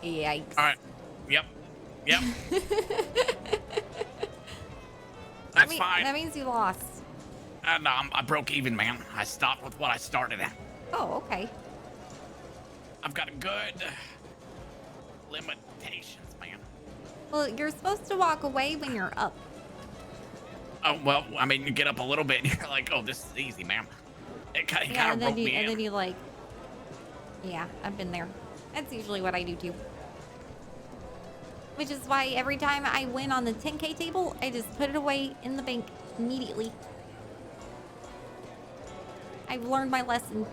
[SPEAKER 2] Yikes.
[SPEAKER 13] All right. Yep. Yep.
[SPEAKER 2] That
[SPEAKER 13] That's fine.
[SPEAKER 2] That means you lost.
[SPEAKER 13] No, I broke even, man. I stopped with what I started at.
[SPEAKER 2] Oh, okay.
[SPEAKER 13] I've got a good limitations, man.
[SPEAKER 2] Well, you're supposed to walk away when you're up.
[SPEAKER 13] Oh, well, I mean, you get up a little bit and you're like, oh, this is easy, man. It kind
[SPEAKER 2] Yeah,
[SPEAKER 13] of
[SPEAKER 2] and
[SPEAKER 13] broke
[SPEAKER 2] then you,
[SPEAKER 13] me
[SPEAKER 2] and
[SPEAKER 13] in.
[SPEAKER 2] then you like. Yeah, I've been there. That's usually what I do too. Which is why every time I win on the 10K table, I just put it away in the bank immediately. I've learned my lesson.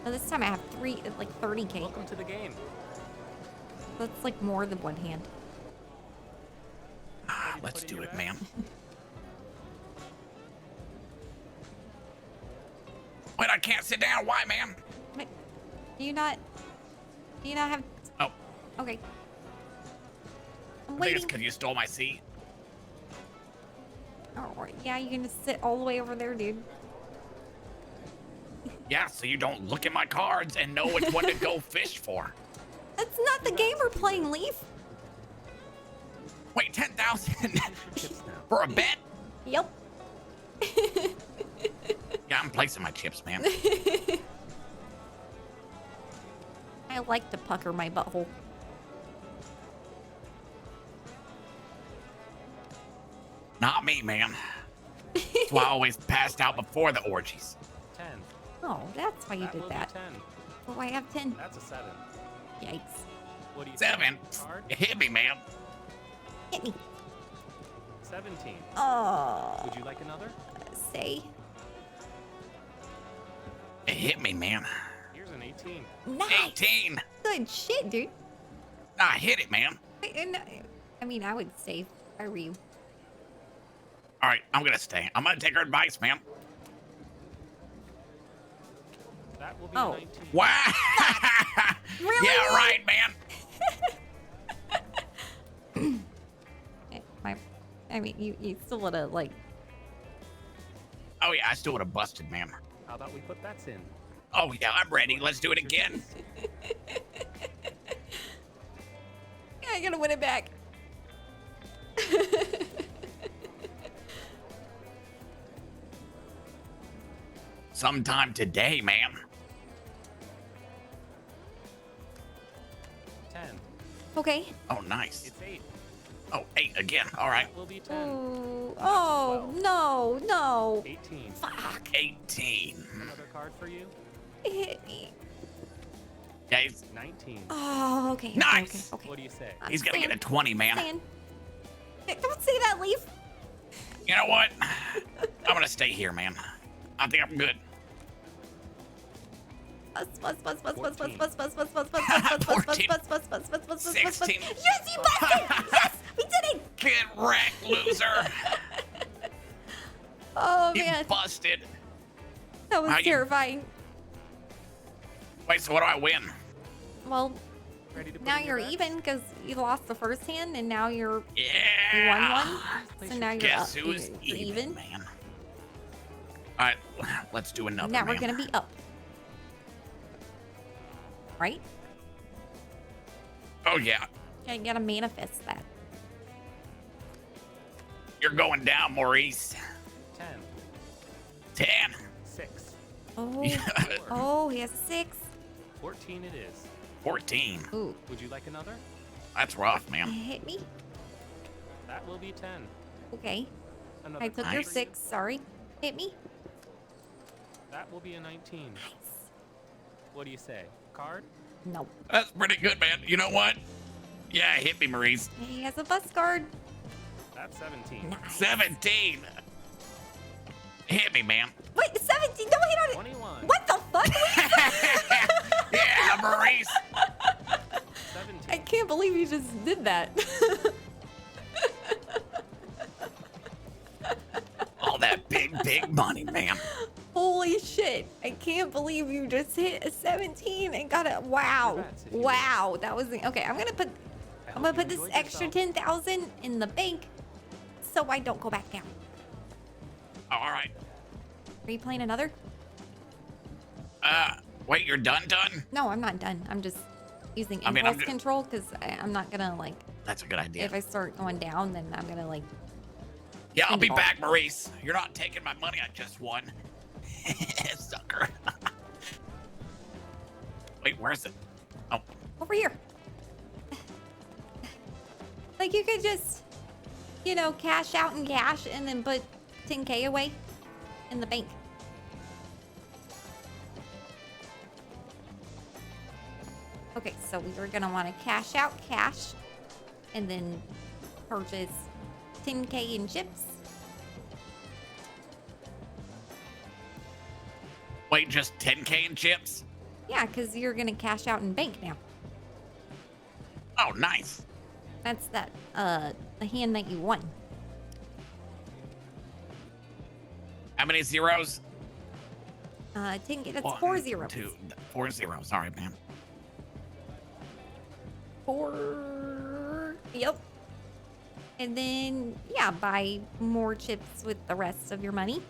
[SPEAKER 2] Now this time I have 30K.
[SPEAKER 20] Welcome to the game.
[SPEAKER 2] That's like more than one hand.
[SPEAKER 13] Let's do it, man. Wait, I can't sit down. Why, man?
[SPEAKER 2] Wait, do you not have...
[SPEAKER 13] Oh.
[SPEAKER 2] Okay. I'm
[SPEAKER 13] I think
[SPEAKER 2] waiting.
[SPEAKER 13] it's because you stole my seat.
[SPEAKER 2] Oh, yeah, you can just sit all the way over there, dude.
[SPEAKER 13] Yeah, so you don't look at my cards and know which one to go fish for.
[SPEAKER 2] That's not the game we're playing, Leaf.
[SPEAKER 13] Wait, 10,000 for a bet?
[SPEAKER 2] Yep.
[SPEAKER 13] Yeah, I'm placing my chips, man.
[SPEAKER 2] I like to pucker my butthole.
[SPEAKER 13] Not me, man. That's why I always passed out before the orgies.
[SPEAKER 8] 10.
[SPEAKER 2] Oh, that's why you
[SPEAKER 8] That
[SPEAKER 2] did
[SPEAKER 8] will be
[SPEAKER 2] that.
[SPEAKER 8] 10.
[SPEAKER 2] Oh, I have 10.
[SPEAKER 8] That's a 7.
[SPEAKER 2] Yikes.
[SPEAKER 8] What do you
[SPEAKER 13] 7.
[SPEAKER 8] say? Card?
[SPEAKER 13] Hit me, man.
[SPEAKER 2] Hit me.
[SPEAKER 8] 17.
[SPEAKER 2] Oh.
[SPEAKER 8] Would you like another?
[SPEAKER 2] Say.
[SPEAKER 13] Hit me, man.
[SPEAKER 8] Here's an 18.
[SPEAKER 2] Nice.
[SPEAKER 13] 18.
[SPEAKER 2] Good shit, dude.
[SPEAKER 13] Nah, hit it, man.
[SPEAKER 2] I mean, I would say if I were you.
[SPEAKER 13] All right, I'm gonna stay. I'm gonna take her advice, man.
[SPEAKER 8] That will be
[SPEAKER 2] Oh.
[SPEAKER 8] 19.
[SPEAKER 13] Wow.
[SPEAKER 2] Really?
[SPEAKER 13] Yeah, right, man.
[SPEAKER 2] I mean, you still would have, like...
[SPEAKER 13] Oh yeah, I still would have busted, man.
[SPEAKER 8] How about we put bets in?
[SPEAKER 13] Oh yeah, I'm ready. Let's do it again.
[SPEAKER 2] Yeah, I gotta win it back.
[SPEAKER 13] Sometime today, man.
[SPEAKER 8] 10.
[SPEAKER 2] Okay.
[SPEAKER 13] Oh, nice.
[SPEAKER 8] It's 8.
[SPEAKER 13] Oh, 8 again. All right.
[SPEAKER 8] That will be 10.
[SPEAKER 2] Oh, no, no.
[SPEAKER 8] 18.
[SPEAKER 2] Fuck.
[SPEAKER 13] 18.
[SPEAKER 8] Another card for you?
[SPEAKER 2] Hit me.
[SPEAKER 13] Yeah, he's,
[SPEAKER 8] 19.
[SPEAKER 2] Oh, okay. okay,
[SPEAKER 13] Nice.
[SPEAKER 2] Okay, okay.
[SPEAKER 8] What do you say?
[SPEAKER 13] he's gonna get a 20, man.
[SPEAKER 2] Stan. Don't say that, Leaf.
[SPEAKER 13] You know what? I'm gonna stay here, man. I think I'm good.
[SPEAKER 2] Bus.
[SPEAKER 13] 16.
[SPEAKER 2] Yes, you busted! Yes, we did it!
[SPEAKER 13] Get wrecked, loser.
[SPEAKER 2] Oh,
[SPEAKER 13] You
[SPEAKER 2] man.
[SPEAKER 13] busted.
[SPEAKER 2] That was
[SPEAKER 13] How you-
[SPEAKER 2] terrifying.
[SPEAKER 13] Wait, so what do I win?
[SPEAKER 2] Well,
[SPEAKER 8] Ready to put
[SPEAKER 2] now
[SPEAKER 8] in your
[SPEAKER 2] you're
[SPEAKER 8] bets?
[SPEAKER 2] even because you lost the first hand and now you
[SPEAKER 13] Yeah.
[SPEAKER 2] won one. So now you're
[SPEAKER 13] Guess
[SPEAKER 2] up.
[SPEAKER 13] who's
[SPEAKER 2] You're even.
[SPEAKER 13] man? All right, let's do another.
[SPEAKER 2] Now we're
[SPEAKER 13] man.
[SPEAKER 2] gonna be up. Right?
[SPEAKER 13] Oh yeah,
[SPEAKER 2] You gotta manifest that.
[SPEAKER 13] you're going down, Maurice.
[SPEAKER 8] 10.
[SPEAKER 13] 10.
[SPEAKER 8] 6.
[SPEAKER 2] Oh, oh, he has a 6.
[SPEAKER 8] 14 it is.
[SPEAKER 13] 14.
[SPEAKER 2] Ooh,
[SPEAKER 8] Would you like another?
[SPEAKER 13] That's rough, man.
[SPEAKER 2] hit me.
[SPEAKER 8] That will be 10.
[SPEAKER 2] Okay.
[SPEAKER 8] Another
[SPEAKER 2] I took
[SPEAKER 8] card
[SPEAKER 2] your
[SPEAKER 8] for you?
[SPEAKER 2] 6. Sorry. Hit me.
[SPEAKER 8] That will be a 19. What do you say? Card?
[SPEAKER 2] No.
[SPEAKER 13] That's pretty good, man. You know what? Yeah, hit me, Maurice.
[SPEAKER 2] He has a bus guard.
[SPEAKER 8] That's 17.
[SPEAKER 2] Nice.
[SPEAKER 13] 17. Hit me, man.
[SPEAKER 2] Wait, 17. Don't hit on it.
[SPEAKER 8] 21.
[SPEAKER 2] What the fuck?
[SPEAKER 13] Yeah, Maurice.
[SPEAKER 8] 17.
[SPEAKER 2] I can't believe you just did that.
[SPEAKER 13] All that big money, man.
[SPEAKER 2] Holy shit. I can't believe you just hit a 17 and got a wow. Wow. That was okay. I'm gonna put this extra 10,000 in the bank so I don't go back down.
[SPEAKER 13] Oh, all right.
[SPEAKER 2] Are you playing another?
[SPEAKER 13] Wait, you're done?
[SPEAKER 2] No, I'm not done. I'm just using
[SPEAKER 13] I mean,
[SPEAKER 2] impulse
[SPEAKER 13] I'm ju-
[SPEAKER 2] control because I'm not gonna like
[SPEAKER 13] That's a good idea.
[SPEAKER 2] if I start going down then I'm gonna like
[SPEAKER 13] Yeah, I'll
[SPEAKER 2] spend
[SPEAKER 13] be
[SPEAKER 2] it all.
[SPEAKER 13] back, Maurice. You're not taking my money I just won. Sucker. Wait, where's it? Oh,
[SPEAKER 2] over here. Like you could just, you know, cash out in cash and then put 10K away in the bank. Okay, so we are gonna want to cash out cash and then purchase 10K in chips.
[SPEAKER 13] wait, just 10K in chips?
[SPEAKER 2] Yeah, because you're gonna cash out in bank now.
[SPEAKER 13] Oh, nice.
[SPEAKER 2] That's that, the hand that you won.
[SPEAKER 13] How many zeros?
[SPEAKER 2] 10K, that's
[SPEAKER 13] One,
[SPEAKER 2] 4 zeros.
[SPEAKER 13] 2, 4 zeros. Sorry, man.
[SPEAKER 2] 4. Yep. And then, yeah, buy more chips with the rest of your money.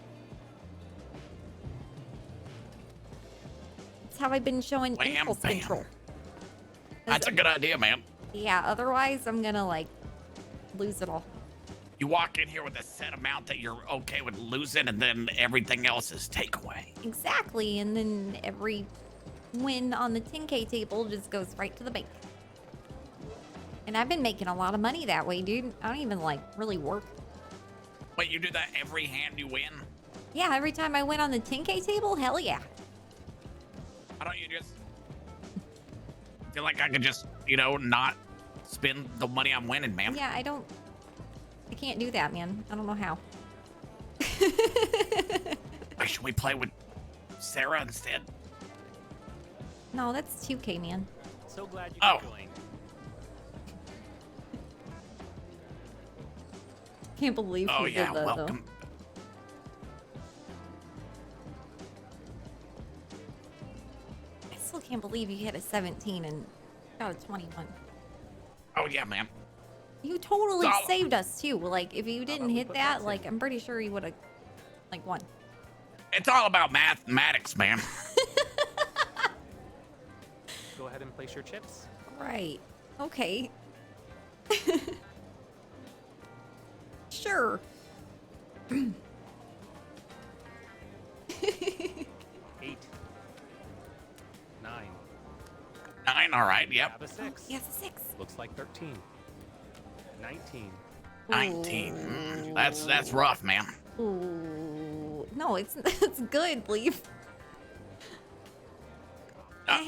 [SPEAKER 2] That's how I've been showing
[SPEAKER 13] Wham,
[SPEAKER 2] impulse
[SPEAKER 13] bam.
[SPEAKER 2] control.
[SPEAKER 13] That's a good idea, man.
[SPEAKER 2] Yeah, otherwise I'm gonna, like, lose it all.
[SPEAKER 13] You walk in here with a set amount that you're okay with losing, and then everything else is takeaway.
[SPEAKER 2] Exactly, and then every win on the 10K table just goes right to the bank. And I've been making a lot of money that way, dude. I don't even, like, really work.
[SPEAKER 13] Wait, you do that every hand you win?
[SPEAKER 2] Yeah, every time I win on the 10K table, hell yeah.
[SPEAKER 13] Why don't you just feel like I could just, not spend the money I'm winning, man?
[SPEAKER 2] Yeah, I can't do that, man. I don't know how.
[SPEAKER 13] Wait, should we play with Sarah instead?
[SPEAKER 2] No, that's 2K, man.
[SPEAKER 5] So glad you
[SPEAKER 13] Oh.
[SPEAKER 5] joined.
[SPEAKER 2] Can't believe
[SPEAKER 13] Oh,
[SPEAKER 2] he
[SPEAKER 13] yeah,
[SPEAKER 2] did that,
[SPEAKER 13] welcome.
[SPEAKER 2] though. I still can't believe you hit a 17 and got a 21.
[SPEAKER 13] Oh, yeah, man.
[SPEAKER 2] You totally
[SPEAKER 13] Solid.
[SPEAKER 2] saved us, too. Like, if you didn't hit that, like, I'm pretty sure you would have, like, won.
[SPEAKER 13] It's all about mathematics, man.
[SPEAKER 5] Go ahead and place your chips.
[SPEAKER 2] Right. Okay. Sure.
[SPEAKER 5] 8. 9.
[SPEAKER 13] 9, all right, yep.
[SPEAKER 5] Have a 6.
[SPEAKER 2] Yes, a 6.
[SPEAKER 5] Looks like 13. 19.
[SPEAKER 13] 19. That's rough, man.
[SPEAKER 2] Ooh. No, it's good, Leaf.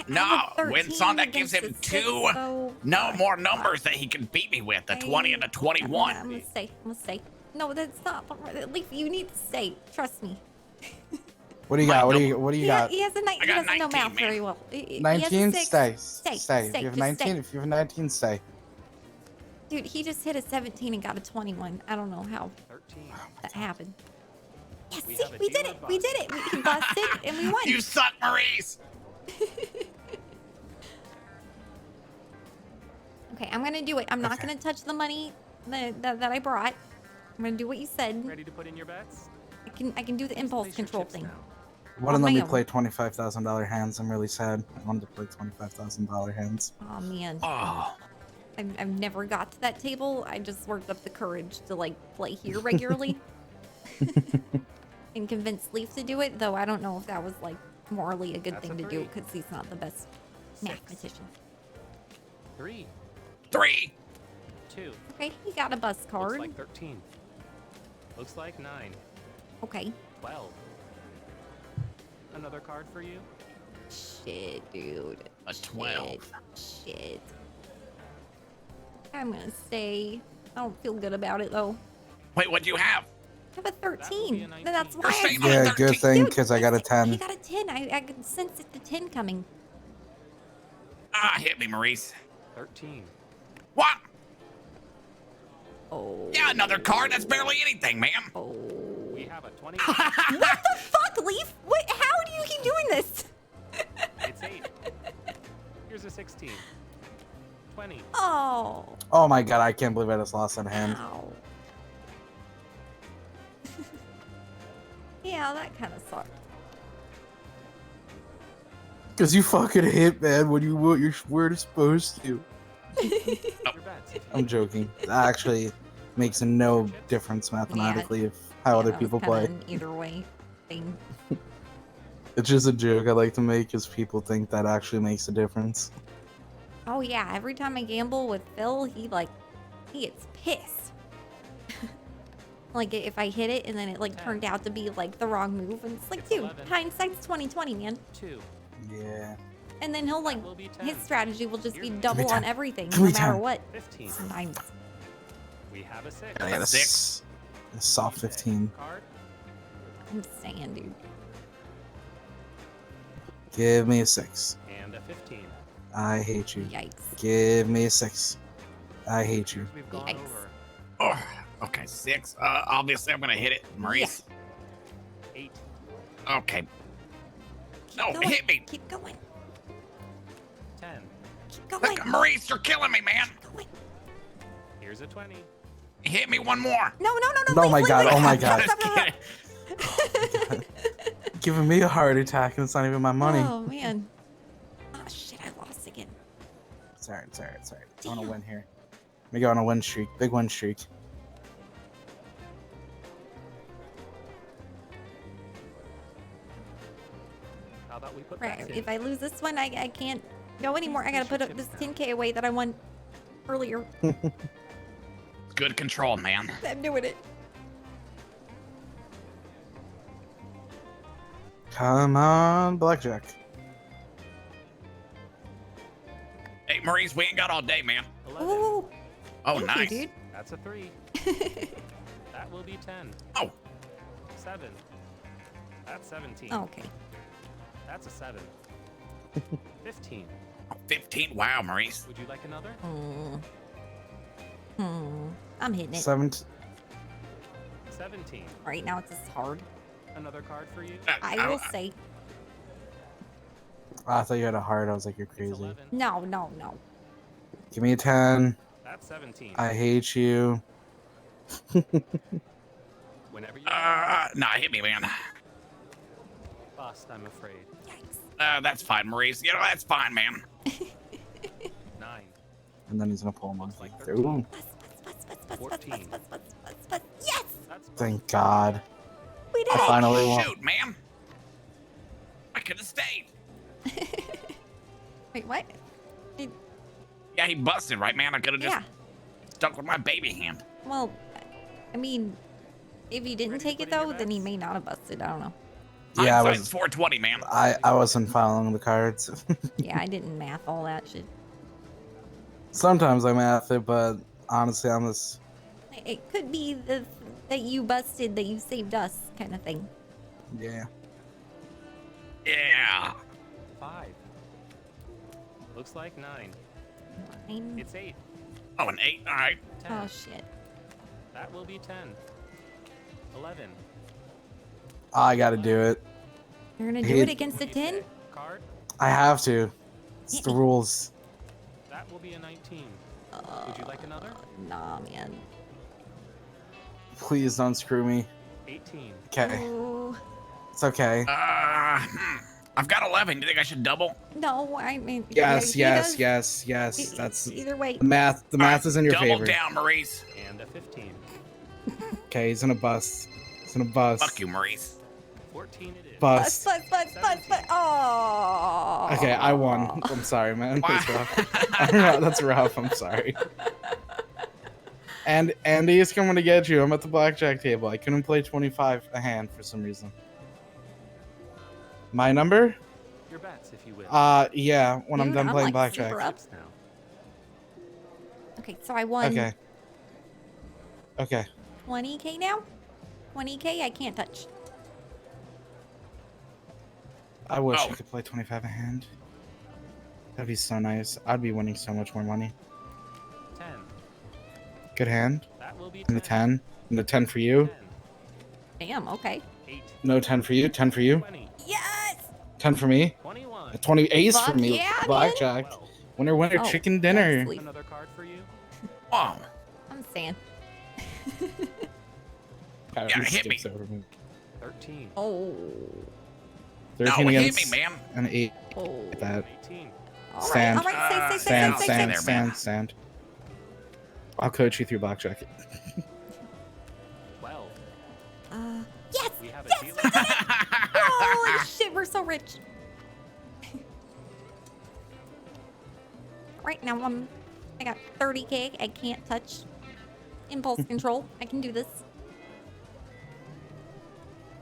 [SPEAKER 13] No,
[SPEAKER 2] a
[SPEAKER 13] win
[SPEAKER 2] 13
[SPEAKER 13] song that gives him
[SPEAKER 2] against a
[SPEAKER 13] 2
[SPEAKER 2] 6, so-
[SPEAKER 13] more numbers that he can beat me with, a 20 and a 21.
[SPEAKER 2] I'm gonna stay. No, that's not. Leaf, you need to stay. Trust me.
[SPEAKER 17] What do you got? What do you got?
[SPEAKER 2] He has a he doesn't know
[SPEAKER 13] 19,
[SPEAKER 2] math
[SPEAKER 13] man.
[SPEAKER 2] very well. He has a
[SPEAKER 17] 19,
[SPEAKER 2] 6.
[SPEAKER 17] stay.
[SPEAKER 2] Stay.
[SPEAKER 17] If you have
[SPEAKER 2] Just
[SPEAKER 17] 19,
[SPEAKER 2] stay.
[SPEAKER 17] if you have 19, stay.
[SPEAKER 2] Dude, he just hit a 17 and got a 21. I don't know how that happened. Yes, see, we did it. We did it. We busted and we won.
[SPEAKER 13] You suck, Maurice.
[SPEAKER 2] Okay, I'm gonna do it. I'm not gonna touch the money that I brought. I'm gonna do what you said.
[SPEAKER 5] Ready to put in your bets?
[SPEAKER 2] I can do the impulse control thing.
[SPEAKER 17] Wouldn't
[SPEAKER 2] On
[SPEAKER 17] let
[SPEAKER 2] my
[SPEAKER 17] me
[SPEAKER 2] own.
[SPEAKER 17] play $25,000 hands. I'm really sad. I wanted to play $25,000 hands.
[SPEAKER 2] Oh man.
[SPEAKER 13] Oh.
[SPEAKER 2] I've never got to that table. I just worked up the courage to like play here regularly. And convince Leaf to do it, though I don't know if that was like morally a good
[SPEAKER 5] That's
[SPEAKER 2] thing
[SPEAKER 5] a
[SPEAKER 2] to do
[SPEAKER 5] 3.
[SPEAKER 2] because he's not the best mathematician.
[SPEAKER 5] 3.
[SPEAKER 13] 3.
[SPEAKER 5] 2.
[SPEAKER 2] Okay, he got a bus
[SPEAKER 5] Looks
[SPEAKER 2] card.
[SPEAKER 5] like 13. Looks like 9.
[SPEAKER 2] Okay.
[SPEAKER 5] 12. Another card for you.
[SPEAKER 2] Shit, dude.
[SPEAKER 13] A 12.
[SPEAKER 2] Shit. I'm gonna stay. I don't feel good about it though.
[SPEAKER 13] Wait, what do you have?
[SPEAKER 2] I have a 13. That's why I
[SPEAKER 17] Yeah, good thing,
[SPEAKER 2] Dude,
[SPEAKER 17] because I got a
[SPEAKER 2] he
[SPEAKER 17] 10.
[SPEAKER 2] got a 10. I could sense the 10 coming.
[SPEAKER 13] Ah, hit me, Maurice.
[SPEAKER 5] 13.
[SPEAKER 13] What?
[SPEAKER 2] Oh.
[SPEAKER 13] Yeah, another card. That's barely anything, man.
[SPEAKER 2] Oh.
[SPEAKER 5] We have a 20.
[SPEAKER 2] What the fuck, Leaf? What? How do you keep doing this?
[SPEAKER 5] It's 8. Here's a 16. 20.
[SPEAKER 2] Oh.
[SPEAKER 17] Oh my god, I can't believe I just lost that hand.
[SPEAKER 2] Ow. Yeah, that kind of sucked.
[SPEAKER 17] Because you fucking hit, man, when you were supposed to. I'm joking. That actually makes no difference mathematically of how other
[SPEAKER 2] that was
[SPEAKER 17] people
[SPEAKER 2] kinda
[SPEAKER 17] play.
[SPEAKER 2] an either way thing.
[SPEAKER 17] It's just a joke I like to make because people think that actually makes a difference.
[SPEAKER 2] Oh yeah, every time I gamble with Phil, he gets pissed. Like if I hit it and then it like turned out to be like the wrong move, and it's like, dude,
[SPEAKER 5] 11.
[SPEAKER 2] hindsight's 20/20, man.
[SPEAKER 5] 2.
[SPEAKER 17] Yeah.
[SPEAKER 2] And then he'll like
[SPEAKER 5] will be 10.
[SPEAKER 2] his strategy will just be double
[SPEAKER 17] 10.
[SPEAKER 2] on everything,
[SPEAKER 17] Give
[SPEAKER 2] no
[SPEAKER 17] me
[SPEAKER 2] matter
[SPEAKER 17] 10.
[SPEAKER 2] what.
[SPEAKER 5] 15.
[SPEAKER 2] Sometimes.
[SPEAKER 5] We have a 6.
[SPEAKER 17] I got a
[SPEAKER 13] 6.
[SPEAKER 17] a soft 15.
[SPEAKER 5] Card.
[SPEAKER 2] I'm saying, dude.
[SPEAKER 17] Give me a 6.
[SPEAKER 5] And a 15.
[SPEAKER 17] I hate you.
[SPEAKER 2] Yikes.
[SPEAKER 17] Give me a 6. I hate you.
[SPEAKER 5] We've gone
[SPEAKER 2] Yikes.
[SPEAKER 5] over.
[SPEAKER 13] Oh, okay, 6. Obviously, I'm gonna hit it, Maurice.
[SPEAKER 5] 8.
[SPEAKER 13] Okay. No,
[SPEAKER 2] Going.
[SPEAKER 13] hit me.
[SPEAKER 2] Keep going.
[SPEAKER 5] 10.
[SPEAKER 2] Keep going.
[SPEAKER 13] Look, Maurice, you're killing me, man.
[SPEAKER 2] Going.
[SPEAKER 5] Here's a 20.
[SPEAKER 13] Hit me one more.
[SPEAKER 2] No.
[SPEAKER 17] Oh my god, oh my god.
[SPEAKER 2] Stop, stop, stop.
[SPEAKER 17] Giving me a heart attack and it's not even my money.
[SPEAKER 2] Oh man. Oh shit, I lost again.
[SPEAKER 17] It's alright. I want to win here. Let me go on a win streak. Big win streak.
[SPEAKER 5] How about we put
[SPEAKER 2] Right.
[SPEAKER 5] bets in?
[SPEAKER 2] If I lose this one, I can't go anymore. I gotta put up this 10K away that I won earlier.
[SPEAKER 13] Good control, man.
[SPEAKER 2] I'm doing it.
[SPEAKER 17] Come on, blackjack.
[SPEAKER 13] Hey, Maurice, we ain't got all day, man.
[SPEAKER 5] 11.
[SPEAKER 2] Ooh.
[SPEAKER 13] Oh,
[SPEAKER 2] Thank
[SPEAKER 13] nice.
[SPEAKER 2] you, dude.
[SPEAKER 5] That's a 3. That will be 10.
[SPEAKER 13] Oh.
[SPEAKER 5] 7. That's 17.
[SPEAKER 2] Oh, okay.
[SPEAKER 5] That's a 7. 15.
[SPEAKER 13] 15. Wow, Maurice.
[SPEAKER 5] Would you like another?
[SPEAKER 2] I'm hitting it.
[SPEAKER 17] 17.
[SPEAKER 5] 17.
[SPEAKER 2] Right now it's just hard.
[SPEAKER 5] Another card for you?
[SPEAKER 2] I will say.
[SPEAKER 17] I thought you had a heart. I was like, you're crazy.
[SPEAKER 2] No, no, no.
[SPEAKER 17] Give me a 10.
[SPEAKER 5] That's 17.
[SPEAKER 17] I hate you.
[SPEAKER 5] Whenever you
[SPEAKER 13] Nah, hit me, man.
[SPEAKER 5] bust, I'm afraid.
[SPEAKER 13] That's fine, Maurice. You know, that's fine, man.
[SPEAKER 5] 9.
[SPEAKER 17] And then he's gonna pull him through.
[SPEAKER 5] 14.
[SPEAKER 2] Yes!
[SPEAKER 17] Thank God.
[SPEAKER 2] We did
[SPEAKER 17] I
[SPEAKER 2] it!
[SPEAKER 17] finally won.
[SPEAKER 13] Shoot, man. I could have stayed.
[SPEAKER 2] Wait, what?
[SPEAKER 13] Yeah, he busted, right, man? I could have just
[SPEAKER 2] Yeah.
[SPEAKER 13] stuck with my baby hand.
[SPEAKER 2] Well, I mean, if he didn't take it though, then he may not have busted. I don't know.
[SPEAKER 17] Yeah, I
[SPEAKER 13] Hindsight's
[SPEAKER 17] was.
[SPEAKER 13] 420, man.
[SPEAKER 17] I wasn't following the cards.
[SPEAKER 2] Yeah, I didn't math all that shit.
[SPEAKER 17] Sometimes I math it, but honestly, I'm just.
[SPEAKER 2] It could be that you busted, that you saved us, kind of thing.
[SPEAKER 17] Yeah.
[SPEAKER 13] Yeah.
[SPEAKER 5] 5. Looks like 9.
[SPEAKER 2] 9.
[SPEAKER 5] It's 8.
[SPEAKER 13] Oh, an 8. All right.
[SPEAKER 5] 10.
[SPEAKER 2] Oh shit.
[SPEAKER 5] That will be 10. 11.
[SPEAKER 17] I gotta do it.
[SPEAKER 2] You're gonna do it against a 10?
[SPEAKER 5] Card.
[SPEAKER 17] I have to. It's the rules.
[SPEAKER 5] That will be a 19. Would you like another?
[SPEAKER 2] Nah, man.
[SPEAKER 17] Please don't screw me.
[SPEAKER 5] 18.
[SPEAKER 17] Okay.
[SPEAKER 2] Ooh.
[SPEAKER 17] It's okay.
[SPEAKER 13] I've got 11. Do you think I should double?
[SPEAKER 2] No, I mean.
[SPEAKER 17] Yes,
[SPEAKER 2] he
[SPEAKER 17] yes,
[SPEAKER 2] does-
[SPEAKER 17] yes, yes. That's
[SPEAKER 2] Either way.
[SPEAKER 17] the math. The math is in your
[SPEAKER 13] Double
[SPEAKER 17] favor.
[SPEAKER 13] down, Maurice.
[SPEAKER 5] And a 15.
[SPEAKER 17] Okay, he's gonna bust. He's gonna bust.
[SPEAKER 13] Fuck you, Maurice.
[SPEAKER 5] 14 it is.
[SPEAKER 17] Bust.
[SPEAKER 2] Bust. Oh.
[SPEAKER 17] Okay, I won. I'm sorry, man. That's rough. That's rough. I'm sorry. And Andy is coming to get you. I'm at the blackjack table. I couldn't play 25 a hand for some reason. My number?
[SPEAKER 5] Your bets, if you will.
[SPEAKER 17] Yeah. When I'm
[SPEAKER 2] Dude,
[SPEAKER 17] done playing
[SPEAKER 2] like, super
[SPEAKER 17] blackjack.
[SPEAKER 2] up. Okay, so I won
[SPEAKER 17] Okay. Okay.
[SPEAKER 2] 20k now? 20k I can't touch.
[SPEAKER 17] I wish
[SPEAKER 13] Oh.
[SPEAKER 17] I could play 25 a hand. That'd be so nice. I'd be winning so much more money.
[SPEAKER 5] 10.
[SPEAKER 17] Good hand.
[SPEAKER 5] That will be
[SPEAKER 17] And the 10. And the 10 for you.
[SPEAKER 2] Damn, okay.
[SPEAKER 5] 8.
[SPEAKER 17] No 10 for you. 10 for you.
[SPEAKER 5] 20.
[SPEAKER 2] Yes!
[SPEAKER 17] 10 for me.
[SPEAKER 5] 21.
[SPEAKER 17] A 20 ace
[SPEAKER 2] Fuck
[SPEAKER 17] for me.
[SPEAKER 2] yeah, man.
[SPEAKER 17] Blackjack. Winner, winner,
[SPEAKER 2] Oh,
[SPEAKER 17] chicken dinner.
[SPEAKER 2] sleep.
[SPEAKER 5] Another card for you.
[SPEAKER 13] Oh.
[SPEAKER 2] I'm saying.
[SPEAKER 17] Kyron
[SPEAKER 13] Yeah, hit
[SPEAKER 17] skips
[SPEAKER 13] me.
[SPEAKER 17] over me.
[SPEAKER 5] 13.
[SPEAKER 2] Oh.
[SPEAKER 17] 13
[SPEAKER 13] No, hit
[SPEAKER 17] against
[SPEAKER 13] me, man.
[SPEAKER 17] an 8.
[SPEAKER 2] Oh.
[SPEAKER 17] Like that.
[SPEAKER 5] 18.
[SPEAKER 17] Stand.
[SPEAKER 2] All right, say,
[SPEAKER 17] Stand,
[SPEAKER 2] say,
[SPEAKER 17] stand,
[SPEAKER 13] there,
[SPEAKER 17] stand,
[SPEAKER 13] man.
[SPEAKER 17] stand. I'll coach you through blackjack.
[SPEAKER 5] 12.
[SPEAKER 2] Yes!
[SPEAKER 5] We have a
[SPEAKER 2] Yes!
[SPEAKER 5] dealer.
[SPEAKER 2] Holy shit, we're so rich. Right now, I got 30k. I can't touch. Impulse control. I can do this.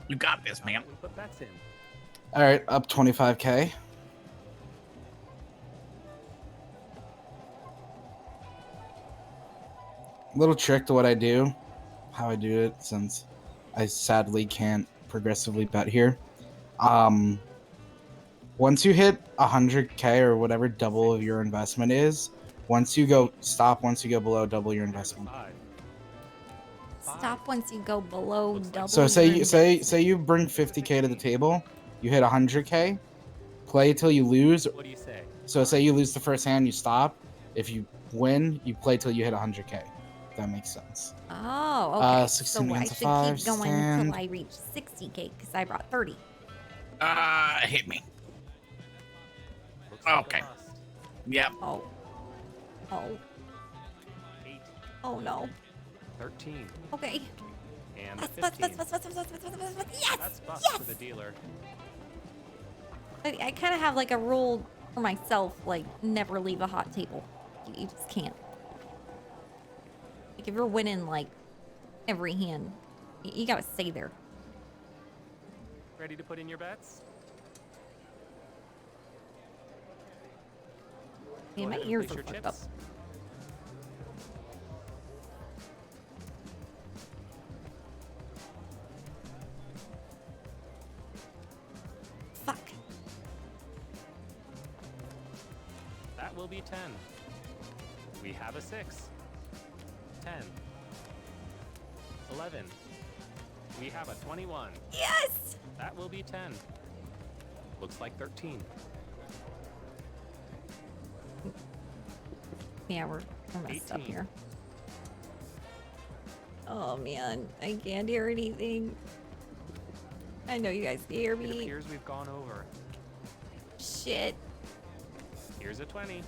[SPEAKER 13] You got this, man.
[SPEAKER 5] We put bets in.
[SPEAKER 17] All right, up 25k. Little trick to what I do, how I do it, since I sadly can't progressively bet here. Once you hit 100k or whatever double of your investment is, once you go below double your investment.
[SPEAKER 5] 5.
[SPEAKER 2] Stop once you go below double.
[SPEAKER 17] So
[SPEAKER 2] your
[SPEAKER 17] say you bring 50k to the table, you hit 100k, play till you lose.
[SPEAKER 5] What do you say?
[SPEAKER 17] So say you lose the first hand, you stop. If you win, you play till you hit 100k. If that makes sense.
[SPEAKER 2] Oh, okay.
[SPEAKER 17] 16
[SPEAKER 2] So I
[SPEAKER 17] against
[SPEAKER 2] should
[SPEAKER 17] a 5,
[SPEAKER 2] keep going
[SPEAKER 17] stand.
[SPEAKER 2] until I reach 60k because I brought 30.
[SPEAKER 13] Hit me.
[SPEAKER 5] Looks like a
[SPEAKER 13] Okay.
[SPEAKER 5] bust.
[SPEAKER 13] Yep.
[SPEAKER 2] Oh. Oh.
[SPEAKER 5] 8.
[SPEAKER 2] Oh no.
[SPEAKER 5] 13.
[SPEAKER 2] Okay.
[SPEAKER 5] And
[SPEAKER 2] Bust,
[SPEAKER 5] 15.
[SPEAKER 2] bust. Yes!
[SPEAKER 5] That's bust
[SPEAKER 2] Yes!
[SPEAKER 5] for the dealer.
[SPEAKER 2] I kind of have like a rule for myself, like never leave a hot table. You just can't. Like if you're winning like every hand, you gotta stay there.
[SPEAKER 5] Ready to put in your bets?
[SPEAKER 2] Yeah,
[SPEAKER 5] Go
[SPEAKER 2] my
[SPEAKER 5] ahead and
[SPEAKER 2] ears
[SPEAKER 5] place
[SPEAKER 2] are
[SPEAKER 5] your
[SPEAKER 2] fucked up.
[SPEAKER 5] chips.
[SPEAKER 2] Fuck.
[SPEAKER 5] That will be 10. We have a 6. 10. 11. We have a 21.
[SPEAKER 2] Yes!
[SPEAKER 5] That will be 10. Looks like 13.
[SPEAKER 2] Yeah, we're messed up
[SPEAKER 5] 18.
[SPEAKER 2] here. Oh man, I can't hear anything. I know you guys can hear
[SPEAKER 5] It
[SPEAKER 2] me.
[SPEAKER 5] appears we've gone over.
[SPEAKER 2] Shit.
[SPEAKER 5] Here's a 20.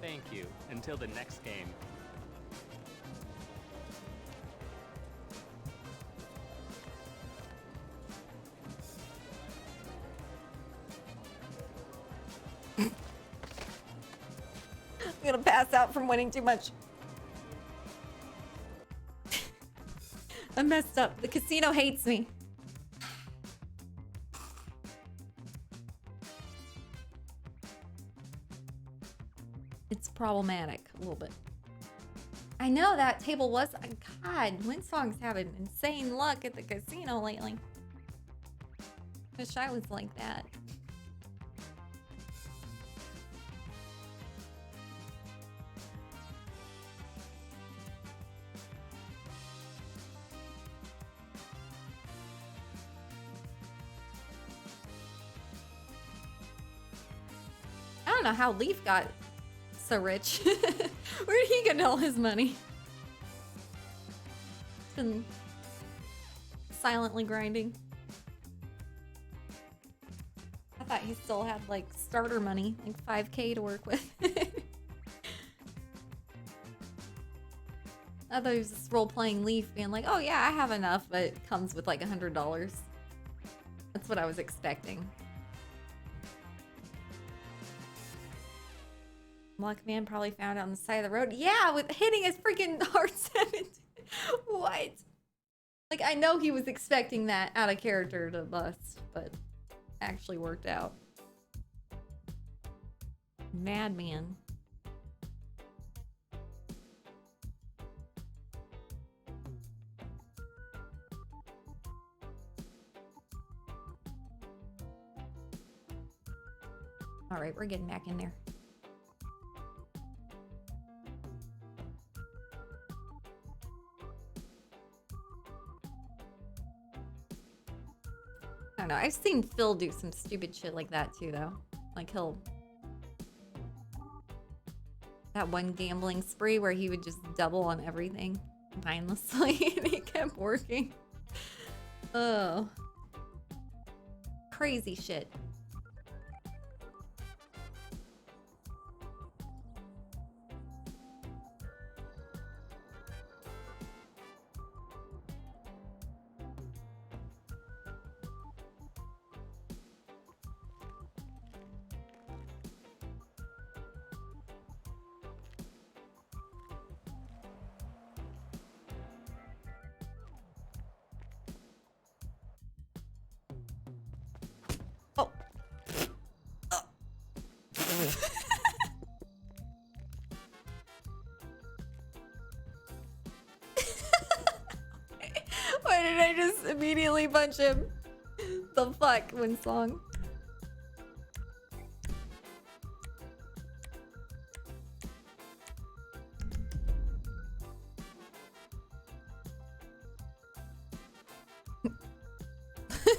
[SPEAKER 5] Thank you. Until the next game.
[SPEAKER 2] I'm gonna pass out from winning too much. I messed up. The casino hates me. It's problematic a little bit. I know that table was. God, Windsong's having insane luck at the casino lately. Wish I was like that. I don't know how Leaf got so rich. Where did he get all his money? Been silently grinding. I thought he still had like starter money, like 5K to work with. I thought he was just role-playing Leaf, being like, "Oh yeah, I have enough," but it comes with like $100. That's what I was expecting. Luckman probably found it on the side of the road. Yeah, with hitting his freaking R7. What? Like, I know he was expecting that out of character to bust, but actually worked out. Madman. All right, we're getting back in there. I don't know. I've seen Phil do some stupid shit like that too, though. Like that one gambling spree where he would just double on everything mindlessly and it kept working. Oh. Crazy shit. Why did I just immediately punch him? The fuck, Winsong?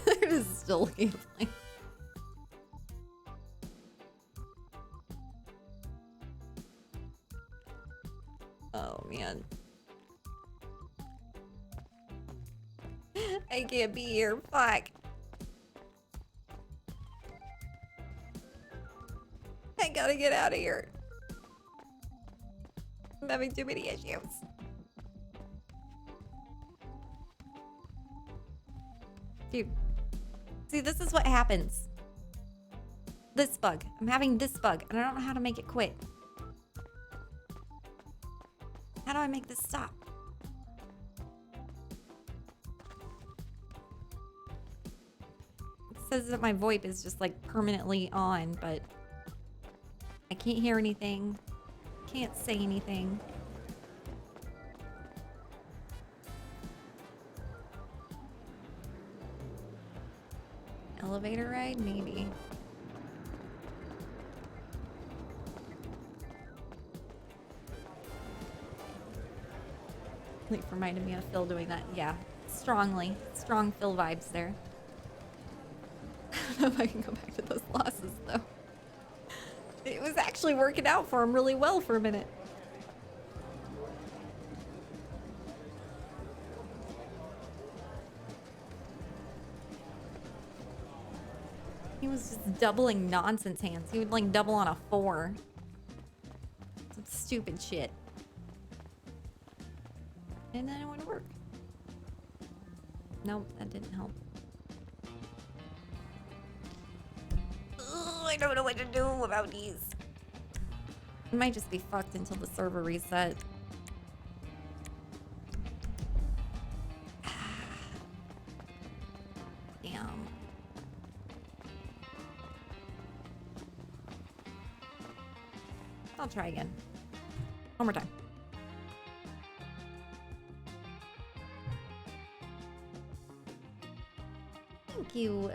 [SPEAKER 2] They're just still gambling. Oh man. I can't be here. Fuck. I gotta get out of here. I'm having too many issues. Dude. See, this is what happens. This bug. I'm having this bug, and I don't know how to make it quit. How do I make this stop? says that my VoIP is just like permanently on, but I can't hear anything. Can't say anything. Elevator ride? Maybe. Like reminded me of Phil doing that. Yeah, strongly. Strong Phil vibes there. I don't know if I can go back to those losses though. It was actually working out for him really well for a minute. He was just doubling nonsense hands. He would like double on a 4. Some stupid shit. And then it wouldn't work. Nope, that didn't help. Ugh, I don't know what to do about these. It might just be fucked until the server reset. Damn. I'll try again. One more time. Thank you,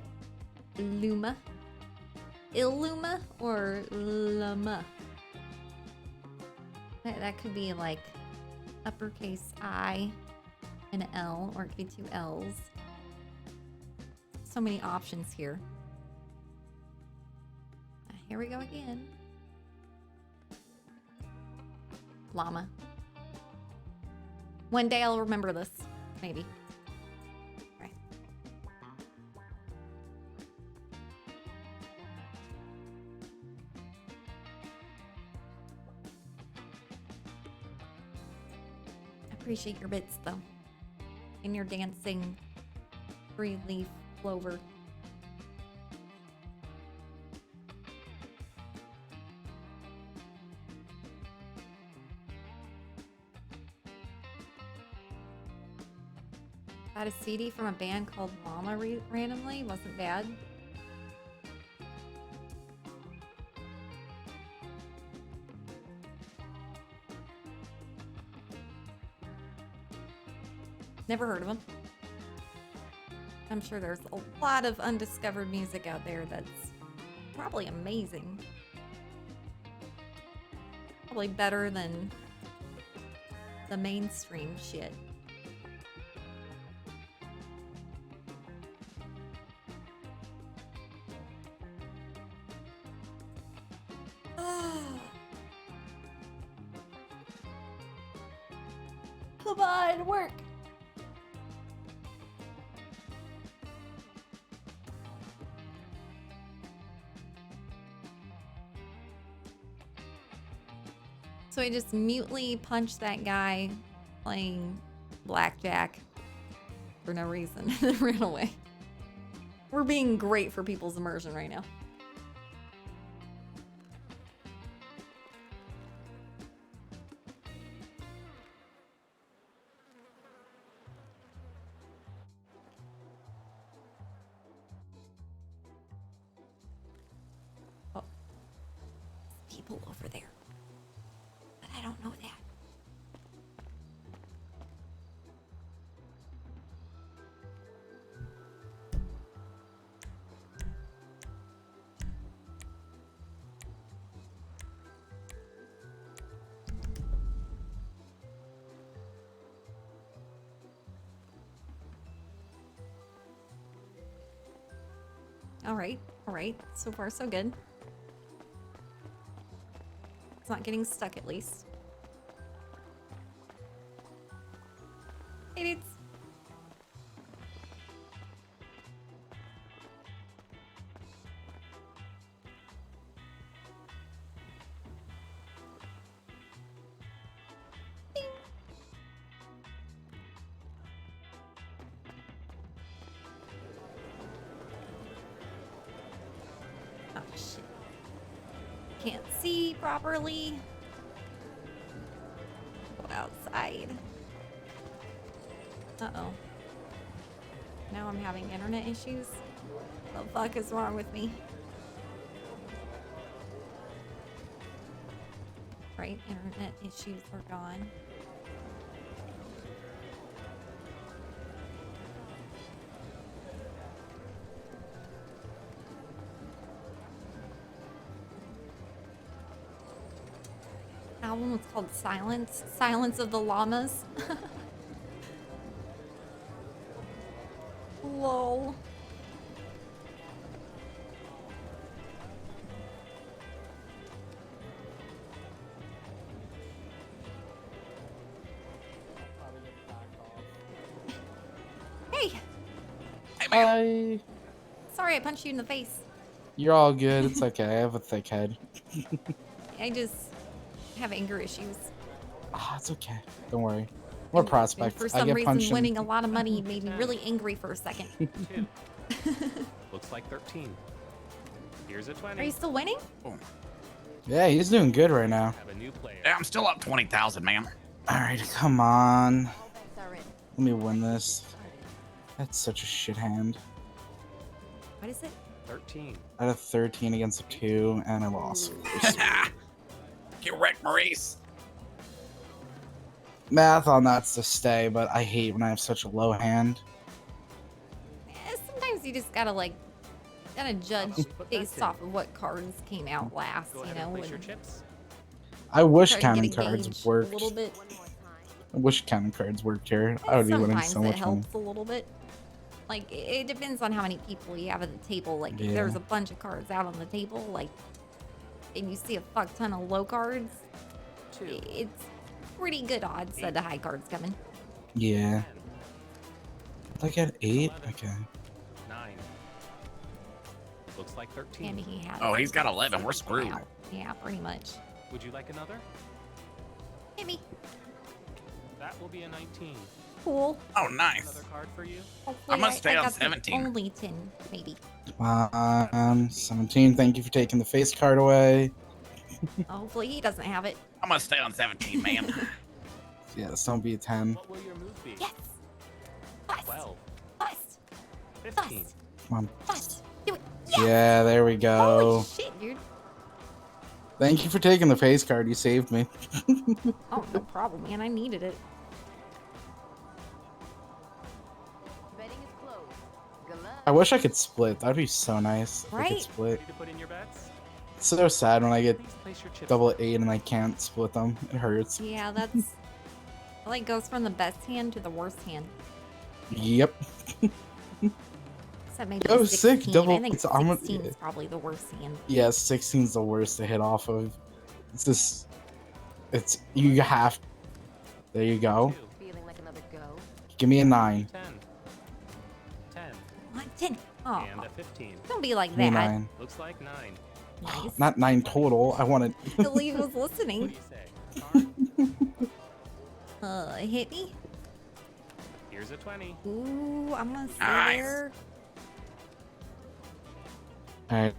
[SPEAKER 2] Luma. Illuma or Luma? That could be like uppercase I and L, or it could be 2 L's. So many options here. Here we go again. Llama. One day I'll remember this. Maybe. Right. Appreciate your bits though. And your dancing 3-leaf clover. Got a CD from a band called Llama randomly. Wasn't bad. Never heard of them. I'm sure there's a lot of undiscovered music out there that's probably amazing. Probably better than the mainstream shit. Come on, work. So I just mutely punched that guy playing blackjack for no reason and then ran away. We're being great for people's immersion right now. Oh. People over there. But I don't know that. All right. So far, so good. It's not getting stuck, at least. Hey, dudes. Oh, shit. Can't see properly. Go outside. Uh-oh. Now I'm having internet issues. The fuck is wrong with me? Right, internet issues are gone. Album was called Silence. Silence of the Llamas. Lol. Hey!
[SPEAKER 17] Hi.
[SPEAKER 2] Sorry I punched you in the face.
[SPEAKER 17] You're all good. It's okay. I have a thick head.
[SPEAKER 2] I just have anger issues.
[SPEAKER 17] Ah, it's okay. Don't worry. More prospect.
[SPEAKER 2] For
[SPEAKER 17] I
[SPEAKER 2] some
[SPEAKER 17] get
[SPEAKER 2] reason,
[SPEAKER 17] punched in-
[SPEAKER 2] winning a lot of money made me really angry for a second.
[SPEAKER 5] Looks like 13. Here's a 20.
[SPEAKER 2] Are you still winning?
[SPEAKER 17] Yeah, he's doing good right now.
[SPEAKER 5] Have a new player.
[SPEAKER 13] Yeah, I'm still up 20,000, man.
[SPEAKER 17] All right, come on. Let me win this. That's such a shit hand.
[SPEAKER 2] What is it?
[SPEAKER 5] 13.
[SPEAKER 17] I had a 13 against a 2, and I lost.
[SPEAKER 13] Get wrecked, Maurice.
[SPEAKER 17] Math on that's to stay, but I hate when I have such a low hand.
[SPEAKER 2] Sometimes you just gotta judge based off of what cards came out last,
[SPEAKER 5] Go
[SPEAKER 2] you
[SPEAKER 5] ahead
[SPEAKER 2] know.
[SPEAKER 5] and place
[SPEAKER 2] and
[SPEAKER 5] your chips.
[SPEAKER 17] I wish
[SPEAKER 2] try to
[SPEAKER 17] cannon
[SPEAKER 2] get a
[SPEAKER 17] cards
[SPEAKER 2] gauge
[SPEAKER 17] worked.
[SPEAKER 2] a little bit.
[SPEAKER 17] I wish cannon cards worked here. I would be winning
[SPEAKER 2] Sometimes
[SPEAKER 17] so
[SPEAKER 2] it
[SPEAKER 17] much money.
[SPEAKER 2] helps a little bit. Like it depends on how many people you have at the table. Like if
[SPEAKER 17] Yeah.
[SPEAKER 2] there's a bunch of cards out on the table, like, and you see a fuck ton of low cards, it's pretty good odds that the high card's coming.
[SPEAKER 17] Yeah. I got 8? Okay.
[SPEAKER 5] 9. Looks like 13.
[SPEAKER 2] And he has.
[SPEAKER 13] Oh, he's got 11. We're screwed.
[SPEAKER 2] Yeah, pretty much.
[SPEAKER 5] Would you like another?
[SPEAKER 2] Hit me.
[SPEAKER 5] That will be a 19.
[SPEAKER 2] Cool.
[SPEAKER 13] Oh, nice.
[SPEAKER 5] Another card for you.
[SPEAKER 2] Hopefully
[SPEAKER 13] I'm gonna stay on
[SPEAKER 2] got the
[SPEAKER 13] 17.
[SPEAKER 2] Only 10, maybe.
[SPEAKER 17] 17. Thank you for taking the face card away.
[SPEAKER 2] Hopefully he doesn't have it.
[SPEAKER 13] I'm gonna stay on 17, man.
[SPEAKER 17] Yes, don't be a 10.
[SPEAKER 5] What will your move be?
[SPEAKER 2] Yes. Bust.
[SPEAKER 5] 12.
[SPEAKER 2] Bust.
[SPEAKER 5] 15.
[SPEAKER 17] Come on.
[SPEAKER 2] Bust. Do it.
[SPEAKER 17] Yeah, there we go.
[SPEAKER 2] Holy shit, dude.
[SPEAKER 17] Thank you for taking the face card. You saved me.
[SPEAKER 2] Oh, no problem, man. I needed it.
[SPEAKER 17] I wish I could split. That'd be so nice if I
[SPEAKER 2] Right?
[SPEAKER 17] could split.
[SPEAKER 5] Ready to put in your bets?
[SPEAKER 17] It's so sad when I get
[SPEAKER 5] Place your chips.
[SPEAKER 17] double 8 and I can't split them. It hurts.
[SPEAKER 2] Yeah, that's it like goes from the best hand to the worst hand.
[SPEAKER 17] Yep.
[SPEAKER 2] Except maybe
[SPEAKER 17] Oh,
[SPEAKER 2] 16.
[SPEAKER 17] sick. Double.
[SPEAKER 2] I think
[SPEAKER 17] It's, I'm,
[SPEAKER 2] 16 is probably the worst hand.
[SPEAKER 17] yeah, 16's the worst to hit off of. It's just. It's. You have. There you go.
[SPEAKER 6] Feeling like another go?
[SPEAKER 17] Give me a 9.
[SPEAKER 5] 10. 10.
[SPEAKER 2] What? 10. Oh,
[SPEAKER 5] And a 15.
[SPEAKER 2] don't be like
[SPEAKER 17] Give me
[SPEAKER 2] that.
[SPEAKER 17] 9.
[SPEAKER 5] Looks like 9.
[SPEAKER 2] Nice.
[SPEAKER 17] Not 9 total. I wanted.
[SPEAKER 2] At least he was listening.
[SPEAKER 5] What do you say?
[SPEAKER 2] Hit me.
[SPEAKER 5] Here's a 20.
[SPEAKER 2] Ooh, I'm gonna stay
[SPEAKER 13] Nice.
[SPEAKER 2] there.
[SPEAKER 17] Alright,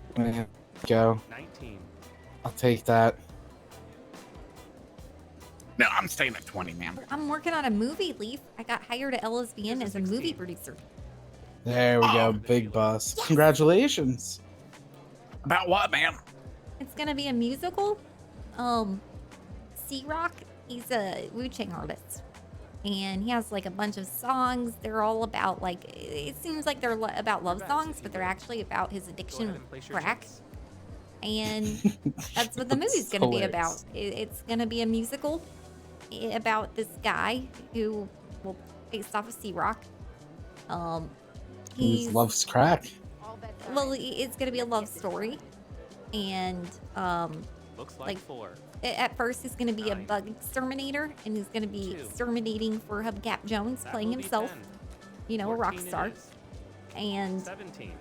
[SPEAKER 17] go.
[SPEAKER 5] 19.
[SPEAKER 17] I'll take that.
[SPEAKER 13] No, I'm staying at 20, man.
[SPEAKER 2] I'm working on a movie, Leaf. I got hired at LSBN as a movie producer.
[SPEAKER 17] There we go.
[SPEAKER 13] Oh.
[SPEAKER 17] Big bust. Congratulations.
[SPEAKER 13] About what, man?
[SPEAKER 2] It's gonna be a musical. C-Rock, he's a Wu-Chang artist. And he has like a bunch of songs. They're all about like, it seems like they're about love songs, but they're actually about his addiction with crack. And that's what the movie's gonna be about. It's gonna be a musical about this guy who, well, based off of C-Rock.
[SPEAKER 17] He loves crack.
[SPEAKER 2] Well, it's gonna be a love story, and
[SPEAKER 5] Looks like 4.
[SPEAKER 2] at first he's gonna be a bug exterminator, and he's gonna be exterminating for Hubcap Jones,
[SPEAKER 5] That
[SPEAKER 2] playing
[SPEAKER 5] will be
[SPEAKER 2] himself,
[SPEAKER 5] 10.
[SPEAKER 2] you know, a rock
[SPEAKER 5] 14 it
[SPEAKER 2] star.
[SPEAKER 5] is.
[SPEAKER 2] And
[SPEAKER 5] 17.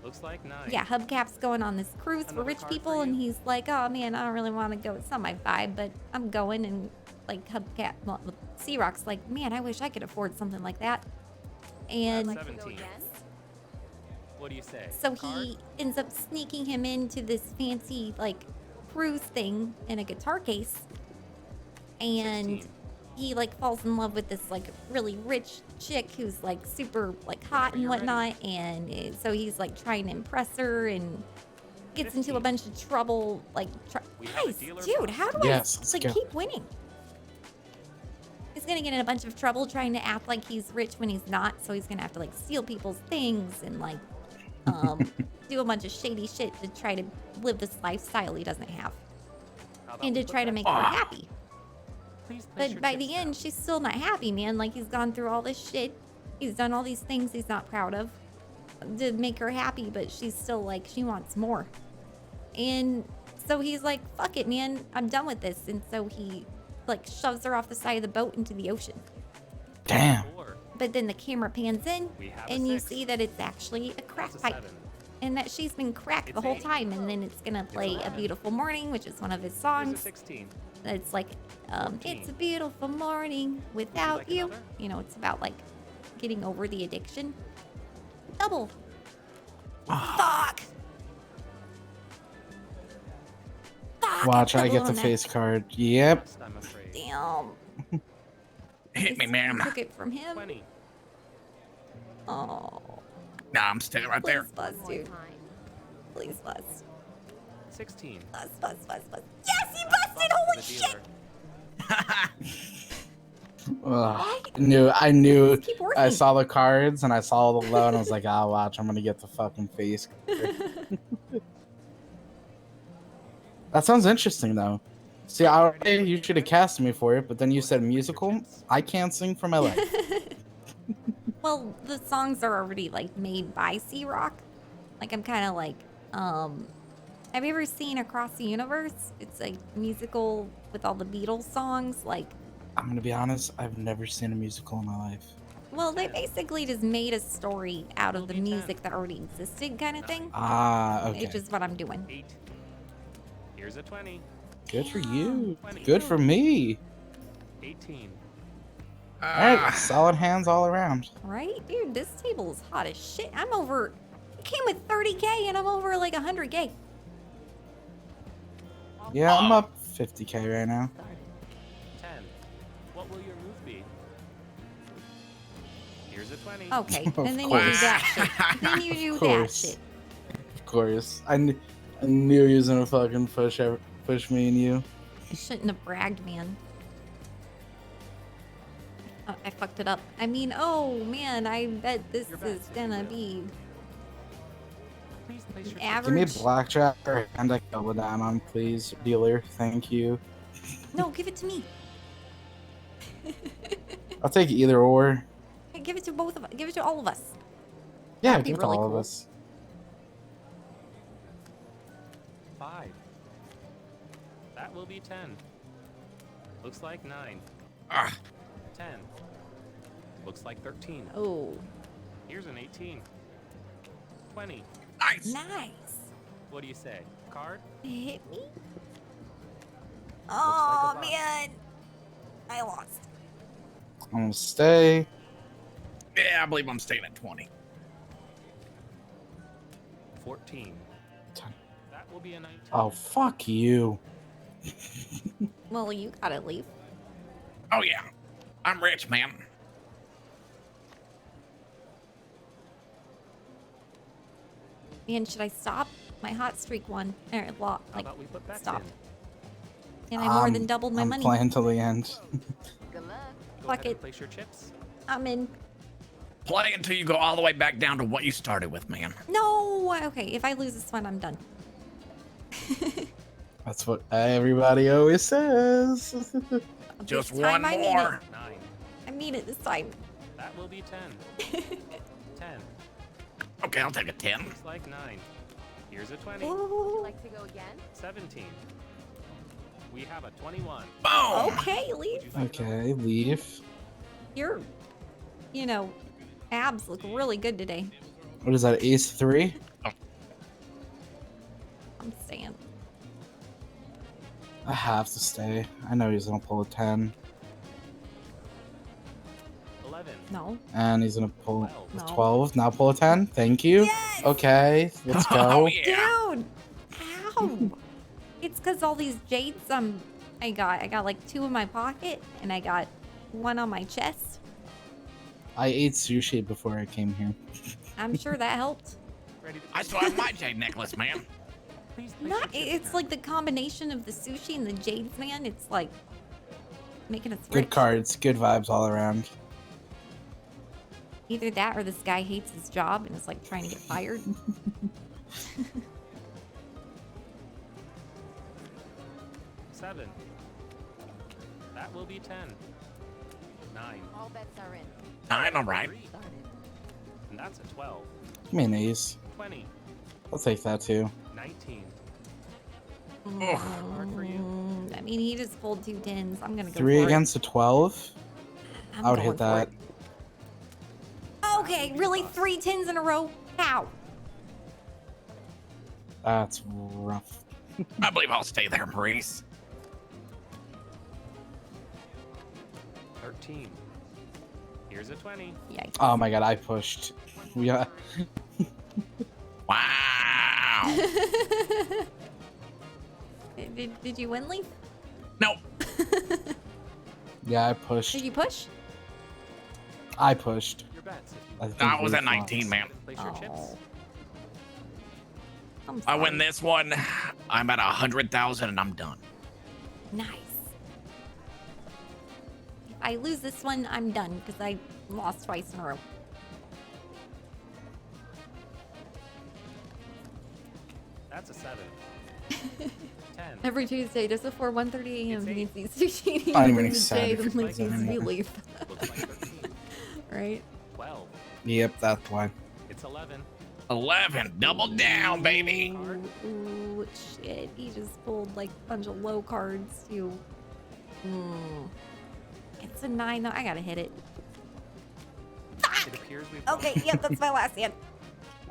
[SPEAKER 5] Looks like 9.
[SPEAKER 2] yeah, Hubcap's going on this cruise for
[SPEAKER 5] Another
[SPEAKER 2] rich
[SPEAKER 5] card
[SPEAKER 2] people,
[SPEAKER 5] for
[SPEAKER 2] and
[SPEAKER 5] you.
[SPEAKER 2] he's like, oh man, I don't really want to go. It's not my vibe, but I'm going. And like Hubcap, well, C-Rock's like, man, I wish I could afford something like that. And
[SPEAKER 5] 17. What do you say?
[SPEAKER 2] so he ends up sneaking him into this fancy like cruise thing in a guitar case, and
[SPEAKER 5] 16.
[SPEAKER 2] he like falls in love with this like really rich chick who's like super like hot and whatnot, and so he's like trying to impress her and gets into a bunch of trouble. Like, guys, dude, how do I like keep winning? He's gonna get in a bunch of trouble trying to act like he's rich when he's not, so he's gonna have to like steal people's things and like do a bunch of shady shit to try to live this lifestyle he doesn't have, and to try to make her happy. But by the end, she's still not happy, man. Like, he's gone through all this shit. He's done all these things he's not proud of to make her happy, but she's still like, she wants more. And so he's like, fuck it, man. I'm done with this. And so he like shoves her off the side of the boat into the ocean.
[SPEAKER 17] Damn.
[SPEAKER 2] But then the camera pans in and you see that it's actually a crack pipe. And that she's been cracked the whole time. And then it's gonna play A Beautiful Morning, which is one of his songs. It's like, it's a beautiful morning without you. You know, it's about like getting over the addiction. Double. Fuck.
[SPEAKER 17] Watch, I get the face card. Yep.
[SPEAKER 2] Damn.
[SPEAKER 13] Hit me, man.
[SPEAKER 2] Took it from him. Oh.
[SPEAKER 13] Nah, I'm staying right there.
[SPEAKER 2] Please bust, dude. Please bust.
[SPEAKER 5] 16.
[SPEAKER 2] Bust. Yes, he busted! Holy shit!
[SPEAKER 17] I knew. I saw the cards and I saw the low and I was like, ah, watch, I'm gonna get the fucking face card. That sounds interesting, though. See, you should have cast me for it, but then you said musical. I can't sing for my life.
[SPEAKER 2] Well, the songs are already like made by C-Rock. Like, I'm kind of like, have you ever seen Across the Universe? It's like musical with all the Beatles songs. Like,
[SPEAKER 17] I'm gonna be honest, I've never seen a musical in my life.
[SPEAKER 2] well, they basically just made a story out of the music that already existed, kind of thing.
[SPEAKER 17] Ah, okay.
[SPEAKER 2] Which is what I'm doing.
[SPEAKER 5] 8. Here's a 20.
[SPEAKER 17] Good for you. Good for me.
[SPEAKER 5] 18.
[SPEAKER 17] Alright, solid hands all around.
[SPEAKER 2] Right? Dude, this table is hot as shit. I'm over, it came with 30K and I'm over like 100K.
[SPEAKER 17] Yeah, I'm up 50K right now.
[SPEAKER 5] 10. What will your move be? Here's a 20.
[SPEAKER 2] Okay,
[SPEAKER 17] Of
[SPEAKER 2] and then you do
[SPEAKER 17] course.
[SPEAKER 2] that shit. Then you do
[SPEAKER 17] Of
[SPEAKER 2] that
[SPEAKER 17] course.
[SPEAKER 2] shit.
[SPEAKER 17] Of course. I knew he was gonna fucking push me and you.
[SPEAKER 2] I shouldn't have bragged, man. Oh, I fucked it up. I mean, oh man, I bet this is gonna be average.
[SPEAKER 17] Give me a blackjack or a hand I can double down on, please, dealer. Thank you.
[SPEAKER 2] No, give it to me.
[SPEAKER 17] I'll take either or.
[SPEAKER 2] Hey, give it to both of us. Give it to all of us.
[SPEAKER 17] Yeah,
[SPEAKER 2] That'd be
[SPEAKER 17] give it
[SPEAKER 2] really
[SPEAKER 17] to all
[SPEAKER 2] cool.
[SPEAKER 17] of us.
[SPEAKER 5] 5. That will be 10. Looks like 9. 10. Looks like 13.
[SPEAKER 2] Oh.
[SPEAKER 5] Here's an 18. 20.
[SPEAKER 2] Nice.
[SPEAKER 5] What do you say? Card?
[SPEAKER 2] Hit me. Oh
[SPEAKER 5] like a
[SPEAKER 2] man, I lost.
[SPEAKER 17] I'm gonna stay.
[SPEAKER 13] Yeah, I believe I'm staying at 20.
[SPEAKER 5] 14. That will be a 19.
[SPEAKER 17] Oh, fuck you.
[SPEAKER 2] Well, you gotta leave.
[SPEAKER 13] Oh yeah, I'm rich, man.
[SPEAKER 2] Man, should I stop? My hot streak won. Or like,
[SPEAKER 5] about we put bets
[SPEAKER 2] stop.
[SPEAKER 5] in?
[SPEAKER 2] And I more than doubled my
[SPEAKER 17] I'm
[SPEAKER 2] money.
[SPEAKER 17] playing till the end.
[SPEAKER 5] Go
[SPEAKER 2] Fuck
[SPEAKER 5] ahead and
[SPEAKER 2] it.
[SPEAKER 5] place your chips.
[SPEAKER 2] I'm in.
[SPEAKER 13] Play until you go all the way back down to what you started with, man.
[SPEAKER 2] No. Okay, if I lose this one, I'm done.
[SPEAKER 17] That's what everybody always says.
[SPEAKER 13] Just
[SPEAKER 2] This
[SPEAKER 13] one
[SPEAKER 2] time I mean
[SPEAKER 13] more.
[SPEAKER 2] it.
[SPEAKER 5] 9.
[SPEAKER 2] I mean it this time.
[SPEAKER 5] That will be 10. 10.
[SPEAKER 13] Okay, I'll take a 10.
[SPEAKER 5] Looks like 9. Here's a 20.
[SPEAKER 2] Ooh.
[SPEAKER 16] Like to go again?
[SPEAKER 5] 17. We have a 21.
[SPEAKER 13] Boom!
[SPEAKER 2] Okay, leave.
[SPEAKER 17] Okay, leave.
[SPEAKER 2] Your, you know, abs look really good today.
[SPEAKER 17] What is that, ace 3?
[SPEAKER 2] I'm staying.
[SPEAKER 17] I have to stay. I know he's gonna pull a 10.
[SPEAKER 5] 11.
[SPEAKER 2] No.
[SPEAKER 17] And he's gonna pull
[SPEAKER 2] No.
[SPEAKER 17] 12. Now pull a 10. Thank you.
[SPEAKER 2] Yes!
[SPEAKER 17] Okay, let's go.
[SPEAKER 13] Oh, yeah.
[SPEAKER 2] Dude! Ow! It's because all these jades I got like 2 in my pocket, and I got one on my chest.
[SPEAKER 17] I ate sushi before I came here.
[SPEAKER 2] I'm sure that helped.
[SPEAKER 13] I still have my jade necklace, man.
[SPEAKER 2] It's like the combination of the sushi and the jades, man. It's like making us
[SPEAKER 17] Good
[SPEAKER 2] rich.
[SPEAKER 17] cards, good vibes all around.
[SPEAKER 2] Either that or this guy hates his job and is like trying to get fired.
[SPEAKER 5] 7. That will be 10. 9.
[SPEAKER 6] All bets are in.
[SPEAKER 13] 9, all right.
[SPEAKER 5] And that's a 12.
[SPEAKER 17] Give me an ace.
[SPEAKER 5] 20.
[SPEAKER 17] I'll take that too.
[SPEAKER 5] 19.
[SPEAKER 2] I mean, he just pulled 2 10s. I'm gonna go
[SPEAKER 17] 3
[SPEAKER 2] for
[SPEAKER 17] against a 12.
[SPEAKER 2] I'm
[SPEAKER 17] I would
[SPEAKER 2] going
[SPEAKER 17] hit
[SPEAKER 2] for
[SPEAKER 17] that.
[SPEAKER 2] it. Okay, really? 3 10s in a row? How?
[SPEAKER 17] That's rough.
[SPEAKER 13] I believe I'll stay there, Maurice.
[SPEAKER 5] 13. Here's a 20.
[SPEAKER 2] Yikes.
[SPEAKER 17] Oh my god, I pushed. Yeah.
[SPEAKER 13] Wow.
[SPEAKER 2] Did you win, Leaf?
[SPEAKER 13] No.
[SPEAKER 17] Yeah, I pushed.
[SPEAKER 2] Did you push?
[SPEAKER 17] I pushed.
[SPEAKER 5] Your bets.
[SPEAKER 13] I was at 19, man.
[SPEAKER 5] Place your chips.
[SPEAKER 2] I'm
[SPEAKER 13] I win
[SPEAKER 2] sorry.
[SPEAKER 13] this one. I'm at 100,000 and I'm done.
[SPEAKER 2] Nice. If I lose this one, I'm done because I lost twice in a row.
[SPEAKER 5] That's a 7. 10.
[SPEAKER 2] Every Tuesday, just before 1:30 a.m. he needs sushi eating
[SPEAKER 17] I'm
[SPEAKER 2] during
[SPEAKER 17] even
[SPEAKER 2] the day,
[SPEAKER 17] excited
[SPEAKER 2] then
[SPEAKER 17] for
[SPEAKER 2] Leaf needs to be
[SPEAKER 17] anymore.
[SPEAKER 2] Leaf. Right?
[SPEAKER 5] 12.
[SPEAKER 17] Yep, that's why.
[SPEAKER 5] It's 11.
[SPEAKER 13] 11. Double down, baby.
[SPEAKER 2] Ooh, shit. He just pulled like a bunch of low cards, too. It's a 9, though. I gotta hit it.
[SPEAKER 5] It appears we've
[SPEAKER 2] Okay, yep, that's my last hand.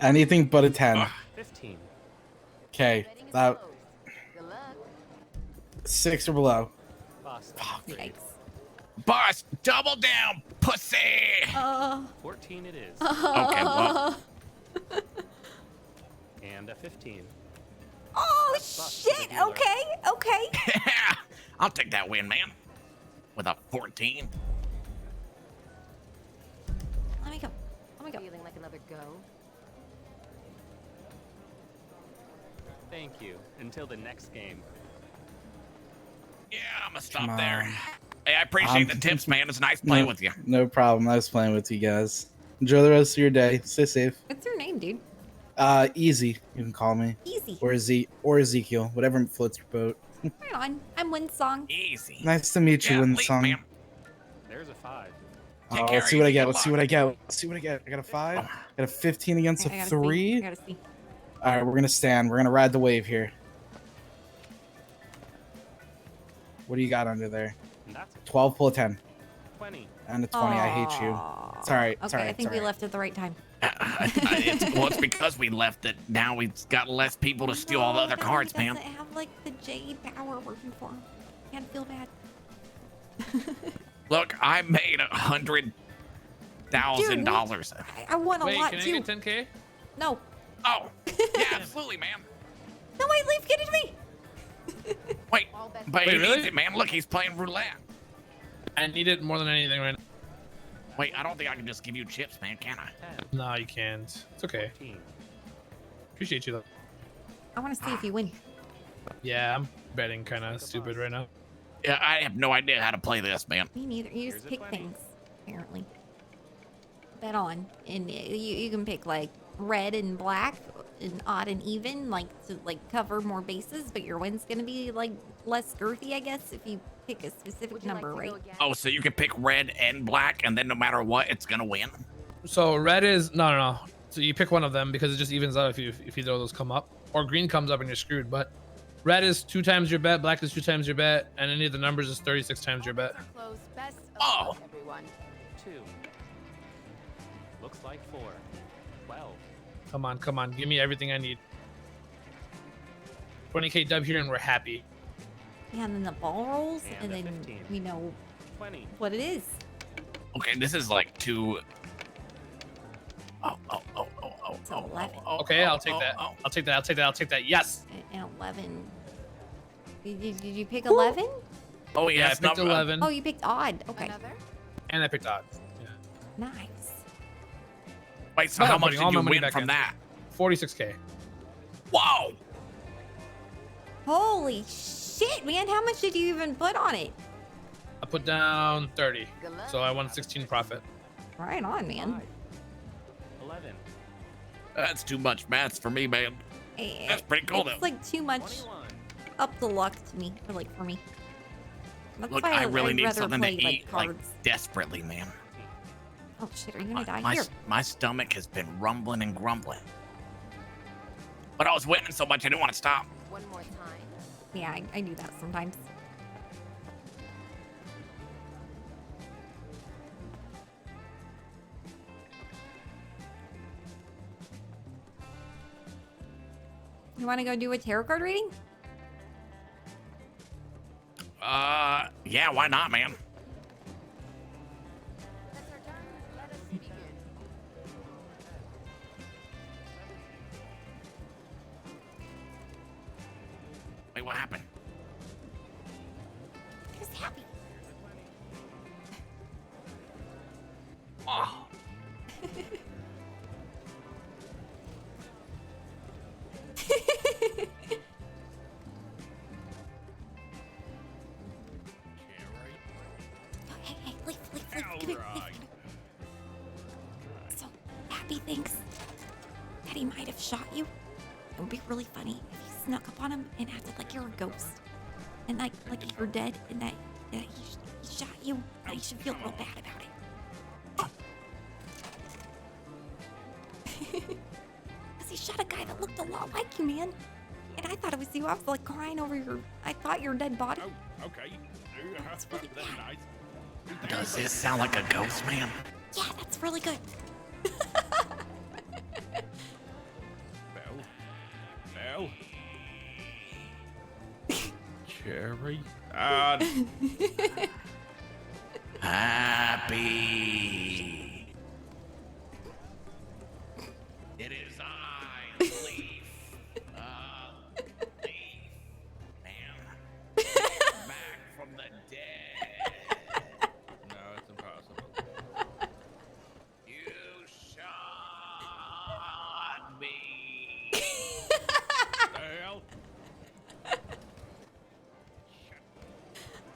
[SPEAKER 17] Anything but a 10.
[SPEAKER 5] 15.
[SPEAKER 17] Okay, that 6 or below.
[SPEAKER 5] Bust.
[SPEAKER 2] Yikes.
[SPEAKER 13] Boss, double down, pussy.
[SPEAKER 5] 14 it is.
[SPEAKER 13] Okay, well.
[SPEAKER 5] And a 15.
[SPEAKER 2] Oh,
[SPEAKER 5] Bust to the
[SPEAKER 2] shit.
[SPEAKER 5] dealer.
[SPEAKER 2] Okay.
[SPEAKER 13] I'll take that win, man. With a 14.
[SPEAKER 2] Let me go.
[SPEAKER 6] Feeling like another go?
[SPEAKER 5] Thank you. Until the next game.
[SPEAKER 13] Yeah, I'm gonna stop
[SPEAKER 17] Come
[SPEAKER 13] there.
[SPEAKER 17] on.
[SPEAKER 13] Hey, I appreciate the tips, man. It's nice playing with you.
[SPEAKER 17] No problem. Nice playing with you guys. Enjoy the rest of your day. Stay safe.
[SPEAKER 2] What's your name, dude?
[SPEAKER 17] Easy. You can call me.
[SPEAKER 2] Easy.
[SPEAKER 17] Or Ezekiel, whatever floats your boat.
[SPEAKER 2] Right on. I'm Winsong.
[SPEAKER 13] Easy.
[SPEAKER 17] Nice to meet you,
[SPEAKER 13] Yeah,
[SPEAKER 17] in
[SPEAKER 13] leave,
[SPEAKER 17] song.
[SPEAKER 13] man.
[SPEAKER 5] There's a 5.
[SPEAKER 17] Oh, let's see what I get. Let's see what I get. Let's see what I get. I got a 5. I got a 15 against
[SPEAKER 2] I
[SPEAKER 17] a
[SPEAKER 2] gotta
[SPEAKER 17] 3.
[SPEAKER 2] See. I gotta see.
[SPEAKER 17] All right, we're gonna stand. We're gonna ride the wave here. What do you got under there?
[SPEAKER 5] And that's a
[SPEAKER 17] 12, pull a 10.
[SPEAKER 5] 20.
[SPEAKER 17] And a 20. I hate you. It's all right. It's
[SPEAKER 2] Okay,
[SPEAKER 17] all right.
[SPEAKER 2] I think
[SPEAKER 17] it's
[SPEAKER 2] we
[SPEAKER 17] all right.
[SPEAKER 2] left at the right time.
[SPEAKER 13] It's because we left it. Now we've got less people to steal all the other cards,
[SPEAKER 2] He
[SPEAKER 13] man.
[SPEAKER 2] doesn't have like the jade power working for him. Can't feel bad.
[SPEAKER 13] Look, I made $100,000.
[SPEAKER 2] I won a
[SPEAKER 9] Wait,
[SPEAKER 2] lot
[SPEAKER 9] can I
[SPEAKER 2] too.
[SPEAKER 9] get 10K?
[SPEAKER 2] No.
[SPEAKER 13] Oh, yeah, absolutely, man.
[SPEAKER 2] No, wait, Leaf, get it to me.
[SPEAKER 13] Wait, but
[SPEAKER 9] Wait,
[SPEAKER 13] he
[SPEAKER 9] really?
[SPEAKER 13] needs it, man. Look, he's playing roulette.
[SPEAKER 9] I need it more than anything right now.
[SPEAKER 13] Wait, I don't think I can just give you chips, man, can I?
[SPEAKER 9] No, you can't. It's okay.
[SPEAKER 5] 14.
[SPEAKER 9] Appreciate you though.
[SPEAKER 2] I want to see if you win.
[SPEAKER 9] Yeah, I'm betting kind of stupid right now.
[SPEAKER 13] Yeah, I have no idea how to play this, man.
[SPEAKER 2] Me neither. You just pick things, apparently. Bet on, and you can pick like red and black, and odd and even, like to like cover more bases. But your win's gonna be like less girthy, I guess, if you pick a specific number, right?
[SPEAKER 13] Oh, so you can pick red and black, and then no matter what, it's gonna win.
[SPEAKER 9] So red is no. So you pick one of them because it just evens out if either of those come up, or green comes up and you're screwed. But red is 2 times your bet, black is 2 times your bet, and any of the numbers is 36 times your bet.
[SPEAKER 13] Oh.
[SPEAKER 6] Everyone.
[SPEAKER 5] 2. Looks like 4. 12.
[SPEAKER 9] Come on, give me everything I need. 20K dub here and we're happy.
[SPEAKER 2] Yeah, and then the ball rolls, and
[SPEAKER 5] And a
[SPEAKER 2] then
[SPEAKER 5] 15.
[SPEAKER 2] we know
[SPEAKER 5] 20.
[SPEAKER 2] what it is.
[SPEAKER 13] Okay, this is like too. Oh.
[SPEAKER 2] It's 11.
[SPEAKER 9] Okay, I'll take that. I'll take that. Yes.
[SPEAKER 2] And 11. Did you pick 11?
[SPEAKER 13] Oh
[SPEAKER 9] Yeah, I
[SPEAKER 13] yes,
[SPEAKER 9] picked 11.
[SPEAKER 2] Oh, you picked odd. Okay.
[SPEAKER 9] And I picked odds. Yeah.
[SPEAKER 2] Nice.
[SPEAKER 13] Wait, so
[SPEAKER 9] But
[SPEAKER 13] how
[SPEAKER 9] I'm
[SPEAKER 13] much
[SPEAKER 9] putting
[SPEAKER 13] did
[SPEAKER 9] all
[SPEAKER 13] you
[SPEAKER 9] my money
[SPEAKER 13] win
[SPEAKER 9] back
[SPEAKER 13] from
[SPEAKER 9] in.
[SPEAKER 13] that?
[SPEAKER 9] 46K.
[SPEAKER 13] Whoa!
[SPEAKER 2] Holy shit, man! How much did you even put on it?
[SPEAKER 9] I put down 30, so I won 16 profit.
[SPEAKER 2] Right on, man.
[SPEAKER 5] 11.
[SPEAKER 13] That's too much maths for me, man. That's pretty cool,
[SPEAKER 2] It's
[SPEAKER 13] though.
[SPEAKER 2] like too much up the luck to me, or like for me. That's
[SPEAKER 13] Look,
[SPEAKER 2] why
[SPEAKER 13] I really
[SPEAKER 2] I'd
[SPEAKER 13] need
[SPEAKER 2] rather
[SPEAKER 13] something to
[SPEAKER 2] play,
[SPEAKER 13] eat,
[SPEAKER 2] like
[SPEAKER 13] like,
[SPEAKER 2] cards.
[SPEAKER 13] desperately, man.
[SPEAKER 2] Oh shit, are you gonna die? Here.
[SPEAKER 13] My stomach has been rumbling and grumbling. But I was winning so much, I didn't want to stop.
[SPEAKER 6] One more time.
[SPEAKER 2] Yeah, I do that sometimes. You want to go do a tarot card reading?
[SPEAKER 13] Yeah, why not, man? Wait, what happened?
[SPEAKER 2] He was happy.
[SPEAKER 13] Oh.
[SPEAKER 2] Hey, leave, come here. So, Happy thinks that he might have shot you. It would be really funny if you snuck up on him and acted like you're a ghost. And like you're dead and that he shot you and you should feel real bad about it. Because he shot a guy that looked a lot like you, man. And I thought it was you. I was like crying over I thought your dead body.
[SPEAKER 10] Okay.
[SPEAKER 2] That's really bad.
[SPEAKER 13] Does this sound like a ghost, man?
[SPEAKER 2] Yeah, that's really good.
[SPEAKER 10] Bell. Cherry.
[SPEAKER 13] Happy. It is I, Leaf. Leaf. Man. Back from the dead.
[SPEAKER 10] No, it's impossible.
[SPEAKER 13] You shot me.
[SPEAKER 10] The hell?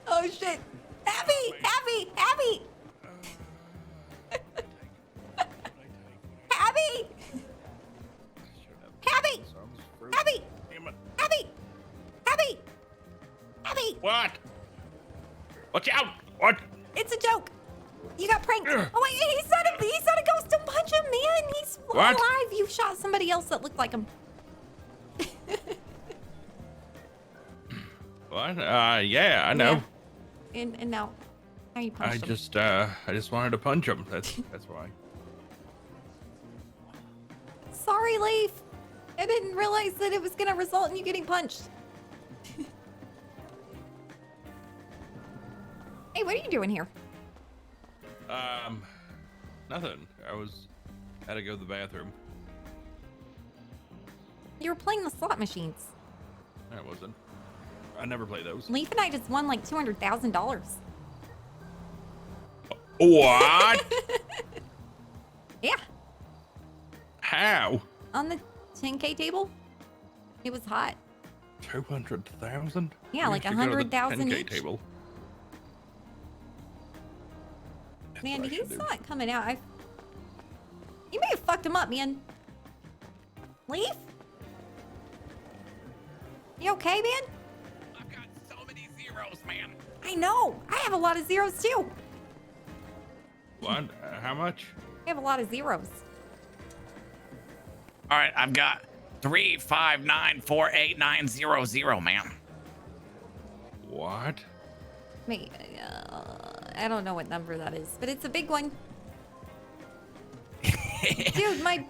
[SPEAKER 2] Oh shit. Abby! Abby! Abby! Abby! Abby! Abby! Abby! Abby! Abby!
[SPEAKER 10] What? Watch out! What?
[SPEAKER 2] It's a joke. You got pranked. Oh wait, he's not a ghost. Don't punch him, man. He's
[SPEAKER 10] What?
[SPEAKER 2] alive. You shot somebody else that looked like him.
[SPEAKER 10] What? Yeah, I know.
[SPEAKER 2] Yeah. And now you
[SPEAKER 10] I
[SPEAKER 2] punched him.
[SPEAKER 10] just wanted to punch him. That's why.
[SPEAKER 2] Sorry, Leaf. I didn't realize that it was gonna result in you getting punched. Hey, what are you doing here?
[SPEAKER 10] Nothing. Had to go to the bathroom.
[SPEAKER 2] You were playing the slot machines.
[SPEAKER 10] I wasn't. I never play those.
[SPEAKER 2] Leaf and I just won like $200,000.
[SPEAKER 10] What?
[SPEAKER 2] Yeah,
[SPEAKER 10] How?
[SPEAKER 2] on the 10K table. It was hot.
[SPEAKER 10] 200,000?
[SPEAKER 2] Yeah, like 100,000
[SPEAKER 10] 10K
[SPEAKER 2] each.
[SPEAKER 10] table.
[SPEAKER 2] Man,
[SPEAKER 10] what I should
[SPEAKER 2] he's
[SPEAKER 10] do.
[SPEAKER 2] not coming out. You may have fucked him up, man. Leaf? You okay, man?
[SPEAKER 13] I've got so many zeros, man.
[SPEAKER 2] I know. I have a lot of zeros too.
[SPEAKER 10] What? How much?
[SPEAKER 2] I have a lot of zeros.
[SPEAKER 13] All right, I've got 3594890, man.
[SPEAKER 10] What?
[SPEAKER 2] Wait, I don't know what number that is, but it's a big one. Dude, my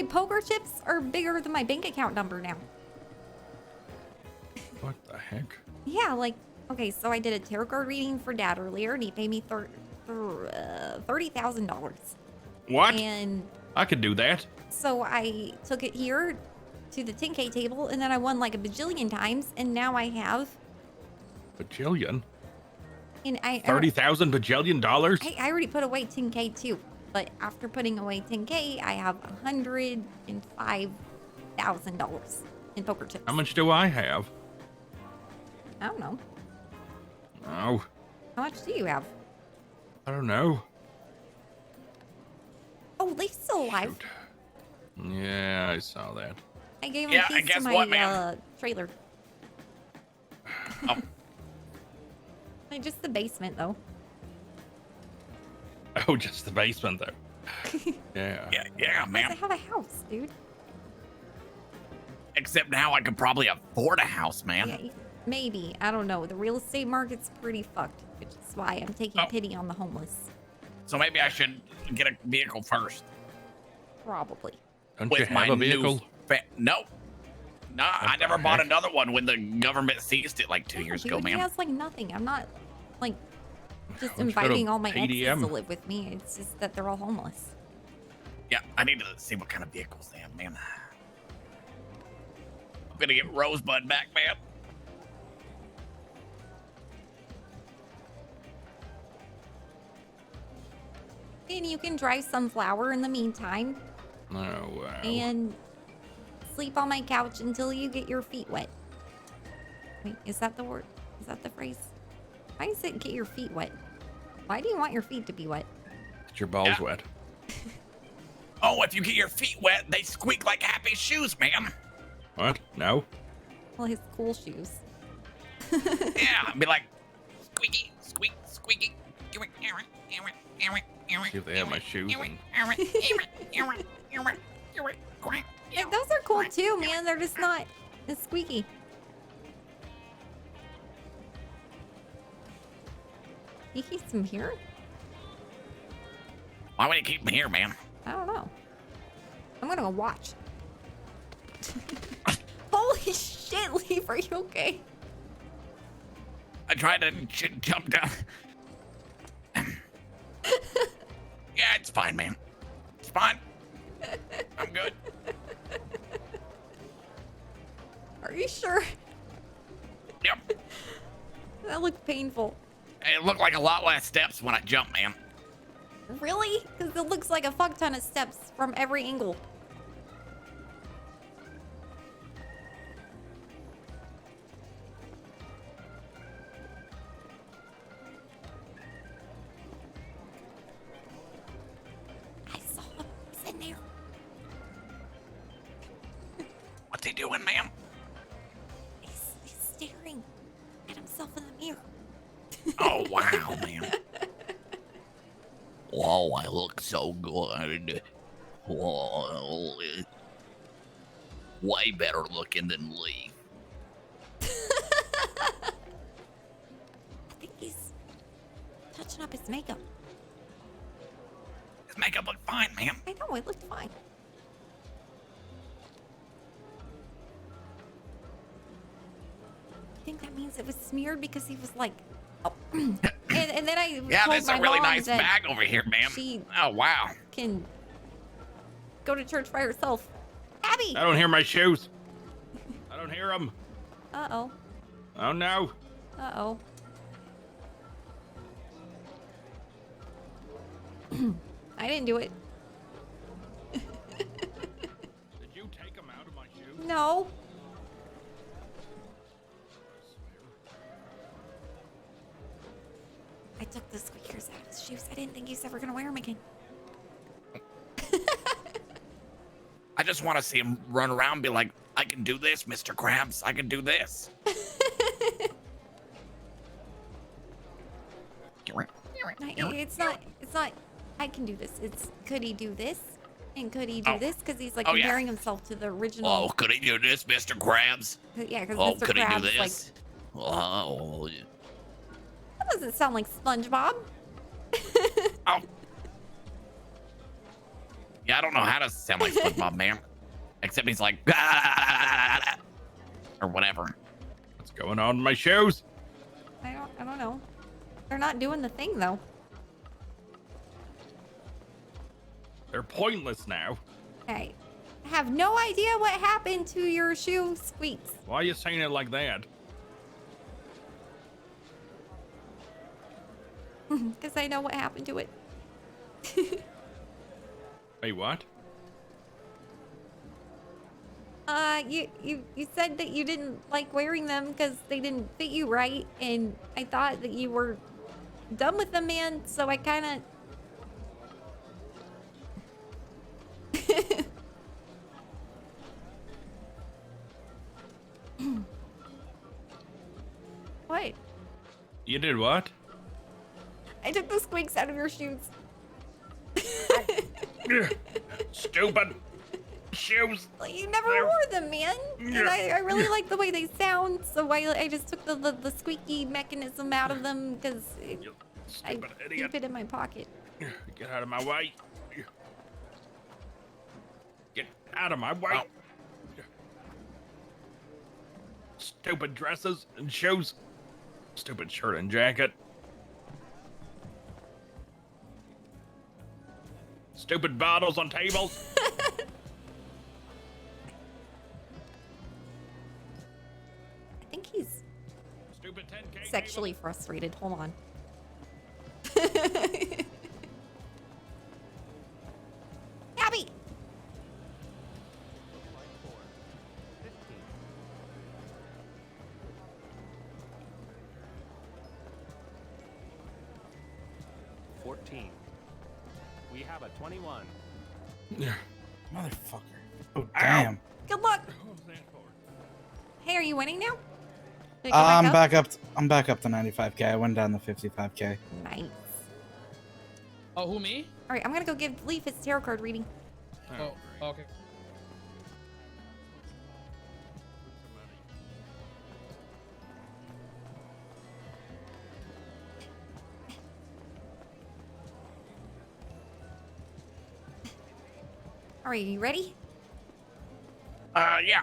[SPEAKER 2] poker chips are bigger than my bank account number now.
[SPEAKER 10] What the heck?
[SPEAKER 2] Yeah, like, okay, so I did a tarot card reading for Dad earlier, and he paid me $30,000.
[SPEAKER 10] What?
[SPEAKER 2] And
[SPEAKER 10] I could do that.
[SPEAKER 2] so I took it here to the 10K table, and then I won like a bajillion times, and now I have,
[SPEAKER 10] Bajillion?
[SPEAKER 2] And I
[SPEAKER 10] 30,000 bajillion dollars?
[SPEAKER 2] I already put away 10K too, but after putting away 10K, I have $105,000 in poker chips.
[SPEAKER 10] How much do I have?
[SPEAKER 2] I don't know.
[SPEAKER 10] Oh,
[SPEAKER 2] How much do you have?
[SPEAKER 10] I don't know.
[SPEAKER 2] Oh, Leaf's still alive.
[SPEAKER 10] Yeah, I saw that.
[SPEAKER 2] I gave him
[SPEAKER 13] Yeah,
[SPEAKER 2] keys
[SPEAKER 13] and guess
[SPEAKER 2] to my
[SPEAKER 13] what, man?
[SPEAKER 2] trailer.
[SPEAKER 13] Oh.
[SPEAKER 2] Like, just the basement though.
[SPEAKER 10] Oh, just the basement though. Yeah.
[SPEAKER 13] Yeah,
[SPEAKER 2] I
[SPEAKER 13] man.
[SPEAKER 2] have a house, dude.
[SPEAKER 13] Except now I could probably afford a house, man.
[SPEAKER 2] Yeah, maybe. I don't know. The real estate market's pretty fucked, which is why I'm taking pity on the homeless.
[SPEAKER 13] So maybe I should get a vehicle first.
[SPEAKER 2] Probably.
[SPEAKER 10] Don't you have a vehicle?
[SPEAKER 13] No. No, I never bought another one when the government seized it like 2 years ago,
[SPEAKER 2] Dude, he
[SPEAKER 13] man.
[SPEAKER 2] has like nothing. I'm not like just
[SPEAKER 10] Let's go to
[SPEAKER 2] inviting all my exes
[SPEAKER 10] PDM.
[SPEAKER 2] to live with me. It's just that they're all homeless.
[SPEAKER 13] Yeah, I need to see what kind of vehicles they have, man. I'm gonna get Rosebud back, man.
[SPEAKER 2] And you can drive Sunflower in the meantime
[SPEAKER 10] Oh, wow.
[SPEAKER 2] and sleep on my couch until you get your feet wet. Wait, is that the word? Is that the phrase? Why is it get your feet wet? Why do you want your feet to be wet?
[SPEAKER 10] Get your balls wet.
[SPEAKER 13] Oh, if you get your feet wet, they squeak like happy shoes, man.
[SPEAKER 10] What? No?
[SPEAKER 2] Well, his cool shoes.
[SPEAKER 13] Yeah, I'd be like, squeaky, squeak, squeaky.
[SPEAKER 10] See if they have my shoes. And...
[SPEAKER 2] Like, those are cool too, man. They're just not as squeaky. He keeps them here?
[SPEAKER 13] Why would you keep them here, man?
[SPEAKER 2] I don't know. I'm gonna go watch. Holy shit, Leaf, are you okay?
[SPEAKER 13] I tried to jump down. Yeah, it's fine, man. It's fine. I'm good.
[SPEAKER 2] Are you sure?
[SPEAKER 13] Yep.
[SPEAKER 2] That looked painful.
[SPEAKER 13] It looked like a lot less steps when I jumped, man.
[SPEAKER 2] Really? Because it looks like a fuck ton of steps from every angle. I saw him. He's in there.
[SPEAKER 13] What's he doing, ma'am?
[SPEAKER 2] He's staring at himself in the mirror.
[SPEAKER 13] Oh, wow, man. Whoa, I look so good. Whoa. Way better looking than Lee.
[SPEAKER 2] I think he's touching up his makeup.
[SPEAKER 13] His makeup looked fine, man.
[SPEAKER 2] I know, it looked fine. I think that means it was smeared because he was like, oh. and then I
[SPEAKER 13] Yeah,
[SPEAKER 2] told
[SPEAKER 13] that's
[SPEAKER 2] my
[SPEAKER 13] a really
[SPEAKER 2] mom
[SPEAKER 13] nice
[SPEAKER 2] that
[SPEAKER 13] bag over here, ma'am.
[SPEAKER 2] she
[SPEAKER 13] Oh, wow.
[SPEAKER 2] can go to church by herself. Abby!
[SPEAKER 10] I don't hear my shoes. I don't hear them.
[SPEAKER 2] Uh-oh.
[SPEAKER 10] Oh, no.
[SPEAKER 2] Uh-oh. I didn't do it.
[SPEAKER 10] Did you take them out of my shoes?
[SPEAKER 2] No. I took the squeakers out of his shoes. I didn't think he was ever gonna wear them again.
[SPEAKER 13] I just want to see him run around and be like, I can do this, Mr. Krabs. I can do this.
[SPEAKER 2] It's not, I can do this. It's, could he do this? And could he do
[SPEAKER 13] Oh.
[SPEAKER 2] this? Because he's like
[SPEAKER 13] Oh, yeah.
[SPEAKER 2] comparing himself to the original.
[SPEAKER 13] Oh, could he do this, Mr. Krabs?
[SPEAKER 2] Yeah, because
[SPEAKER 13] Oh,
[SPEAKER 2] Mr.
[SPEAKER 13] could he do
[SPEAKER 2] Krabs,
[SPEAKER 13] this? Oh,
[SPEAKER 2] like, that doesn't sound like SpongeBob.
[SPEAKER 13] oh. Yeah, I don't know how to sound like SpongeBob, man. Except he's like, or whatever.
[SPEAKER 10] What's going on in my shoes?
[SPEAKER 2] I don't know. They're not doing the thing though.
[SPEAKER 10] They're pointless now.
[SPEAKER 2] Hey, I have no idea what happened to your shoe squeaks.
[SPEAKER 10] Why are you saying it like that?
[SPEAKER 2] Because I know what happened to it.
[SPEAKER 10] Wait, what?
[SPEAKER 2] You said that you didn't like wearing them because they didn't fit you right, and I thought that you were done with them, man, so I kind of... What?
[SPEAKER 10] You did what?
[SPEAKER 2] I took the squeaks out of your shoes.
[SPEAKER 10] Stupid shoes.
[SPEAKER 2] Well, you never wore them, man. And I really like the way they sound, so I just took the squeaky mechanism out of them because I keep it in my pocket.
[SPEAKER 10] Get out of my way. Get out of my way. Stupid dresses and shoes. Stupid shirt and jacket. Stupid bottles on tables.
[SPEAKER 2] I think he's sexually frustrated. Hold on. Abby!
[SPEAKER 5] We have a 21.
[SPEAKER 17] Motherfucker. Oh, damn.
[SPEAKER 2] Good luck. Hey, are you winning now? Did it go
[SPEAKER 17] I'm back up. I'm back up to 95k. I went down to 55k.
[SPEAKER 2] Nice.
[SPEAKER 9] Oh, who, me?
[SPEAKER 2] All right, I'm gonna go give Leaf his tarot card reading.
[SPEAKER 9] Oh, okay.
[SPEAKER 2] All right, you ready?
[SPEAKER 13] Yeah.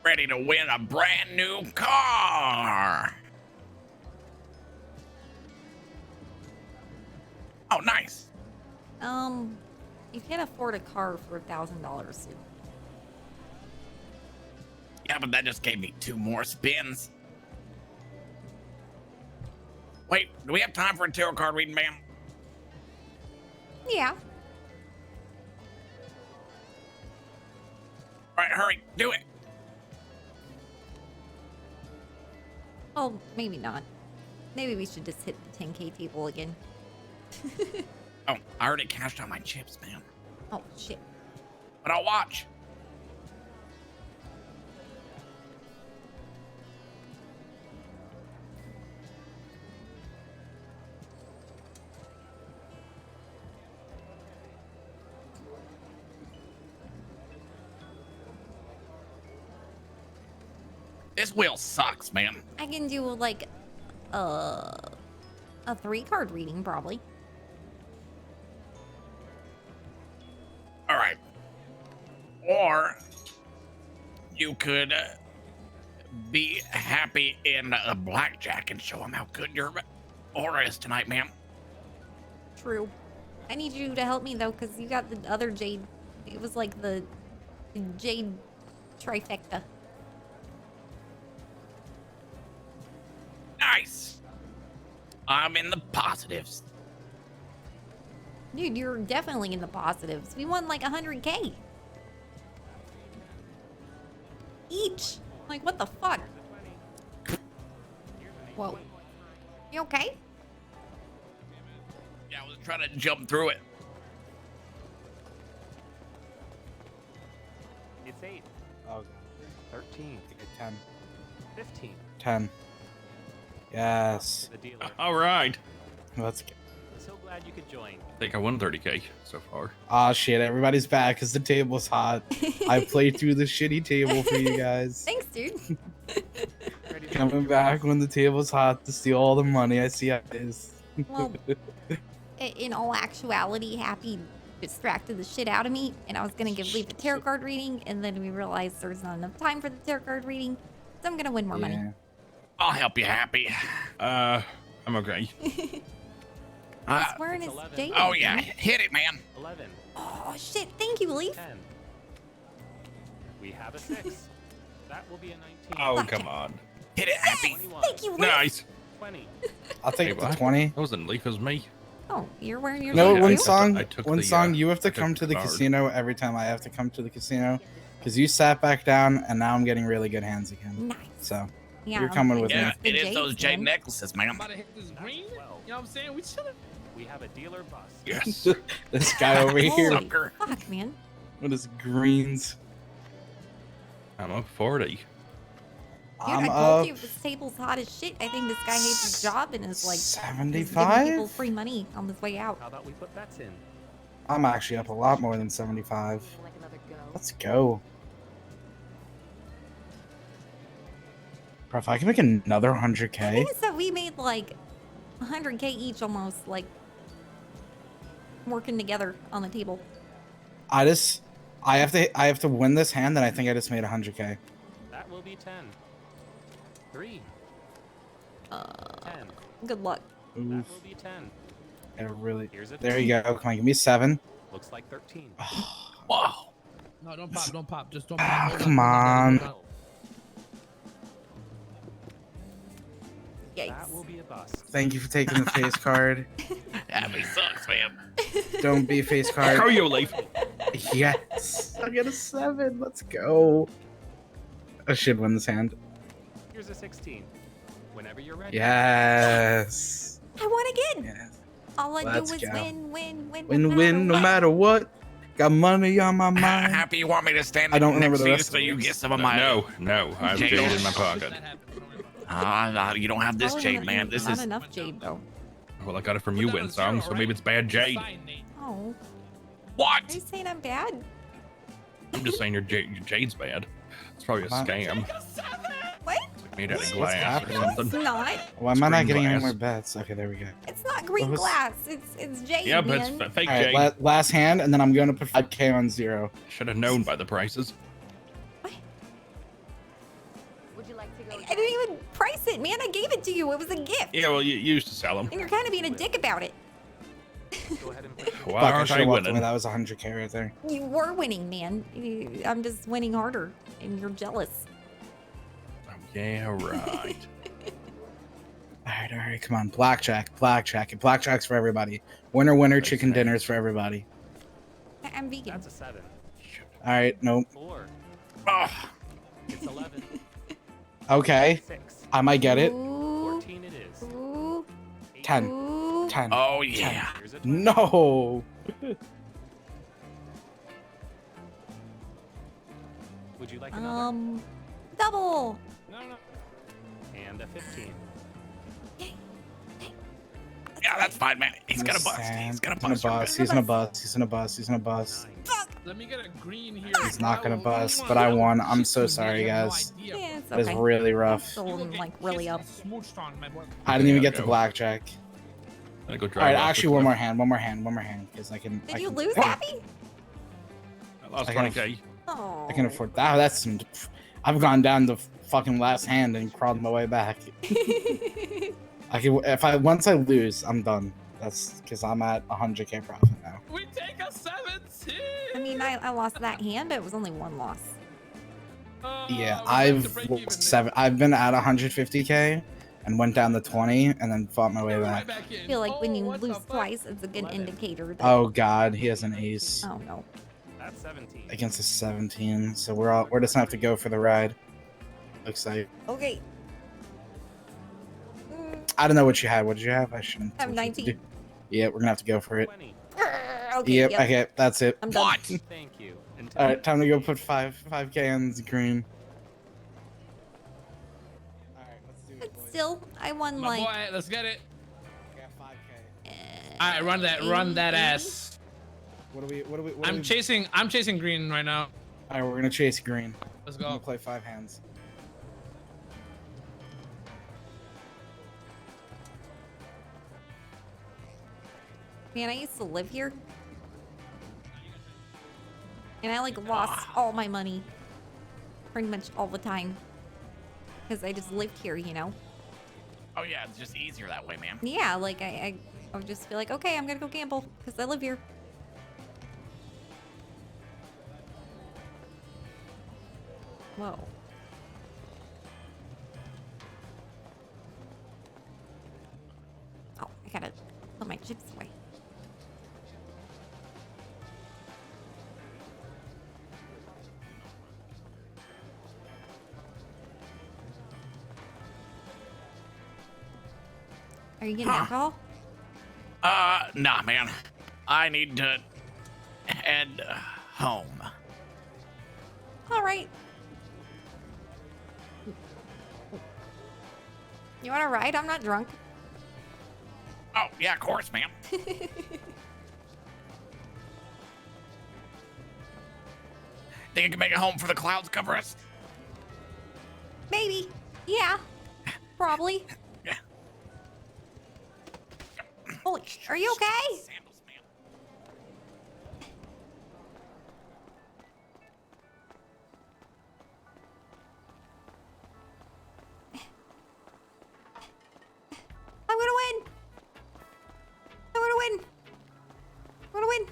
[SPEAKER 13] Ready to win a brand new car. Oh, nice.
[SPEAKER 2] You can't afford a car for $1,000.
[SPEAKER 13] Yeah, but that just gave me 2 more spins. Wait, do we have time for a tarot card reading, ma'am?
[SPEAKER 2] Yeah.
[SPEAKER 13] All right, hurry, do it.
[SPEAKER 2] Oh, maybe not. Maybe we should just hit the 10K table again.
[SPEAKER 13] Oh, I already cashed out my chips, man.
[SPEAKER 2] Oh, shit.
[SPEAKER 13] But I'll watch. This wheel sucks, man.
[SPEAKER 2] I can do like a 3-card reading probably.
[SPEAKER 13] All right. Or you could be happy in a blackjack and show them how good your aura is tonight, ma'am.
[SPEAKER 2] True. I need you to help me though, because you got the other jade. It was like the jade trifecta.
[SPEAKER 13] Nice. I'm in the positives.
[SPEAKER 2] Dude, you're definitely in the positives. We won like 100K. Each. Like, what the fuck? Whoa. You okay?
[SPEAKER 13] Yeah, I was trying to jump through it.
[SPEAKER 5] It's 8.
[SPEAKER 17] Oh.
[SPEAKER 5] 13.
[SPEAKER 17] 10.
[SPEAKER 5] 15.
[SPEAKER 17] 10. Yes.
[SPEAKER 5] The dealer.
[SPEAKER 10] All right.
[SPEAKER 17] Let's go.
[SPEAKER 5] So glad you could join.
[SPEAKER 10] I think I won 30k so far.
[SPEAKER 17] Oh shit, everybody's back because the table's hot. I played through the shitty table for you guys.
[SPEAKER 2] Thanks, dude.
[SPEAKER 17] Coming back when the table's hot to steal all the money. I see how it is.
[SPEAKER 2] Well, in all actuality, Happy distracted the shit out of me, and I was gonna give Leaf a tarot card reading, and then we realized there's not enough time for the tarot card reading, so I'm gonna win more money.
[SPEAKER 13] I'll help you, Happy.
[SPEAKER 10] I'm okay.
[SPEAKER 2] He's wearing his jade.
[SPEAKER 13] Oh yeah, hit it, man.
[SPEAKER 5] 11.
[SPEAKER 2] Oh shit! Thank you, Leaf.
[SPEAKER 5] 10. We have a 6. That will be a 19.
[SPEAKER 10] Oh, come on.
[SPEAKER 13] Hit it, Happy.
[SPEAKER 2] Thank you, Leaf.
[SPEAKER 10] Nice.
[SPEAKER 5] 20.
[SPEAKER 17] I'll take
[SPEAKER 10] Hey,
[SPEAKER 17] the
[SPEAKER 10] what?
[SPEAKER 17] 20.
[SPEAKER 10] That wasn't Leaf, it was me.
[SPEAKER 2] Oh, you're wearing your
[SPEAKER 17] No,
[SPEAKER 10] Yeah,
[SPEAKER 17] one
[SPEAKER 10] I took
[SPEAKER 17] song.
[SPEAKER 10] the- I took
[SPEAKER 17] One
[SPEAKER 10] the,
[SPEAKER 17] song. You have
[SPEAKER 10] I
[SPEAKER 17] to
[SPEAKER 10] took
[SPEAKER 17] come
[SPEAKER 10] the
[SPEAKER 17] to the
[SPEAKER 10] card.
[SPEAKER 17] casino every time I have to come to the casino, because you sat back down, and now I'm getting really good hands again.
[SPEAKER 2] Nice.
[SPEAKER 17] So
[SPEAKER 2] Yeah,
[SPEAKER 17] you're coming with
[SPEAKER 13] Yeah,
[SPEAKER 17] me.
[SPEAKER 13] it is those jade necklaces, man.
[SPEAKER 9] I'm about to hit this green. You know what I'm saying? We chilling.
[SPEAKER 5] We have a dealer bus.
[SPEAKER 10] Yes.
[SPEAKER 17] This guy over here.
[SPEAKER 2] Holy fuck, man.
[SPEAKER 17] What is greens?
[SPEAKER 10] I'm up 40.
[SPEAKER 2] Dude,
[SPEAKER 17] I'm
[SPEAKER 2] I told
[SPEAKER 17] up
[SPEAKER 2] you this table's hot as shit. I think this guy hates his job and is like just giving
[SPEAKER 17] 75.
[SPEAKER 2] people free money on his way out.
[SPEAKER 5] How about we put bets in?
[SPEAKER 17] I'm actually up a lot more than 75. Let's go. Bro, if I can make another
[SPEAKER 2] The
[SPEAKER 17] 100k,
[SPEAKER 2] thing is that we made like 100k each almost, like working together on the table.
[SPEAKER 17] I have to win this hand, and I think I just made 100k.
[SPEAKER 5] That will be 10. 3. 10.
[SPEAKER 2] Good luck.
[SPEAKER 5] That will be 10.
[SPEAKER 17] Yeah, really.
[SPEAKER 5] Here's a
[SPEAKER 17] There you go. Come on, give me 7.
[SPEAKER 5] Looks like 13.
[SPEAKER 17] Wow.
[SPEAKER 9] No, don't pop. Don't pop. Just don't pop. Hold
[SPEAKER 17] Come on.
[SPEAKER 9] hold
[SPEAKER 5] That will be a bust.
[SPEAKER 17] Thank you for taking the face card.
[SPEAKER 13] Happy sucks, man.
[SPEAKER 17] Don't be face card.
[SPEAKER 10] How are you, Leaf?
[SPEAKER 17] Yes. I get a 7. Let's go. I should win this hand.
[SPEAKER 5] Here's a 16. Whenever you're ready.
[SPEAKER 17] Yes.
[SPEAKER 2] I won again. All I
[SPEAKER 17] Let's
[SPEAKER 2] do is
[SPEAKER 17] go.
[SPEAKER 2] win,
[SPEAKER 17] No matter what. Got money on my mind.
[SPEAKER 13] Happy, you want me to stand
[SPEAKER 17] I don't remember
[SPEAKER 13] next
[SPEAKER 17] the
[SPEAKER 13] to you
[SPEAKER 17] rest
[SPEAKER 13] so
[SPEAKER 17] of
[SPEAKER 13] you
[SPEAKER 17] it.
[SPEAKER 13] get some of my...
[SPEAKER 10] No, I have
[SPEAKER 13] Jade
[SPEAKER 10] jade
[SPEAKER 13] on.
[SPEAKER 10] in my pocket.
[SPEAKER 13] No, you don't have this
[SPEAKER 2] Probably
[SPEAKER 13] jade,
[SPEAKER 2] not-
[SPEAKER 13] man. This
[SPEAKER 2] not
[SPEAKER 13] is...
[SPEAKER 2] enough jade though.
[SPEAKER 10] Well, I got it from you, Winsong, so maybe it's bad jade.
[SPEAKER 2] Oh.
[SPEAKER 13] What?
[SPEAKER 2] Are you saying I'm bad?
[SPEAKER 10] I'm just saying your jade's bad. It's probably a
[SPEAKER 17] What?
[SPEAKER 10] scam.
[SPEAKER 2] What?
[SPEAKER 10] Made out of
[SPEAKER 17] What's
[SPEAKER 10] glass or
[SPEAKER 17] happening?
[SPEAKER 2] It's
[SPEAKER 10] something.
[SPEAKER 2] not.
[SPEAKER 17] Why am I not
[SPEAKER 10] Green
[SPEAKER 17] getting any
[SPEAKER 10] glass.
[SPEAKER 17] more bets? Okay, there we go.
[SPEAKER 2] It's not green
[SPEAKER 17] What was-
[SPEAKER 2] glass. It's jade,
[SPEAKER 10] Yeah, but
[SPEAKER 2] man.
[SPEAKER 10] it's fake
[SPEAKER 17] All right,
[SPEAKER 10] jade.
[SPEAKER 17] last hand, and then I'm going to put 5k on 0.
[SPEAKER 10] Should have known by the prices.
[SPEAKER 2] I didn't even price it, man. I gave it to you. It was a gift.
[SPEAKER 10] Yeah, well, you used to sell them.
[SPEAKER 2] And you're kind of being a dick about it.
[SPEAKER 5] Go ahead and put
[SPEAKER 10] Why
[SPEAKER 17] Fuck, I
[SPEAKER 10] aren't
[SPEAKER 17] should
[SPEAKER 10] I
[SPEAKER 17] have walked away.
[SPEAKER 10] winning?
[SPEAKER 17] That was 100k right there.
[SPEAKER 2] You were winning, man. I'm just winning harder, and you're jealous.
[SPEAKER 10] Yeah, right.
[SPEAKER 17] All right, come on. Blackjack. Blackjack's for everybody. Winner, chicken dinners for everybody.
[SPEAKER 2] I'm vegan.
[SPEAKER 5] That's a 7.
[SPEAKER 17] All right, nope.
[SPEAKER 5] 4.
[SPEAKER 10] Oh,
[SPEAKER 5] It's 11.
[SPEAKER 17] Okay,
[SPEAKER 5] 6.
[SPEAKER 17] I might get it.
[SPEAKER 2] Ooh,
[SPEAKER 5] 14 it is.
[SPEAKER 2] ooh,
[SPEAKER 17] 10.
[SPEAKER 2] ooh.
[SPEAKER 17] 10.
[SPEAKER 13] Oh, yeah.
[SPEAKER 5] Here's a 20.
[SPEAKER 17] No.
[SPEAKER 5] Would you like another?
[SPEAKER 2] Double.
[SPEAKER 5] And a 15.
[SPEAKER 13] Yeah, that's fine, man. He's gonna bust. He's gonna bust.
[SPEAKER 17] He's gonna bust. He's gonna bust. He's gonna bust.
[SPEAKER 9] Let me get a green here.
[SPEAKER 17] He's not gonna bust, but I won. I'm so sorry, guys.
[SPEAKER 2] Yeah, it's
[SPEAKER 17] That is
[SPEAKER 2] okay.
[SPEAKER 17] really rough.
[SPEAKER 2] Still like really up.
[SPEAKER 17] I didn't even get the
[SPEAKER 10] go.
[SPEAKER 17] blackjack.
[SPEAKER 10] I go
[SPEAKER 17] All
[SPEAKER 10] drive
[SPEAKER 17] right,
[SPEAKER 10] off
[SPEAKER 17] actually,
[SPEAKER 10] the
[SPEAKER 17] one more
[SPEAKER 10] cliff.
[SPEAKER 17] hand, because I can.
[SPEAKER 2] Did
[SPEAKER 17] I
[SPEAKER 2] you
[SPEAKER 17] can-
[SPEAKER 2] lose, Happy?
[SPEAKER 10] I lost
[SPEAKER 17] I can-
[SPEAKER 10] 20k.
[SPEAKER 2] Oh.
[SPEAKER 17] I can afford that. Oh, that's some. I've gone down the fucking last hand and crawled my way back. I can. Once I lose, I'm done. That's because I'm at 100k profit now.
[SPEAKER 9] We take a 17.
[SPEAKER 2] I mean, I lost that hand, but it was only one loss.
[SPEAKER 17] Yeah,
[SPEAKER 9] we
[SPEAKER 17] I've
[SPEAKER 9] have to break
[SPEAKER 17] lost
[SPEAKER 9] even,
[SPEAKER 17] 7. I've been at 150k and went down to 20 and then fought my way back.
[SPEAKER 2] I feel like when you lose twice, it's a good indicator. That,
[SPEAKER 17] Oh God, he has an ace
[SPEAKER 2] Oh no.
[SPEAKER 5] That's 17.
[SPEAKER 17] against a 17. So we're just gonna have to go for the ride. Looks like.
[SPEAKER 2] Okay.
[SPEAKER 17] I don't know what you had. What did you have? I shouldn't.
[SPEAKER 2] I have 19.
[SPEAKER 17] Yeah, we're gonna have to go for it.
[SPEAKER 5] 20.
[SPEAKER 2] Okay.
[SPEAKER 17] Yep.
[SPEAKER 2] Yep.
[SPEAKER 17] Okay, that's it.
[SPEAKER 2] I'm done.
[SPEAKER 5] Thank you. And
[SPEAKER 17] All right, time to go put 5k on the green.
[SPEAKER 2] But still, I won
[SPEAKER 9] My
[SPEAKER 2] like.
[SPEAKER 9] boy, let's get it.
[SPEAKER 17] I got 5k.
[SPEAKER 9] All right, run that ass.
[SPEAKER 17] What are we?
[SPEAKER 9] I'm chasing green right now.
[SPEAKER 17] All right, we're gonna chase green.
[SPEAKER 9] Let's
[SPEAKER 17] I'm gonna
[SPEAKER 9] go.
[SPEAKER 17] play 5 hands.
[SPEAKER 2] Man, I used to live here. And I like lost all my money. Pretty much all the time. Because I just lived here, you know?
[SPEAKER 13] Oh, yeah. It's just easier that way, man.
[SPEAKER 2] Yeah, like I would just be like, okay, I'm gonna go gamble because I live here. Whoa. Chips away. Are you getting alcohol?
[SPEAKER 13] Nah, man. I need to head home.
[SPEAKER 2] All right. You want to ride? I'm not drunk.
[SPEAKER 13] Oh, yeah, of course, man. Think you can make it home for the clouds cover us?
[SPEAKER 2] Maybe. Yeah. Probably.
[SPEAKER 13] Yeah.
[SPEAKER 2] Holy, are you okay? I'm gonna win. I'm gonna win. I'm gonna win.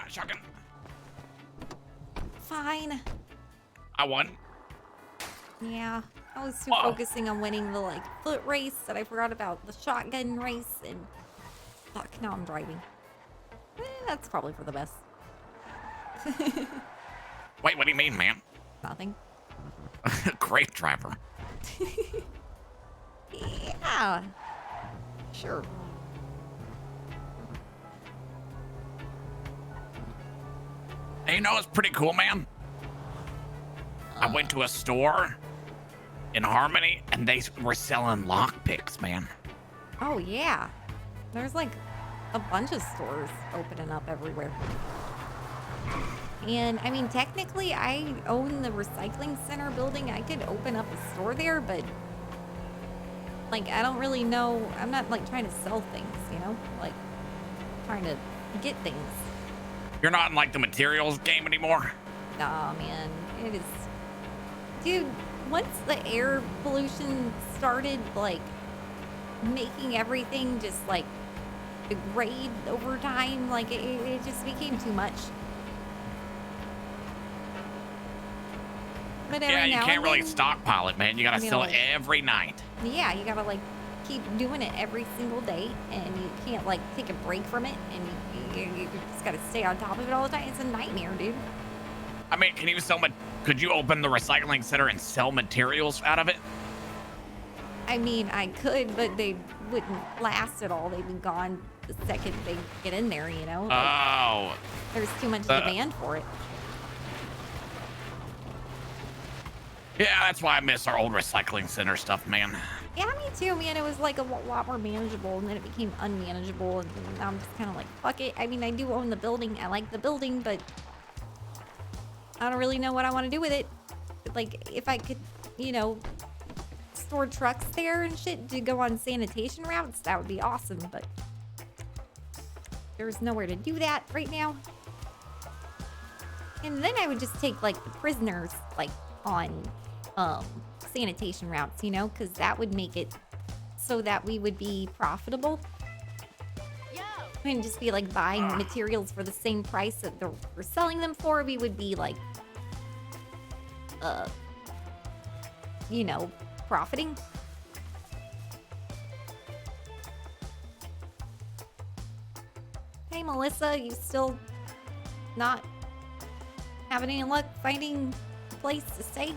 [SPEAKER 13] Shotgun.
[SPEAKER 2] Fine.
[SPEAKER 13] I won.
[SPEAKER 2] Yeah, I was too focusing on winning the foot race that I forgot about the shotgun race, and fuck, now I'm driving. That's probably for the best.
[SPEAKER 13] Wait, what do you mean, man?
[SPEAKER 2] Nothing.
[SPEAKER 13] Great driver.
[SPEAKER 2] Yeah. Sure.
[SPEAKER 13] Hey, you know, it's pretty cool, man. I went to a store in Harmony, and they were selling lockpicks, man.
[SPEAKER 2] Oh yeah. There's like a bunch of stores opening up everywhere. And I mean, technically, I own the recycling center building. I could open up a store there, but like, I don't really know. I'm not like trying to sell things, you know, like trying to get things.
[SPEAKER 13] You're not in like the materials game anymore?
[SPEAKER 2] Nah, man, it is. Dude, once the air pollution started, like, making everything just like degrade over time, like it just became too much. But
[SPEAKER 13] Yeah, you
[SPEAKER 2] now
[SPEAKER 13] can't
[SPEAKER 2] and
[SPEAKER 13] really
[SPEAKER 2] then-
[SPEAKER 13] stockpile it, man. You gotta
[SPEAKER 2] I mean,
[SPEAKER 13] sell it
[SPEAKER 2] like-
[SPEAKER 13] every night.
[SPEAKER 2] Yeah, you gotta like keep doing it every single day, and you can't like take a break from it, and you just gotta stay on top of it all the time. It's a nightmare, dude.
[SPEAKER 13] I mean, can you sell could you open the recycling center and sell materials out of it?
[SPEAKER 2] I mean, I could, but they wouldn't last at all. They'd be gone the second they get in there, you know? Like,
[SPEAKER 13] Oh.
[SPEAKER 2] there's too much demand for it.
[SPEAKER 13] Yeah, that's why I miss our old recycling center stuff, man.
[SPEAKER 2] Yeah, me too, man. It was like a lot more manageable, and then it became unmanageable, and now I'm just kind of like, fuck it. I mean, I do own the building. I like the building, but I don't really know what I want to do with it. Like, if I could, you know, store trucks there and shit to go on sanitation routes, that would be awesome, but there's nowhere to do that right now. And then I would just take, like, the prisoners, like, on sanitation routes, you know, because that would make it so that we would be profitable. And just be like buying materials for the same price that we're selling them for. We would be like, you know, profiting. Hey, Melissa, you still not having any luck finding a place to stay?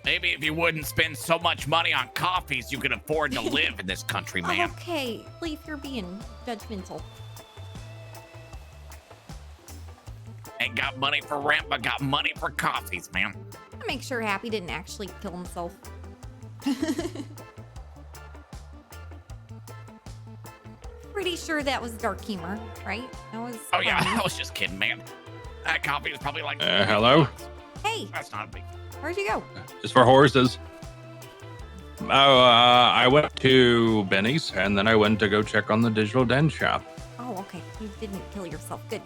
[SPEAKER 13] Maybe if you wouldn't spend so much money on coffees, you could afford to live in this country, man.
[SPEAKER 2] Okay, Leaf, you're being judgmental.
[SPEAKER 13] Ain't got money for rent, but got money for coffees, man.
[SPEAKER 2] I make sure Happy didn't actually kill himself. Pretty sure that was dark humor, right? That was.
[SPEAKER 13] Oh yeah,
[SPEAKER 2] funny.
[SPEAKER 13] I was just kidding, man. That coffee was probably like.
[SPEAKER 10] Hello?
[SPEAKER 2] Hey,
[SPEAKER 13] That's not a big.
[SPEAKER 2] where'd you go?
[SPEAKER 10] It's for horses. Oh, I went to Benny's, and then I went to go check on the digital den shop.
[SPEAKER 2] Oh, okay. You didn't kill yourself. Good.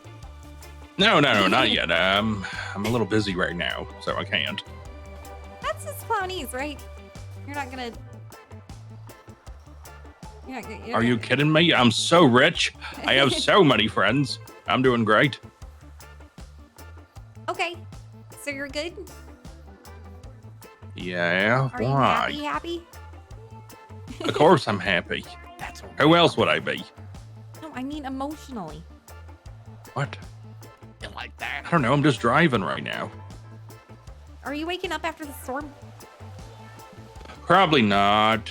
[SPEAKER 10] No, not yet. I'm a little busy right now, so I can't.
[SPEAKER 2] That's just clownies, right? You're not gonna. You're
[SPEAKER 10] Are you kidding me? I'm so rich. I have so many friends. I'm doing great.
[SPEAKER 2] Okay. So you're good?
[SPEAKER 10] Yeah,
[SPEAKER 2] Are you
[SPEAKER 10] why?
[SPEAKER 2] happy?
[SPEAKER 10] Of course I'm happy. Who else would I be?
[SPEAKER 2] No, I mean emotionally.
[SPEAKER 10] What?
[SPEAKER 13] You like that?
[SPEAKER 10] I don't know. I'm just driving right now.
[SPEAKER 2] Are you waking up after the storm?
[SPEAKER 10] Probably not.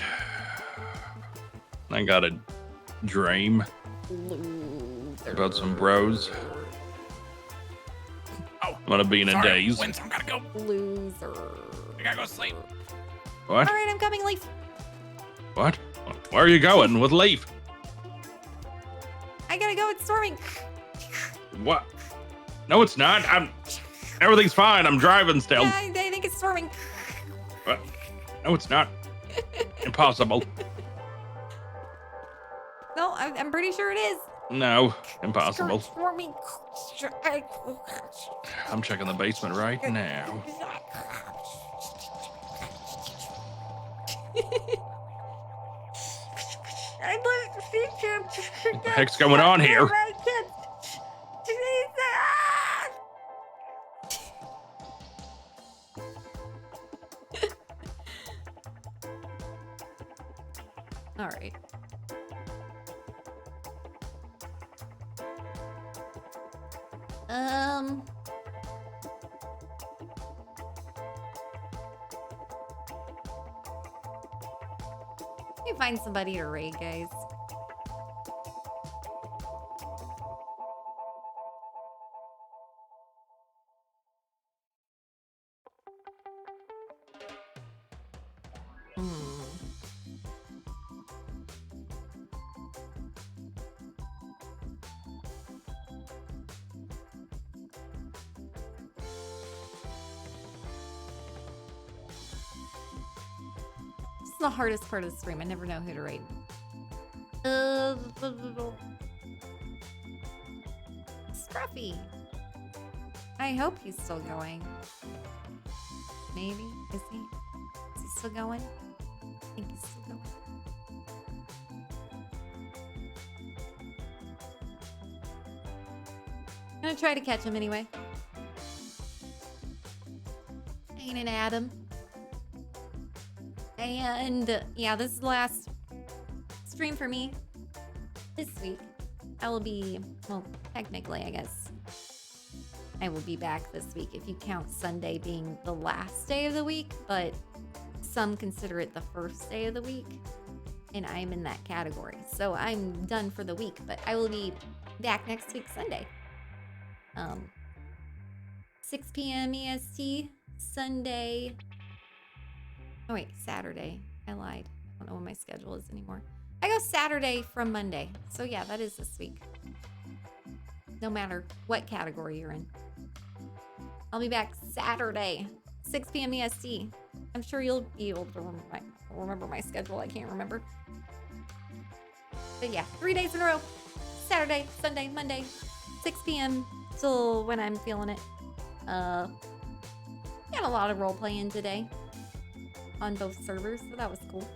[SPEAKER 10] I got a dream about some bros.
[SPEAKER 13] Oh,
[SPEAKER 10] I'm gonna be in a
[SPEAKER 13] sorry.
[SPEAKER 10] daze.
[SPEAKER 13] Winsome, gotta go.
[SPEAKER 2] Loser.
[SPEAKER 13] I gotta go sleep.
[SPEAKER 10] What?
[SPEAKER 2] All right, I'm coming, Leaf.
[SPEAKER 10] What? Where are you going with Leaf?
[SPEAKER 2] I gotta go. It's storming.
[SPEAKER 10] What? No, it's not. Everything's fine. I'm driving still.
[SPEAKER 2] Yeah, I think it's storming.
[SPEAKER 10] What? No, it's not. Impossible.
[SPEAKER 2] No, I'm pretty sure it is.
[SPEAKER 10] No, impossible.
[SPEAKER 2] Storming.
[SPEAKER 10] I'm checking the basement right now. What the heck's going on here?
[SPEAKER 2] All right. Let me find somebody to raid, guys. This is the hardest part of the stream. I never know who to raid. Scruffy. I hope he's still going. Maybe. Is he? Is he still going? I think he's still going. I'm gonna try to catch him anyway. Ain't an Adam. And yeah, this is the last stream for me this week. I will be, well, technically, I guess I will be back this week if you count Sunday being the last day of the week, but some consider it the first day of the week, and I'm in that category. So I'm done for the week, but I will be back next week, Sunday. 6 p.m. EST, Sunday. Oh wait, Saturday. I lied. I don't know what my schedule is anymore. I go Saturday from Monday. So yeah, that is this week. No matter what category you're in. I'll be back Saturday, 6 p.m. EST. I'm sure you'll be able to remember my schedule. I can't remember. But yeah, 3 days in a row. Saturday, Sunday, Monday, 6 p.m. till when I'm feeling it. Got a lot of role playing today on both servers, so that was cool.